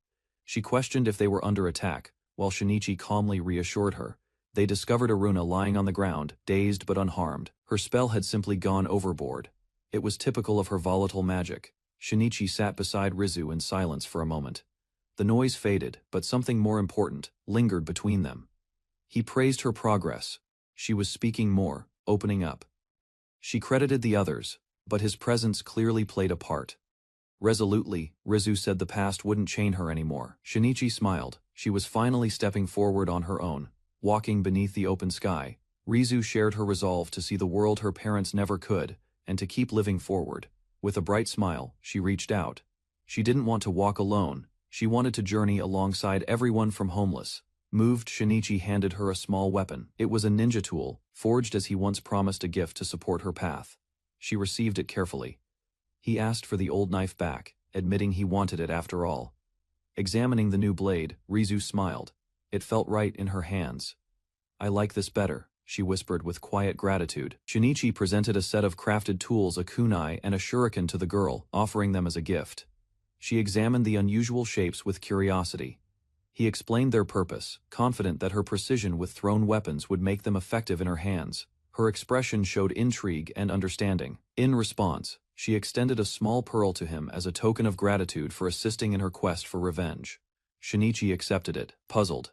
She questioned if they were under attack, while Shinichi calmly reassured her. They discovered Aruna lying on the ground, dazed but unharmed. Her spell had simply gone overboard. It was typical of her volatile magic. Shinichi sat beside Rizu in silence for a moment. The noise faded, but something more important lingered between them. He praised her progress. She was speaking more, opening up. She credited the others, but his presence clearly played a part. Resolutely, Rizu said the past wouldn't chain her anymore. Shinichi smiled. She was finally stepping forward on her own. Walking beneath the open sky, Rizu shared her resolve to see the world her parents never could, and to keep living forward. With a bright smile, she reached out. She didn't want to walk alone. She wanted to journey alongside everyone from homeless. Moved, Shinichi handed her a small weapon. It was a ninja tool, forged as he once promised a gift to support her path. She received it carefully. He asked for the old knife back, admitting he wanted it after all. Examining the new blade, Rizu smiled. It felt right in her hands. "I like this better," she whispered with quiet gratitude. Shinichi presented a set of crafted tools, a kunai and a shuriken, to the girl, offering them as a gift. She examined the unusual shapes with curiosity. He explained their purpose, confident that her precision with thrown weapons would make them effective in her hands. Her expression showed intrigue and understanding. In response, she extended a small pearl to him as a token of gratitude for assisting in her quest for revenge. Shinichi accepted it, puzzled.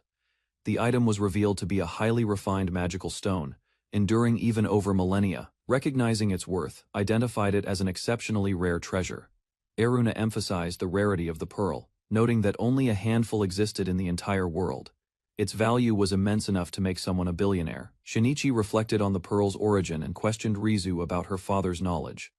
The item was revealed to be a highly refined magical stone, enduring even over millennia. Recognizing its worth, identified it as an exceptionally rare treasure. Aruna emphasized the rarity of the pearl, noting that only a handful existed in the entire world. Its value was immense enough to make someone a billionaire. Shinichi reflected on the pearl's origin and questioned Rizu about her father's knowledge.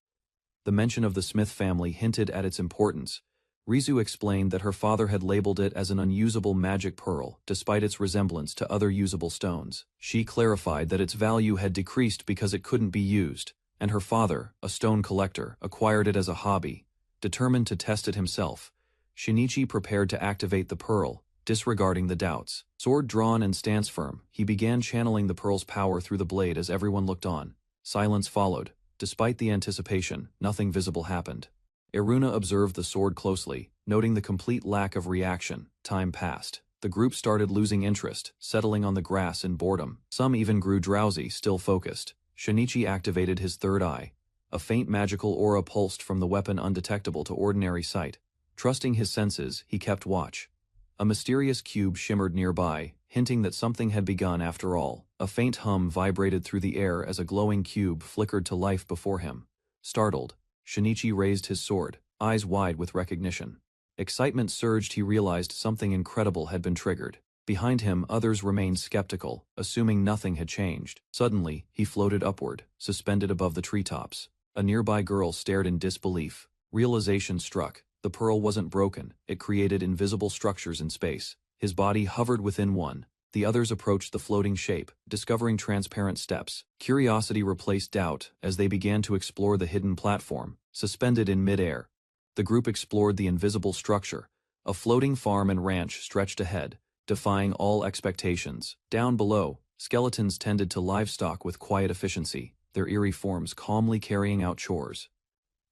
The mention of the Smith family hinted at its importance. Rizu explained that her father had labeled it as an unusable magic pearl, despite its resemblance to other usable stones. She clarified that its value had decreased because it couldn't be used, and her father, a stone collector, acquired it as a hobby. Determined to test it himself, Shinichi prepared to activate the pearl, disregarding the doubts. Sword drawn and stance firm, he began channeling the pearl's power through the blade as everyone looked on. Silence followed. Despite the anticipation, nothing visible happened. Aruna observed the sword closely, noting the complete lack of reaction. Time passed. The group started losing interest, settling on the grass in boredom. Some even grew drowsy, still focused. Shinichi activated his third eye. A faint magical aura pulsed from the weapon, undetectable to ordinary sight. Trusting his senses, he kept watch. A mysterious cube shimmered nearby, hinting that something had begun after all. A faint hum vibrated through the air as a glowing cube flickered to life before him. Startled, Shinichi raised his sword, eyes wide with recognition. Excitement surged. He realized something incredible had been triggered. Behind him, others remained skeptical, assuming nothing had changed. Suddenly, he floated upward, suspended above the treetops. A nearby girl stared in disbelief. Realization struck. The pearl wasn't broken, it created invisible structures in space. His body hovered within one. The others approached the floating shape, discovering transparent steps. Curiosity replaced doubt as they began to explore the hidden platform, suspended in mid-air. The group explored the invisible structure. A floating farm and ranch stretched ahead, defying all expectations. Down below, skeletons tended to livestock with quiet efficiency, their eerie forms calmly carrying out chores.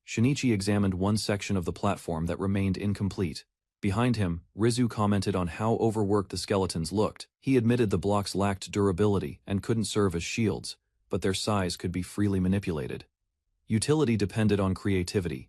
Shinichi examined one section of the platform that remained incomplete. Behind him, Rizu commented on how overworked the skeletons looked. He admitted the blocks lacked durability and couldn't serve as shields, but their size could be freely manipulated. Utility depended on creativity.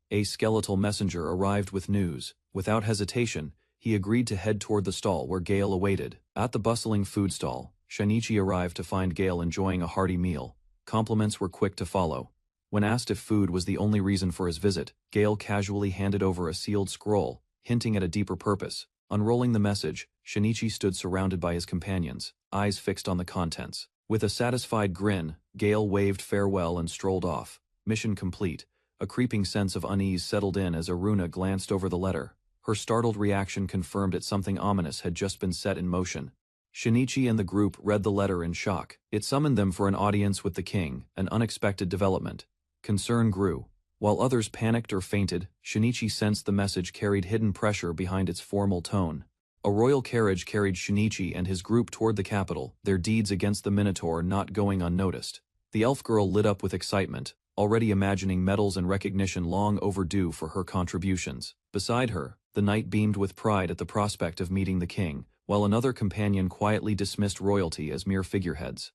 A skeletal messenger arrived with news. Without hesitation, he agreed to head toward the stall where Gale awaited. At the bustling food stall, Shinichi arrived to find Gale enjoying a hearty meal. Compliments were quick to follow. When asked if food was the only reason for his visit, Gale casually handed over a sealed scroll, hinting at a deeper purpose. Unrolling the message, Shinichi stood surrounded by his companions, eyes fixed on the contents. With a satisfied grin, Gale waved farewell and strolled off. Mission complete. A creeping sense of unease settled in as Aruna glanced over the letter. Her startled reaction confirmed that something ominous had just been set in motion. Shinichi and the group read the letter in shock. It summoned them for an audience with the king, an unexpected development. Concern grew. While others panicked or fainted, Shinichi sensed the message carried hidden pressure behind its formal tone. A royal carriage carried Shinichi and his group toward the capital, their deeds against the Minotaur not going unnoticed. The elf girl lit up with excitement, already imagining medals and recognition long overdue for her contributions. Beside her, the knight beamed with pride at the prospect of meeting the king, while another companion quietly dismissed royalty as mere figureheads.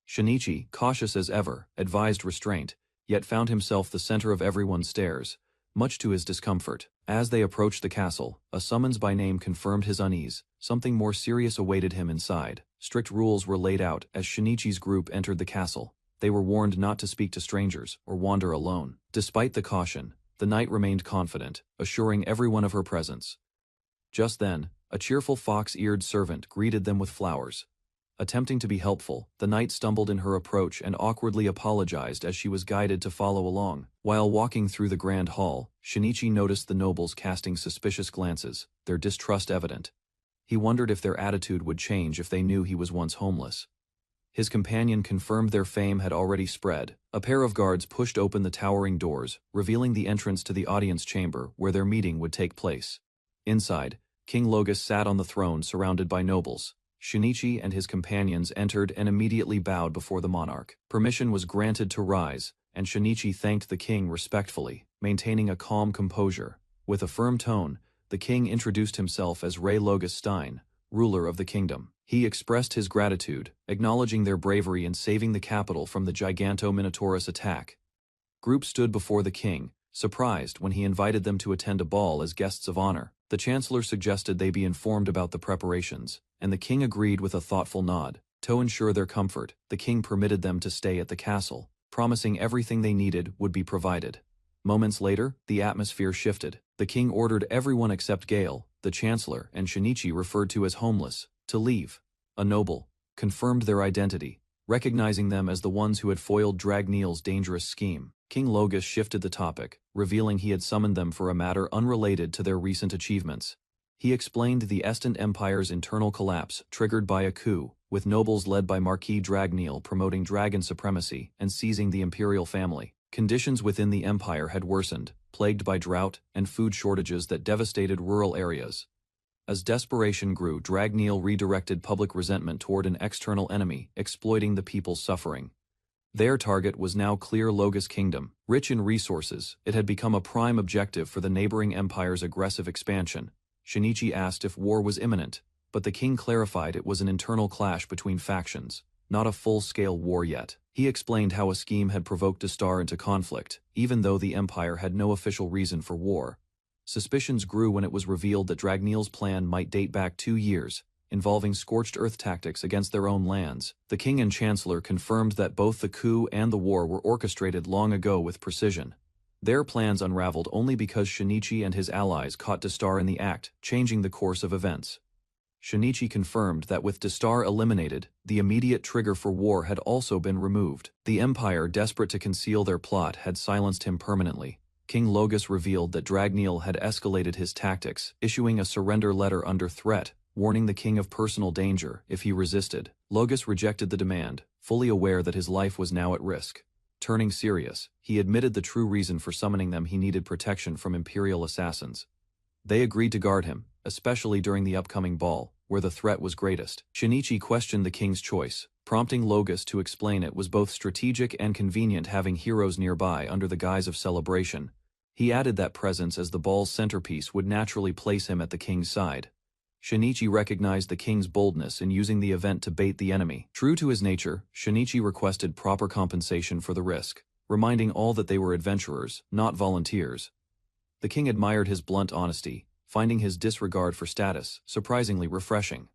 Shinichi, cautious as ever, advised restraint, yet found himself the center of everyone's stares, much to his discomfort. As they approached the castle, a summons by name confirmed his unease. Something more serious awaited him inside. Strict rules were laid out as Shinichi's group entered the castle. They were warned not to speak to strangers or wander alone. Despite the caution, the knight remained confident, assuring everyone of her presence. Just then, a cheerful fox-eared servant greeted them with flowers. Attempting to be helpful, the knight stumbled in her approach and awkwardly apologized as she was guided to follow along. While walking through the grand hall, Shinichi noticed the nobles casting suspicious glances, their distrust evident. He wondered if their attitude would change if they knew he was once homeless. His companion confirmed their fame had already spread. A pair of guards pushed open the towering doors, revealing the entrance to the audience chamber where their meeting would take place. Inside, King Logus sat on the throne surrounded by nobles. Shinichi and his companions entered and immediately bowed before the monarch. Permission was granted to rise, and Shinichi thanked the king respectfully, maintaining a calm composure. With a firm tone, the king introduced himself as Rey Logus Stein, ruler of the kingdom. He expressed his gratitude, acknowledging their bravery in saving the capital from the Giganto-Minotaurus attack. Group stood before the king, surprised when he invited them to attend a ball as guests of honor. The chancellor suggested they be informed about the preparations, and the king agreed with a thoughtful nod. To ensure their comfort, the king permitted them to stay at the castle, promising everything they needed would be provided. Moments later, the atmosphere shifted. The king ordered everyone except Gale, the chancellor, and Shinichi, referred to as homeless, to leave. A noble confirmed their identity, recognizing them as the ones who had foiled Dragneel's dangerous scheme. King Logus shifted the topic, revealing he had summoned them for a matter unrelated to their recent achievements. He explained the Estant Empire's internal collapse triggered by a coup, with nobles led by Marquis Dragneel promoting dragon supremacy and seizing the imperial family. Conditions within the empire had worsened, plagued by drought and food shortages that devastated rural areas. As desperation grew, Dragneel redirected public resentment toward an external enemy, exploiting the people's suffering. Their target was now clear: Logus Kingdom. Rich in resources, it had become a prime objective for the neighboring empire's aggressive expansion. Shinichi asked if war was imminent, but the king clarified it was an internal clash between factions, not a full-scale war yet. He explained how a scheme had provoked a star into conflict, even though the empire had no official reason for war. Suspicions grew when it was revealed that Dragnel's plan might date back 2 years, involving scorched earth tactics against their own lands. The king and chancellor confirmed that both the coup and the war were orchestrated long ago with precision. Their plans unraveled only because Shinichi and his allies caught Destar in the act, changing the course of events. Shinichi confirmed that with Destar eliminated, the immediate trigger for war had also been removed. The Empire, desperate to conceal their plot, had silenced him permanently. King Logus revealed that Dragnel had escalated his tactics, issuing a surrender letter under threat, warning the king of personal danger if he resisted. Logus rejected the demand, fully aware that his life was now at risk. Turning serious, he admitted the true reason for summoning them: he needed protection from Imperial assassins. They agreed to guard him, especially during the upcoming ball, where the threat was greatest. Shinichi questioned the king's choice, prompting Logus to explain it was both strategic and convenient having heroes nearby under the guise of celebration. He added that presence as the ball's centerpiece would naturally place him at the king's side. Shinichi recognized the king's boldness in using the event to bait the enemy. True to his nature, Shinichi requested proper compensation for the risk, reminding all that they were adventurers, not volunteers. The king admired his blunt honesty, finding his disregard for status surprisingly refreshing.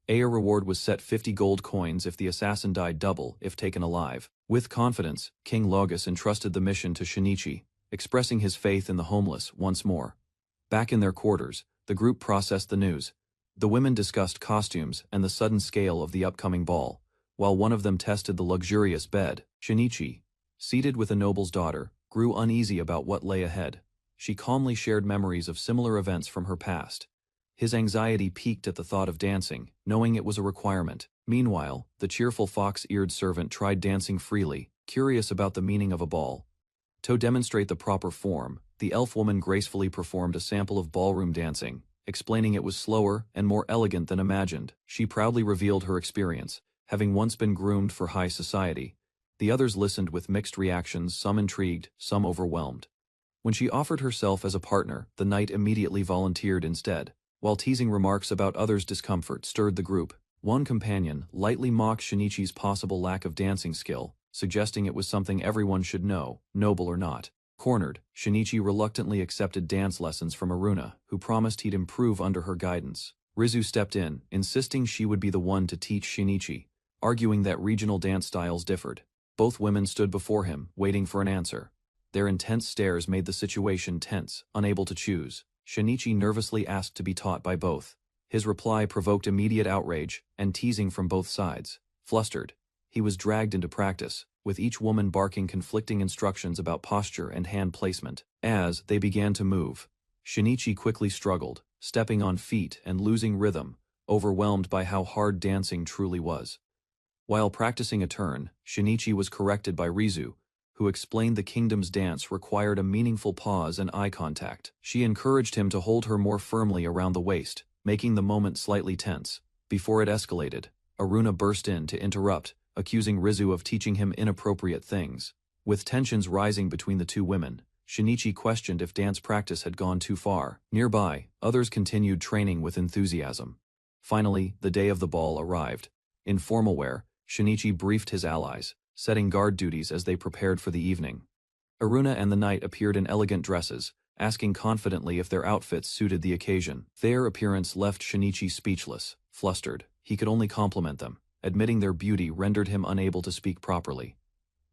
A reward was set 50 gold coins if the assassin died, double if taken alive. With confidence, King Logus entrusted the mission to Shinichi, expressing his faith in the homeless once more. Back in their quarters, the group processed the news. The women discussed costumes and the sudden scale of the upcoming ball, while one of them tested the luxurious bed. Shinichi, seated with a noble's daughter, grew uneasy about what lay ahead. She calmly shared memories of similar events from her past. His anxiety peaked at the thought of dancing, knowing it was a requirement. Meanwhile, the cheerful fox-eared servant tried dancing freely, curious about the meaning of a ball. To demonstrate the proper form, the elf woman gracefully performed a sample of ballroom dancing, explaining it was slower and more elegant than imagined. She proudly revealed her experience, having once been groomed for high society. The others listened with mixed reactions, some intrigued, some overwhelmed. When she offered herself as a partner, the knight immediately volunteered instead, while teasing remarks about others' discomfort stirred the group. One companion lightly mocked Shinichi's possible lack of dancing skill, suggesting it was something everyone should know, noble or not. Cornered, Shinichi reluctantly accepted dance lessons from Aruna, who promised he'd improve under her guidance. Rizu stepped in, insisting she would be the one to teach Shinichi, arguing that regional dance styles differed. Both women stood before him, waiting for an answer. Their intense stares made the situation tense, unable to choose. Shinichi nervously asked to be taught by both. His reply provoked immediate outrage and teasing from both sides. Flustered, he was dragged into practice, with each woman barking conflicting instructions about posture and hand placement. As they began to move, Shinichi quickly struggled, stepping on feet and losing rhythm, overwhelmed by how hard dancing truly was. While practicing a turn, Shinichi was corrected by Rizu, who explained the kingdom's dance required a meaningful pause and eye contact. She encouraged him to hold her more firmly around the waist, making the moment slightly tense. Before it escalated, Aruna burst in to interrupt, accusing Rizu of teaching him inappropriate things. With tensions rising between the two women, Shinichi questioned if dance practice had gone too far. Nearby, others continued training with enthusiasm. Finally, the day of the ball arrived. In formal wear, Shinichi briefed his allies, setting guard duties as they prepared for the evening. Aruna and the knight appeared in elegant dresses, asking confidently if their outfits suited the occasion. Their appearance left Shinichi speechless. Flustered, he could only compliment them, admitting their beauty rendered him unable to speak properly.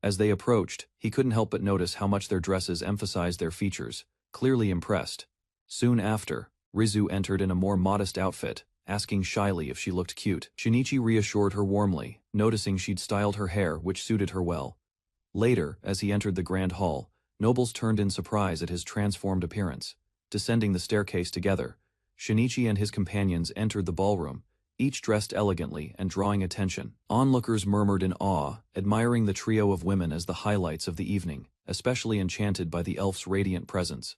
As they approached, he couldn't help but notice how much their dresses emphasized their features, clearly impressed. Soon after, Rizu entered in a more modest outfit, asking shyly if she looked cute. Shinichi reassured her warmly, noticing she'd styled her hair which suited her well. Later, as he entered the grand hall, nobles turned in surprise at his transformed appearance. Descending the staircase together, Shinichi and his companions entered the ballroom, each dressed elegantly and drawing attention. Onlookers murmured in awe, admiring the trio of women as the highlights of the evening, especially enchanted by the elf's radiant presence.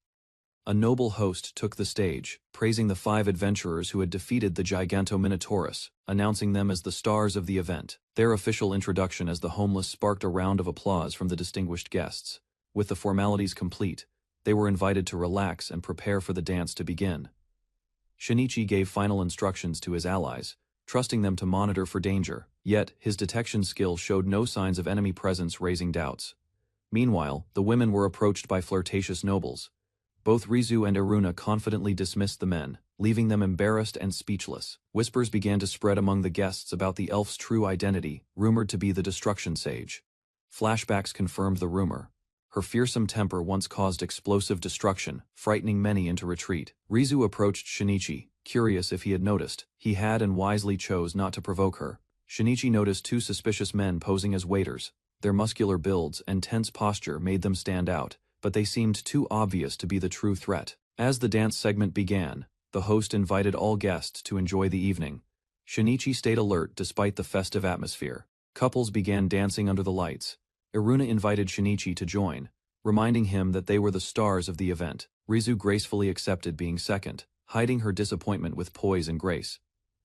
A noble host took the stage, praising the 5 adventurers who had defeated the Gigantominotaurus, announcing them as the stars of the event. Their official introduction as the homeless sparked a round of applause from the distinguished guests. With the formalities complete, they were invited to relax and prepare for the dance to begin. Shinichi gave final instructions to his allies, trusting them to monitor for danger, yet his detection skill showed no signs of enemy presence, raising doubts. Meanwhile, the women were approached by flirtatious nobles. Both Rizu and Iruna confidently dismissed the men, leaving them embarrassed and speechless. Whispers began to spread among the guests about the elf's true identity, rumored to be the destruction sage. Flashbacks confirmed the rumor. Her fearsome temper once caused explosive destruction, frightening many into retreat. Rizu approached Shinichi, curious if he had noticed. He had and wisely chose not to provoke her. Shinichi noticed two suspicious men posing as waiters. Their muscular builds and tense posture made them stand out, but they seemed too obvious to be the true threat. As the dance segment began, the host invited all guests to enjoy the evening. Shinichi stayed alert despite the festive atmosphere. Couples began dancing under the lights. Iruna invited Shinichi to join, reminding him that they were the stars of the event. Rizu gracefully accepted being second, hiding her disappointment with poise and grace.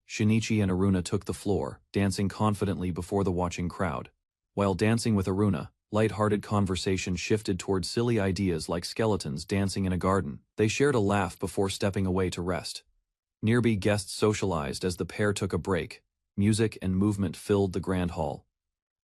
Shinichi and Iruna took the floor, dancing confidently before the watching crowd. While dancing with Iruna, light-hearted conversation shifted toward silly ideas like skeletons dancing in a garden. They shared a laugh before stepping away to rest. Nearby guests socialized as the pair took a break. Music and movement filled the grand hall.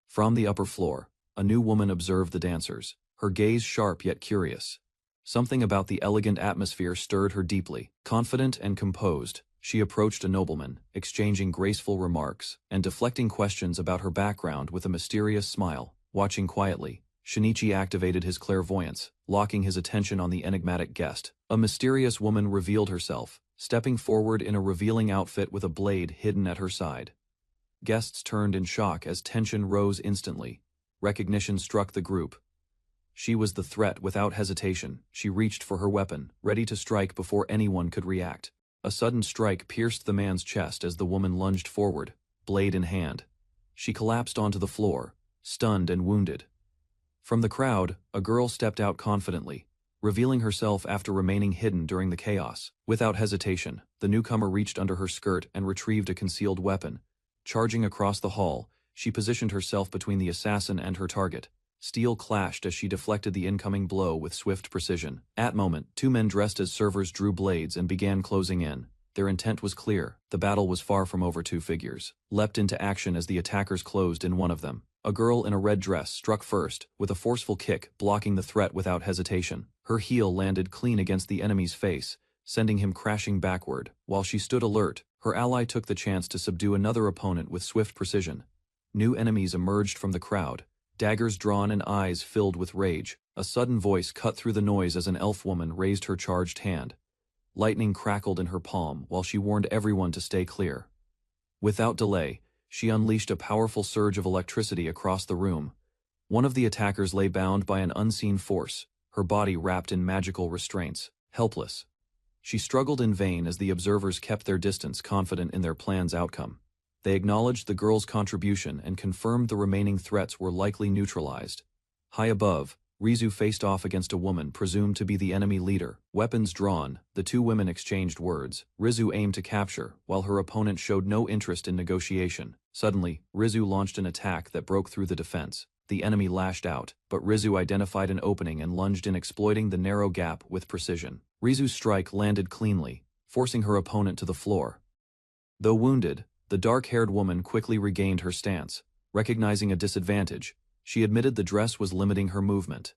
From the upper floor, a new woman observed the dancers, her gaze sharp yet curious. Something about the elegant atmosphere stirred her deeply. Confident and composed, she approached a nobleman, exchanging graceful remarks and deflecting questions about her background with a mysterious smile. Watching quietly, Shinichi activated his clairvoyance, locking his attention on the enigmatic guest. A mysterious woman revealed herself, stepping forward in a revealing outfit with a blade hidden at her side. Guests turned in shock as tension rose instantly. Recognition struck the group. She was the threat without hesitation. She reached for her weapon, ready to strike before anyone could react. A sudden strike pierced the man's chest as the woman lunged forward, blade in hand. She collapsed onto the floor, stunned and wounded. From the crowd, a girl stepped out confidently, revealing herself after remaining hidden during the chaos. Without hesitation, the newcomer reached under her skirt and retrieved a concealed weapon. Charging across the hall, she positioned herself between the assassin and her target. Steel clashed as she deflected the incoming blow with swift precision. At moment, two men dressed as servers drew blades and began closing in. Their intent was clear. The battle was far from over. Two figures leapt into action as the attackers closed in one of them. A girl in a red dress struck first, with a forceful kick, blocking the threat without hesitation. Her heel landed clean against the enemy's face, sending him crashing backward. While she stood alert, her ally took the chance to subdue another opponent with swift precision. New enemies emerged from the crowd, daggers drawn and eyes filled with rage. A sudden voice cut through the noise as an elf woman raised her charged hand. Lightning crackled in her palm while she warned everyone to stay clear. Without delay, she unleashed a powerful surge of electricity across the room. One of the attackers lay bound by an unseen force, her body wrapped in magical restraints, helpless. She struggled in vain as the observers kept their distance, confident in their plan's outcome. They acknowledged the girl's contribution and confirmed the remaining threats were likely neutralized. High above, Rizu faced off against a woman presumed to be the enemy leader. Weapons drawn, the two women exchanged words. Rizu aimed to capture, while her opponent showed no interest in negotiation. Suddenly, Rizu launched an attack that broke through the defense. The enemy lashed out, but Rizu identified an opening and lunged in, exploiting the narrow gap with precision. Rizu's strike landed cleanly, forcing her opponent to the floor. Though wounded, the dark-haired woman quickly regained her stance. Recognizing a disadvantage, she admitted the dress was limiting her movement.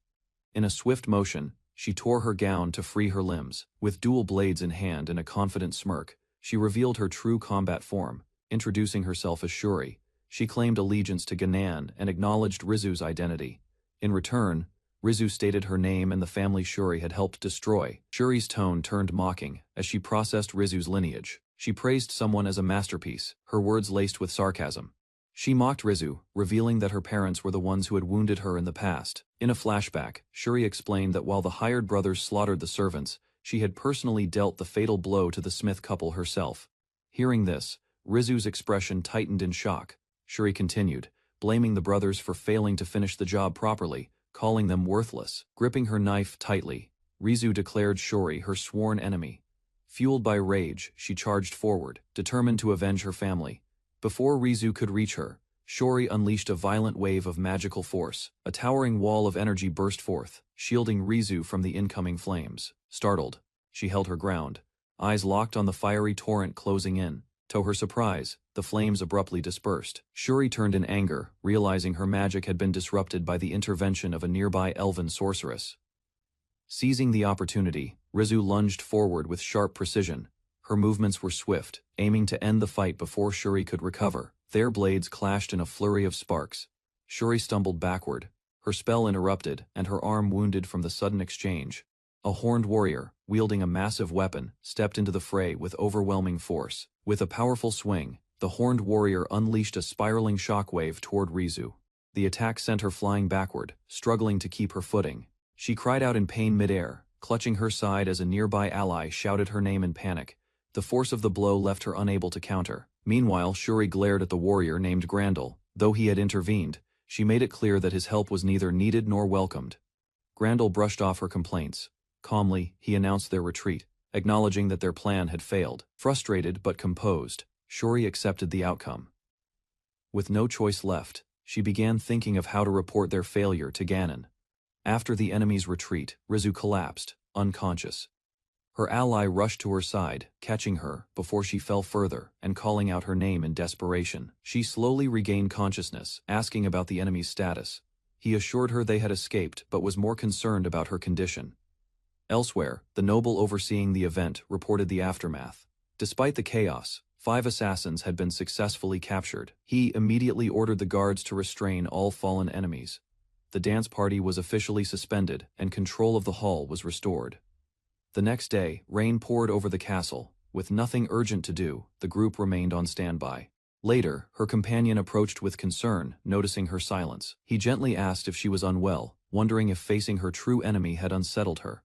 In a swift motion, she tore her gown to free her limbs. With dual blades in hand and a confident smirk, she revealed her true combat form, introducing herself as Shuri. She claimed allegiance to Ganan and acknowledged Rizu's identity. In return, Rizu stated her name and the family Shuri had helped destroy. Shuri's tone turned mocking as she processed Rizu's lineage. She praised someone as a masterpiece, her words laced with sarcasm. She mocked Rizu, revealing that her parents were the ones who had wounded her in the past. In a flashback, Shuri explained that while the hired brothers slaughtered the servants, she had personally dealt the fatal blow to the Smith couple herself. Hearing this, Rizu's expression tightened in shock. Shuri continued, blaming the brothers for failing to finish the job properly, calling them worthless. Gripping her knife tightly, Rizu declared Shuri her sworn enemy. Fueled by rage, she charged forward, determined to avenge her family. Before Rizu could reach her, Shuri unleashed a violent wave of magical force. A towering wall of energy burst forth, shielding Rizu from the incoming flames. Startled, she held her ground, eyes locked on the fiery torrent closing in. To her surprise, the flames abruptly dispersed. Shuri turned in anger, realizing her magic had been disrupted by the intervention of a nearby elven sorceress. Seizing the opportunity, Rizu lunged forward with sharp precision. Her movements were swift, aiming to end the fight before Shuri could recover. Their blades clashed in a flurry of sparks. Shuri stumbled backward, her spell interrupted, and her arm wounded from the sudden exchange. A horned warrior, wielding a massive weapon, stepped into the fray with overwhelming force. With a powerful swing, the horned warrior unleashed a spiraling shockwave toward Rizu. The attack sent her flying backward, struggling to keep her footing. She cried out in pain midair, clutching her side as a nearby ally shouted her name in panic. The force of the blow left her unable to counter. Meanwhile, Shuri glared at the warrior named Grandel. Though he had intervened, she made it clear that his help was neither needed nor welcomed. Grandel brushed off her complaints. Calmly, he announced their retreat, acknowledging that their plan had failed. Frustrated but composed, Shuri accepted the outcome. With no choice left, she began thinking of how to report their failure to Ganon. After the enemy's retreat, Rizu collapsed, unconscious. Her ally rushed to her side, catching her before she fell further and calling out her name in desperation. She slowly regained consciousness, asking about the enemy's status. He assured her they had escaped but was more concerned about her condition. Elsewhere, the noble overseeing the event reported the aftermath. Despite the chaos, 5 assassins had been successfully captured. He immediately ordered the guards to restrain all fallen enemies. The dance party was officially suspended and control of the hall was restored. The next day, rain poured over the castle. With nothing urgent to do, the group remained on standby. Later, her companion approached with concern, noticing her silence. He gently asked if she was unwell, wondering if facing her true enemy had unsettled her.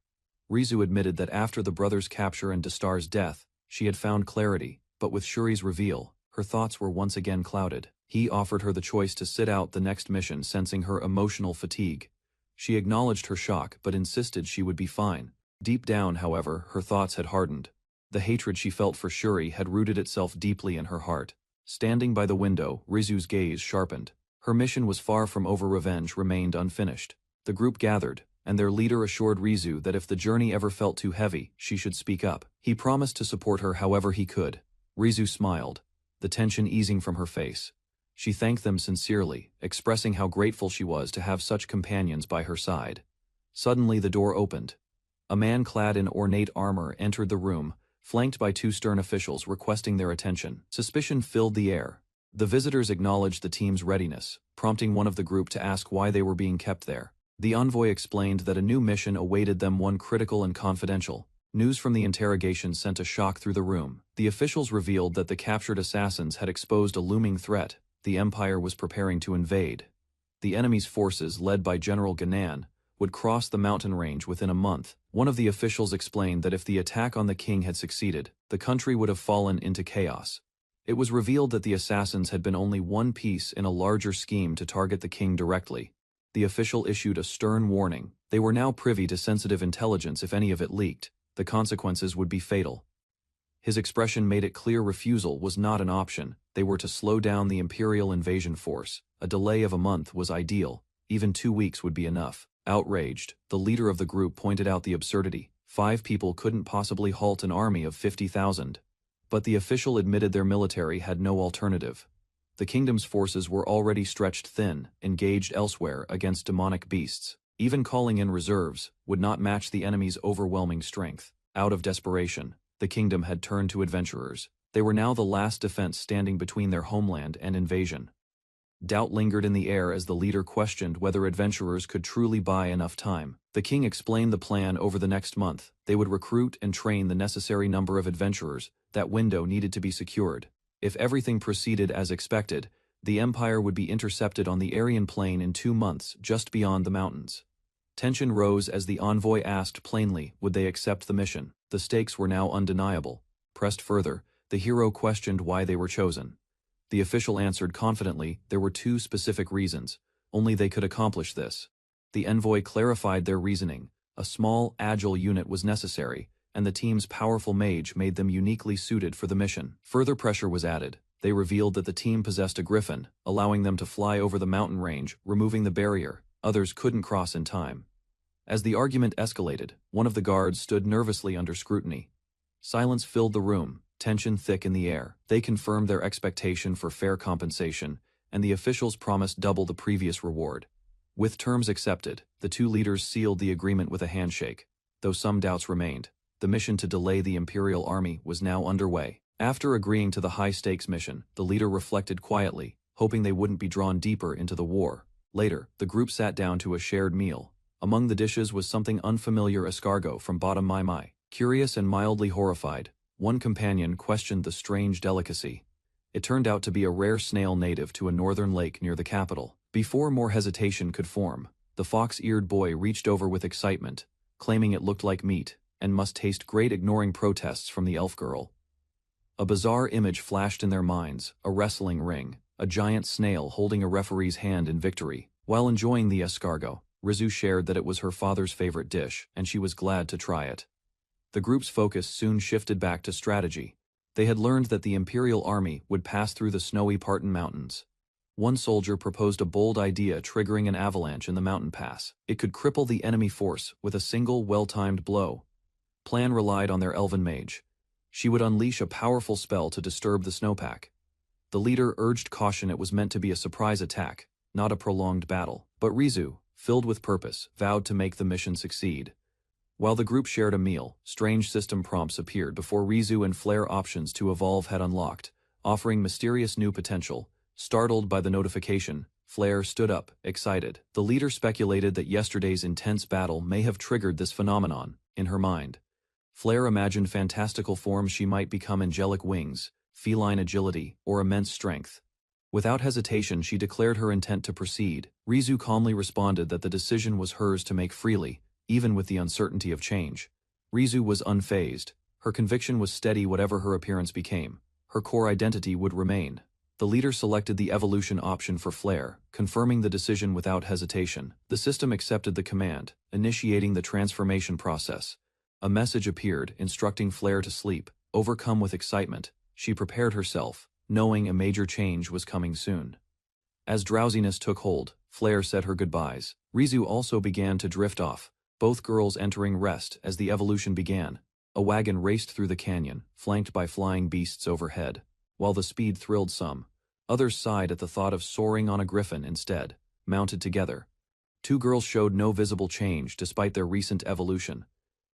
Rizu admitted that after the brothers' capture and Dastar's death, she had found clarity, but with Shuri's reveal, her thoughts were once again clouded. He offered her the choice to sit out the next mission, sensing her emotional fatigue. She acknowledged her shock but insisted she would be fine. Deep down, however, her thoughts had hardened. The hatred she felt for Shuri had rooted itself deeply in her heart. Standing by the window, Rizu's gaze sharpened. Her mission was far from over. Revenge remained unfinished. The group gathered, and their leader assured Rizu that if the journey ever felt too heavy, she should speak up. He promised to support her however he could. Rizu smiled, the tension easing from her face. She thanked them sincerely, expressing how grateful she was to have such companions by her side. Suddenly the door opened. A man clad in ornate armor entered the room, flanked by 2 stern officials requesting their attention. Suspicion filled the air. The visitors acknowledged the team's readiness, prompting one of the group to ask why they were being kept there. The envoy explained that a new mission awaited them, one critical and confidential. News from the interrogation sent a shock through the room. The officials revealed that the captured assassins had exposed a looming threat. The Empire was preparing to invade. The enemy's forces, led by General Ganan, would cross the mountain range within a month. One of the officials explained that if the attack on the king had succeeded, the country would have fallen into chaos. It was revealed that the assassins had been only one piece in a larger scheme to target the king directly. The official issued a stern warning. They were now privy to sensitive intelligence. If any of it leaked, the consequences would be fatal. His expression made it clear refusal was not an option. They were to slow down the imperial invasion force. A delay of a month was ideal. Even 2 weeks would be enough. Outraged, the leader of the group pointed out the absurdity. 5 people couldn't possibly halt an army of 50,000. But the official admitted their military had no alternative. The kingdom's forces were already stretched thin, engaged elsewhere against demonic beasts. Even calling in reserves would not match the enemy's overwhelming strength. Out of desperation, the kingdom had turned to adventurers. They were now the last defense standing between their homeland and invasion. Doubt lingered in the air as the leader questioned whether adventurers could truly buy enough time. The king explained the plan. Over the next month, they would recruit and train the necessary number of adventurers. That window needed to be secured. If everything proceeded as expected, the empire would be intercepted on the Aryan plain in 2 months, just beyond the mountains. Tension rose as the envoy asked plainly, would they accept the mission? The stakes were now undeniable. Pressed further, the hero questioned why they were chosen. The official answered confidently there were 2 specific reasons. Only they could accomplish this. The envoy clarified their reasoning. A small, agile unit was necessary, and the team's powerful mage made them uniquely suited for the mission. Further pressure was added. They revealed that the team possessed a griffin, allowing them to fly over the mountain range, removing the barrier. Others couldn't cross in time. As the argument escalated, one of the guards stood nervously under scrutiny. Silence filled the room, tension thick in the air. They confirmed their expectation for fair compensation, and the officials promised double the previous reward. With terms accepted, the 2 leaders sealed the agreement with a handshake, though some doubts remained. The mission to delay the Imperial army was now underway. After agreeing to the high-stakes mission, the leader reflected quietly, hoping they wouldn't be drawn deeper into the war. Later, the group sat down to a shared meal. Among the dishes was something unfamiliar: escargot from bottom Mai Mai. Curious and mildly horrified, one companion questioned the strange delicacy. It turned out to be a rare snail native to a northern lake near the capital. Before more hesitation could form, the fox-eared boy reached over with excitement, claiming it looked like meat, and must taste great, ignoring protests from the elf girl. A bizarre image flashed in their minds: a wrestling ring, a giant snail holding a referee's hand in victory. While enjoying the escargot, Rizu shared that it was her father's favorite dish, and she was glad to try it. The group's focus soon shifted back to strategy. They had learned that the Imperial army would pass through the snowy Parton Mountains. One soldier proposed a bold idea, triggering an avalanche in the mountain pass. It could cripple the enemy force with a single well-timed blow. Plan relied on their elven mage. She would unleash a powerful spell to disturb the snowpack. The leader urged caution: it was meant to be a surprise attack, not a prolonged battle. But Rizu, filled with purpose, vowed to make the mission succeed. While the group shared a meal, strange system prompts appeared before Rizu, and flare options to evolve had unlocked, offering mysterious new potential. Startled by the notification, Flare stood up, excited. The leader speculated that yesterday's intense battle may have triggered this phenomenon. In her mind, Flare imagined fantastical forms: she might become angelic wings, feline agility, or immense strength. Without hesitation, she declared her intent to proceed. Rizu calmly responded that the decision was hers to make freely, even with the uncertainty of change. Rizu was unfazed. Her conviction was steady: whatever her appearance became, her core identity would remain. The leader selected the evolution option for Flare, confirming the decision without hesitation. The system accepted the command, initiating the transformation process. A message appeared, instructing Flare to sleep. Overcome with excitement, she prepared herself, knowing a major change was coming soon. As drowsiness took hold, Flare said her goodbyes. Rizu also began to drift off, both girls entering rest as the evolution began. A wagon raced through the canyon, flanked by flying beasts overhead. While the speed thrilled some, others sighed at the thought of soaring on a griffin instead. Mounted together, two girls showed no visible change despite their recent evolution.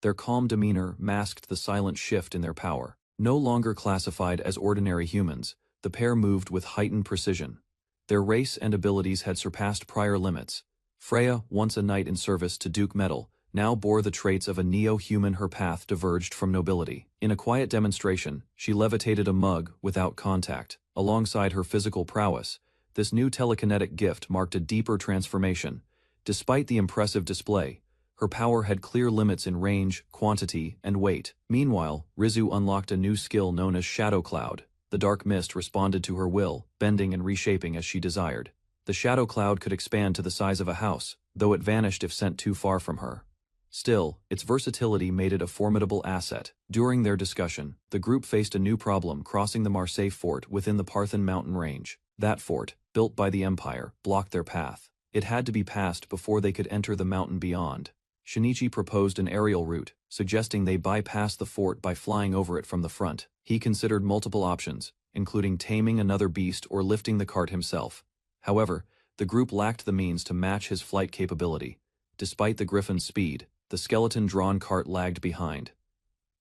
Their calm demeanor masked the silent shift in their power. No longer classified as ordinary humans, the pair moved with heightened precision. Their race and abilities had surpassed prior limits. Freya, once a knight in service to Duke Metal, now bore the traits of a neo-human. Her path diverged from nobility. In a quiet demonstration, she levitated a mug without contact. Alongside her physical prowess, this new telekinetic gift marked a deeper transformation. Despite the impressive display, her power had clear limits in range, quantity, and weight. Meanwhile, Rizu unlocked a new skill known as Shadow Cloud. The dark mist responded to her will, bending and reshaping as she desired. The shadow cloud could expand to the size of a house, though it vanished if sent too far from her. Still, its versatility made it a formidable asset. During their discussion, the group faced a new problem: crossing the Marseille fort within the Parthon mountain range. That fort, built by the Empire, blocked their path. It had to be passed before they could enter the mountain beyond. Shinichi proposed an aerial route, suggesting they bypass the fort by flying over it from the front. He considered multiple options, including taming another beast or lifting the cart himself. However, the group lacked the means to match his flight capability. Despite the griffin's speed, the skeleton-drawn cart lagged behind.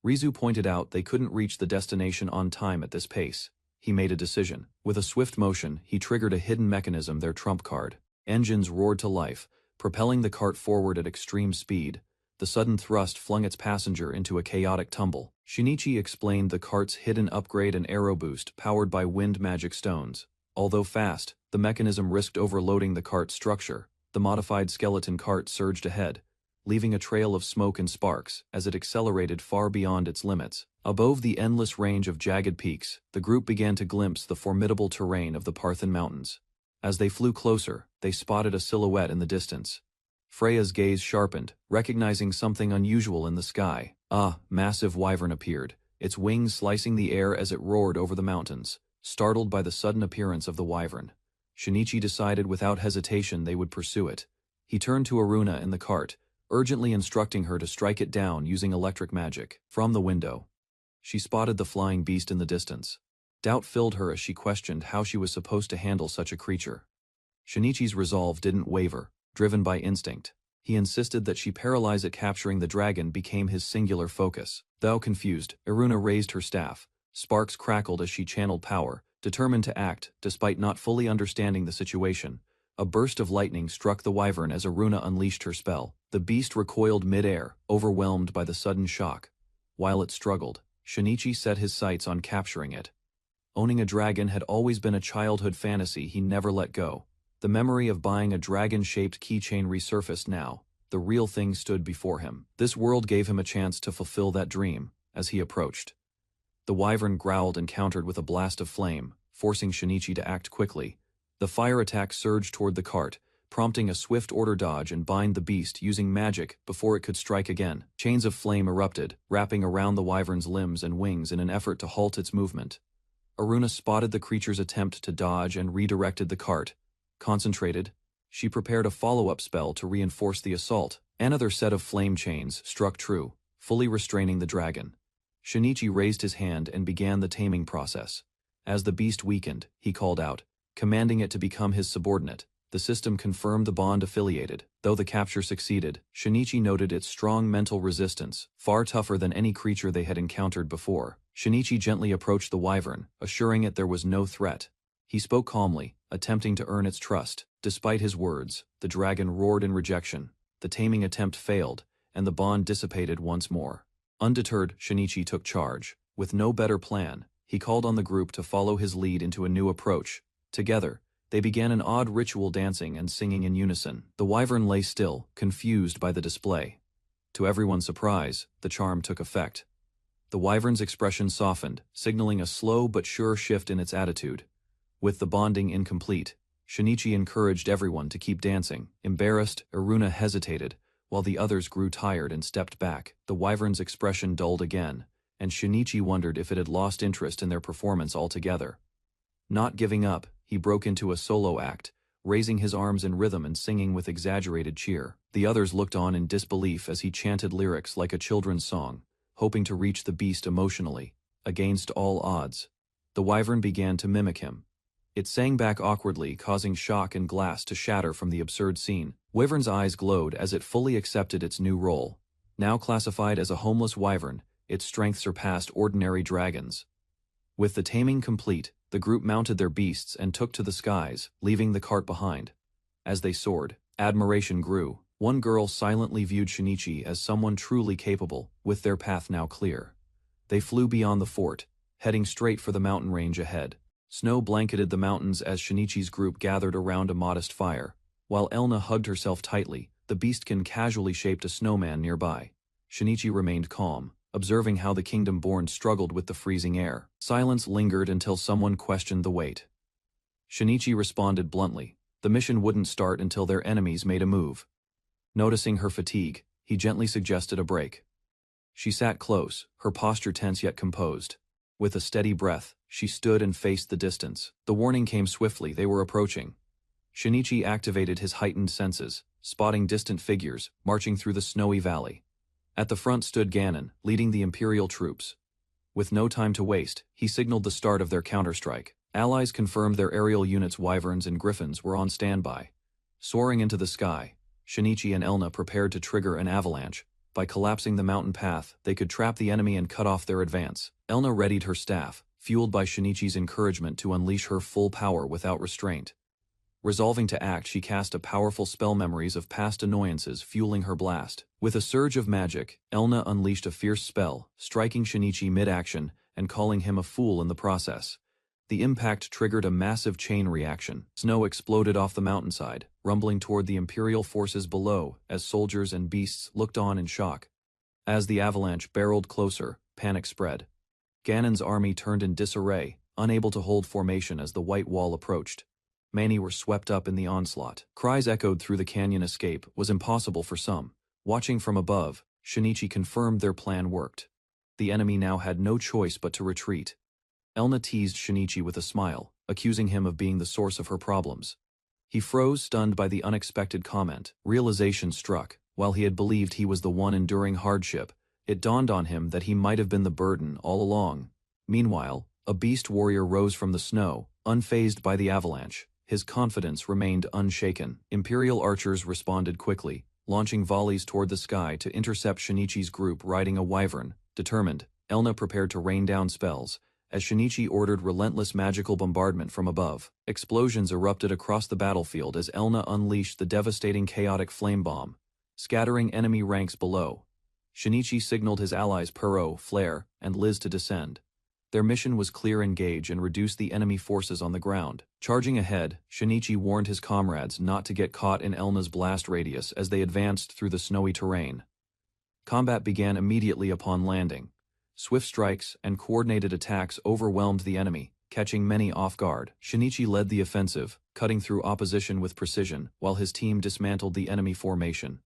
Rizu pointed out they couldn't reach the destination on time at this pace. He made a decision. With a swift motion, he triggered a hidden mechanism, their trump card. Engines roared to life, propelling the cart forward at extreme speed. The sudden thrust flung its passenger into a chaotic tumble. Shinichi explained the cart's hidden upgrade: an aero boost powered by wind magic stones. Although fast, the mechanism risked overloading the cart's structure. The modified skeleton cart surged ahead, leaving a trail of smoke and sparks as it accelerated far beyond its limits. Above the endless range of jagged peaks, the group began to glimpse the formidable terrain of the Parthon Mountains. As they flew closer, they spotted a silhouette in the distance. Freya's gaze sharpened, recognizing something unusual in the sky. A massive wyvern appeared, its wings slicing the air as it roared over the mountains. Startled by the sudden appearance of the wyvern, Shinichi decided without hesitation they would pursue it. He turned to Aruna in the cart, urgently instructing her to strike it down using electric magic. From the window, she spotted the flying beast in the distance. Doubt filled her as she questioned how she was supposed to handle such a creature. Shinichi's resolve didn't waver, driven by instinct. He insisted that she paralyze it. Capturing the dragon became his singular focus. Though confused, Iruna raised her staff. Sparks crackled as she channeled power, determined to act despite not fully understanding the situation. A burst of lightning struck the wyvern as Iruna unleashed her spell. The beast recoiled mid-air, overwhelmed by the sudden shock. While it struggled, Shinichi set his sights on capturing it. Owning a dragon had always been a childhood fantasy he never let go. The memory of buying a dragon-shaped keychain resurfaced now. The real thing stood before him. This world gave him a chance to fulfill that dream. As he approached, the wyvern growled and countered with a blast of flame, forcing Shinichi to act quickly. The fire attack surged toward the cart, prompting a swift order dodge and bind the beast using magic before it could strike again. Chains of flame erupted, wrapping around the wyvern's limbs and wings in an effort to halt its movement. Iruna spotted the creature's attempt to dodge and redirected the cart. Concentrated, she prepared a follow-up spell to reinforce the assault. Another set of flame chains struck true, fully restraining the dragon. Shinichi raised his hand and began the taming process. As the beast weakened, he called out, commanding it to become his subordinate. The system confirmed the bond affiliated. Though the capture succeeded, Shinichi noted its strong mental resistance, far tougher than any creature they had encountered before. Shinichi gently approached the wyvern, assuring it there was no threat. He spoke calmly, attempting to earn its trust. Despite his words, the dragon roared in rejection. The taming attempt failed, and the bond dissipated once more. Undeterred, Shinichi took charge. With no better plan, he called on the group to follow his lead into a new approach. Together, they began an odd ritual, dancing and singing in unison. The wyvern lay still, confused by the display. To everyone's surprise, the charm took effect. The wyvern's expression softened, signaling a slow but sure shift in its attitude. With the bonding incomplete, Shinichi encouraged everyone to keep dancing. Embarrassed, Iruna hesitated, while the others grew tired and stepped back. The wyvern's expression dulled again, and Shinichi wondered if it had lost interest in their performance altogether. Not giving up, he broke into a solo act, raising his arms in rhythm and singing with exaggerated cheer. The others looked on in disbelief as he chanted lyrics like a children's song, hoping to reach the beast emotionally. Against all odds, the wyvern began to mimic him. It sang back awkwardly, causing shock and glass to shatter from the absurd scene. Wyvern's eyes glowed as it fully accepted its new role. Now classified as a homeless wyvern, its strength surpassed ordinary dragons. With the taming complete, the group mounted their beasts and took to the skies, leaving the cart behind. As they soared, admiration grew. One girl silently viewed Shinichi as someone truly capable, with their path now clear. They flew beyond the fort, heading straight for the mountain range ahead. Snow blanketed the mountains as Shinichi's group gathered around a modest fire. While Elna hugged herself tightly, the beastkin casually shaped a snowman nearby. Shinichi remained calm, observing how the kingdom-born struggled with the freezing air. Silence lingered until someone questioned the weight. Shinichi responded bluntly. The mission wouldn't start until their enemies made a move. Noticing her fatigue, he gently suggested a break. She sat close, her posture tense yet composed. With a steady breath, she stood and faced the distance. The warning came swiftly. They were approaching. Shinichi activated his heightened senses, spotting distant figures, marching through the snowy valley. At the front stood Ganon, leading the Imperial troops. With no time to waste, he signaled the start of their counterstrike. Allies confirmed their aerial units, wyverns and griffins, were on standby. Soaring into the sky, Shinichi and Elna prepared to trigger an avalanche. By collapsing the mountain path, they could trap the enemy and cut off their advance. Elna readied her staff, fueled by Shinichi's encouragement to unleash her full power without restraint. Resolving to act, she cast a powerful spell, memories of past annoyances fueling her blast. With a surge of magic, Elna unleashed a fierce spell, striking Shinichi mid-action and calling him a fool in the process. The impact triggered a massive chain reaction. Snow exploded off the mountainside, rumbling toward the Imperial forces below as soldiers and beasts looked on in shock. As the avalanche barreled closer, panic spread. Ganon's army turned in disarray, unable to hold formation as the White Wall approached. Many were swept up in the onslaught. Cries echoed through the canyon. Escape was impossible for some. Watching from above, Shinichi confirmed their plan worked. The enemy now had no choice but to retreat. Elna teased Shinichi with a smile, accusing him of being the source of her problems. He froze, stunned by the unexpected comment. Realization struck. While he had believed he was the one enduring hardship, it dawned on him that he might have been the burden all along. Meanwhile, a beast warrior rose from the snow, unfazed by the avalanche. His confidence remained unshaken. Imperial archers responded quickly, launching volleys toward the sky to intercept Shinichi's group riding a wyvern. Determined, Elna prepared to rain down spells, as Shinichi ordered relentless magical bombardment from above. Explosions erupted across the battlefield as Elna unleashed the devastating chaotic flame bomb, scattering enemy ranks below. Shinichi signaled his allies Puro, Flare, and Liz to descend. Their mission was clear: engage and reduce the enemy forces on the ground. Charging ahead, Shinichi warned his comrades not to get caught in Elna's blast radius as they advanced through the snowy terrain. Combat began immediately upon landing. Swift strikes and coordinated attacks overwhelmed the enemy, catching many off guard. Shinichi led the offensive, cutting through opposition with precision, while his team dismantled the enemy formation.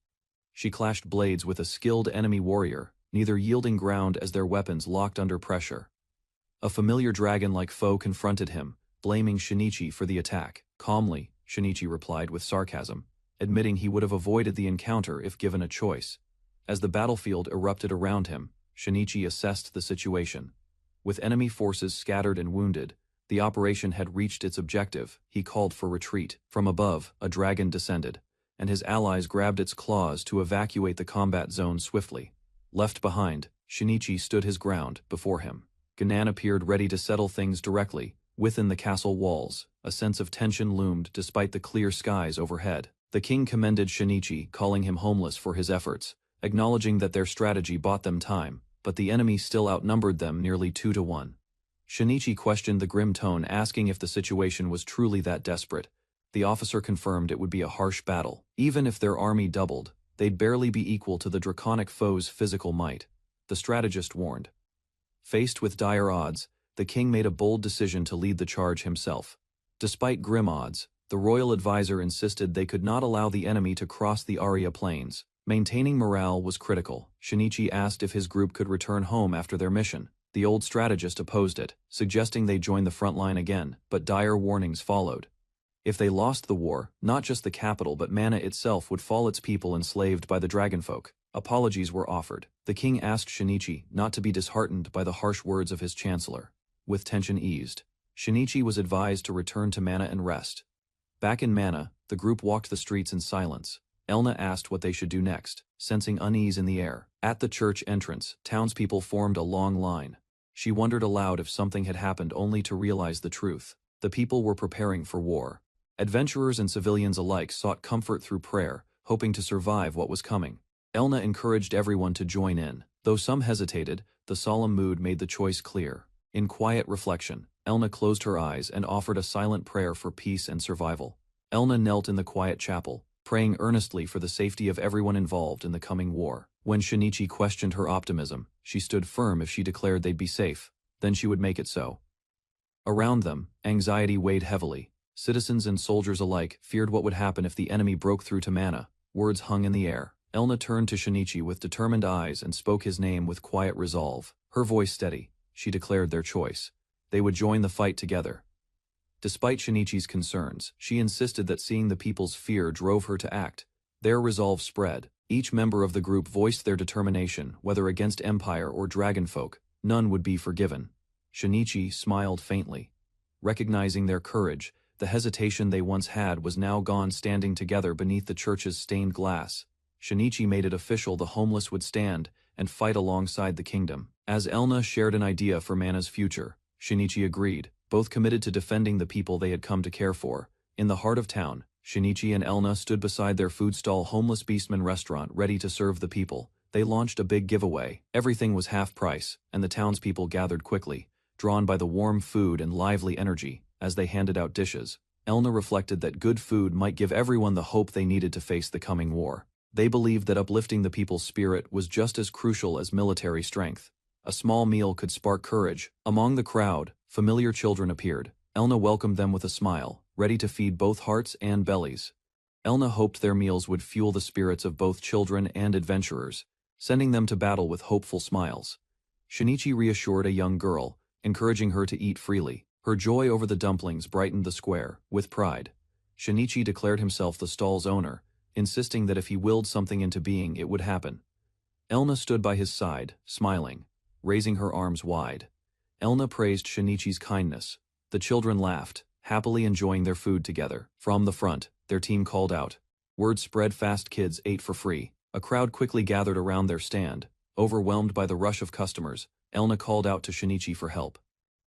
She clashed blades with a skilled enemy warrior, neither yielding ground as their weapons locked under pressure. A familiar dragon-like foe confronted him, blaming Shinichi for the attack. Calmly, Shinichi replied with sarcasm, admitting he would have avoided the encounter if given a choice. As the battlefield erupted around him, Shinichi assessed the situation. With enemy forces scattered and wounded, the operation had reached its objective. He called for retreat. From above, a dragon descended, and his allies grabbed its claws to evacuate the combat zone swiftly. Left behind, Shinichi stood his ground before him. Ganan appeared ready to settle things directly. Within the castle walls, a sense of tension loomed despite the clear skies overhead. The king commended Shinichi, calling him homeless for his efforts, acknowledging that their strategy bought them time, but the enemy still outnumbered them nearly 2-1. Shinichi questioned the grim tone, asking if the situation was truly that desperate. The officer confirmed it would be a harsh battle. Even if their army doubled, they'd barely be equal to the draconic foe's physical might, the strategist warned. Faced with dire odds, the king made a bold decision to lead the charge himself. Despite grim odds, the royal advisor insisted they could not allow the enemy to cross the Arya plains. Maintaining morale was critical. Shinichi asked if his group could return home after their mission. The old strategist opposed it, suggesting they join the front line again, but dire warnings followed. If they lost the war, not just the capital but Mana itself would fall, its people enslaved by the dragonfolk. Apologies were offered. The king asked Shinichi not to be disheartened by the harsh words of his chancellor. With tension eased, Shinichi was advised to return to Mana and rest. Back in Mana, the group walked the streets in silence. Elna asked what they should do next, sensing unease in the air. At the church entrance, townspeople formed a long line. She wondered aloud if something had happened, only to realize the truth. The people were preparing for war. Adventurers and civilians alike sought comfort through prayer, hoping to survive what was coming. Elna encouraged everyone to join in. Though some hesitated, the solemn mood made the choice clear. In quiet reflection, Elna closed her eyes and offered a silent prayer for peace and survival. Elna knelt in the quiet chapel, praying earnestly for the safety of everyone involved in the coming war. When Shinichi questioned her optimism, she stood firm. If she declared they'd be safe, then she would make it so. Around them, anxiety weighed heavily. Citizens and soldiers alike feared what would happen if the enemy broke through to Mana. Words hung in the air. Elna turned to Shinichi with determined eyes and spoke his name with quiet resolve. Her voice steady, she declared their choice. They would join the fight together. Despite Shinichi's concerns, she insisted that seeing the people's fear drove her to act. Their resolve spread. Each member of the group voiced their determination, whether against Empire or Dragonfolk. None would be forgiven. Shinichi smiled faintly. Recognizing their courage, the hesitation they once had was now gone. Standing together beneath the church's stained glass, Shinichi made it official: the homeless would stand and fight alongside the kingdom. As Elna shared an idea for Mana's future, Shinichi agreed, both committed to defending the people they had come to care for. In the heart of town, Shinichi and Elna stood beside their food stall, Homeless Beastman restaurant, ready to serve the people. They launched a big giveaway. Everything was half price, and the townspeople gathered quickly, drawn by the warm food and lively energy. As they handed out dishes, Elna reflected that good food might give everyone the hope they needed to face the coming war. They believed that uplifting the people's spirit was just as crucial as military strength. A small meal could spark courage. Among the crowd, familiar children appeared. Elna welcomed them with a smile, ready to feed both hearts and bellies. Elna hoped their meals would fuel the spirits of both children and adventurers, sending them to battle with hopeful smiles. Shinichi reassured a young girl, encouraging her to eat freely. Her joy over the dumplings brightened the square. With pride, Shinichi declared himself the stall's owner, insisting that if he willed something into being, it would happen. Elna stood by his side, smiling, raising her arms wide. Elna praised Shinichi's kindness. The children laughed, happily enjoying their food together. From the front, their team called out, Word spread fast, kids ate for free. A crowd quickly gathered around their stand. Overwhelmed by the rush of customers, Elna called out to Shinichi for help.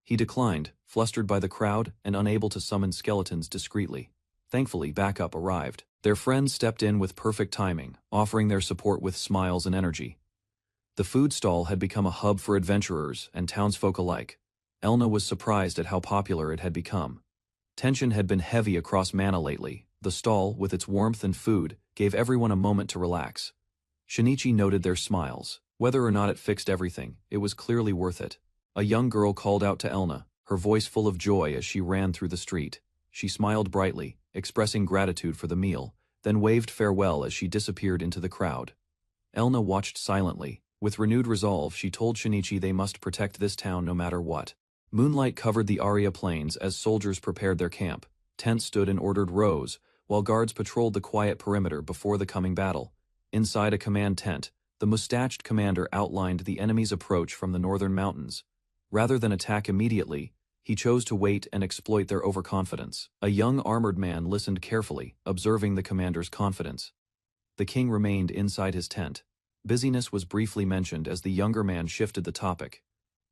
He declined, flustered by the crowd and unable to summon skeletons discreetly. Thankfully, backup arrived. Their friends stepped in with perfect timing, offering their support with smiles and energy. The food stall had become a hub for adventurers and townsfolk alike. Elna was surprised at how popular it had become. Tension had been heavy across Mana lately. The stall, with its warmth and food, gave everyone a moment to relax. Shinichi noted their smiles. Whether or not it fixed everything, it was clearly worth it. A young girl called out to Elna, her voice full of joy as she ran through the street. She smiled brightly, expressing gratitude for the meal, then waved farewell as she disappeared into the crowd. Elna watched silently. With renewed resolve, she told Shinichi they must protect this town no matter what. Moonlight covered the Aria plains as soldiers prepared their camp. Tents stood in ordered rows, while guards patrolled the quiet perimeter before the coming battle. Inside a command tent, the mustached commander outlined the enemy's approach from the northern mountains. Rather than attack immediately, he chose to wait and exploit their overconfidence. A young armored man listened carefully, observing the commander's confidence. The king remained inside his tent. Busyness was briefly mentioned as the younger man shifted the topic.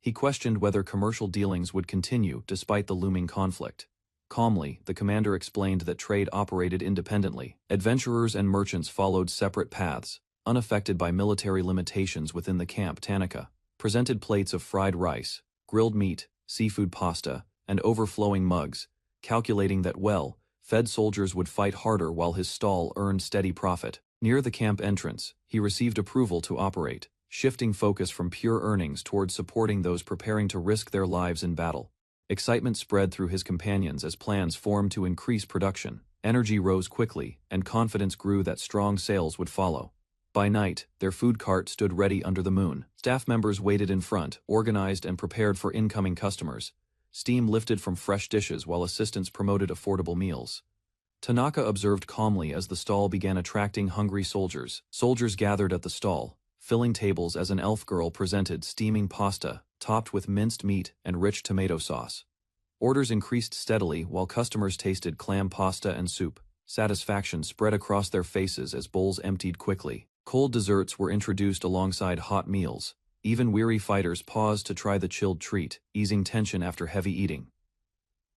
He questioned whether commercial dealings would continue despite the looming conflict. Calmly, the commander explained that trade operated independently. Adventurers and merchants followed separate paths, unaffected by military limitations within the camp. Tanaka presented plates of fried rice, grilled meat, seafood pasta, and overflowing mugs, calculating that well-fed soldiers would fight harder while his stall earned steady profit. Near the camp entrance, he received approval to operate, shifting focus from pure earnings towards supporting those preparing to risk their lives in battle. Excitement spread through his companions as plans formed to increase production. Energy rose quickly, and confidence grew that strong sales would follow. By night, their food cart stood ready under the moon. Staff members waited in front, organized and prepared for incoming customers. Steam lifted from fresh dishes while assistants promoted affordable meals. Tanaka observed calmly as the stall began attracting hungry soldiers. Soldiers gathered at the stall, filling tables as an elf girl presented steaming pasta, topped with minced meat and rich tomato sauce. Orders increased steadily while customers tasted clam pasta and soup. Satisfaction spread across their faces as bowls emptied quickly. Cold desserts were introduced alongside hot meals. Even weary fighters paused to try the chilled treat, easing tension after heavy eating.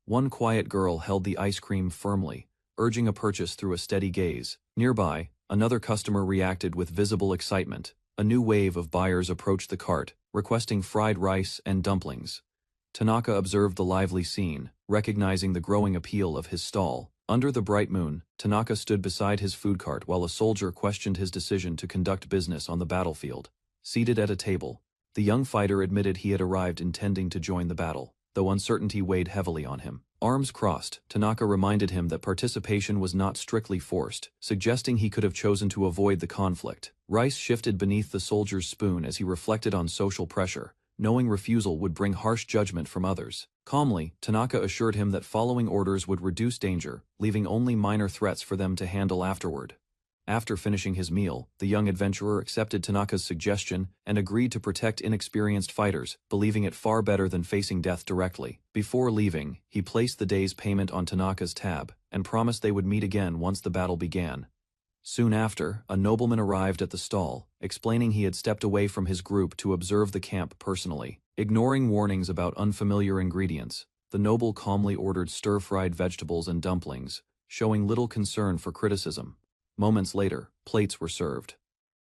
One quiet girl held the ice cream firmly, urging a purchase through a steady gaze. Nearby, another customer reacted with visible excitement. A new wave of buyers approached the cart, requesting fried rice and dumplings. Tanaka observed the lively scene, recognizing the growing appeal of his stall. Under the bright moon, Tanaka stood beside his food cart while a soldier questioned his decision to conduct business on the battlefield. Seated at a table, the young fighter admitted he had arrived intending to join the battle, though uncertainty weighed heavily on him. Arms crossed, Tanaka reminded him that participation was not strictly forced, suggesting he could have chosen to avoid the conflict. Rice shifted beneath the soldier's spoon as he reflected on social pressure, knowing refusal would bring harsh judgment from others. Calmly, Tanaka assured him that following orders would reduce danger, leaving only minor threats for them to handle afterward. After finishing his meal, the young adventurer accepted Tanaka's suggestion and agreed to protect inexperienced fighters, believing it far better than facing death directly. Before leaving, he placed the day's payment on Tanaka's tab and promised they would meet again once the battle began. Soon after, a nobleman arrived at the stall, explaining he had stepped away from his group to observe the camp personally. Ignoring warnings about unfamiliar ingredients, the noble calmly ordered stir-fried vegetables and dumplings, showing little concern for criticism. Moments later, plates were served.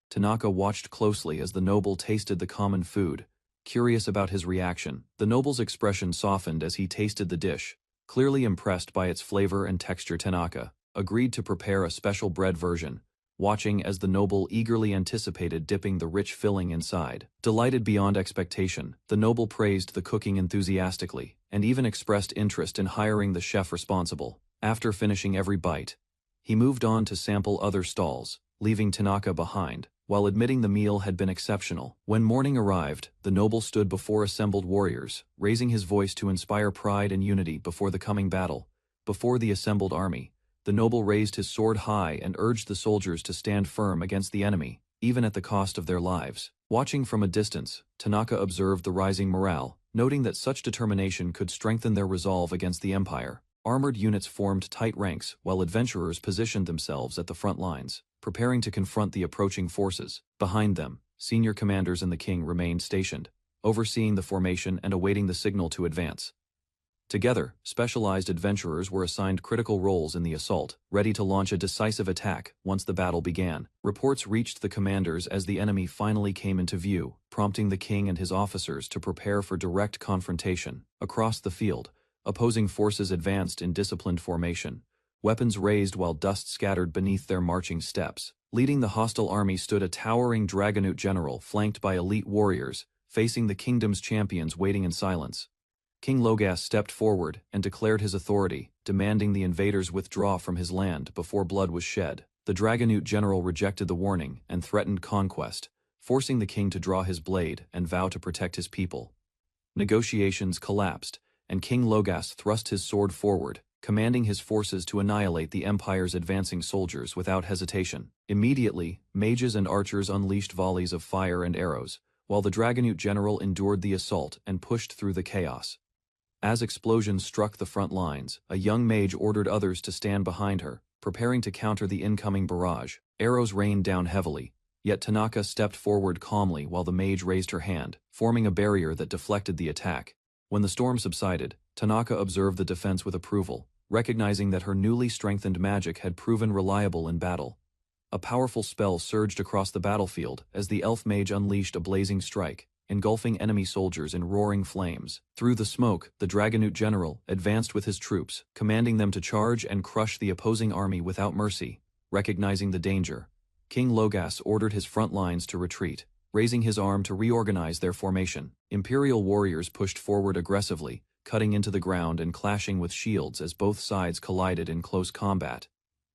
Tanaka watched closely as the noble tasted the common food, curious about his reaction. The noble's expression softened as he tasted the dish, clearly impressed by its flavor and texture. Tanaka agreed to prepare a special bread version, watching as the noble eagerly anticipated dipping the rich filling inside. Delighted beyond expectation, the noble praised the cooking enthusiastically, and even expressed interest in hiring the chef responsible. After finishing every bite, he moved on to sample other stalls, leaving Tanaka behind, while admitting the meal had been exceptional. When morning arrived, the noble stood before assembled warriors, raising his voice to inspire pride and unity before the coming battle. Before the assembled army, the noble raised his sword high and urged the soldiers to stand firm against the enemy, even at the cost of their lives. Watching from a distance, Tanaka observed the rising morale, noting that such determination could strengthen their resolve against the empire. Armored units formed tight ranks while adventurers positioned themselves at the front lines, preparing to confront the approaching forces. Behind them, senior commanders and the king remained stationed, overseeing the formation and awaiting the signal to advance. Together, specialized adventurers were assigned critical roles in the assault, ready to launch a decisive attack once the battle began. Reports reached the commanders as the enemy finally came into view, prompting the king and his officers to prepare for direct confrontation. Across the field, opposing forces advanced in disciplined formation, weapons raised while dust scattered beneath their marching steps. Leading the hostile army stood a towering Dragonoot general flanked by elite warriors, facing the kingdom's champions waiting in silence. King Logas stepped forward and declared his authority, demanding the invaders withdraw from his land before blood was shed. The Dragonoot general rejected the warning and threatened conquest, forcing the king to draw his blade and vow to protect his people. Negotiations collapsed, and King Logas thrust his sword forward, commanding his forces to annihilate the Empire's advancing soldiers without hesitation. Immediately, mages and archers unleashed volleys of fire and arrows, while the Dragonoot general endured the assault and pushed through the chaos. As explosions struck the front lines, a young mage ordered others to stand behind her, preparing to counter the incoming barrage. Arrows rained down heavily, yet Tanaka stepped forward calmly while the mage raised her hand, forming a barrier that deflected the attack. When the storm subsided, Tanaka observed the defense with approval, recognizing that her newly strengthened magic had proven reliable in battle. A powerful spell surged across the battlefield as the elf mage unleashed a blazing strike, engulfing enemy soldiers in roaring flames. Through the smoke, the Dragonoot general advanced with his troops, commanding them to charge and crush the opposing army without mercy. Recognizing the danger, King Logas ordered his front lines to retreat, raising his arm to reorganize their formation. Imperial warriors pushed forward aggressively, cutting into the ground and clashing with shields as both sides collided in close combat.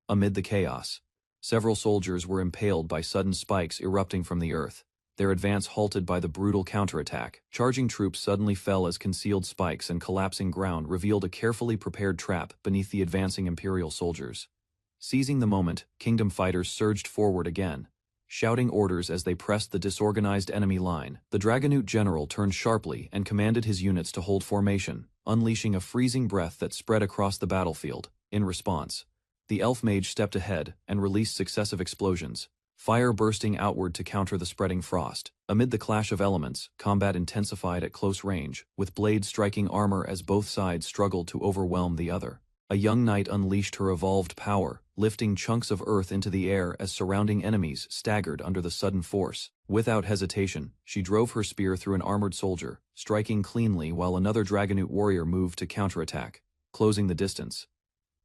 Amid the chaos, several soldiers were impaled by sudden spikes erupting from the earth, their advance halted by the brutal counterattack. Charging troops suddenly fell as concealed spikes and collapsing ground revealed a carefully prepared trap beneath the advancing Imperial soldiers. Seizing the moment, Kingdom fighters surged forward again, shouting orders as they pressed the disorganized enemy line. The Dragonoot general turned sharply and commanded his units to hold formation, unleashing a freezing breath that spread across the battlefield. In response, the elf mage stepped ahead and released successive explosions, fire bursting outward to counter the spreading frost. Amid the clash of elements, combat intensified at close range, with blades striking armor as both sides struggled to overwhelm the other. A young knight unleashed her evolved power, lifting chunks of earth into the air as surrounding enemies staggered under the sudden force. Without hesitation, she drove her spear through an armored soldier, striking cleanly while another Dragonoot warrior moved to counterattack, closing the distance.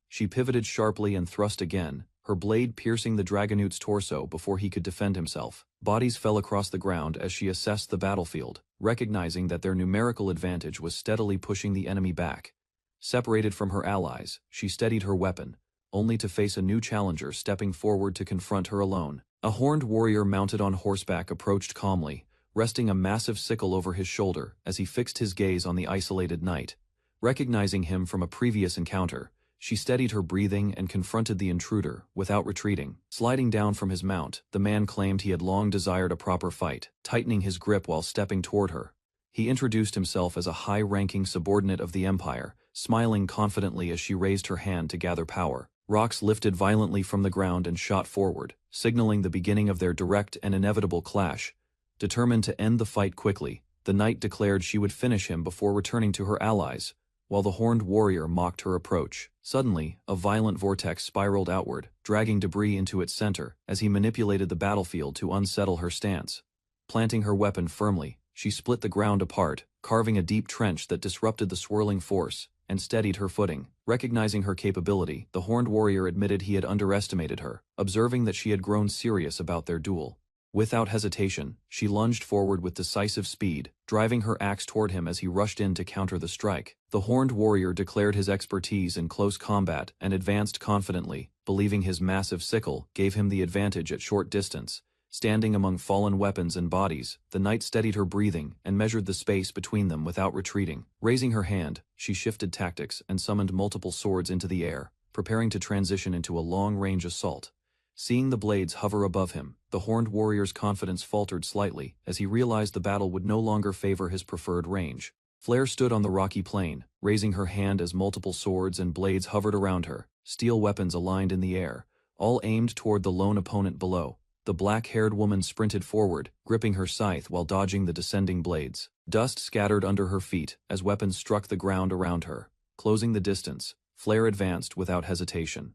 She pivoted sharply and thrust again, her blade piercing the Dragonoot's torso before he could defend himself. Bodies fell across the ground as she assessed the battlefield, recognizing that their numerical advantage was steadily pushing the enemy back. Separated from her allies, she steadied her weapon, only to face a new challenger stepping forward to confront her alone. A horned warrior mounted on horseback approached calmly, resting a massive sickle over his shoulder as he fixed his gaze on the isolated knight. Recognizing him from a previous encounter, she steadied her breathing and confronted the intruder without retreating. Sliding down from his mount, the man claimed he had long desired a proper fight, tightening his grip while stepping toward her. He introduced himself as a high-ranking subordinate of the Empire, smiling confidently as she raised her hand to gather power. Rocks lifted violently from the ground and shot forward, signaling the beginning of their direct and inevitable clash. Determined to end the fight quickly, the knight declared she would finish him before returning to her allies, while the horned warrior mocked her approach. Suddenly, a violent vortex spiraled outward, dragging debris into its center as he manipulated the battlefield to unsettle her stance. Planting her weapon firmly, she split the ground apart, carving a deep trench that disrupted the swirling force, and steadied her footing. Recognizing her capability, the horned warrior admitted he had underestimated her, observing that she had grown serious about their duel. Without hesitation, she lunged forward with decisive speed, driving her axe toward him as he rushed in to counter the strike. The horned warrior declared his expertise in close combat and advanced confidently, believing his massive sickle gave him the advantage at short distance. Standing among fallen weapons and bodies, the knight steadied her breathing and measured the space between them without retreating. Raising her hand, she shifted tactics and summoned multiple swords into the air, preparing to transition into a long-range assault. Seeing the blades hover above him, the horned warrior's confidence faltered slightly as he realized the battle would no longer favor his preferred range. Flare stood on the rocky plain, raising her hand as multiple swords and blades hovered around her, steel weapons aligned in the air, all aimed toward the lone opponent below. The black-haired woman sprinted forward, gripping her scythe while dodging the descending blades. Dust scattered under her feet as weapons struck the ground around her. Closing the distance, Flare advanced without hesitation.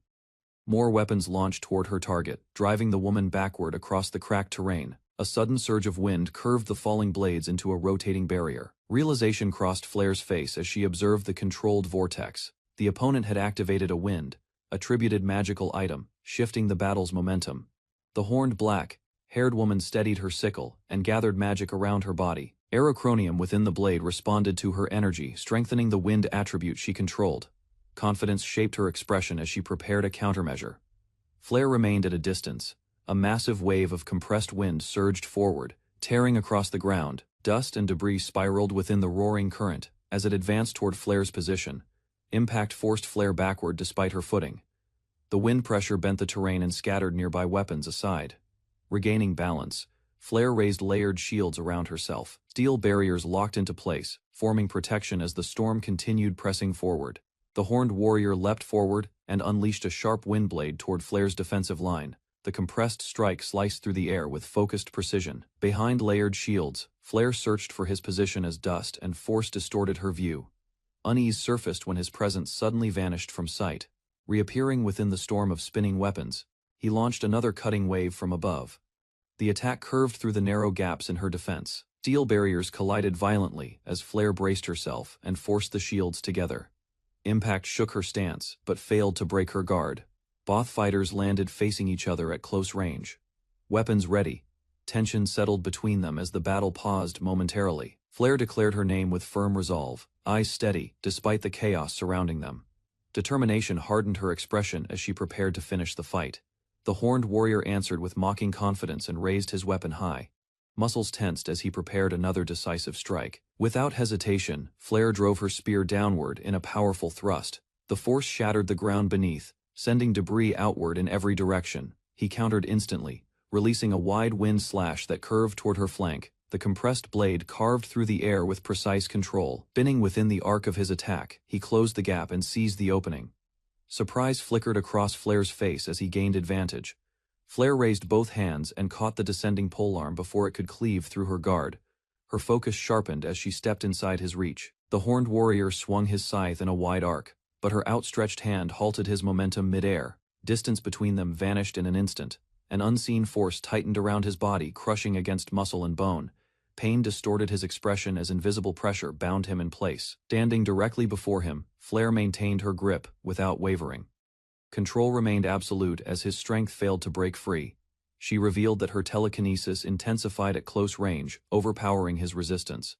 More weapons launched toward her target, driving the woman backward across the cracked terrain. A sudden surge of wind curved the falling blades into a rotating barrier. Realization crossed Flare's face as she observed the controlled vortex. The opponent had activated a attributed magical item, shifting the battle's momentum. The horned black-haired woman steadied her sickle and gathered magic around her body. Aerochronium within the blade responded to her energy, strengthening the wind attribute she controlled. Confidence shaped her expression as she prepared a countermeasure. Flare remained at a distance. A massive wave of compressed wind surged forward, tearing across the ground. Dust and debris spiraled within the roaring current. As it advanced toward Flare's position, impact forced Flare backward despite her footing. The wind pressure bent the terrain and scattered nearby weapons aside. Regaining balance, Flare raised layered shields around herself. Steel barriers locked into place, forming protection as the storm continued pressing forward. The horned warrior leapt forward and unleashed a sharp wind blade toward Flare's defensive line. The compressed strike sliced through the air with focused precision. Behind layered shields, Flare searched for his position as dust and force distorted her view. Unease surfaced when his presence suddenly vanished from sight. Reappearing within the storm of spinning weapons, he launched another cutting wave from above. The attack curved through the narrow gaps in her defense. Steel barriers collided violently as Flare braced herself and forced the shields together. Impact shook her stance, but failed to break her guard. Both fighters landed facing each other at close range. Weapons ready. Tension settled between them as the battle paused momentarily. Flare declared her name with firm resolve, eyes steady, despite the chaos surrounding them. Determination hardened her expression as she prepared to finish the fight. The horned warrior answered with mocking confidence and raised his weapon high. Muscles tensed as he prepared another decisive strike. Without hesitation, Flare drove her spear downward in a powerful thrust. The force shattered the ground beneath, sending debris outward in every direction. He countered instantly, releasing a wide wind slash that curved toward her flank. The compressed blade carved through the air with precise control. Spinning within the arc of his attack, he closed the gap and seized the opening. Surprise flickered across Flare's face as he gained advantage. Flare raised both hands and caught the descending polearm before it could cleave through her guard. Her focus sharpened as she stepped inside his reach. The horned warrior swung his scythe in a wide arc, but her outstretched hand halted his momentum mid-air. Distance between them vanished in an instant. An unseen force tightened around his body, crushing against muscle and bone. Pain distorted his expression as invisible pressure bound him in place. Standing directly before him, Flare maintained her grip without wavering. Control remained absolute as his strength failed to break free. She revealed that her telekinesis intensified at close range, overpowering his resistance.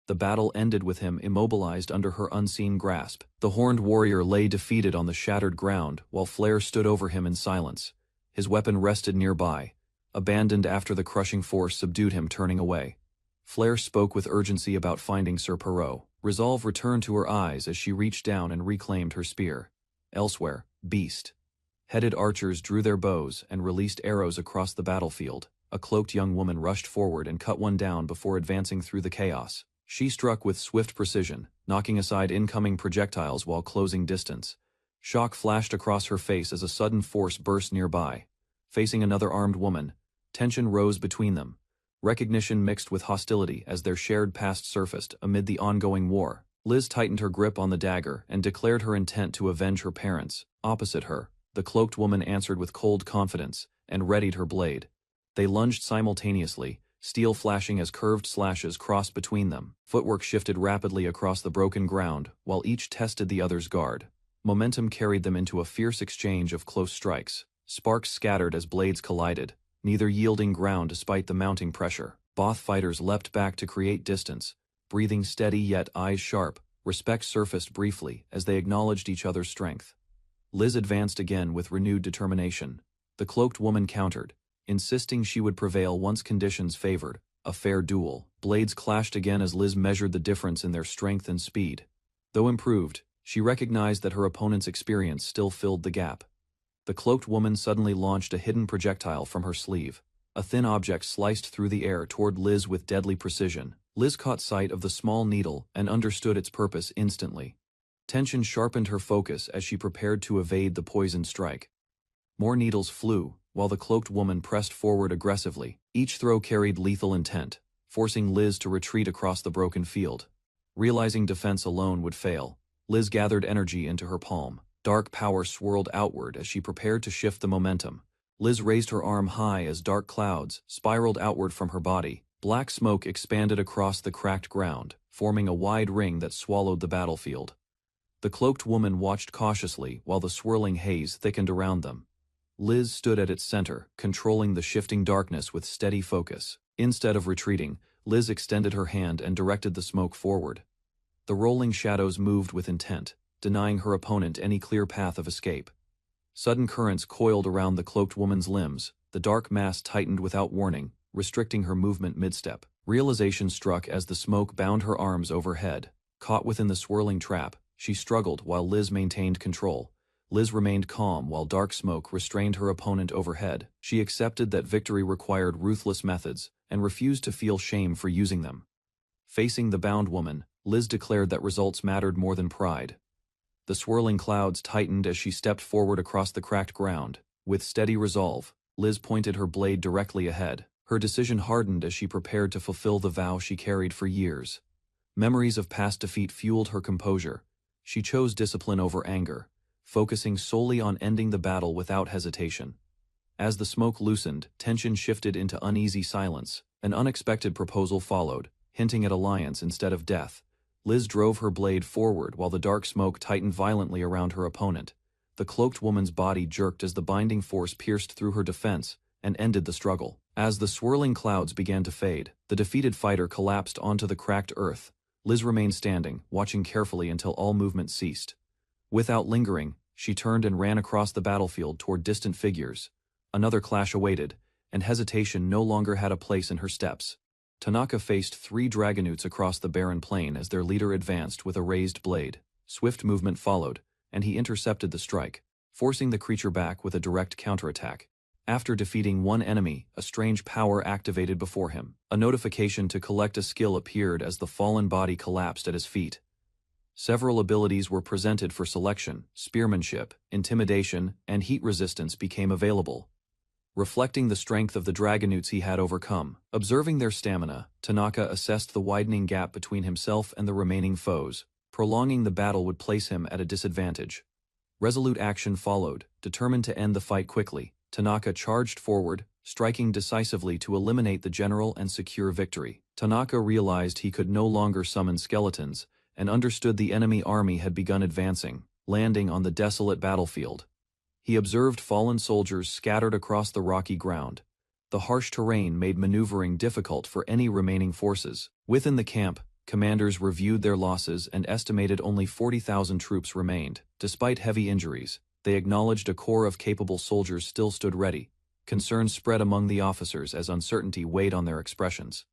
The battle ended with him immobilized under her unseen grasp. The horned warrior lay defeated on the shattered ground while Flare stood over him in silence. His weapon rested nearby, abandoned after the crushing force subdued him, turning away. Flare spoke with urgency about finding Sir Perot. Resolve returned to her eyes as she reached down and reclaimed her spear. Elsewhere, beast-headed archers drew their bows and released arrows across the battlefield. A cloaked young woman rushed forward and cut one down before advancing through the chaos. She struck with swift precision, knocking aside incoming projectiles while closing distance. Shock flashed across her face as a sudden force burst nearby. Facing another armed woman, tension rose between them. Recognition mixed with hostility as their shared past surfaced amid the ongoing war. Liz tightened her grip on the dagger and declared her intent to avenge her parents. Opposite her, the cloaked woman answered with cold confidence and readied her blade. They lunged simultaneously, steel flashing as curved slashes crossed between them. Footwork shifted rapidly across the broken ground, while each tested the other's guard. Momentum carried them into a fierce exchange of close strikes. Sparks scattered as blades collided, neither yielding ground despite the mounting pressure. Both fighters leapt back to create distance, breathing steady yet eyes sharp. Respect surfaced briefly as they acknowledged each other's strength. Liz advanced again with renewed determination. The cloaked woman countered, insisting she would prevail once conditions favored. A fair duel. Blades clashed again as Liz measured the difference in their strength and speed. Though improved, she recognized that her opponent's experience still filled the gap. The cloaked woman suddenly launched a hidden projectile from her sleeve. A thin object sliced through the air toward Liz with deadly precision. Liz caught sight of the small needle and understood its purpose instantly. Tension sharpened her focus as she prepared to evade the poisoned strike. More needles flew, while the cloaked woman pressed forward aggressively. Each throw carried lethal intent, forcing Liz to retreat across the broken field. Realizing defense alone would fail, Liz gathered energy into her palm. Dark power swirled outward as she prepared to shift the momentum. Liz raised her arm high as dark clouds spiraled outward from her body. Black smoke expanded across the cracked ground, forming a wide ring that swallowed the battlefield. The cloaked woman watched cautiously while the swirling haze thickened around them. Liz stood at its center, controlling the shifting darkness with steady focus. Instead of retreating, Liz extended her hand and directed the smoke forward. The rolling shadows moved with intent, denying her opponent any clear path of escape. Sudden currents coiled around the cloaked woman's limbs. The dark mass tightened without warning, restricting her movement mid-step. Realization struck as the smoke bound her arms overhead. Caught within the swirling trap, she struggled while Liz maintained control. Liz remained calm while dark smoke restrained her opponent overhead. She accepted that victory required ruthless methods and refused to feel shame for using them. Facing the bound woman, Liz declared that results mattered more than pride. The swirling clouds tightened as she stepped forward across the cracked ground. With steady resolve, Liz pointed her blade directly ahead. Her decision hardened as she prepared to fulfill the vow she carried for years. Memories of past defeat fueled her composure. She chose discipline over anger, focusing solely on ending the battle without hesitation. As the smoke loosened, tension shifted into uneasy silence. An unexpected proposal followed, hinting at alliance instead of death. Liz drove her blade forward while the dark smoke tightened violently around her opponent. The cloaked woman's body jerked as the binding force pierced through her defense and ended the struggle. As the swirling clouds began to fade, the defeated fighter collapsed onto the cracked earth. Liz remained standing, watching carefully until all movement ceased. Without lingering, she turned and ran across the battlefield toward distant figures. Another clash awaited, and hesitation no longer had a place in her steps. Tanaka faced 3 dragonutes across the barren plain as their leader advanced with a raised blade. Swift movement followed, and he intercepted the strike, forcing the creature back with a direct counterattack. After defeating one enemy, a strange power activated before him. A notification to collect a skill appeared as the fallen body collapsed at his feet. Several abilities were presented for selection. Spearmanship, intimidation, and heat resistance became available, reflecting the strength of the dragonutes he had overcome. Observing their stamina, Tanaka assessed the widening gap between himself and the remaining foes. Prolonging the battle would place him at a disadvantage. Resolute action followed, determined to end the fight quickly. Tanaka charged forward, striking decisively to eliminate the general and secure victory. Tanaka realized he could no longer summon skeletons, and understood the enemy army had begun advancing, landing on the desolate battlefield. He observed fallen soldiers scattered across the rocky ground. The harsh terrain made maneuvering difficult for any remaining forces. Within the camp, commanders reviewed their losses and estimated only 40,000 troops remained. Despite heavy injuries, they acknowledged a core of capable soldiers still stood ready. Concerns spread among the officers as uncertainty weighed on their expressions.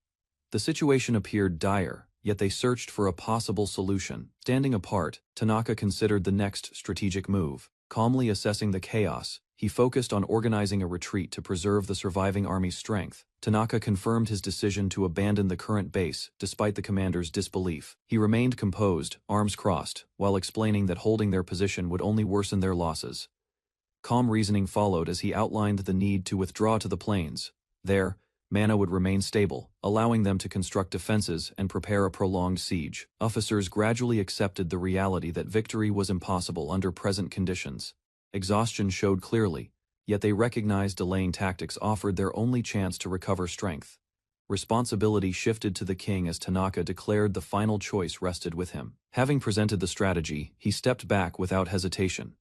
The situation appeared dire, yet they searched for a possible solution. Standing apart, Tanaka considered the next strategic move. Calmly assessing the chaos, he focused on organizing a retreat to preserve the surviving army's strength. Tanaka confirmed his decision to abandon the current base, despite the commander's disbelief. He remained composed, arms crossed, while explaining that holding their position would only worsen their losses. Calm reasoning followed as he outlined the need to withdraw to the plains. There, mana would remain stable, allowing them to construct defenses and prepare a prolonged siege. Officers gradually accepted the reality that victory was impossible under present conditions. Exhaustion showed clearly, yet they recognized delaying tactics offered their only chance to recover strength. Responsibility shifted to the king as Tanaka declared the final choice rested with him. Having presented the strategy, he stepped back without hesitation.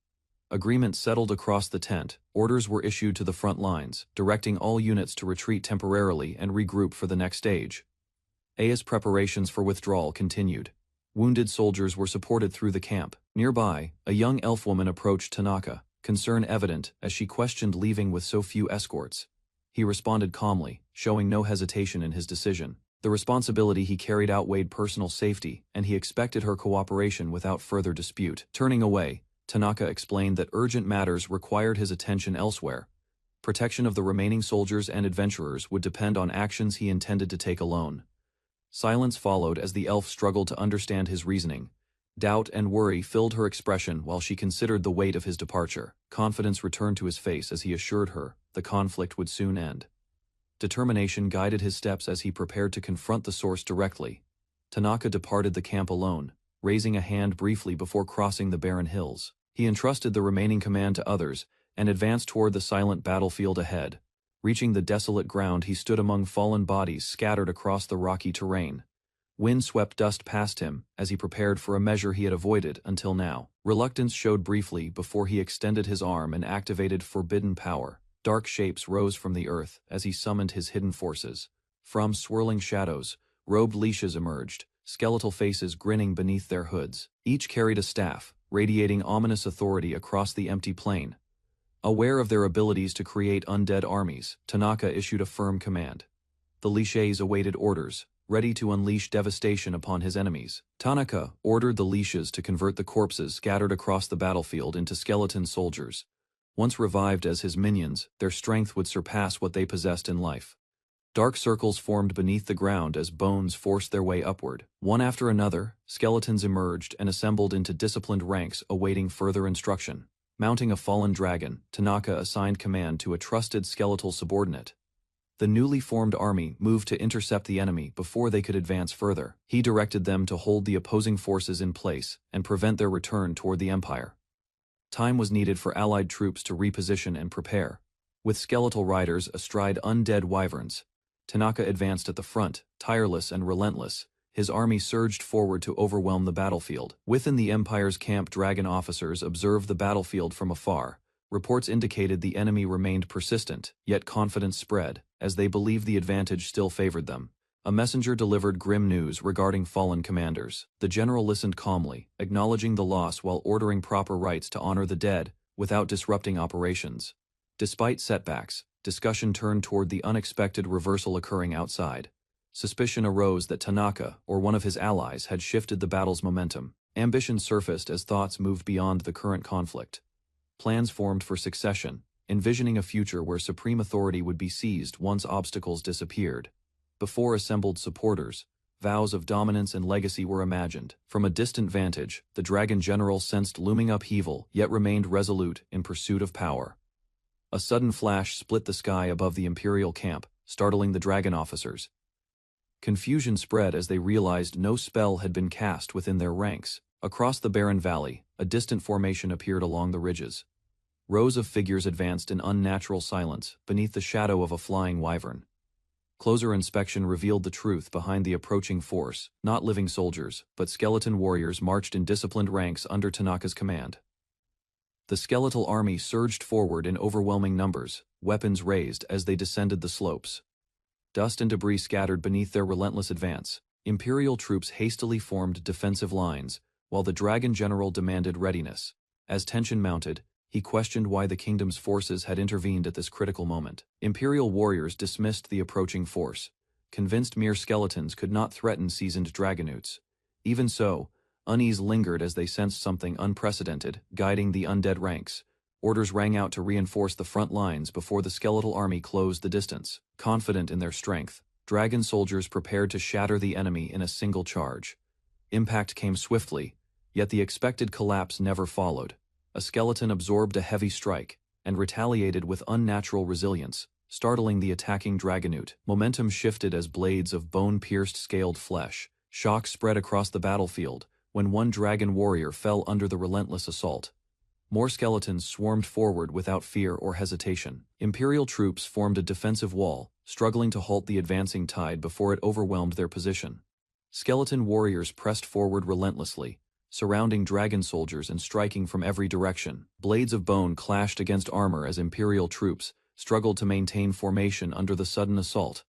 Agreement settled across the tent. Orders were issued to the front lines, directing all units to retreat temporarily and regroup for the next stage. As preparations for withdrawal continued, wounded soldiers were supported through the camp. Nearby, a young elf woman approached Tanaka, concern evident as she questioned leaving with so few escorts. He responded calmly, showing no hesitation in his decision. The responsibility he carried outweighed personal safety, and he expected her cooperation without further dispute. Turning away, Tanaka explained that urgent matters required his attention elsewhere. Protection of the remaining soldiers and adventurers would depend on actions he intended to take alone. Silence followed as the elf struggled to understand his reasoning. Doubt and worry filled her expression while she considered the weight of his departure. Confidence returned to his face as he assured her the conflict would soon end. Determination guided his steps as he prepared to confront the source directly. Tanaka departed the camp alone, raising a hand briefly before crossing the barren hills. He entrusted the remaining command to others and advanced toward the silent battlefield ahead. Reaching the desolate ground, he stood among fallen bodies scattered across the rocky terrain. Wind swept dust past him as he prepared for a measure he had avoided until now. Reluctance showed briefly before he extended his arm and activated forbidden power. Dark shapes rose from the earth as he summoned his hidden forces. From swirling shadows, robed leashes emerged, skeletal faces grinning beneath their hoods. Each carried a staff, radiating ominous authority across the empty plain. Aware of their abilities to create undead armies, Tanaka issued a firm command. The leashes awaited orders, ready to unleash devastation upon his enemies. Tanaka ordered the leashes to convert the corpses scattered across the battlefield into skeleton soldiers. Once revived as his minions, their strength would surpass what they possessed in life. Dark circles formed beneath the ground as bones forced their way upward. One after another, skeletons emerged and assembled into disciplined ranks awaiting further instruction. Mounting a fallen dragon, Tanaka assigned command to a trusted skeletal subordinate. The newly formed army moved to intercept the enemy before they could advance further. He directed them to hold the opposing forces in place and prevent their return toward the Empire. Time was needed for allied troops to reposition and prepare. With skeletal riders astride undead wyverns, Tanaka advanced at the front, tireless and relentless. His army surged forward to overwhelm the battlefield. Within the Empire's camp, dragon officers observed the battlefield from afar. Reports indicated the enemy remained persistent, yet confidence spread, as they believed the advantage still favored them. A messenger delivered grim news regarding fallen commanders. The general listened calmly, acknowledging the loss while ordering proper rites to honor the dead, without disrupting operations. Despite setbacks, discussion turned toward the unexpected reversal occurring outside. Suspicion arose that Tanaka, or one of his allies, had shifted the battle's momentum. Ambition surfaced as thoughts moved beyond the current conflict. Plans formed for succession, envisioning a future where supreme authority would be seized once obstacles disappeared. Before assembled supporters, vows of dominance and legacy were imagined. From a distant vantage, the dragon general sensed looming upheaval, yet remained resolute in pursuit of power. A sudden flash split the sky above the Imperial camp, startling the dragon officers. Confusion spread as they realized no spell had been cast within their ranks. Across the barren valley, a distant formation appeared along the ridges. Rows of figures advanced in unnatural silence, beneath the shadow of a flying wyvern. Closer inspection revealed the truth behind the approaching force. Not living soldiers, but skeleton warriors marched in disciplined ranks under Tanaka's command. The skeletal army surged forward in overwhelming numbers, weapons raised as they descended the slopes. Dust and debris scattered beneath their relentless advance. Imperial troops hastily formed defensive lines, while the dragon general demanded readiness. As tension mounted, he questioned why the kingdom's forces had intervened at this critical moment. Imperial warriors dismissed the approaching force, convinced mere skeletons could not threaten seasoned dragonutes. Even so, unease lingered as they sensed something unprecedented, guiding the undead ranks. Orders rang out to reinforce the front lines before the skeletal army closed the distance. Confident in their strength, dragon soldiers prepared to shatter the enemy in a single charge. Impact came swiftly, yet the expected collapse never followed. A skeleton absorbed a heavy strike and retaliated with unnatural resilience, startling the attacking dragonute. Momentum shifted as blades of bone pierced scaled flesh. Shock spread across the battlefield when one dragon warrior fell under the relentless assault. More skeletons swarmed forward without fear or hesitation. Imperial troops formed a defensive wall, struggling to halt the advancing tide before it overwhelmed their position. Skeleton warriors pressed forward relentlessly, surrounding dragon soldiers and striking from every direction. Blades of bone clashed against armor as Imperial troops struggled to maintain formation under the sudden assault.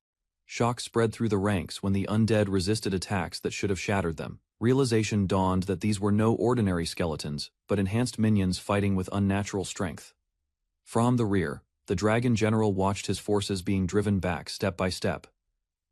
Shock spread through the ranks when the undead resisted attacks that should have shattered them. Realization dawned that these were no ordinary skeletons, but enhanced minions fighting with unnatural strength. From the rear, the dragon general watched his forces being driven back step by step.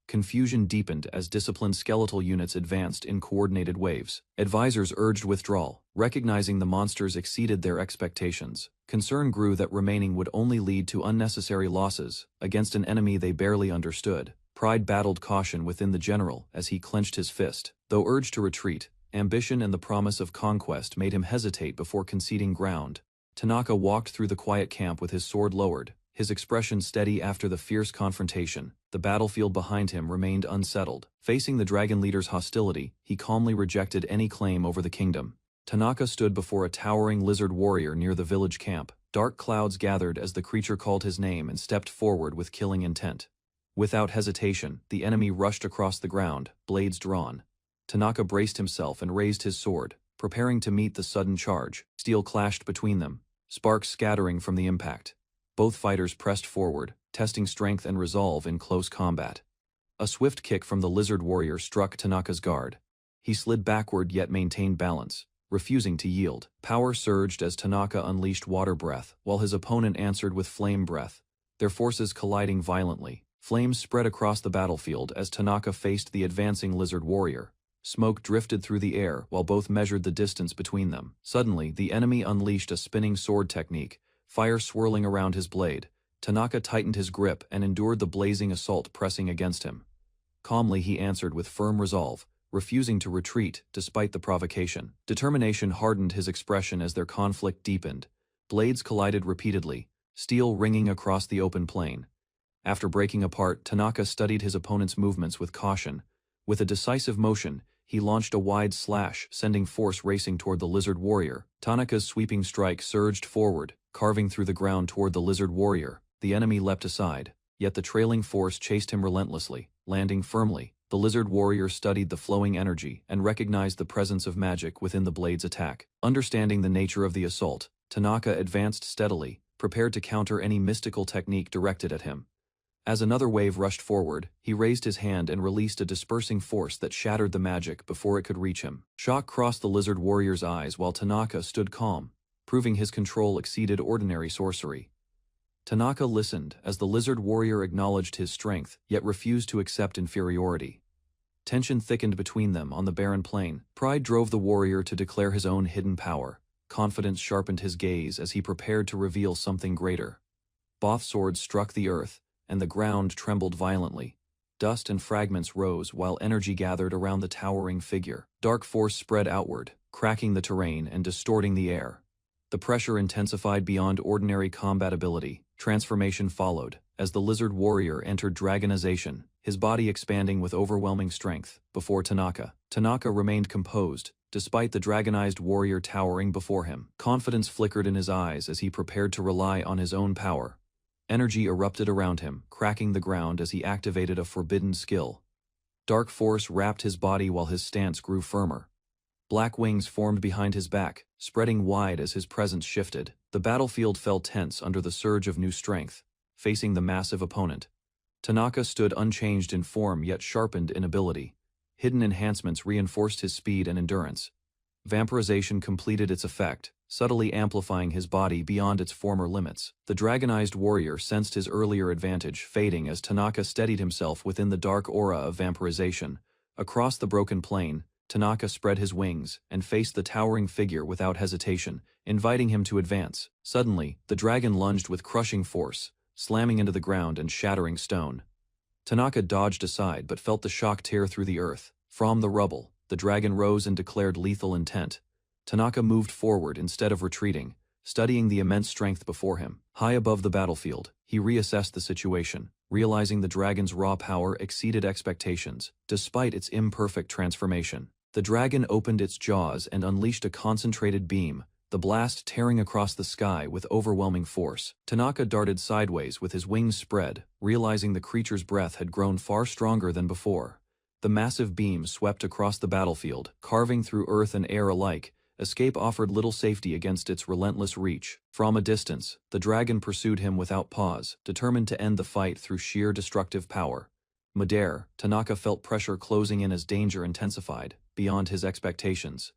Confusion deepened as disciplined skeletal units advanced in coordinated waves. Advisors urged withdrawal, recognizing the monsters exceeded their expectations. Concern grew that remaining would only lead to unnecessary losses against an enemy they barely understood. Pride battled caution within the general as he clenched his fist. Though urged to retreat, ambition and the promise of conquest made him hesitate before conceding ground. Tanaka walked through the quiet camp with his sword lowered, his expression steady after the fierce confrontation. The battlefield behind him remained unsettled. Facing the dragon leader's hostility, he calmly rejected any claim over the kingdom. Tanaka stood before a towering lizard warrior near the village camp. Dark clouds gathered as the creature called his name and stepped forward with killing intent. Without hesitation, the enemy rushed across the ground, blades drawn. Tanaka braced himself and raised his sword, preparing to meet the sudden charge. Steel clashed between them, sparks scattering from the impact. Both fighters pressed forward, testing strength and resolve in close combat. A swift kick from the lizard warrior struck Tanaka's guard. He slid backward yet maintained balance, refusing to yield. Power surged as Tanaka unleashed water breath, while his opponent answered with flame breath, their forces colliding violently. Flames spread across the battlefield as Tanaka faced the advancing lizard warrior. Smoke drifted through the air while both measured the distance between them. Suddenly, the enemy unleashed a spinning sword technique, fire swirling around his blade. Tanaka tightened his grip and endured the blazing assault pressing against him. Calmly he answered with firm resolve, refusing to retreat despite the provocation. Determination hardened his expression as their conflict deepened. Blades collided repeatedly, steel ringing across the open plain. After breaking apart, Tanaka studied his opponent's movements with caution. With a decisive motion, he launched a wide slash, sending force racing toward the lizard warrior. Tanaka's sweeping strike surged forward, carving through the ground toward the lizard warrior. The enemy leapt aside, yet the trailing force chased him relentlessly, landing firmly. The lizard warrior studied the flowing energy and recognized the presence of magic within the blade's attack. Understanding the nature of the assault, Tanaka advanced steadily, prepared to counter any mystical technique directed at him. As another wave rushed forward, he raised his hand and released a dispersing force that shattered the magic before it could reach him. Shock crossed the lizard warrior's eyes while Tanaka stood calm, proving his control exceeded ordinary sorcery. Tanaka listened as the lizard warrior acknowledged his strength, yet refused to accept inferiority. Tension thickened between them on the barren plain. Pride drove the warrior to declare his own hidden power. Confidence sharpened his gaze as he prepared to reveal something greater. Both swords struck the earth, and the ground trembled violently. Dust and fragments rose while energy gathered around the towering figure. Dark force spread outward, cracking the terrain and distorting the air. The pressure intensified beyond ordinary combatability. Transformation followed, as the lizard warrior entered dragonization, his body expanding with overwhelming strength. Before Tanaka, Tanaka remained composed, despite the dragonized warrior towering before him. Confidence flickered in his eyes as he prepared to rely on his own power. Energy erupted around him, cracking the ground as he activated a forbidden skill. Dark force wrapped his body while his stance grew firmer. Black wings formed behind his back, spreading wide as his presence shifted. The battlefield felt tense under the surge of new strength, facing the massive opponent. Tanaka stood unchanged in form yet sharpened in ability. Hidden enhancements reinforced his speed and endurance. Vampirization completed its effect, subtly amplifying his body beyond its former limits. The dragonized warrior sensed his earlier advantage fading as Tanaka steadied himself within the dark aura of vampirization. Across the broken plain, Tanaka spread his wings and faced the towering figure without hesitation, inviting him to advance. Suddenly, the dragon lunged with crushing force, slamming into the ground and shattering stone. Tanaka dodged aside but felt the shock tear through the earth. From the rubble, the dragon rose and declared lethal intent. Tanaka moved forward instead of retreating, studying the immense strength before him. High above the battlefield, he reassessed the situation, realizing the dragon's raw power exceeded expectations, despite its imperfect transformation. The dragon opened its jaws and unleashed a concentrated beam, the blast tearing across the sky with overwhelming force. Tanaka darted sideways with his wings spread, realizing the creature's breath had grown far stronger than before. The massive beam swept across the battlefield, carving through earth and air alike. Escape offered little safety against its relentless reach. From a distance, the dragon pursued him without pause, determined to end the fight through sheer destructive power. Midair, Tanaka felt pressure closing in as danger intensified, beyond his expectations.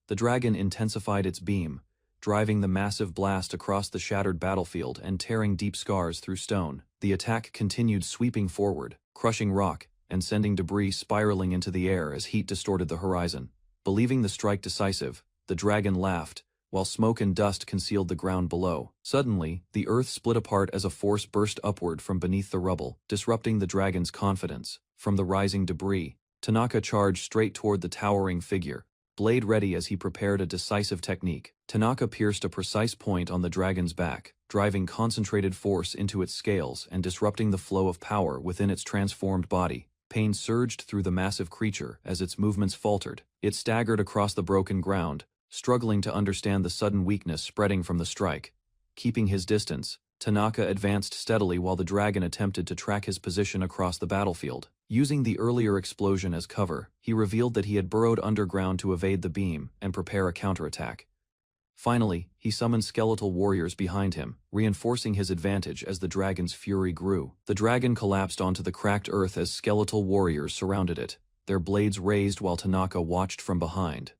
The dragon intensified its beam, driving the massive blast across the shattered battlefield and tearing deep scars through stone. The attack continued sweeping forward, crushing rock, and sending debris spiraling into the air as heat distorted the horizon. Believing the strike decisive, the dragon laughed, while smoke and dust concealed the ground below. Suddenly, the earth split apart as a force burst upward from beneath the rubble, disrupting the dragon's confidence. From the rising debris, Tanaka charged straight toward the towering figure, blade ready as he prepared a decisive technique. Tanaka pierced a precise point on the dragon's back, driving concentrated force into its scales and disrupting the flow of power within its transformed body. Pain surged through the massive creature as its movements faltered. It staggered across the broken ground, struggling to understand the sudden weakness spreading from the strike. Keeping his distance, Tanaka advanced steadily while the dragon attempted to track his position across the battlefield. Using the earlier explosion as cover, he revealed that he had burrowed underground to evade the beam and prepare a counterattack. Finally, he summoned skeletal warriors behind him, reinforcing his advantage as the dragon's fury grew. The dragon collapsed onto the cracked earth as skeletal warriors surrounded it, their blades raised while Tanaka watched from behind.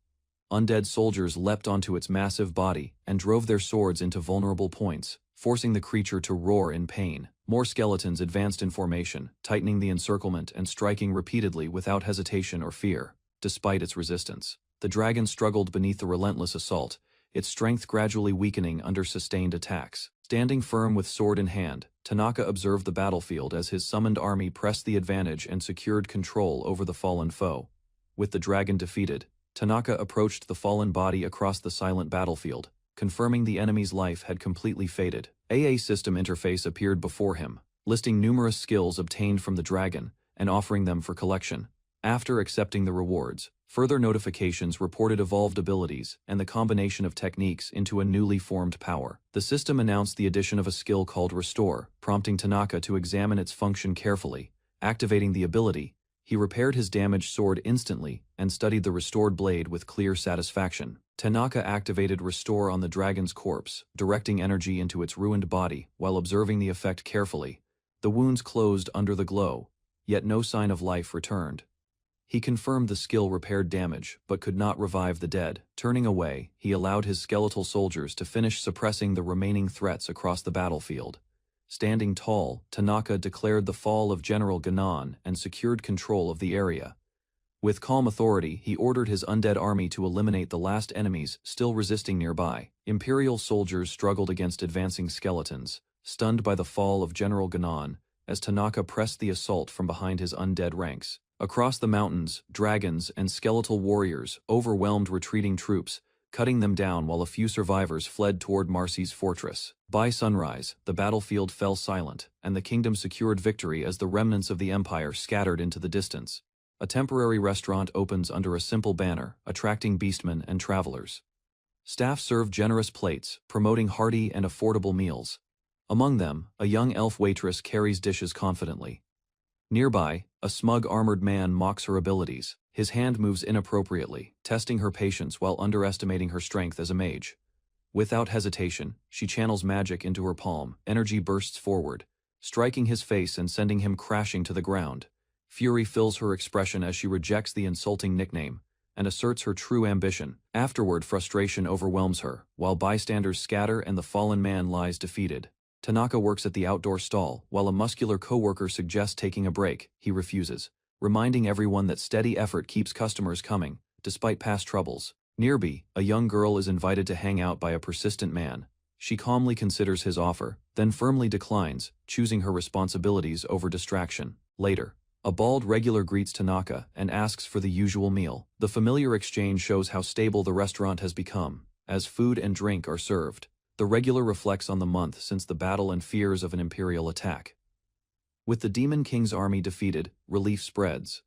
Undead soldiers leapt onto its massive body and drove their swords into vulnerable points, forcing the creature to roar in pain. More skeletons advanced in formation, tightening the encirclement and striking repeatedly without hesitation or fear. Despite its resistance, the dragon struggled beneath the relentless assault, its strength gradually weakening under sustained attacks. Standing firm with sword in hand, Tanaka observed the battlefield as his summoned army pressed the advantage and secured control over the fallen foe. With the dragon defeated, Tanaka approached the fallen body across the silent battlefield, confirming the enemy's life had completely faded. A system interface appeared before him, listing numerous skills obtained from the dragon and offering them for collection. After accepting the rewards, further notifications reported evolved abilities and the combination of techniques into a newly formed power. The system announced the addition of a skill called Restore, prompting Tanaka to examine its function carefully. Activating the ability, he repaired his damaged sword instantly and studied the restored blade with clear satisfaction. Tanaka activated Restore on the dragon's corpse, directing energy into its ruined body while observing the effect carefully. The wounds closed under the glow, yet no sign of life returned. He confirmed the skill repaired damage, but could not revive the dead. Turning away, he allowed his skeletal soldiers to finish suppressing the remaining threats across the battlefield. Standing tall, Tanaka declared the fall of General Ganon and secured control of the area. With calm authority, he ordered his undead army to eliminate the last enemies still resisting nearby. Imperial soldiers struggled against advancing skeletons, stunned by the fall of General Ganon, as Tanaka pressed the assault from behind his undead ranks. Across the mountains, dragons and skeletal warriors overwhelmed retreating troops, cutting them down while a few survivors fled toward Marcy's fortress. By sunrise, the battlefield fell silent, and the kingdom secured victory as the remnants of the empire scattered into the distance. A temporary restaurant opens under a simple banner, attracting beastmen and travelers. Staff serve generous plates, promoting hearty and affordable meals. Among them, a young elf waitress carries dishes confidently. Nearby, a smug armored man mocks her abilities. His hand moves inappropriately, testing her patience while underestimating her strength as a mage. Without hesitation, she channels magic into her palm. Energy bursts forward, striking his face and sending him crashing to the ground. Fury fills her expression as she rejects the insulting nickname and asserts her true ambition. Afterward, frustration overwhelms her, while bystanders scatter and the fallen man lies defeated. Tanaka works at the outdoor stall, while a muscular coworker suggests taking a break. He refuses, reminding everyone that steady effort keeps customers coming, despite past troubles. Nearby, a young girl is invited to hang out by a persistent man. She calmly considers his offer, then firmly declines, choosing her responsibilities over distraction. Later, a bald regular greets Tanaka and asks for the usual meal. The familiar exchange shows how stable the restaurant has become, as food and drink are served. The regular reflects on the month since the battle and fears of an imperial attack. With the Demon King's army defeated, relief spreads.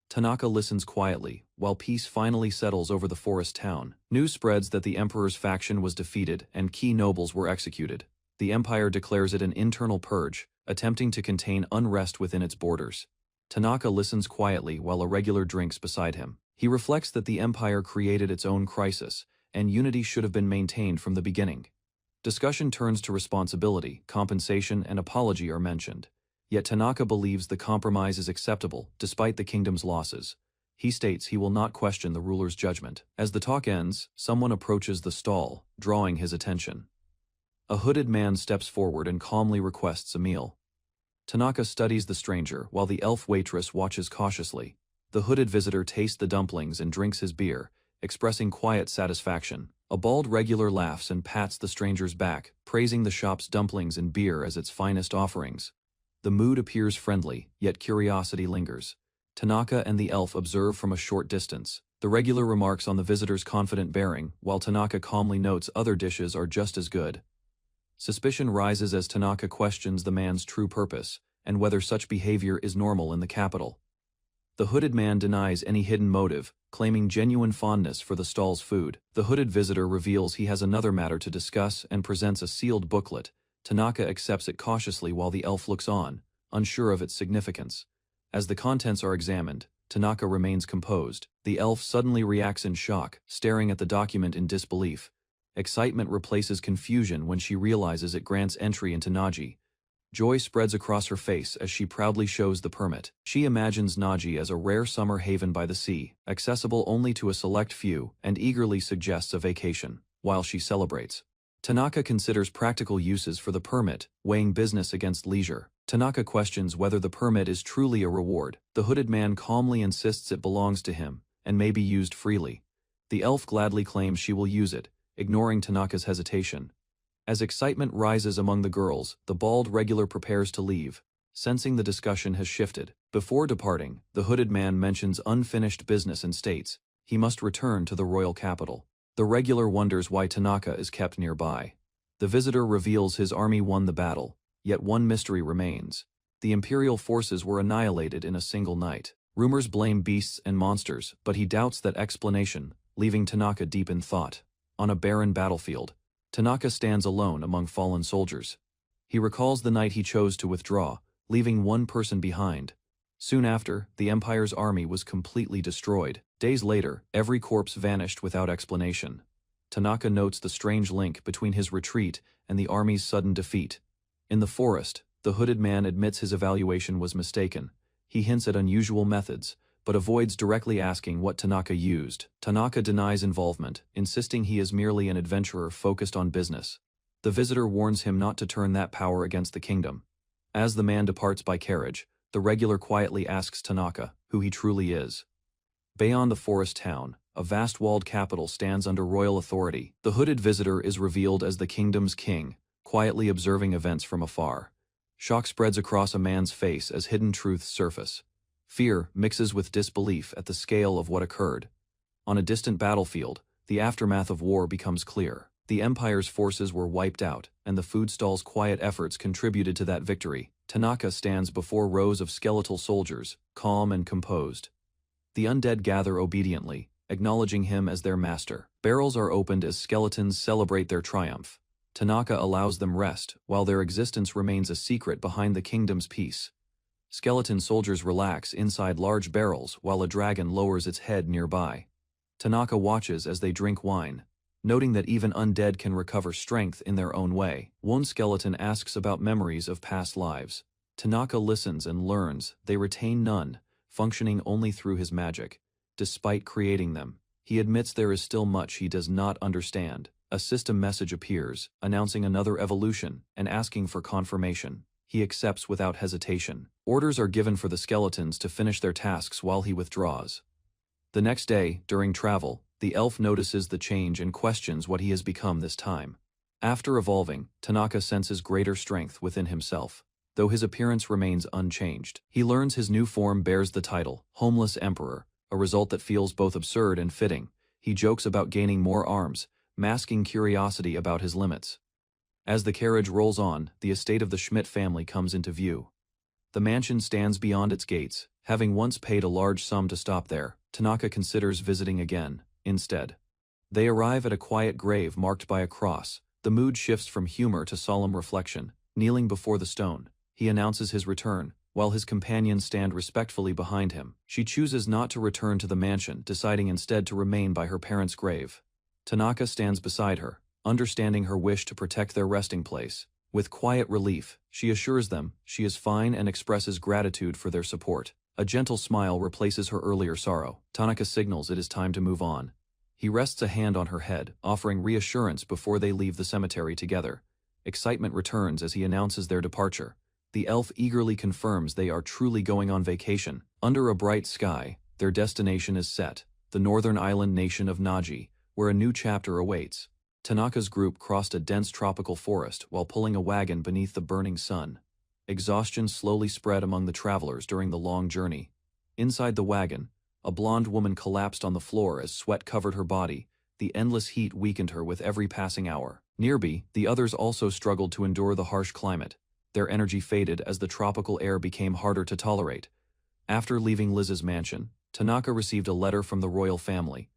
Tanaka listens quietly, while peace finally settles over the forest town. News spreads that the emperor's faction was defeated and key nobles were executed. The empire declares it an internal purge, attempting to contain unrest within its borders. Tanaka listens quietly while a regular drinks beside him. He reflects that the empire created its own crisis, and unity should have been maintained from the beginning. Discussion turns to responsibility, compensation, and apology are mentioned. Yet Tanaka believes the compromise is acceptable, despite the kingdom's losses. He states he will not question the ruler's judgment. As the talk ends, someone approaches the stall, drawing his attention. A hooded man steps forward and calmly requests a meal. Tanaka studies the stranger while the elf waitress watches cautiously. The hooded visitor tastes the dumplings and drinks his beer, expressing quiet satisfaction. A bald regular laughs and pats the stranger's back, praising the shop's dumplings and beer as its finest offerings. The mood appears friendly, yet curiosity lingers. Tanaka and the elf observe from a short distance. The regular remarks on the visitor's confident bearing, while Tanaka calmly notes other dishes are just as good. Suspicion rises as Tanaka questions the man's true purpose, and whether such behavior is normal in the capital. The hooded man denies any hidden motive, claiming genuine fondness for the stall's food. The hooded visitor reveals he has another matter to discuss and presents a sealed booklet. Tanaka accepts it cautiously while the elf looks on, unsure of its significance. As the contents are examined, Tanaka remains composed. The elf suddenly reacts in shock, staring at the document in disbelief. Excitement replaces confusion when she realizes it grants entry into Naji. Joy spreads across her face as she proudly shows the permit. She imagines Naji as a rare summer haven by the sea, accessible only to a select few, and eagerly suggests a vacation, while she celebrates. Tanaka considers practical uses for the permit, weighing business against leisure. Tanaka questions whether the permit is truly a reward. The hooded man calmly insists it belongs to him, and may be used freely. The elf gladly claims she will use it, ignoring Tanaka's hesitation. As excitement rises among the girls, the bald regular prepares to leave, sensing the discussion has shifted. Before departing, the hooded man mentions unfinished business and states he must return to the royal capital. The regular wonders why Tanaka is kept nearby. The visitor reveals his army won the battle, yet one mystery remains. The imperial forces were annihilated in a single night. Rumors blame beasts and monsters, but he doubts that explanation, leaving Tanaka deep in thought. On a barren battlefield, Tanaka stands alone among fallen soldiers. He recalls the night he chose to withdraw, leaving one person behind. Soon after, the Empire's army was completely destroyed. Days later, every corpse vanished without explanation. Tanaka notes the strange link between his retreat and the army's sudden defeat. In the forest, the hooded man admits his evaluation was mistaken. He hints at unusual methods, but avoids directly asking what Tanaka used. Tanaka denies involvement, insisting he is merely an adventurer focused on business. The visitor warns him not to turn that power against the kingdom. As the man departs by carriage, the regular quietly asks Tanaka who he truly is. Beyond the forest town, a vast walled capital stands under royal authority. The hooded visitor is revealed as the kingdom's king, quietly observing events from afar. Shock spreads across a man's face as hidden truths surface. Fear mixes with disbelief at the scale of what occurred. On a distant battlefield, the aftermath of war becomes clear. The Empire's forces were wiped out, and the food stall's quiet efforts contributed to that victory. Tanaka stands before rows of skeletal soldiers, calm and composed. The undead gather obediently, acknowledging him as their master. Barrels are opened as skeletons celebrate their triumph. Tanaka allows them rest, while their existence remains a secret behind the kingdom's peace. Skeleton soldiers relax inside large barrels while a dragon lowers its head nearby. Tanaka watches as they drink wine, noting that even undead can recover strength in their own way. One skeleton asks about memories of past lives. Tanaka listens and learns they retain none, functioning only through his magic. Despite creating them, he admits there is still much he does not understand. A system message appears, announcing another evolution and asking for confirmation. He accepts without hesitation. Orders are given for the skeletons to finish their tasks while he withdraws. The next day, during travel, the elf notices the change and questions what he has become this time. After evolving, Tanaka senses greater strength within himself, though his appearance remains unchanged. He learns his new form bears the title, Homeless Emperor, a result that feels both absurd and fitting. He jokes about gaining more arms, masking curiosity about his limits. As the carriage rolls on, the estate of the Schmidt family comes into view. The mansion stands beyond its gates. Having once paid a large sum to stop there, Tanaka considers visiting again, instead. They arrive at a quiet grave marked by a cross. The mood shifts from humor to solemn reflection. Kneeling before the stone, he announces his return, while his companions stand respectfully behind him. She chooses not to return to the mansion, deciding instead to remain by her parents' grave. Tanaka stands beside her, understanding her wish to protect their resting place. With quiet relief, she assures them she is fine and expresses gratitude for their support. A gentle smile replaces her earlier sorrow. Tanaka signals it is time to move on. He rests a hand on her head, offering reassurance before they leave the cemetery together. Excitement returns as he announces their departure. The elf eagerly confirms they are truly going on vacation. Under a bright sky, their destination is set. the northern island nation of Naji, where a new chapter awaits. Tanaka's group crossed a dense tropical forest while pulling a wagon beneath the burning sun. Exhaustion slowly spread among the travelers during the long journey. Inside the wagon, a blonde woman collapsed on the floor as sweat covered her body. The endless heat weakened her with every passing hour. Nearby, the others also struggled to endure the harsh climate. Their energy faded as the tropical air became harder to tolerate. After leaving Liz's mansion, Tanaka received a letter from the royal family.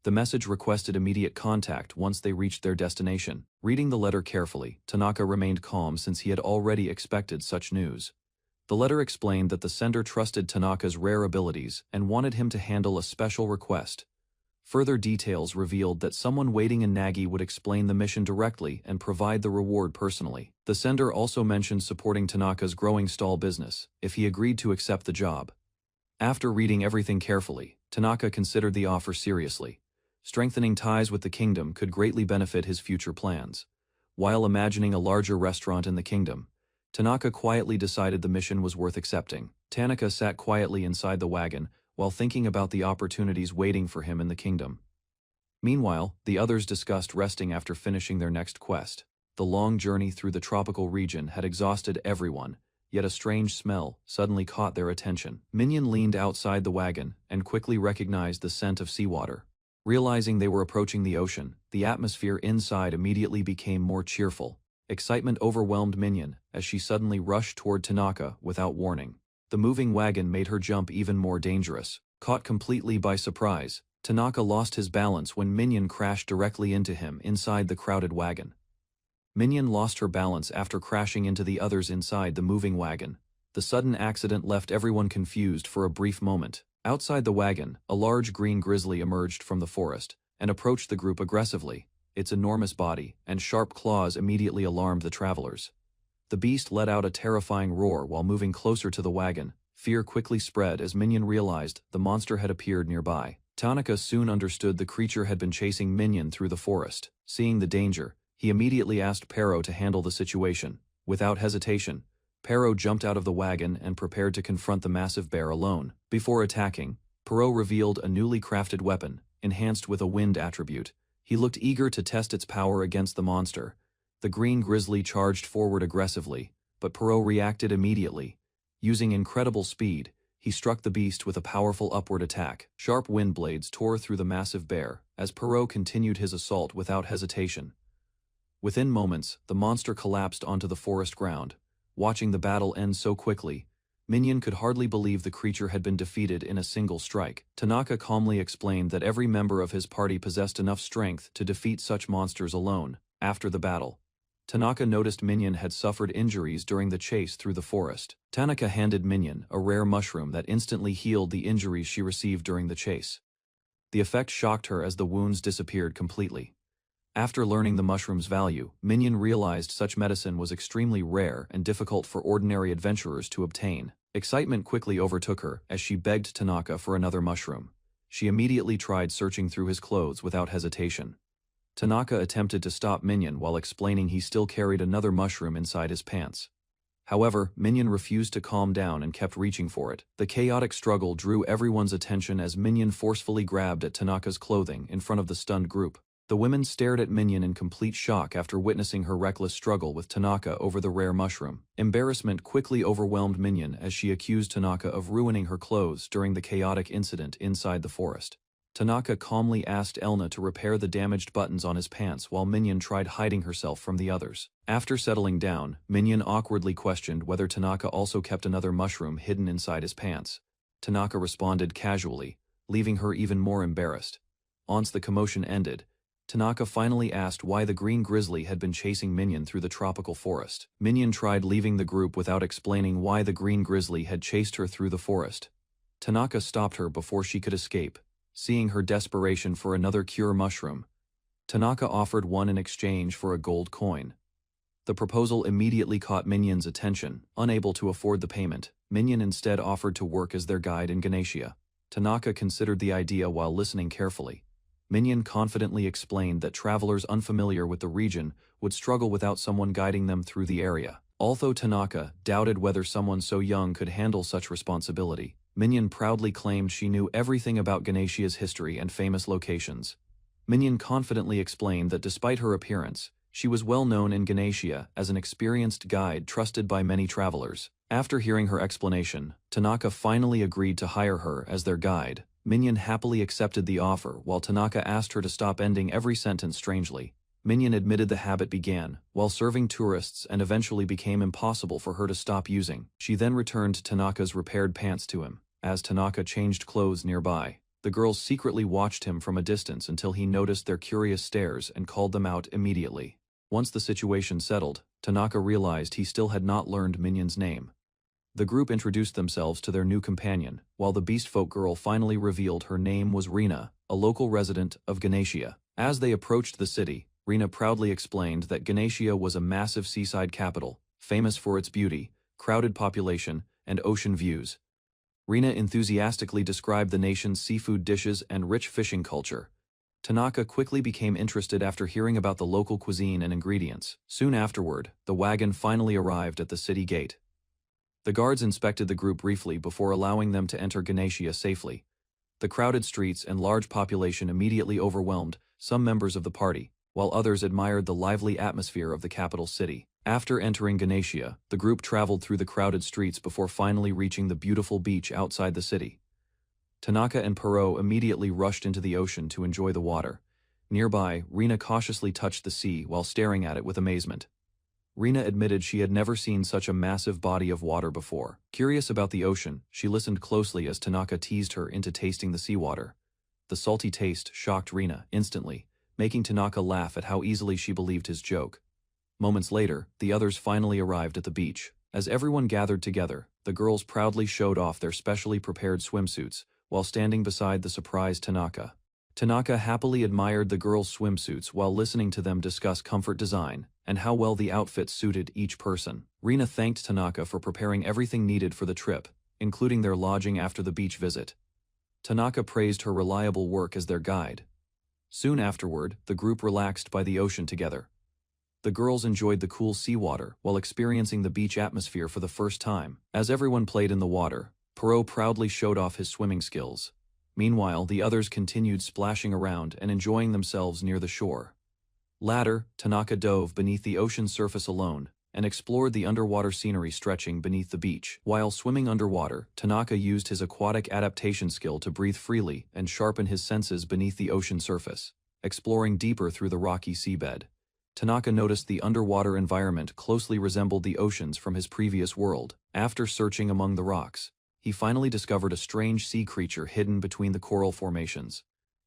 The message requested immediate contact once they reached their destination. Reading the letter carefully, Tanaka remained calm since he had already expected such news. The letter explained that the sender trusted Tanaka's rare abilities and wanted him to handle a special request. Further details revealed that someone waiting in Nagi would explain the mission directly and provide the reward personally. The sender also mentioned supporting Tanaka's growing stall business, if he agreed to accept the job. After reading everything carefully, Tanaka considered the offer seriously. Strengthening ties with the kingdom could greatly benefit his future plans. While imagining a larger restaurant in the kingdom, Tanaka quietly decided the mission was worth accepting. Tanaka sat quietly inside the wagon, while thinking about the opportunities waiting for him in the kingdom. Meanwhile, the others discussed resting after finishing their next quest. The long journey through the tropical region had exhausted everyone, yet a strange smell suddenly caught their attention. Minion leaned outside the wagon and quickly recognized the scent of seawater. Realizing they were approaching the ocean, the atmosphere inside immediately became more cheerful. Excitement overwhelmed Minion as she suddenly rushed toward Tanaka without warning. The moving wagon made her jump even more dangerous. Caught completely by surprise, Tanaka lost his balance when Minion crashed directly into him inside the crowded wagon. Minion lost her balance after crashing into the others inside the moving wagon. The sudden accident left everyone confused for a brief moment. Outside the wagon, a large green grizzly emerged from the forest and approached the group aggressively. Its enormous body and sharp claws immediately alarmed the travelers. The beast let out a terrifying roar while moving closer to the wagon. Fear quickly spread as Minion realized the monster had appeared nearby. Tanaka soon understood the creature had been chasing Minion through the forest. Seeing the danger, he immediately asked Pero to handle the situation. Without hesitation, Pero jumped out of the wagon and prepared to confront the massive bear alone. Before attacking, Pero revealed a newly crafted weapon, enhanced with a wind attribute. He looked eager to test its power against the monster. The green grizzly charged forward aggressively, but Pero reacted immediately. Using incredible speed, he struck the beast with a powerful upward attack. Sharp wind blades tore through the massive bear as Pero continued his assault without hesitation. Within moments, the monster collapsed onto the forest ground. Watching the battle end so quickly, Minion could hardly believe the creature had been defeated in a single strike. Tanaka calmly explained that every member of his party possessed enough strength to defeat such monsters alone. After the battle, Tanaka noticed Minion had suffered injuries during the chase through the forest. Tanaka handed Minion a rare mushroom that instantly healed the injuries she received during the chase. The effect shocked her as the wounds disappeared completely. After learning the mushroom's value, Minion realized such medicine was extremely rare and difficult for ordinary adventurers to obtain. Excitement quickly overtook her as she begged Tanaka for another mushroom. She immediately tried searching through his clothes without hesitation. Tanaka attempted to stop Minion while explaining he still carried another mushroom inside his pants. However, Minion refused to calm down and kept reaching for it. The chaotic struggle drew everyone's attention as Minion forcefully grabbed at Tanaka's clothing in front of the stunned group. The women stared at Minion in complete shock after witnessing her reckless struggle with Tanaka over the rare mushroom. Embarrassment quickly overwhelmed Minion as she accused Tanaka of ruining her clothes during the chaotic incident inside the forest. Tanaka calmly asked Elna to repair the damaged buttons on his pants while Minion tried hiding herself from the others. After settling down, Minion awkwardly questioned whether Tanaka also kept another mushroom hidden inside his pants. Tanaka responded casually, leaving her even more embarrassed. Once the commotion ended, Tanaka finally asked why the green grizzly had been chasing Minion through the tropical forest. Minion tried leaving the group without explaining why the green grizzly had chased her through the forest. Tanaka stopped her before she could escape. Seeing her desperation for another cure mushroom, Tanaka offered one in exchange for a gold coin. The proposal immediately caught Minion's attention. Unable to afford the payment, Minion instead offered to work as their guide in Ganesha. Tanaka considered the idea while listening carefully. Minion confidently explained that travelers unfamiliar with the region would struggle without someone guiding them through the area. Although Tanaka doubted whether someone so young could handle such responsibility, Minion proudly claimed she knew everything about Ganesia's history and famous locations. Minion confidently explained that despite her appearance, she was well known in Ganesia as an experienced guide trusted by many travelers. After hearing her explanation, Tanaka finally agreed to hire her as their guide. Minion happily accepted the offer while Tanaka asked her to stop ending every sentence strangely. Minion admitted the habit began while serving tourists and eventually became impossible for her to stop using. She then returned Tanaka's repaired pants to him. As Tanaka changed clothes nearby, the girls secretly watched him from a distance until he noticed their curious stares and called them out immediately. Once the situation settled, Tanaka realized he still had not learned Minion's name. The group introduced themselves to their new companion, while the beastfolk girl finally revealed her name was Rina, a local resident of Ganesia. As they approached the city, Rina proudly explained that Ganesia was a massive seaside capital, famous for its beauty, crowded population, and ocean views. Rina enthusiastically described the nation's seafood dishes and rich fishing culture. Tanaka quickly became interested after hearing about the local cuisine and ingredients. Soon afterward, the wagon finally arrived at the city gate. The guards inspected the group briefly before allowing them to enter Ganesia safely. The crowded streets and large population immediately overwhelmed some members of the party, while others admired the lively atmosphere of the capital city. After entering Ganesia, the group traveled through the crowded streets before finally reaching the beautiful beach outside the city. Tanaka and Perot immediately rushed into the ocean to enjoy the water. Nearby, Rina cautiously touched the sea while staring at it with amazement. Rina admitted she had never seen such a massive body of water before. Curious about the ocean, she listened closely as Tanaka teased her into tasting the seawater. The salty taste shocked Rina instantly, making Tanaka laugh at how easily she believed his joke. Moments later, the others finally arrived at the beach. As everyone gathered together, the girls proudly showed off their specially prepared swimsuits, while standing beside the surprised Tanaka. Tanaka happily admired the girls' swimsuits while listening to them discuss comfort design and how well the outfits suited each person. Rina thanked Tanaka for preparing everything needed for the trip, including their lodging after the beach visit. Tanaka praised her reliable work as their guide. Soon afterward, the group relaxed by the ocean together. The girls enjoyed the cool seawater while experiencing the beach atmosphere for the first time. As everyone played in the water, Perot proudly showed off his swimming skills. Meanwhile, the others continued splashing around and enjoying themselves near the shore. Later, Tanaka dove beneath the ocean's surface alone and explored the underwater scenery stretching beneath the beach. While swimming underwater, Tanaka used his aquatic adaptation skill to breathe freely and sharpen his senses beneath the ocean surface, exploring deeper through the rocky seabed. Tanaka noticed the underwater environment closely resembled the oceans from his previous world. After searching among the rocks, he finally discovered a strange sea creature hidden between the coral formations.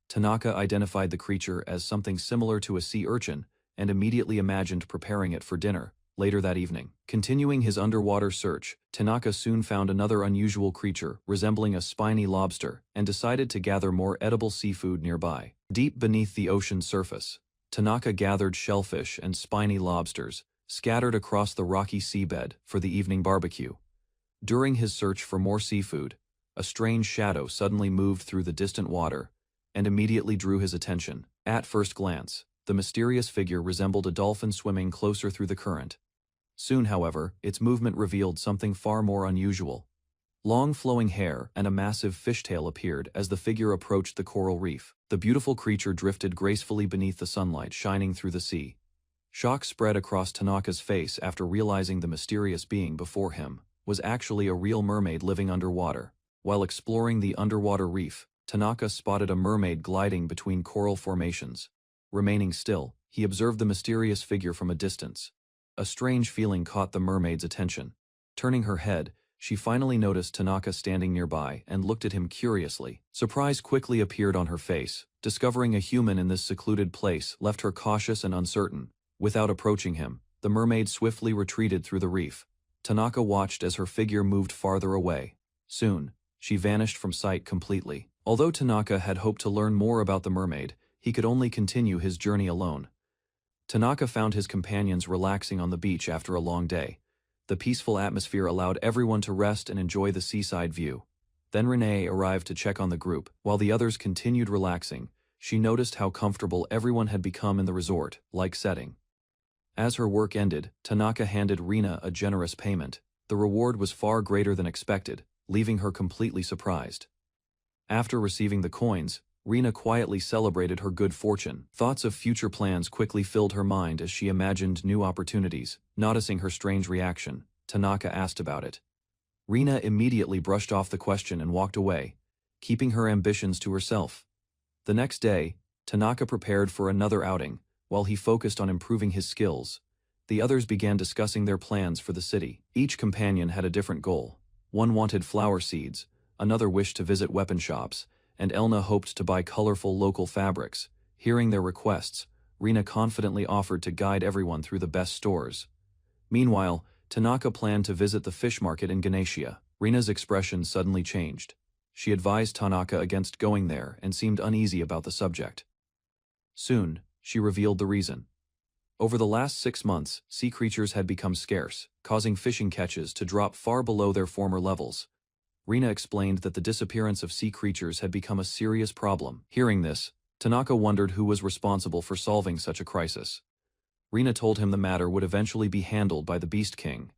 Tanaka identified the creature as something similar to a sea urchin and immediately imagined preparing it for dinner later that evening. Continuing his underwater search, Tanaka soon found another unusual creature resembling a spiny lobster and decided to gather more edible seafood nearby. Deep beneath the ocean's surface, Tanaka gathered shellfish and spiny lobsters scattered across the rocky seabed for the evening barbecue. During his search for more seafood, a strange shadow suddenly moved through the distant water and immediately drew his attention. At first glance, the mysterious figure resembled a dolphin swimming closer through the current. Soon, however, its movement revealed something far more unusual. Long flowing hair and a massive fishtail appeared as the figure approached the coral reef. The beautiful creature drifted gracefully beneath the sunlight shining through the sea. Shock spread across Tanaka's face after realizing the mysterious being before him was actually a real mermaid living underwater. While exploring the underwater reef, Tanaka spotted a mermaid gliding between coral formations. Remaining still, he observed the mysterious figure from a distance. A strange feeling caught the mermaid's attention. Turning her head, she finally noticed Tanaka standing nearby and looked at him curiously. Surprise quickly appeared on her face. Discovering a human in this secluded place left her cautious and uncertain. Without approaching him, the mermaid swiftly retreated through the reef. Tanaka watched as her figure moved farther away. Soon, she vanished from sight completely. Although Tanaka had hoped to learn more about the mermaid, he could only continue his journey alone. Tanaka found his companions relaxing on the beach after a long day. The peaceful atmosphere allowed everyone to rest and enjoy the seaside view. Then Renee arrived to check on the group. While the others continued relaxing, she noticed how comfortable everyone had become in the resort-like setting. As her work ended, Tanaka handed Rina a generous payment. The reward was far greater than expected, leaving her completely surprised. After receiving the coins, Rina quietly celebrated her good fortune. Thoughts of future plans quickly filled her mind as she imagined new opportunities. Noticing her strange reaction, Tanaka asked about it. Rina immediately brushed off the question and walked away, keeping her ambitions to herself. The next day, Tanaka prepared for another outing. While he focused on improving his skills, the others began discussing their plans for the city. Each companion had a different goal. One wanted flower seeds, another wished to visit weapon shops, and Elna hoped to buy colorful local fabrics. Hearing their requests, Rina confidently offered to guide everyone through the best stores. Meanwhile, Tanaka planned to visit the fish market in Ganesha. Rina's expression suddenly changed. She advised Tanaka against going there and seemed uneasy about the subject. Soon, she revealed the reason. Over the last 6 months, sea creatures had become scarce, causing fishing catches to drop far below their former levels. Rina explained that the disappearance of sea creatures had become a serious problem. Hearing this, Tanaka wondered who was responsible for solving such a crisis. Rina told him the matter would eventually be handled by the Beast King.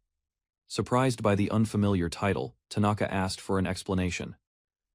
Surprised by the unfamiliar title, Tanaka asked for an explanation.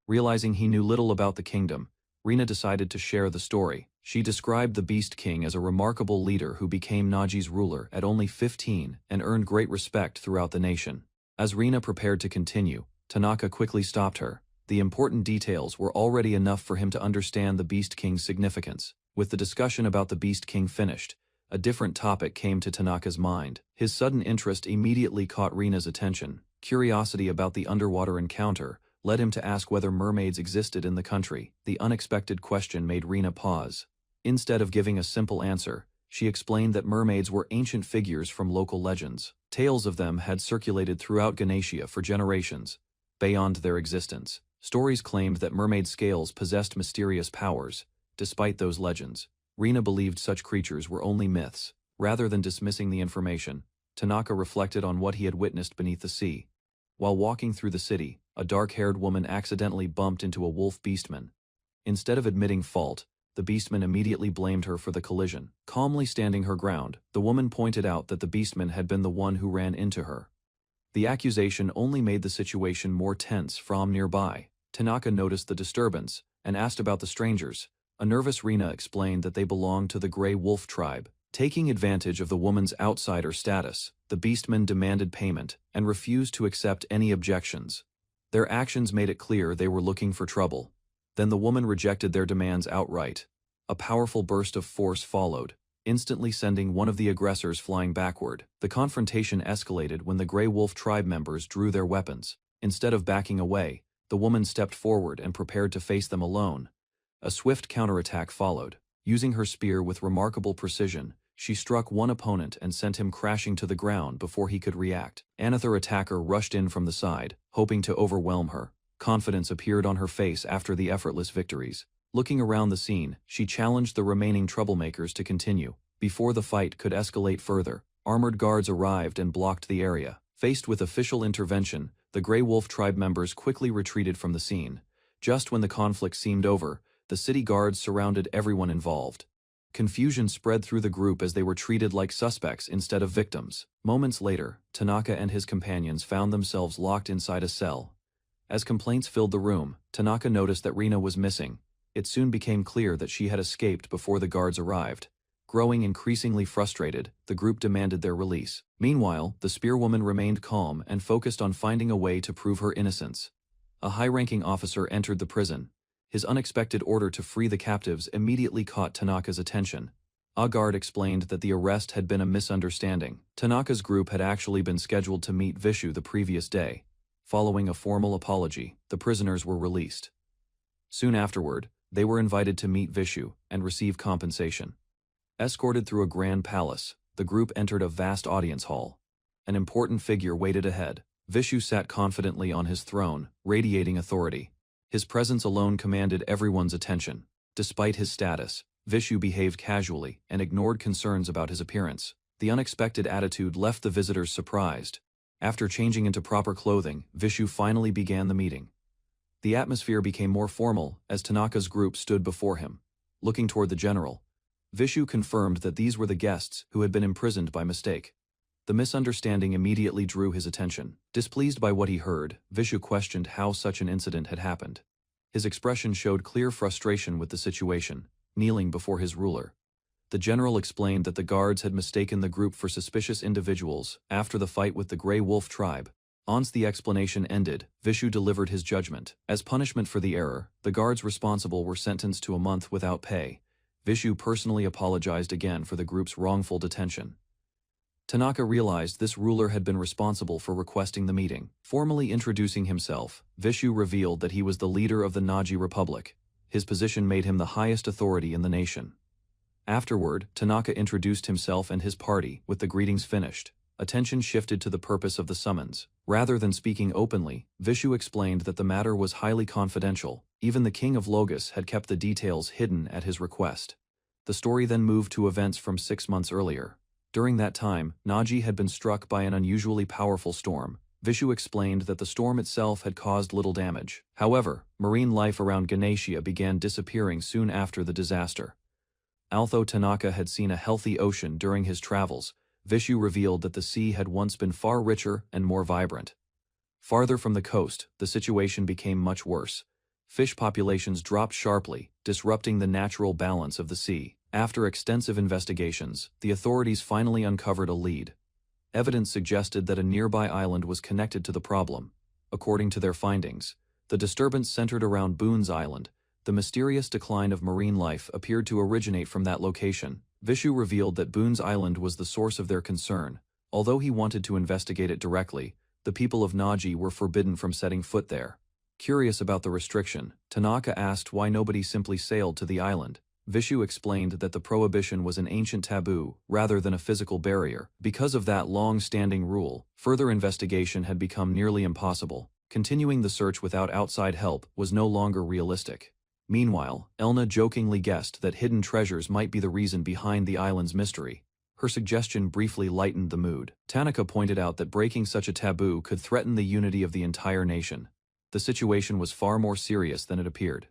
Realizing he knew little about the kingdom, Rina decided to share the story. She described the Beast King as a remarkable leader who became Nagi's ruler at only 15 and earned great respect throughout the nation. As Rina prepared to continue, Tanaka quickly stopped her. The important details were already enough for him to understand the Beast King's significance. With the discussion about the Beast King finished, a different topic came to Tanaka's mind. His sudden interest immediately caught Rina's attention. Curiosity about the underwater encounter led him to ask whether mermaids existed in the country. The unexpected question made Rina pause. Instead of giving a simple answer, she explained that mermaids were ancient figures from local legends. Tales of them had circulated throughout Ganesha for generations. Beyond their existence, stories claimed that mermaid scales possessed mysterious powers. Despite those legends, Rina believed such creatures were only myths. Rather than dismissing the information, Tanaka reflected on what he had witnessed beneath the sea. While walking through the city, a dark-haired woman accidentally bumped into a wolf beastman. Instead of admitting fault, the beastman immediately blamed her for the collision. Calmly standing her ground, the woman pointed out that the beastman had been the one who ran into her. The accusation only made the situation more tense. From nearby, Tanaka noticed the disturbance and asked about the strangers. A nervous Rina explained that they belonged to the Grey Wolf tribe. Taking advantage of the woman's outsider status, the beastmen demanded payment and refused to accept any objections. Their actions made it clear they were looking for trouble. Then the woman rejected their demands outright. A powerful burst of force followed, instantly sending one of the aggressors flying backward. The confrontation escalated when the Grey Wolf tribe members drew their weapons. Instead of backing away, the woman stepped forward and prepared to face them alone. A swift counterattack followed. Using her spear with remarkable precision, she struck one opponent and sent him crashing to the ground before he could react. Another attacker rushed in from the side, hoping to overwhelm her. Confidence appeared on her face after the effortless victories. Looking around the scene, she challenged the remaining troublemakers to continue. Before the fight could escalate further, armored guards arrived and blocked the area. Faced with official intervention, the Grey Wolf tribe members quickly retreated from the scene. Just when the conflict seemed over, the city guards surrounded everyone involved. Confusion spread through the group as they were treated like suspects instead of victims. Moments later, Tanaka and his companions found themselves locked inside a cell. As complaints filled the room, Tanaka noticed that Rina was missing. It soon became clear that she had escaped before the guards arrived. Growing increasingly frustrated, the group demanded their release. Meanwhile, the spearwoman remained calm and focused on finding a way to prove her innocence. A high-ranking officer entered the prison. His unexpected order to free the captives immediately caught Tanaka's attention. A guard explained that the arrest had been a misunderstanding. Tanaka's group had actually been scheduled to meet Vishu the previous day. Following a formal apology, the prisoners were released. Soon afterward, they were invited to meet Vishu and receive compensation. Escorted through a grand palace, the group entered a vast audience hall. An important figure waited ahead. Vishu sat confidently on his throne, radiating authority. His presence alone commanded everyone's attention. Despite his status, Vishu behaved casually and ignored concerns about his appearance. The unexpected attitude left the visitors surprised. After changing into proper clothing, Vishu finally began the meeting. The atmosphere became more formal as Tanaka's group stood before him. Looking toward the general, Vishu confirmed that these were the guests who had been imprisoned by mistake. The misunderstanding immediately drew his attention. Displeased by what he heard, Vishu questioned how such an incident had happened. His expression showed clear frustration with the situation, kneeling before his ruler. The general explained that the guards had mistaken the group for suspicious individuals after the fight with the Grey Wolf tribe. Once the explanation ended, Vishu delivered his judgment. As punishment for the error, the guards responsible were sentenced to a month without pay. Vishu personally apologized again for the group's wrongful detention. Tanaka realized this ruler had been responsible for requesting the meeting. Formally introducing himself, Vishu revealed that he was the leader of the Naji Republic. His position made him the highest authority in the nation. Afterward, Tanaka introduced himself and his party. With the greetings finished, attention shifted to the purpose of the summons. Rather than speaking openly, Vishu explained that the matter was highly confidential. Even the king of Logos had kept the details hidden at his request. The story then moved to events from 6 months earlier. During that time, Naji had been struck by an unusually powerful storm. Vishu explained that the storm itself had caused little damage. However, marine life around Ganesha began disappearing soon after the disaster. Although Tanaka had seen a healthy ocean during his travels, Vishu revealed that the sea had once been far richer and more vibrant. Farther from the coast, the situation became much worse. Fish populations dropped sharply, disrupting the natural balance of the sea. After extensive investigations, the authorities finally uncovered a lead. Evidence suggested that a nearby island was connected to the problem. According to their findings, the disturbance centered around Boone's Island. The mysterious decline of marine life appeared to originate from that location. Vishu revealed that Boone's Island was the source of their concern. Although he wanted to investigate it directly, the people of Naji were forbidden from setting foot there. Curious about the restriction, Tanaka asked why nobody simply sailed to the island. Vishu explained that the prohibition was an ancient taboo rather than a physical barrier. Because of that long-standing rule, further investigation had become nearly impossible. Continuing the search without outside help was no longer realistic. Meanwhile, Elna jokingly guessed that hidden treasures might be the reason behind the island's mystery. Her suggestion briefly lightened the mood. Tanaka pointed out that breaking such a taboo could threaten the unity of the entire nation. The situation was far more serious than it appeared.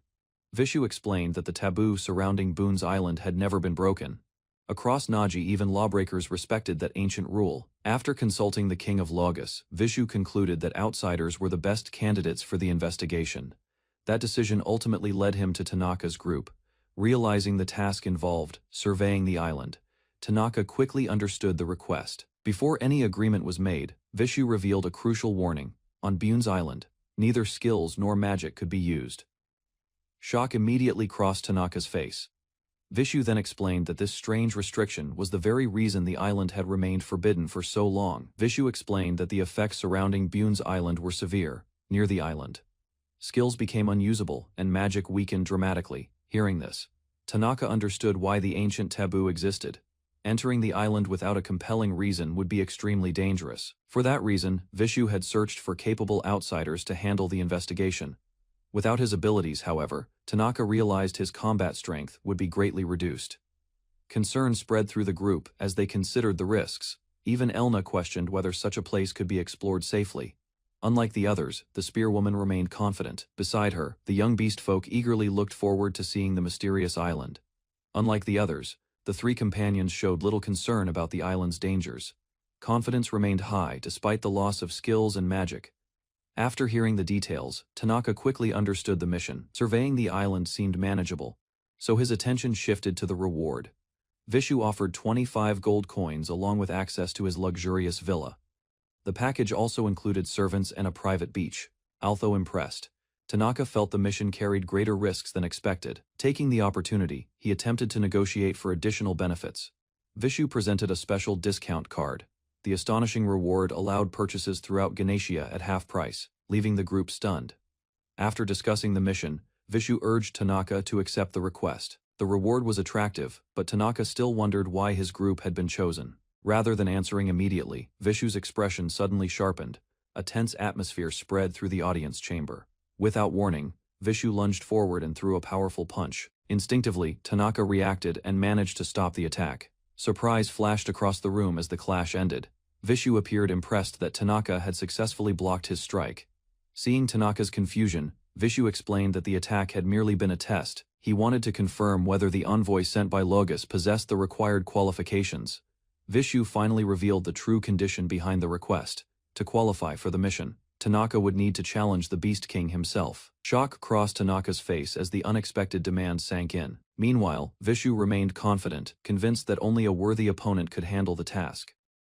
Vishu explained that the taboo surrounding Boone's Island had never been broken. Across Naji, even lawbreakers respected that ancient rule. After consulting the king of Logos, Vishu concluded that outsiders were the best candidates for the investigation. That decision ultimately led him to Tanaka's group. Realizing the task involved, surveying the island, Tanaka quickly understood the request. Before any agreement was made, Vishu revealed a crucial warning. On Boone's Island, neither skills nor magic could be used. Shock immediately crossed Tanaka's face. Vishu then explained that this strange restriction was the very reason the island had remained forbidden for so long. Vishu explained that the effects surrounding Boone's Island were severe. Near the island, skills became unusable and magic weakened dramatically. Hearing this, Tanaka understood why the ancient taboo existed. Entering the island without a compelling reason would be extremely dangerous. For that reason, Vishu had searched for capable outsiders to handle the investigation. Without his abilities, however, Tanaka realized his combat strength would be greatly reduced. Concern spread through the group as they considered the risks. Even Elna questioned whether such a place could be explored safely. Unlike the others, the spearwoman remained confident. Beside her, the young beast folk eagerly looked forward to seeing the mysterious island. Unlike the others, the three companions showed little concern about the island's dangers. Confidence remained high despite the loss of skills and magic. After hearing the details, Tanaka quickly understood the mission. Surveying the island seemed manageable, so his attention shifted to the reward. Vishu offered 25 gold coins along with access to his luxurious villa. The package also included servants and a private beach. Although impressed, Tanaka felt the mission carried greater risks than expected. Taking the opportunity, he attempted to negotiate for additional benefits. Vishu presented a special discount card. The astonishing reward allowed purchases throughout Ganesha at half price, leaving the group stunned. After discussing the mission, Vishu urged Tanaka to accept the request. The reward was attractive, but Tanaka still wondered why his group had been chosen. Rather than answering immediately, Vishu's expression suddenly sharpened. A tense atmosphere spread through the audience chamber. Without warning, Vishu lunged forward and threw a powerful punch. Instinctively, Tanaka reacted and managed to stop the attack. Surprise flashed across the room as the clash ended. Vishu appeared impressed that Tanaka had successfully blocked his strike. Seeing Tanaka's confusion, Vishu explained that the attack had merely been a test. He wanted to confirm whether the envoy sent by Logos possessed the required qualifications. Vishu finally revealed the true condition behind the request. To qualify for the mission, Tanaka would need to challenge the Beast King himself. Shock crossed Tanaka's face as the unexpected demand sank in. Meanwhile, Vishu remained confident, convinced that only a worthy opponent could handle the task.